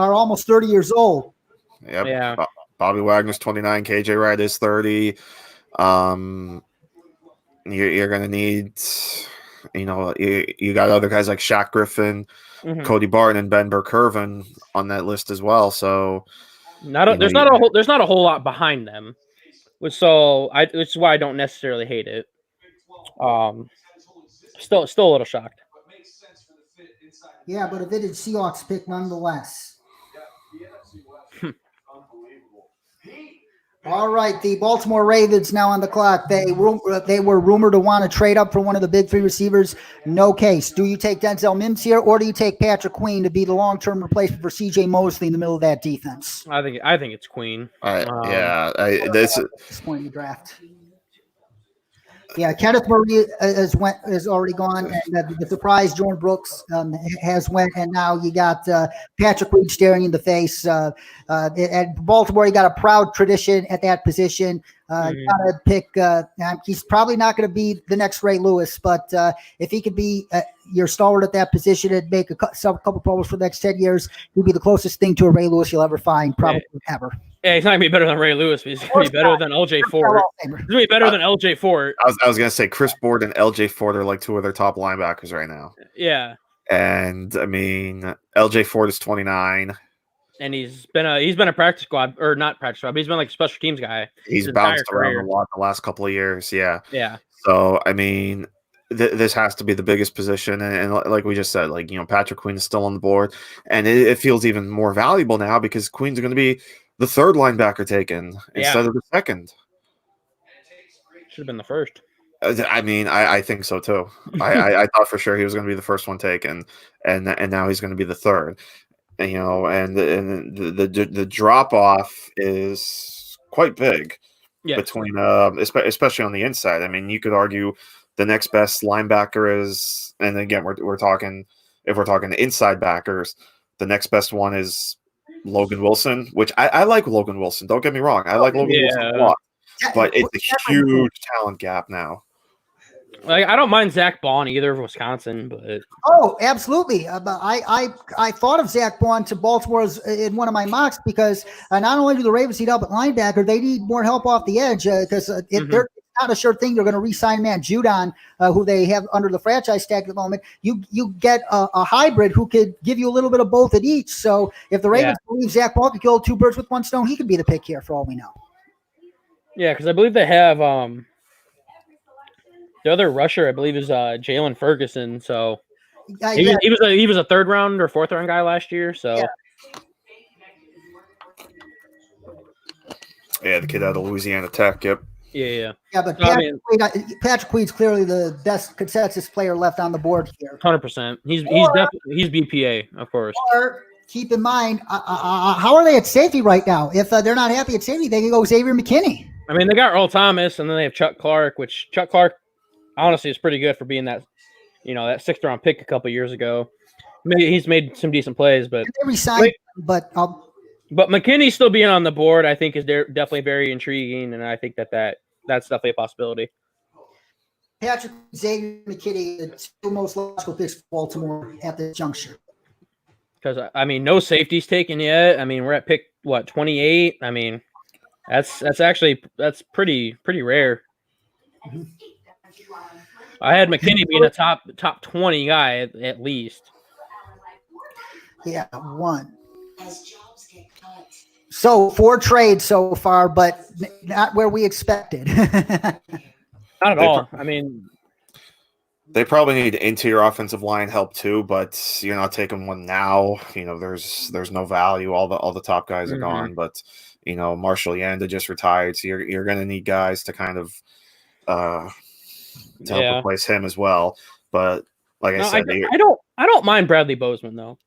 almost 30 years old. Yep. Yeah. Bobby Wagner's 29. KJ Wright is 30. You're going to need, you got other guys like Shaq Griffin, Cody Barton, and Ben Burke-Irvin on that list as well. So there's not a whole lot behind them, which is why I don't necessarily hate it. Still a little shocked. Yeah, but a vintage Seahawks pick nonetheless. All right, the Baltimore Ravens now on the clock. They were rumored to want to trade up for one of the big three receivers. No case. Do you take Denzel Mims here, or do you take Patrick Queen to be the long-term replacement for C.J. Mosley in the middle of that defense? I think it's Queen. This point in the draft. Yeah, Kenneth Murray has already gone, and the surprise Jordan Brooks has went, and now you got Patrick Queen staring in the face. At Baltimore, you got a proud tradition at that position. You got to pick. He's probably not going to be the next Ray Lewis, but if he could be your stalwart at that position and make a couple Pro Bowls for the next 10 years, he'd be the closest thing to a Ray Lewis you'll ever find, probably ever. Yeah, he's not going to be better than Ray Lewis, but he's going to be better than LJ Ford. He's going to be better than LJ Ford. I was going to say Chris Board and LJ Ford are like two of their top linebackers right now. Yeah. And I mean, LJ Ford is 29. And he's been a practice squad, or not practice squad, but he's been like a special teams guy. He's bounced around a lot the last couple of years. Yeah. Yeah. So, I mean, this has to be the biggest position. And like we just said, Patrick Queen is still on the board. And it feels even more valuable now because Queen's going to be the third linebacker taken instead of the second. Should have been the first. I mean, I think so too. I thought for sure he was going to be the first one taken, and now he's going to be the third. And, you know, and the drop off is quite big between, especially on the inside. I mean, you could argue the next best linebacker is, and again, we're talking, if we're talking inside backers, the next best one is Logan Wilson, which I like Logan Wilson. Don't get me wrong, I like Logan Wilson a lot, but it's a huge talent gap now. Like, I don't mind Zach Bond either of Wisconsin, but Oh, absolutely. I thought of Zach Bond to Baltimore in one of my mocks because not only do the Ravens need help at linebacker, they need more help off the edge because they're not a sure thing they're going to re-sign man Judon, who they have under the franchise tag at the moment. You get a hybrid who could give you a little bit of both at each. So if the Ravens believe Zach Bond could kill two birds with one stone, he could be the pick here for all we know. yeah, because I believe they have the other rusher, I believe, is Jalen Ferguson. So he was a third round or fourth round guy last year. So yeah, the kid out of Louisiana Tech. Yep. Yeah. But Patrick Queen's clearly the best consensus player left on the board here. 100%. He's BPA, of course. Or keep in mind, how are they at safety right now? If they're not happy at safety, they can go Xavier McKinney. I mean, they got Earl Thomas, and then they have Chuck Clark, which Chuck Clark honestly is pretty good for being that, that 6th round pick a couple years ago. Maybe he's made some decent plays, but they resigned, but McKinney still being on the board, I think, is definitely very intriguing, and I think that's definitely a possibility. Patrick, Xavier McKinney, the two most logical picks for Baltimore at this juncture. Because I mean, no safeties taken yet. I mean, we're at pick 28. I mean, that's pretty rare. Mm-hmm. I had McKinney being a top 20 guy at least. Yeah, one. So 4 trades so far, but not where we expected. Not at all. I mean, they probably need interior offensive line help too, but you're not taking one now. There's no value. All the top guys are gone, but Marshall Yanda just retired, so you're going to need guys to kind of to help replace him as well. But like I said, I don't mind Bradley Bozeman though.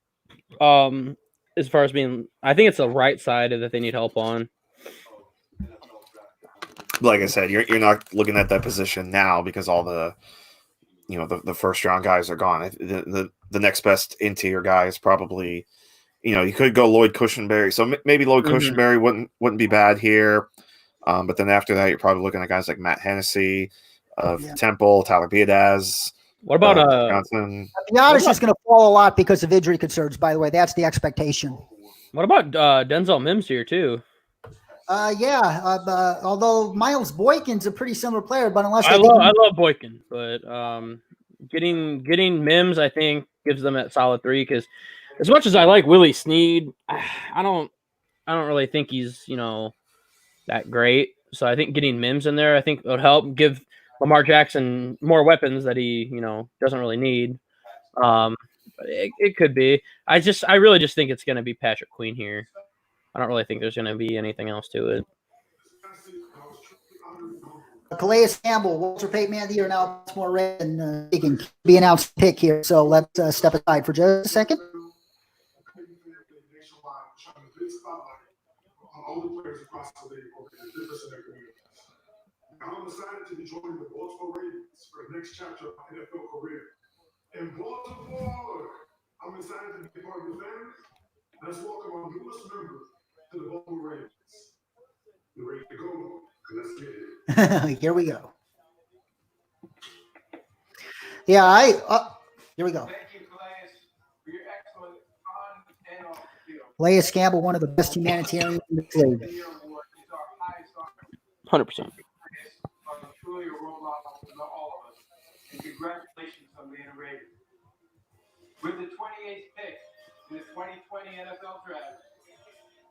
As far as being, I think it's the right side that they need help on. Like I said, you're not looking at that position now because all the the first round guys are gone. The next best interior guy is probably, you could go Lloyd Cushenberry. So maybe Lloyd Cushenberry wouldn't be bad here. But then after that, you're probably looking at guys like Matt Hennessy of Temple, Tyler Biadasz. What about Biadasz is going to fall a lot because of injury concerns, by the way. That's the expectation. What about Denzel Mims here too? Although Miles Boykin's a pretty similar player, but unless I love Boykin, but getting Mims, I think, gives them that solid 3 because as much as I like Willie Snead, I don't really think he's that great. So I think getting Mims in there, I think would help give Lamar Jackson more weapons that he doesn't really need. It could be. I really just think it's going to be Patrick Queen here. I don't really think there's going to be anything else to it. Calais Campbell, Walter Payton Man of the Year, now more red and he can be announced pick here. So let's step aside for just a second. I'm excited to be joining the Baltimore Ravens for the next chapter of my NFL career. In Baltimore, I'm excited to be part of the family. Let's welcome our newest member to the Baltimore Ravens. You ready to go? Let's get it. Here we go. Yeah, here we go. Thank you, Calais, for your excellent on and off the field. Calais Campbell, one of the best humanitarians in the league. 100%. Truly a role model for all of us. And congratulations on being a Raven. With the 28th pick in the 2020 NFL Draft,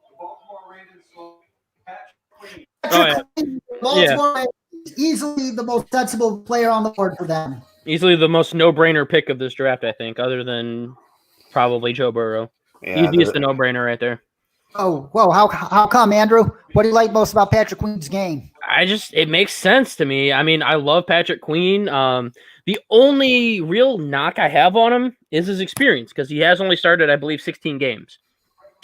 the Baltimore Ravens select Patrick Queen. Baltimore is easily the most sensible player on the board for them. Easily the most no-brainer pick of this draft, I think, other than probably Joe Burrow. Yeah, Easiest no-brainer right there. Oh, whoa! How come, Andrew? What do you like most about Patrick Queen's game? it makes sense to me. I mean, I love Patrick Queen. The only real knock I have on him is his experience, because he has only started, I believe, 16 games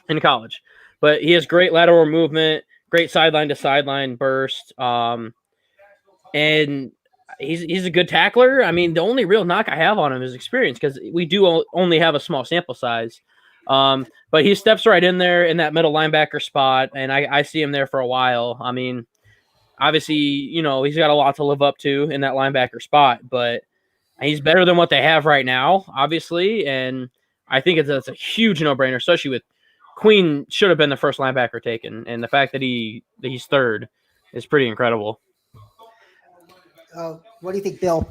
in college. But he has great lateral movement, great sideline to sideline burst, and he's a good tackler. I mean, the only real knock I have on him is experience, because we do only have a small sample size. But he steps right in there in that middle linebacker spot, and I see him there for a while. I mean, obviously, you know, he's got a lot to live up to in that linebacker spot, but he's better than what they have right now, obviously. And I think it's a huge no-brainer, especially with Queen should have been the first linebacker taken. And the fact that he's third is pretty incredible. What do you think, Bill?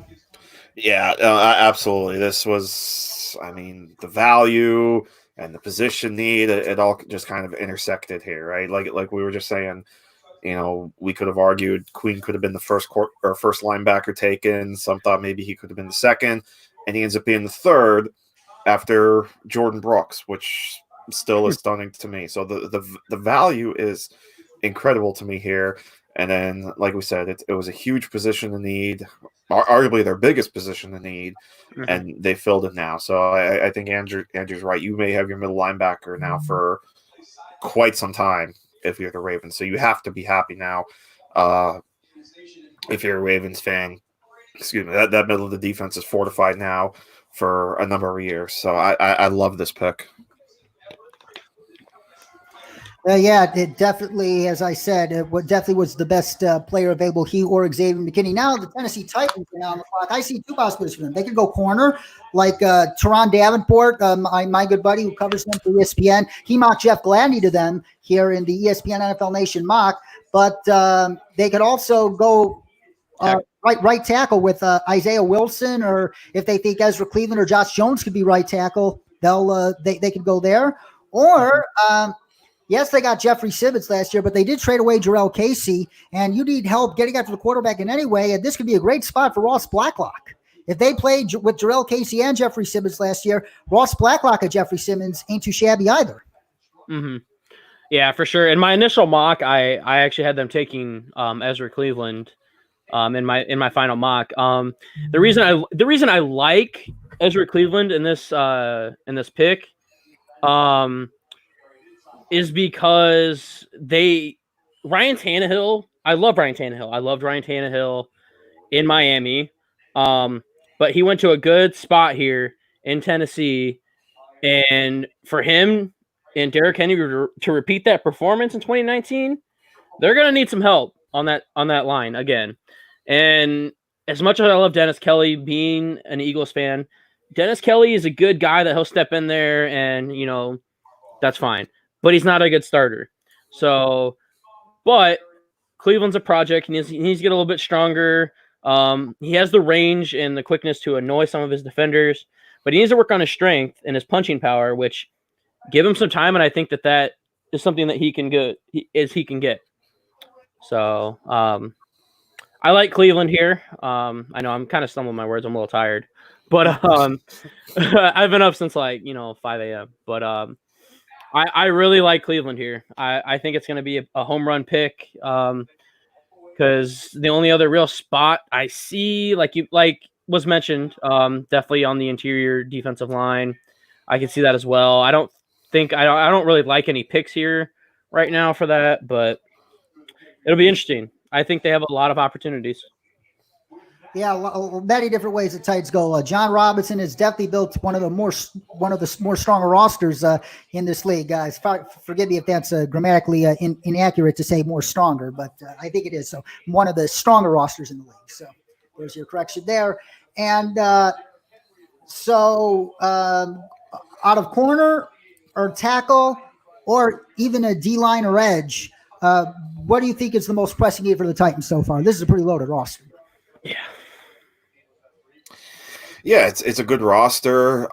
Yeah, absolutely. This was, I mean, the value and the position need, it all just kind of intersected here, right? Like we were just saying, you know, we could have argued Queen could have been the first linebacker taken. Some thought maybe he could have been the second, and he ends up being the third after Jordan Brooks, which still is stunning to me. So the value is incredible to me here. And then, like we said, it was a huge position in need, arguably their biggest position in need, and they filled it now. So I think Andrew's right. You may have your middle linebacker now for quite some time if you're the Ravens. So you have to be happy now. If you're a Ravens fan, excuse me, that middle of the defense is fortified now for a number of years. So I love this pick. Yeah, it definitely, as I said, it definitely was the best player available, he or Xavier McKinney. Now the Tennessee Titans are on the clock. I see two possibilities for them. They could go corner, like Teron Davenport, my good buddy who covers them for ESPN. He mocked Jeff Gladney to them here in the ESPN NFL Nation mock. But they could also go right tackle with Isaiah Wilson, or if they think Ezra Cleveland or Josh Jones could be right tackle, they could go there. Or yes, they got Jeffrey Simmons last year, but they did trade away Jarrell Casey, and you need help getting after the quarterback in any way, and this could be a great spot for Ross Blacklock. If they played with Jarrell Casey and Jeffrey Simmons last year, Ross Blacklock and Jeffrey Simmons ain't too shabby either. Mm-hmm. Yeah, for sure. In my initial mock, I actually had them taking Ezra Cleveland in my final mock. The reason I like Ezra Cleveland in this pick is because Ryan Tannehill. I love Ryan Tannehill. I loved Ryan Tannehill in Miami, but he went to a good spot here in Tennessee, and for him and Derrick Henry to repeat that performance in 2019, they're gonna need some help on that line again. And as much as I love Dennis Kelly, being an Eagles fan, Dennis Kelly is a good guy that he'll step in there and, you know, that's fine. But he's not a good starter. So, but Cleveland's a project. He needs to get a little bit stronger. He has the range and the quickness to annoy some of his defenders, but he needs to work on his strength and his punching power, which give him some time. And I think that is something that he can get. So, I like Cleveland here. I know I'm kind of stumbling my words. I'm a little tired, but I've been up since 5 a.m. But I really like Cleveland here. I think it's going to be a home run pick because the only other real spot I see, like was mentioned, definitely on the interior defensive line. I can see that as well. I don't really like any picks here right now for that, but it'll be interesting. I think they have a lot of opportunities. Yeah, many different ways the Titans go. John Robinson has definitely built one of the more stronger rosters in this league, guys. Forgive me if that's grammatically inaccurate to say more stronger, but I think it is. So one of the stronger rosters in the league. So there's your correction there. And so out of corner or tackle or even a D-line or edge, what do you think is the most pressing need for the Titans so far? This is a pretty loaded roster. Yeah, it's a good roster.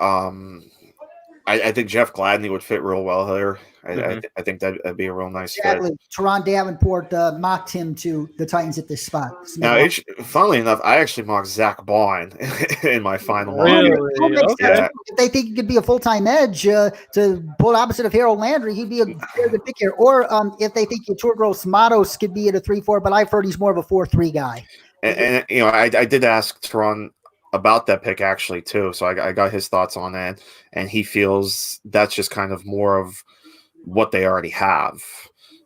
I think Jeff Gladney would fit real well here. Mhm. I think that'd be a real nice fit. Exactly. Teron Davenport mocked him to the Titans at this spot. Now, funnily enough, I actually mocked Zach Baun in my final mock. Really? That makes sense. Yeah. If they think he could be a full-time edge to pull opposite of Harold Landry, he'd be a very good pick here. Or if they think Turgos Matos could be at a 3-4, but I've heard he's more of a 4-3 guy. And you know, I did ask Teron about that pick actually too, so I got his thoughts on that, and he feels that's just kind of more of what they already have,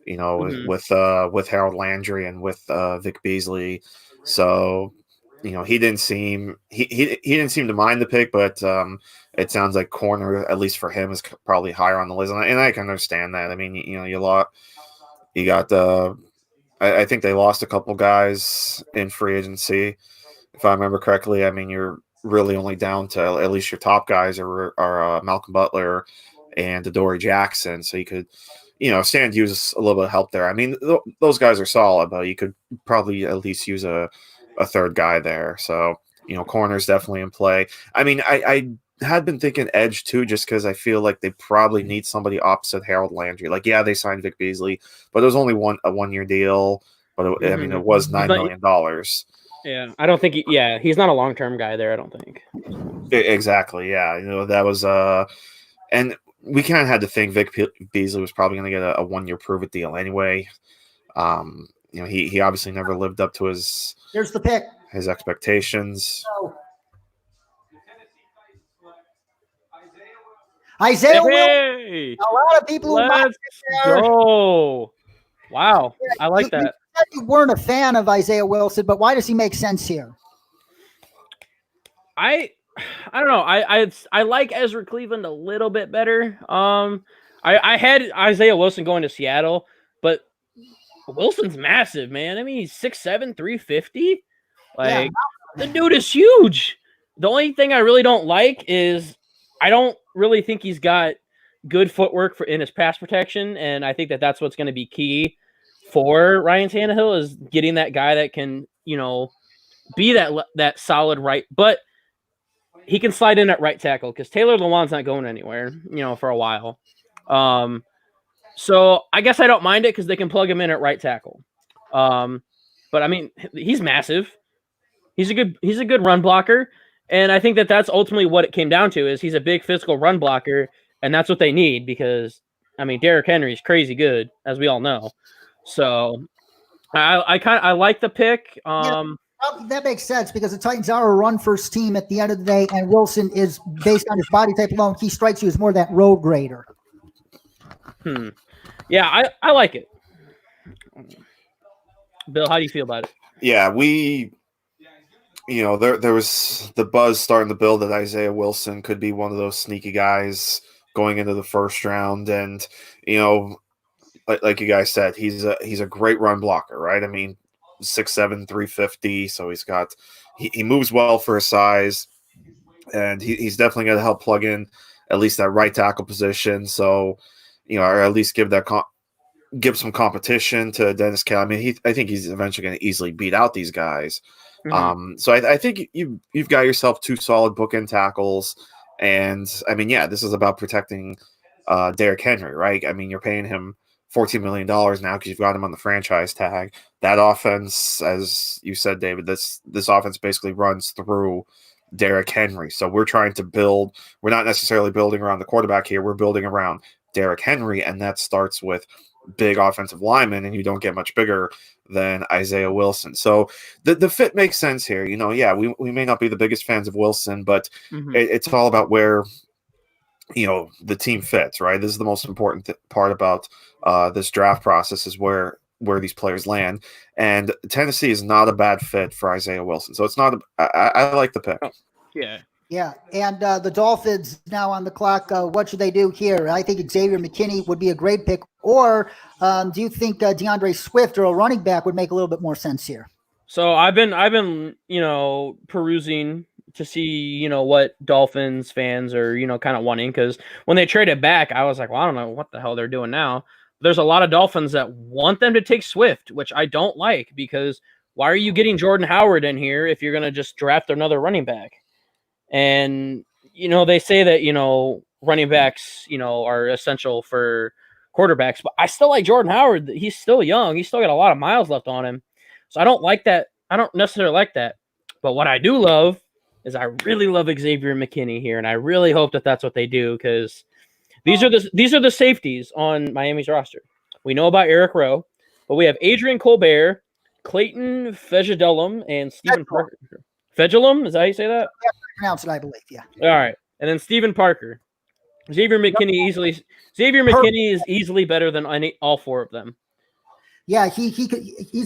you know, with Harold Landry and with Vic Beasley. So, you know, he didn't seem to mind the pick, but it sounds like corner, at least for him, is probably higher on the list, and I can understand that. I mean, you know, you got I think they lost a couple guys in free agency, if I remember correctly. I mean, you're really only down to at least your top guys are Malcolm Butler and Adoree Jackson. So you could, you know, stand to use a little bit of help there. I mean, those guys are solid, but you could probably at least use a third guy there. So, you know, corner's definitely in play. I mean, I had been thinking edge too, just because I feel like they probably need somebody opposite Harold Landry. Like, yeah, they signed Vic Beasley, but it was only a 1-year deal. But I mean, it was $9 million. Yeah, I don't think. He's not a long-term guy there. I don't think. Exactly. Yeah, you know, that was and we kind of had to think Vic Beasley was probably going to get a 1-year prove it deal anyway. You know, he obviously never lived up to his expectations. So, Isaiah Wilson. Hey, A lot of people who let's go. Wow, I like that. You said you weren't a fan of Isaiah Wilson, but why does he make sense here? I don't know. I like Ezra Cleveland a little bit better. I had Isaiah Wilson going to Seattle, but Wilson's massive, man. I mean, he's 6'7", 350. Like, the dude is huge. The only thing I really don't like is I don't really think he's got good footwork in his pass protection, and I think that's what's going to be key for Ryan Tannehill is getting that guy that can, you know, be that solid right, but he can slide in at right tackle because Taylor Lewan's not going anywhere, you know, for a while. So I guess I don't mind it because they can plug him in at right tackle. But I mean, he's massive. He's a good run blocker, and I think that's ultimately what it came down to is he's a big physical run blocker, and that's what they need because I mean Derrick Henry's crazy good, as we all know. So I like the pick. That makes sense because the Titans are a run-first team at the end of the day, and Wilson is, based on his body type alone, he strikes you as more that road grader. Yeah, I like it. Bill, how do you feel about it? Yeah, you know, there was the buzz starting to build that Isaiah Wilson could be one of those sneaky guys going into the first round, and you know, like you guys said, he's a great run blocker, right? I mean, 6'7", 350, so he moves well for his size, and he's definitely going to help plug in at least that right tackle position. So, you know, or at least give some competition to Dennis Kelly. I mean, I think he's eventually going to easily beat out these guys. So I think you've got yourself 2 solid bookend tackles, and I mean, yeah, this is about protecting Derrick Henry, right? I mean, you're paying him $14 million now because you've got him on the franchise tag. That offense, as you said, David, this offense basically runs through Derrick Henry. So we're trying to build. We're not necessarily building around the quarterback here. We're building around Derrick Henry, and that starts with big offensive linemen, and you don't get much bigger than Isaiah Wilson. So the fit makes sense here. You know, yeah, we may not be the biggest fans of Wilson, but it's all about where, you know, the team fits, right? This is the most important part about this draft process is where these players land. And Tennessee is not a bad fit for Isaiah Wilson. So it's not I like the pick. Yeah, and the Dolphins now on the clock. What should they do here? I think Xavier McKinney would be a great pick. Or do you think DeAndre Swift or a running back would make a little bit more sense here? So I've been you know, perusing to see, you know, what Dolphins fans are, you know, kind of wanting, because when they traded back, I was like, well, I don't know what the hell they're doing now. There's a lot of Dolphins that want them to take Swift, which I don't like, because why are you getting Jordan Howard in here if you're going to just draft another running back? And, you know, they say that, you know, running backs, are essential for quarterbacks. But I still like Jordan Howard. He's still young. He's still got a lot of miles left on him. So I don't like that. I don't necessarily like that. But what I do love is I really love Xavier McKinney here, and I really hope that that's what they do, because these are the safeties on Miami's roster. We know about Eric Rowe, but we have Adrian Colbert, Clayton Fejedelum, and Stephen Parker. Fejedelum, is that how you say that? Yeah, pronounce it, I believe. Yeah. All right, and then Stephen Parker. Xavier McKinney is easily better than all four of them. Yeah, he's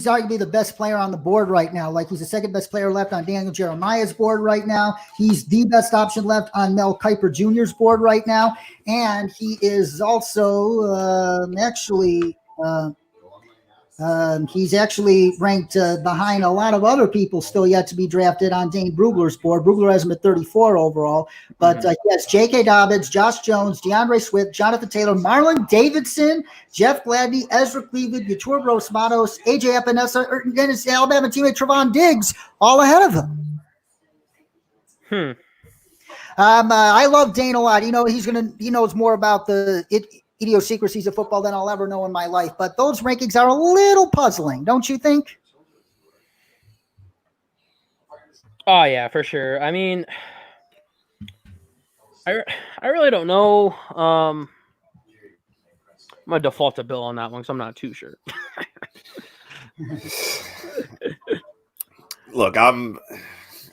arguably the best player on the board right now. Like, he's the second best player left on Daniel Jeremiah's board right now. He's the best option left on Mel Kiper Jr.'s board right now. And he is also he's actually ranked behind a lot of other people still yet to be drafted on Dane Brugler's board. Brugler has him at 34 overall. But yes, J.K. Dobbins, Josh Jones, DeAndre Swift, Jonathan Taylor, Marlon Davidson, Jeff Gladney, Ezra Cleveland, Yatur Gross-Matos, A.J. Epinesa, and then his Alabama teammate Trevon Diggs all ahead of him. I love Dane a lot. He knows more about the idiosyncrasies of football than I'll ever know in my life. But those rankings are a little puzzling, don't you think? Oh yeah, for sure. I mean, I really don't know. I'm gonna default to Bill on that one because I'm not too sure. Look, I'm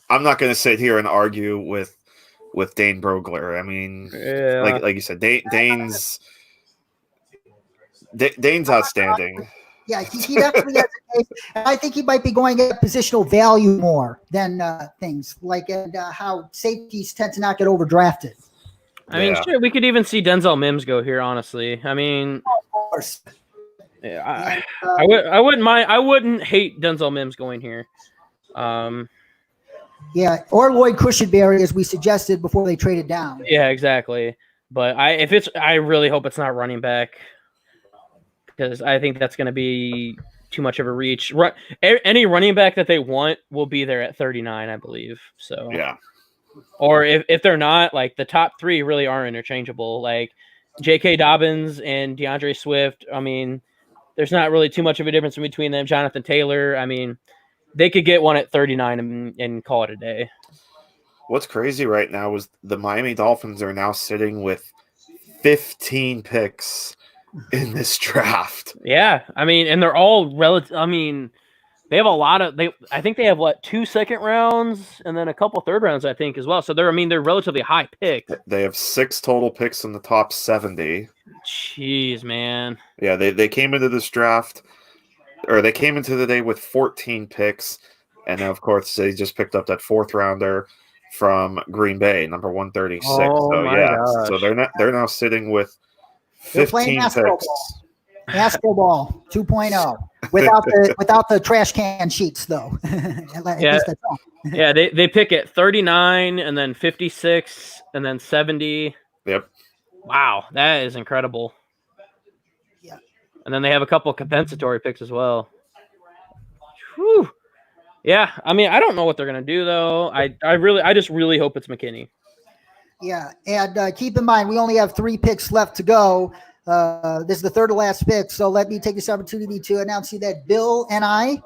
not going to sit here and argue with Dane Brugler. I mean, like you said, Dane's outstanding. Yeah, he definitely has a case. I think he might be going at positional value more than things like how safeties tend to not get overdrafted. I mean, sure, we could even see Denzel Mims go here. Honestly, I mean, of course. Yeah, I wouldn't mind. I wouldn't hate Denzel Mims going here. Yeah, or Lloyd Cushenberry, as we suggested before they traded down. Yeah, exactly. But I really hope it's not running back, because I think that's going to be too much of a reach. Any running back that they want will be there at 39, I believe. So yeah. Or if they're not, like, the top three really are interchangeable. Like J.K. Dobbins and DeAndre Swift. I mean, there's not really too much of a difference between them. Jonathan Taylor. I mean, they could get one at 39 and call it a day. What's crazy right now is the Miami Dolphins are now sitting with 15 picks in this draft. Yeah, I mean, and they're all relative. I mean, they have a lot of. I think they have 2 second rounds and then a couple third rounds, I think, as well. So they're relatively high picks. They have 6 total picks in the top 70. Jeez, man. Yeah, they came into this draft, or they came into the day with 14 picks, and now, of course, they just picked up that 4th rounder from Green Bay, number 136. Oh, so my yeah, gosh. so they're now sitting with 15 picks. Astro Ball 2.0 without the trash can sheets, though. Yeah, they pick at 39 and then 56 and then 70. Yep. Wow, that is incredible. Yeah. And then they have a couple compensatory picks as well. Whew. Yeah, I mean, I don't know what they're gonna do though. I just really hope it's McKinney. Yeah, and keep in mind we only have 3 picks left to go. This is the third to last pick, so let me take this opportunity to announce to you that Bill and I,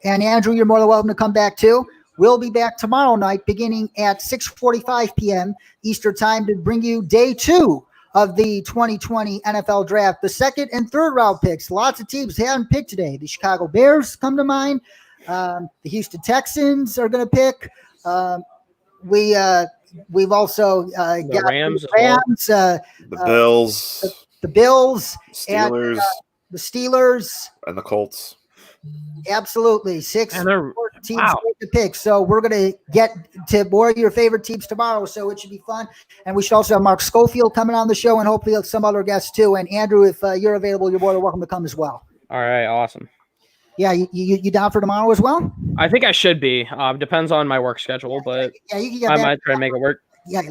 and Andrew, you're more than welcome to come back too. We'll be back tomorrow night beginning at 6:45 p.m. Eastern time to bring you day 2 of the 2020 NFL Draft. The 2nd and 3rd round picks. Lots of teams haven't picked today. The Chicago Bears come to mind. The Houston Texans are going to pick. We've also got The Rams, the Bills, the Bills, Steelers, and the Steelers, and the Colts. Absolutely. 6 And they're- teams wow. to pick. So we're going to get to more of your favorite teams tomorrow. So it should be fun. And we should also have Mark Schofield coming on the show and hopefully some other guests too. And Andrew, if you're available, you're more than welcome to come as well. All right, awesome. Yeah, you down for tomorrow as well? I think I should be. Depends on my work schedule, but Yeah, you can get I back. might try to make it work. Yeah,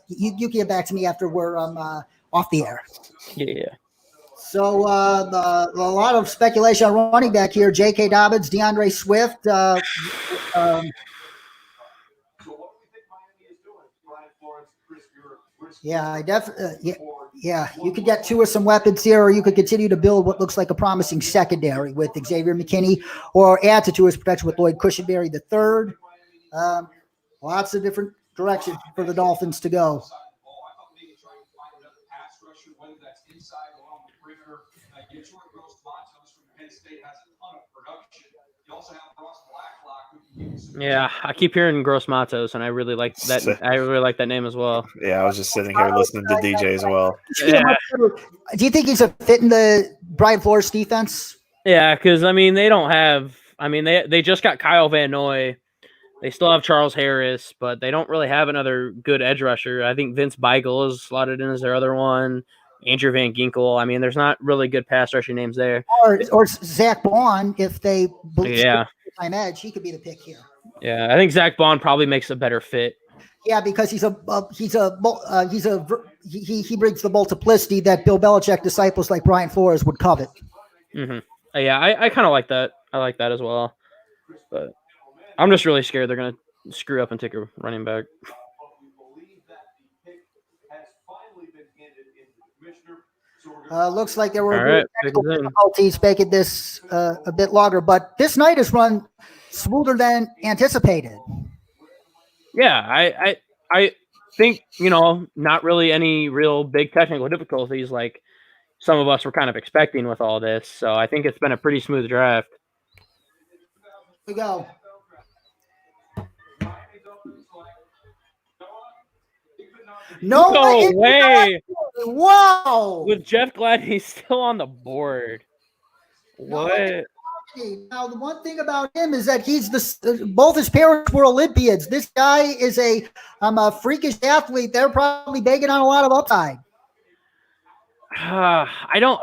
you can get back to me after we're off the air. Yeah. So a lot of speculation on running back here. J.K. Dobbins, DeAndre Swift. So what do we think Miami is doing? Brian Florence, Chris, we're Yeah, I definitely. Yeah, you could get two or some weapons here, or you could continue to build what looks like a promising secondary with Xavier McKinney, or add to his protection with Lloyd Cushenberry the third. Lots of different directions for the Dolphins to go. I thought maybe trying to find another pass rusher, whether that's inside or on the perimeter. Detroit Gross Matos from Penn State has a ton of production. You also have Ross Blacklock, who can give you some. Yeah, I keep hearing Gross Matos, and I really like that. I really like that name as well. Yeah, I was just sitting here listening to DJ as well. Yeah. Do you think he's a fit in the Brian Flores defense? Yeah, because I mean they don't have. I mean they just got Kyle Van Noy. They still have Charles Harris, but they don't really have another good edge rusher. I think Vince Beigel is slotted in as their other one. Andrew Van Ginkel. I mean, there's not really good pass rushing names there. Or Zach Bond, if they Yeah. time edge, he could be the pick here. Yeah, I think Zach Bond probably makes a better fit. Yeah, because he brings the multiplicity that Bill Belichick disciples like Brian Flores would covet. Mm-hmm. Yeah, I kind of like that. I like that as well. But I'm just really scared they're going to screw up and take a running back. Looks like there were All right, technical difficulties making this a bit longer, but this night has run smoother than anticipated. Yeah, I think, not really any real big technical difficulties like some of us were kind of expecting with all this. So I think it's been a pretty smooth draft. Here we go. No way. Wow. With Jeff Gladney still on the board. What? Now, the one thing about him is that he's both his parents were Olympians. This guy is a freakish athlete. They're probably banking on a lot of upside. I don't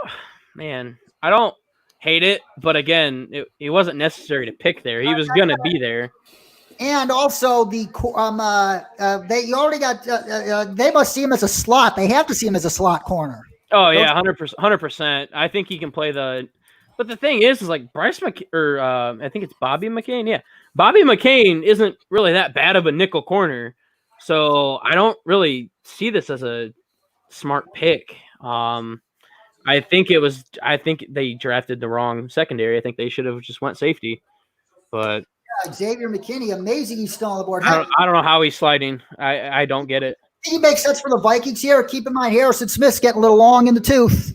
hate it, but again, it wasn't necessary to pick there. He was gonna be there. And also they already got they must see him as a slot. They have to see him as a slot corner. Oh yeah, 100%. I think he can play but the thing is like Bryce I think it's Bobby McCain. Yeah, Bobby McCain isn't really that bad of a nickel corner, so I don't really see this as a smart pick. I think they drafted the wrong secondary. I think they should have just went safety, but. Xavier McKinney, amazing he's still on the board. I don't know how he's sliding. I don't get it. He makes sense for the Vikings here. Keep in mind, Harrison Smith's getting a little long in the tooth.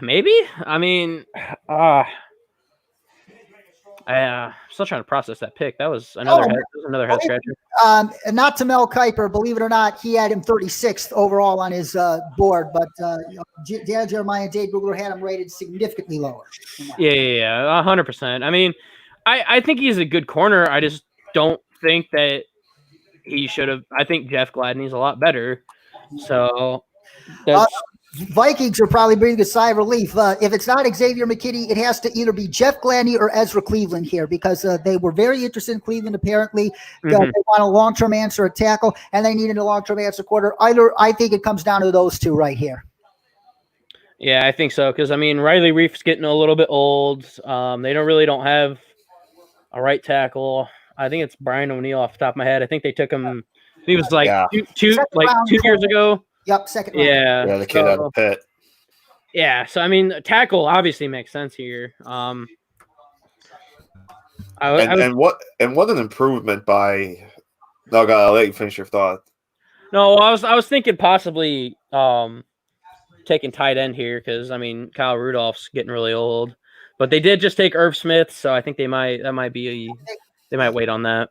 Maybe. I mean, I'm still trying to process that pick. That was another head scratcher. And not to Mel Kiper, believe it or not, he had him 36th overall on his board, but Dan Jeremiah and Dave Brugler had him rated significantly lower. Yeah, 100%. I mean, I think he's a good corner. I just don't think that he should have. I think Jeff Gladney's a lot better. So Vikings are probably breathing a sigh of relief. If it's not Xavier McKinney, it has to either be Jeff Gladney or Ezra Cleveland here because they were very interested in Cleveland apparently. They want a long-term answer at tackle, and they needed a long-term answer quarter. I think it comes down to those two right here. Yeah, I think so because, I mean, Riley Reif's getting a little bit old. They don't have a right tackle. I think it's Brian O'Neill off the top of my head. I think they took him. He was like two years ago. Yep, second round. Yeah, the kid out of Pitt. Yeah, so I mean, tackle obviously makes sense here. And what an improvement by. No, God, I'll let you finish your thought. No, I was thinking possibly taking tight end here because I mean Kyle Rudolph's getting really old. But they did just take Irv Smith, so I think they might wait on that.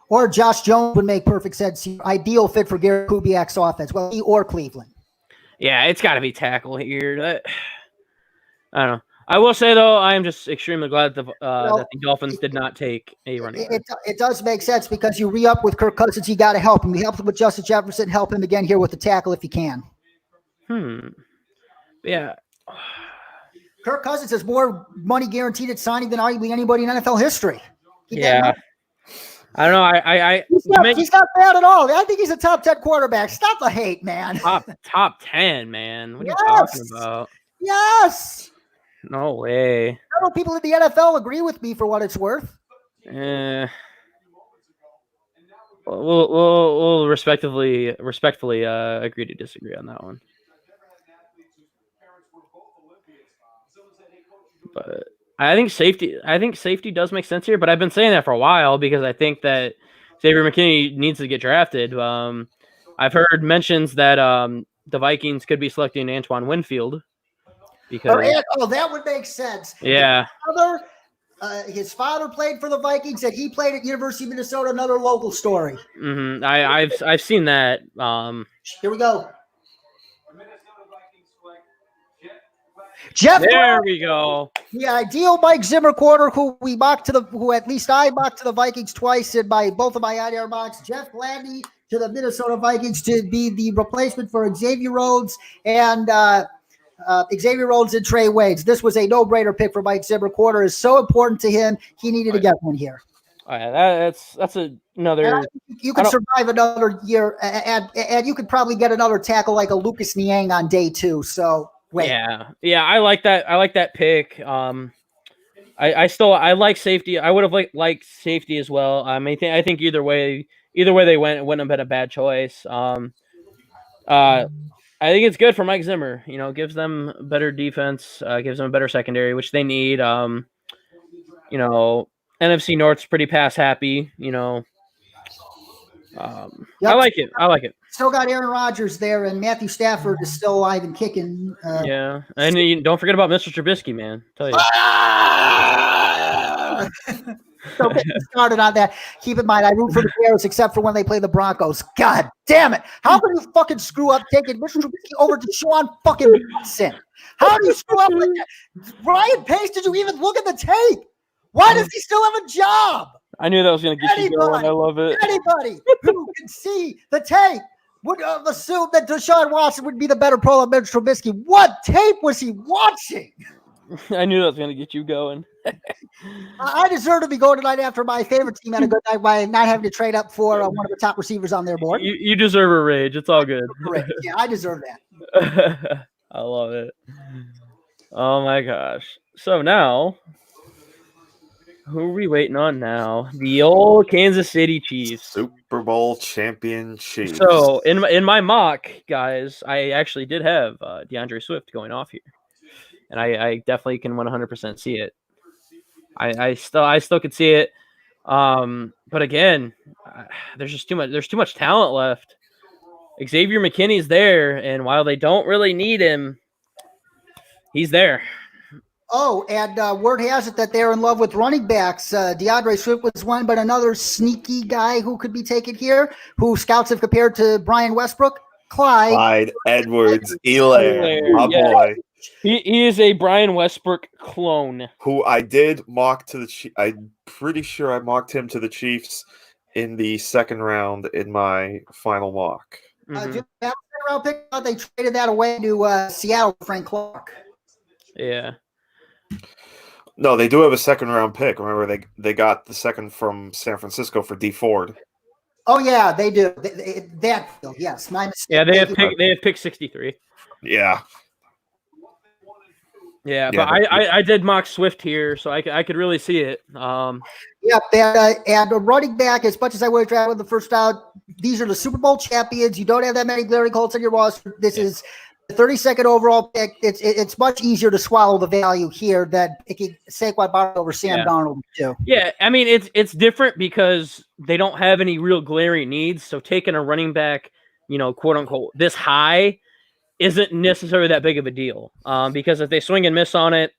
Or Josh Jones would make perfect sense. Ideal fit for Gary Kubiak's offense. Well, he or Cleveland. Yeah, it's got to be tackle here. I don't know. I will say though, I am just extremely glad that the Dolphins did not take a running back. It does make sense because you re-up with Kirk Cousins, you got to help him. You help him with Justin Jefferson, help him again here with the tackle if you can. Yeah. Kirk Cousins has more money guaranteed at signing than arguably anybody in NFL history. I don't know. He's not bad at all. I think he's a top 10 quarterback. Stop the hate, man. Top 10, man. What are you talking about? Yes. No way. Several people in the NFL agree with me for what it's worth. We'll respectfully agree to disagree on that one. But I think safety does make sense here. But I've been saying that for a while because I think that Xavier McKinney needs to get drafted. I've heard mentions that the Vikings could be selecting Antoine Winfield because that would make sense. yeah. His father played for the Vikings, and he played at University of Minnesota. Another local story. Mm-hmm. I've seen that. Here we go. Jeff. There we go. The ideal Mike Zimmer corner, who at least I mocked to the Vikings twice in both of my on-air mocks. Jeff Gladney to the Minnesota Vikings to be the replacement for Xavier Rhodes and Xavier Rhodes and Trey Waynes. This was a no-brainer pick for Mike Zimmer. Corner is so important to him. He needed to get one here. All right, that's another. You could survive another year, and you could probably get another tackle like a Lucas Niang on day 2. So wait. Yeah, I like that. I like that pick. I like safety. I would have liked safety as well. I think either way they went, it wouldn't have been a bad choice. I think it's good for Mike Zimmer. Gives them better defense, gives them a better secondary, which they need. NFC North's pretty pass happy. Yep. I like it. Still got Aaron Rodgers there, and Matthew Stafford is still alive and kicking. Yeah, and don't forget about Mr. Trubisky, man. Tell you. Don't get me started on that. Keep in mind, I root for the Bears except for when they play the Broncos. God damn it. How can you fucking screw up taking Mr. Trubisky over to Sean fucking Watson? How do you screw up like that? Ryan Pace, did you even look at the tape? Why does he still have a job? I knew that was going to get you going. I love it. Anybody who can see the tape would assume that Deshaun Watson would be the better pro than Mitch Trubisky. What tape was he watching? I knew that was going to get you going. I deserve to be going tonight after my favorite team had a good night by not having to trade up for one of the top receivers on their board. You deserve a rage. It's all good. Yeah, I deserve that. I love it. Oh, my gosh. So now, who are we waiting on now? The old Kansas City Chiefs. Super Bowl champion Chiefs. So in my mock, guys, I actually did have DeAndre Swift going off here. And I definitely can 100% see it. I still could see it. But again, there's just too much. There's too much talent left. Xavier McKinney's there, and while they don't really need him, he's there. Oh, and word has it that they're in love with running backs. DeAndre Swift was one, but another sneaky guy who could be taken here, who scouts have compared to Brian Westbrook, Clyde Edwards-Helaire, my boy. He is a Brian Westbrook clone. Who I did mock to the Chiefs. I'm pretty sure I mocked him to the Chiefs in the second round in my final mock. They traded that away to Seattle, Frank Clark. Yeah. No, they do have a second round pick. Remember, they got the second from San Francisco for D Ford. Oh yeah, they do. Yes, my mistake. Yeah, they have pick 63. Yeah. Yeah, but I did mock Swift here, so I could really see it. Yeah, and a running back, as much as I would have drafted the first round, these are the Super Bowl champions. You don't have that many glaring Colts on your roster. This is the 32nd overall pick. It's much easier to swallow the value here than Saquon Barkley over Sam Darnold too. Yeah, I mean it's different because they don't have any real glaring needs. So taking a running back, quote unquote, this high isn't necessarily that big of a deal. Because if they swing and miss on it,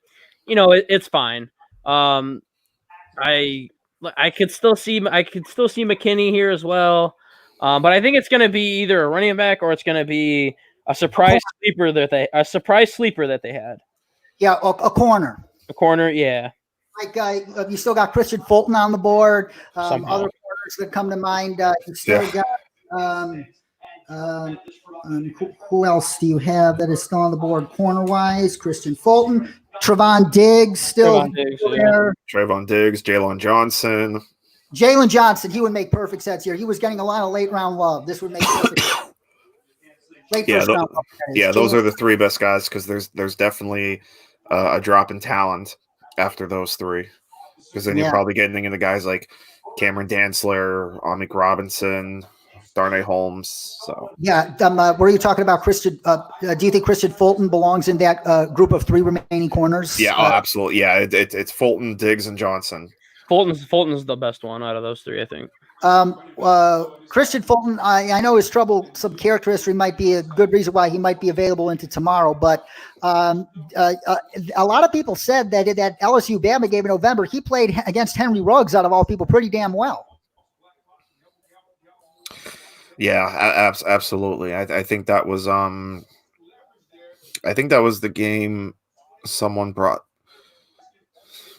it's fine. I could still see McKinney here as well. But I think it's going to be either a running back or it's going to be a surprise sleeper that they had. Yeah, a corner. A corner, yeah. Like you still got Christian Fulton on the board. Other corners that come to mind. You still got who else do you have that is still on the board corner wise? Christian Fulton, Trevon Diggs still there. Trevon Diggs, Jalen Johnson. Jalen Johnson, he would make perfect sense here. He was getting a lot of late round love. This would make perfect sense. First round love. Yeah, those are the three best guys because there's definitely a drop in talent after those three. Because then you're probably getting into guys like Cameron Dantzler, Amik Robinson, Darnay Holmes. So Yeah, were you talking about Christian? Do you think Christian Fulton belongs in that group of 3 remaining corners? yeah, oh, absolutely. Yeah, it's Fulton, Diggs, and Johnson. Fulton's the best one out of those 3, I think. Christian Fulton, I know his some character history might be a good reason why he might be available into tomorrow, but a lot of people said that that LSU Bama game in November, he played against Henry Ruggs out of all people pretty damn well. Yeah, absolutely. I think that was the game someone brought.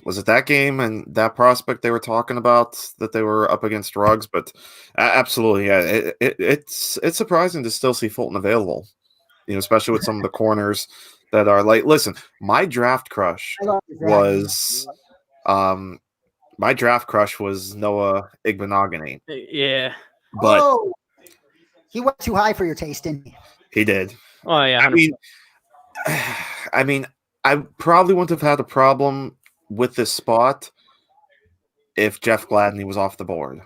Was it that game and that prospect they were talking about that they were up against Ruggs? But absolutely, yeah, it's surprising to still see Fulton available, especially with some of the corners that are like. Listen, my draft crush was Noah Igbenogany. Yeah, but he went too high for your taste, didn't he? He did. Oh yeah, 100%. I mean, I probably wouldn't have had a problem with this spot if Jeff Gladney was off the board.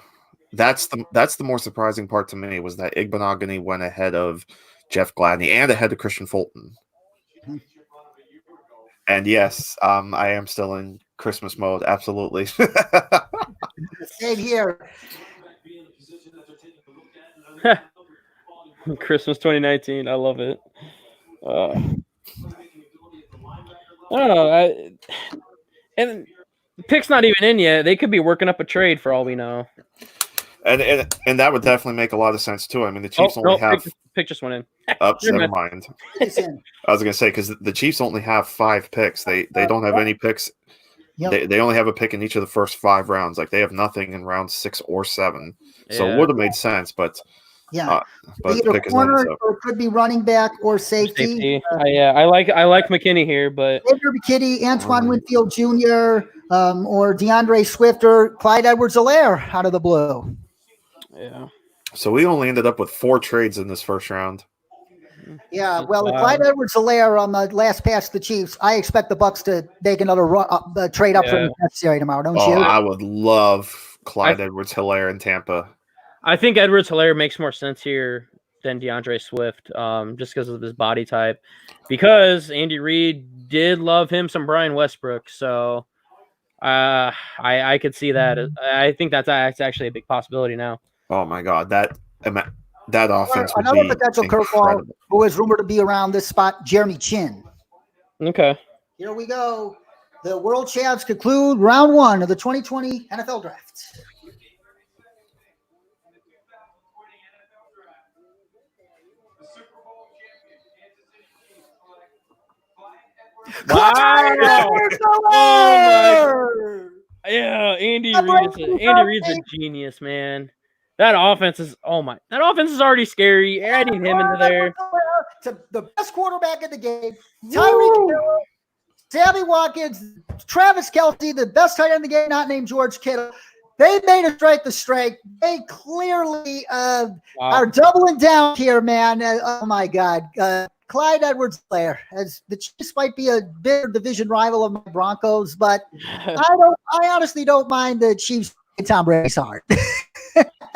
That's the more surprising part to me, was that Igbenogany went ahead of Jeff Gladney and ahead of Christian Fulton. And yes, I am still in Christmas mode. Absolutely. Same here. Christmas 2019. I love it. I don't know. And the pick's not even in yet. They could be working up a trade for all we know. And that would definitely make a lot of sense too. I mean, the Chiefs only have pick just went in. Never mind. I was gonna say, because the Chiefs only have 5 picks. They don't have any picks. Yep. They only have a pick in each of the first 5 rounds. Like, they have nothing in round 6 or 7. So it would have made sense, but yeah. But either corner or could be running back or safety. Yeah, I like McKinney here, but Edgar McKinney, Antoine Winfield Jr., or DeAndre Swift or Clyde Edwards-Helaire out of the blue. Yeah. So we only ended up with 4 trades in this first round. Yeah, well, if Clyde Edwards-Helaire on the last pass to the Chiefs, I expect the Bucs to make another trade up from the necessary tomorrow, don't you? I would love Clyde Edwards-Helaire in Tampa. I think Edwards-Helaire makes more sense here than DeAndre Swift, just because of his body type. Because Andy Reid did love him some Brian Westbrook, so I could see that. I think that's actually a big possibility now. Oh my God, that offense would another be potential curveball who is rumored to be around this spot, Jeremy Chin. Okay. Here we go. The World Champs conclude round 1 of the 2020 NFL Draft. Wow. Yeah, Andy Reid's a genius, man. That offense is already scary. Adding him into there. To the best quarterback in the game, Tyreek Hill, Sammy Watkins, Travis Kelce, the best tight end in the game, not named George Kittle. They made a strike the strike. They clearly are doubling down here, man. Oh my God. Clyde Edwards-Helaire, as the Chiefs might be a bitter division rival of my Broncos, but I honestly don't mind the Chiefs and Tom Brady's heart.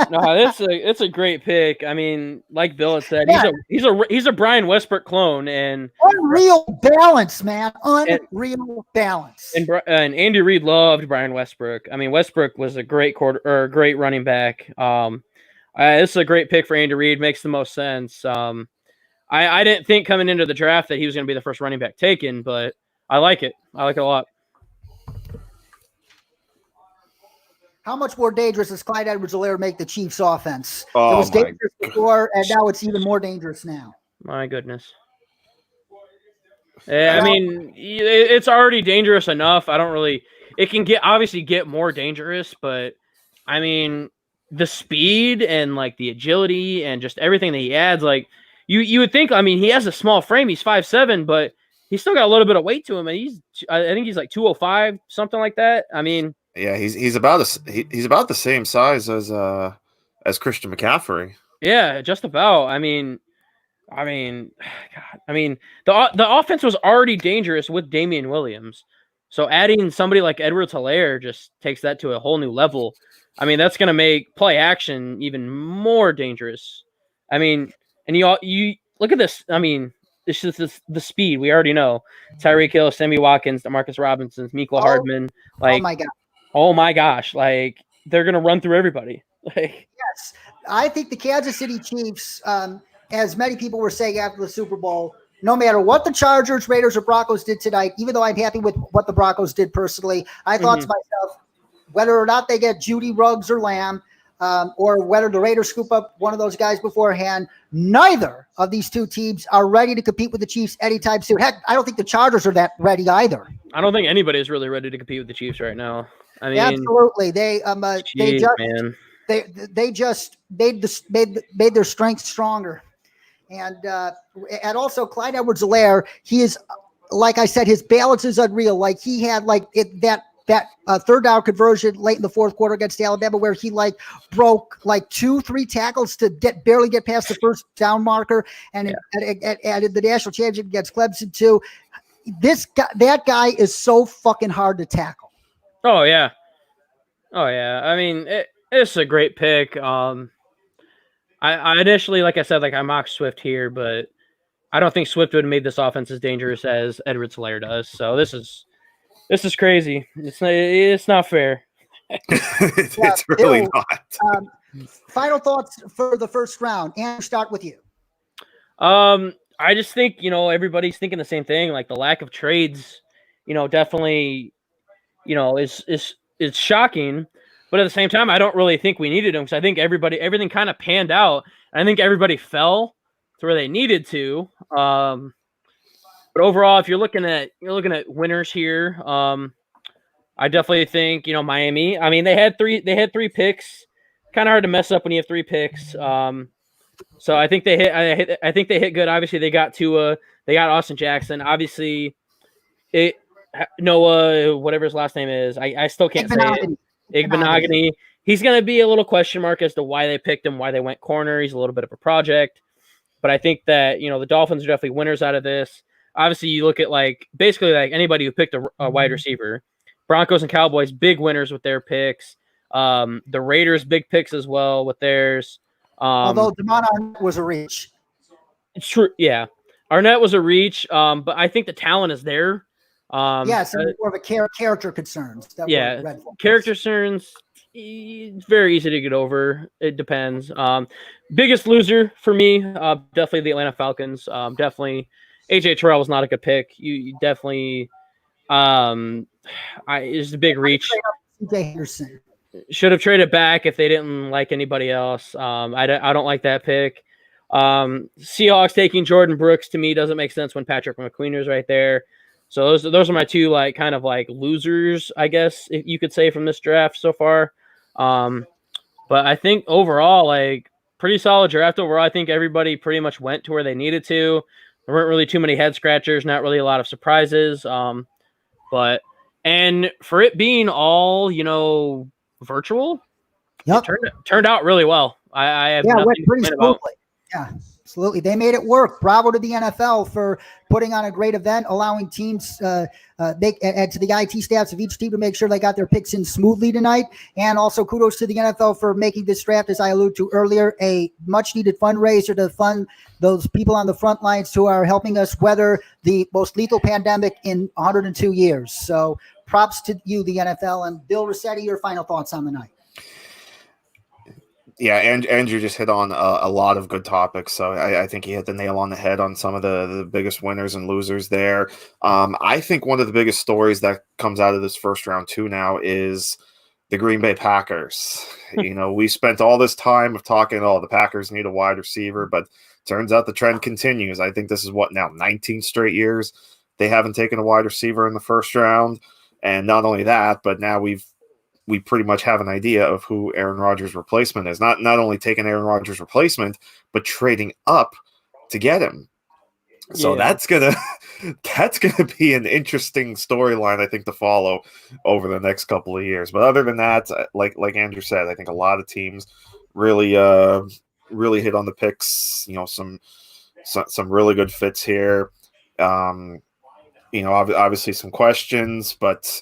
No, it's a great pick. I mean, like Bill had said, he's a Brian Westbrook clone, and unreal balance, man. Unreal balance. And Andy Reid loved Brian Westbrook. I mean, Westbrook was a great great running back. This is a great pick for Andy Reid. Makes the most sense. I didn't think coming into the draft that he was going to be the first running back taken, but I like it. I like it a lot. How much more dangerous does Clyde Edwards-Helaire make the Chiefs' offense? Oh, it was dangerous before, and now it's even more dangerous now. My goodness. I mean, it's already dangerous enough. It can obviously get more dangerous, but I mean, the speed and like the agility and just everything that he adds, like you would think, I mean, he has a small frame. He's 5'7", but he's still got a little bit of weight to him. And I think he's like 205, something like that. I mean, yeah, he's about the same size as Christian McCaffrey. Yeah, just about. I mean, God, the offense was already dangerous with Damian Williams. So adding somebody like Edwards-Helaire just takes that to a whole new level. I mean, that's going to make play action even more dangerous. I mean, and you look at this. I mean, it's just the speed. We already know Tyreek Hill, Sammy Watkins, DeMarcus Robinson, Mecole Hardman. Like, oh my gosh, like they're going to run through everybody. Like, yes, I think the Kansas City Chiefs, as many people were saying after the Super Bowl, no matter what the Chargers, Raiders, or Broncos did tonight, even though I'm happy with what the Broncos did personally, I thought to myself, whether or not they get Judy, Ruggs, or Lamb, or whether the Raiders scoop up one of those guys beforehand, neither of these two teams are ready to compete with the Chiefs anytime soon. Heck, I don't think the Chargers are that ready either. I don't think anybody is really ready to compete with the Chiefs right now. I mean, absolutely, they just man. They just made their strengths stronger, and also Clyde Edwards-Helaire, he is, like I said, his balance is unreal. Like he had that third down conversion late in the fourth quarter against Alabama, where he broke 2-3 tackles to barely get past the first down marker, and in the national championship against Clemson too. That guy is so fucking hard to tackle. Oh yeah. I mean, it's a great pick. I initially, like I said, I mocked Swift here, but I don't think Swift would have made this offense as dangerous as Edwards-Helaire does. So this is crazy. It's not fair. It's really not. Final thoughts for the first round, and start with you. I just think everybody's thinking the same thing. Like the lack of trades, definitely, is shocking. But at the same time, I don't really think we needed them, because I think everything kind of panned out. And I think everybody fell to where they needed to. But overall, if you're looking at winners here, I definitely think Miami. I mean, they had three picks. Kind of hard to mess up when you have 3 picks. So I think they hit. I think they hit good. Obviously, they got Tua. They got Austin Jackson. Obviously, Noah, whatever his last name is, I still can't say it. Igbenogany. He's going to be a little question mark as to why they picked him, why they went corner. He's a little bit of a project. But I think that, the Dolphins are definitely winners out of this. Obviously, you look at basically anybody who picked a wide receiver. Broncos and Cowboys, big winners with their picks. The Raiders, big picks as well with theirs. Although Damon Arnett was a reach. It's true. Yeah. Arnett was a reach. But I think the talent is there. Yes, more of a character concerns. Character concerns. It's very easy to get over. It depends. Biggest loser for me, definitely the Atlanta Falcons. Definitely, AJ Terrell was not a good pick. You definitely, it's a big reach. CJ Henderson should have traded back if they didn't like anybody else. I don't like that pick. Seahawks taking Jordan Brooks to me doesn't make sense when Patrick McQueen is right there. So those are my two kind of losers, I guess, if you could say, from this draft so far. But I think overall, pretty solid draft overall. I think everybody pretty much went to where they needed to. There weren't really too many head scratchers, not really a lot of surprises. But for it being all, virtual, yep, it turned out really well. I have nothing went pretty to complain about. Yeah. Absolutely. They made it work. Bravo to the NFL for putting on a great event, allowing teams and to the IT staffs of each team to make sure they got their picks in smoothly tonight. And also kudos to the NFL for making this draft, as I alluded to earlier, a much needed fundraiser to fund those people on the front lines who are helping us weather the most lethal pandemic in 102 years. So props to you, the NFL. And Bill Riccette, your final thoughts on the night. Yeah, and Andrew just hit on a lot of good topics. So I think he hit the nail on the head on some of the biggest winners and losers there. I think one of the biggest stories that comes out of this first round too now is the Green Bay Packers. We spent all this time of talking, the Packers need a wide receiver, but turns out the trend continues. I think this is 19 straight years they haven't taken a wide receiver in the first round. And not only that, but now we pretty much have an idea of who Aaron Rodgers' replacement is. Not only taking Aaron Rodgers' replacement, but trading up to get him. So that's gonna be an interesting storyline, I think, to follow over the next couple of years. But other than that, like Andrew said, I think a lot of teams really hit on the picks. Some really good fits here. obviously some questions, but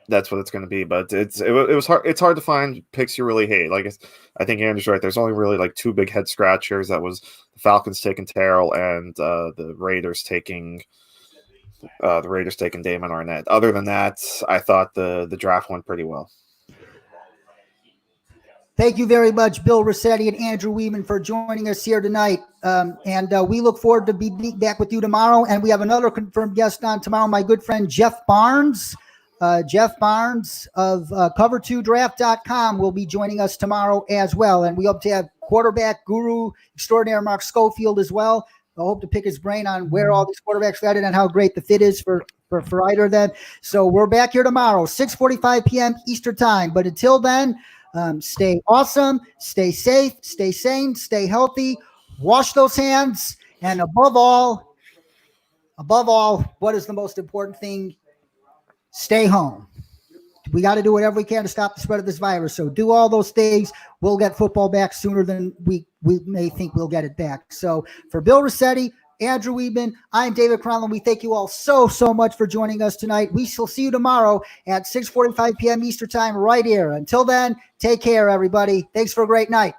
that's what it's going to be. But it was hard. It's hard to find picks you really hate. Like I think Andrew's right. There's only really like 2 big head scratchers. That was the Falcons taking Terrell and the Raiders taking Damon Arnett. Other than that, I thought the draft went pretty well. Thank you very much, Bill Riccette and Andrew Weeman, for joining us here tonight. And we look forward to being back with you tomorrow. And we have another confirmed guest on tomorrow, my good friend Jeff Barnes. Jeff Barnes of cover2draft.com will be joining us tomorrow as well. And we hope to have quarterback guru extraordinaire Mark Schofield as well. I hope to pick his brain on where all these quarterbacks landed and how great the fit is for either of them. So we're back here tomorrow, 6:45 p.m. Eastern time. But until then, stay awesome, stay safe, stay sane, stay healthy, wash those hands, and above all, what is the most important thing? Stay home. We got to do whatever we can to stop the spread of this virus. So do all those things. We'll get football back sooner than we may think we'll get it back. So for Bill Riccette, Andrew Weeman, I'm David Cronlund. We thank you all so much for joining us tonight. We shall see you tomorrow at 6:45 p.m. Eastern time right here. Until then, take care, everybody. Thanks for a great night.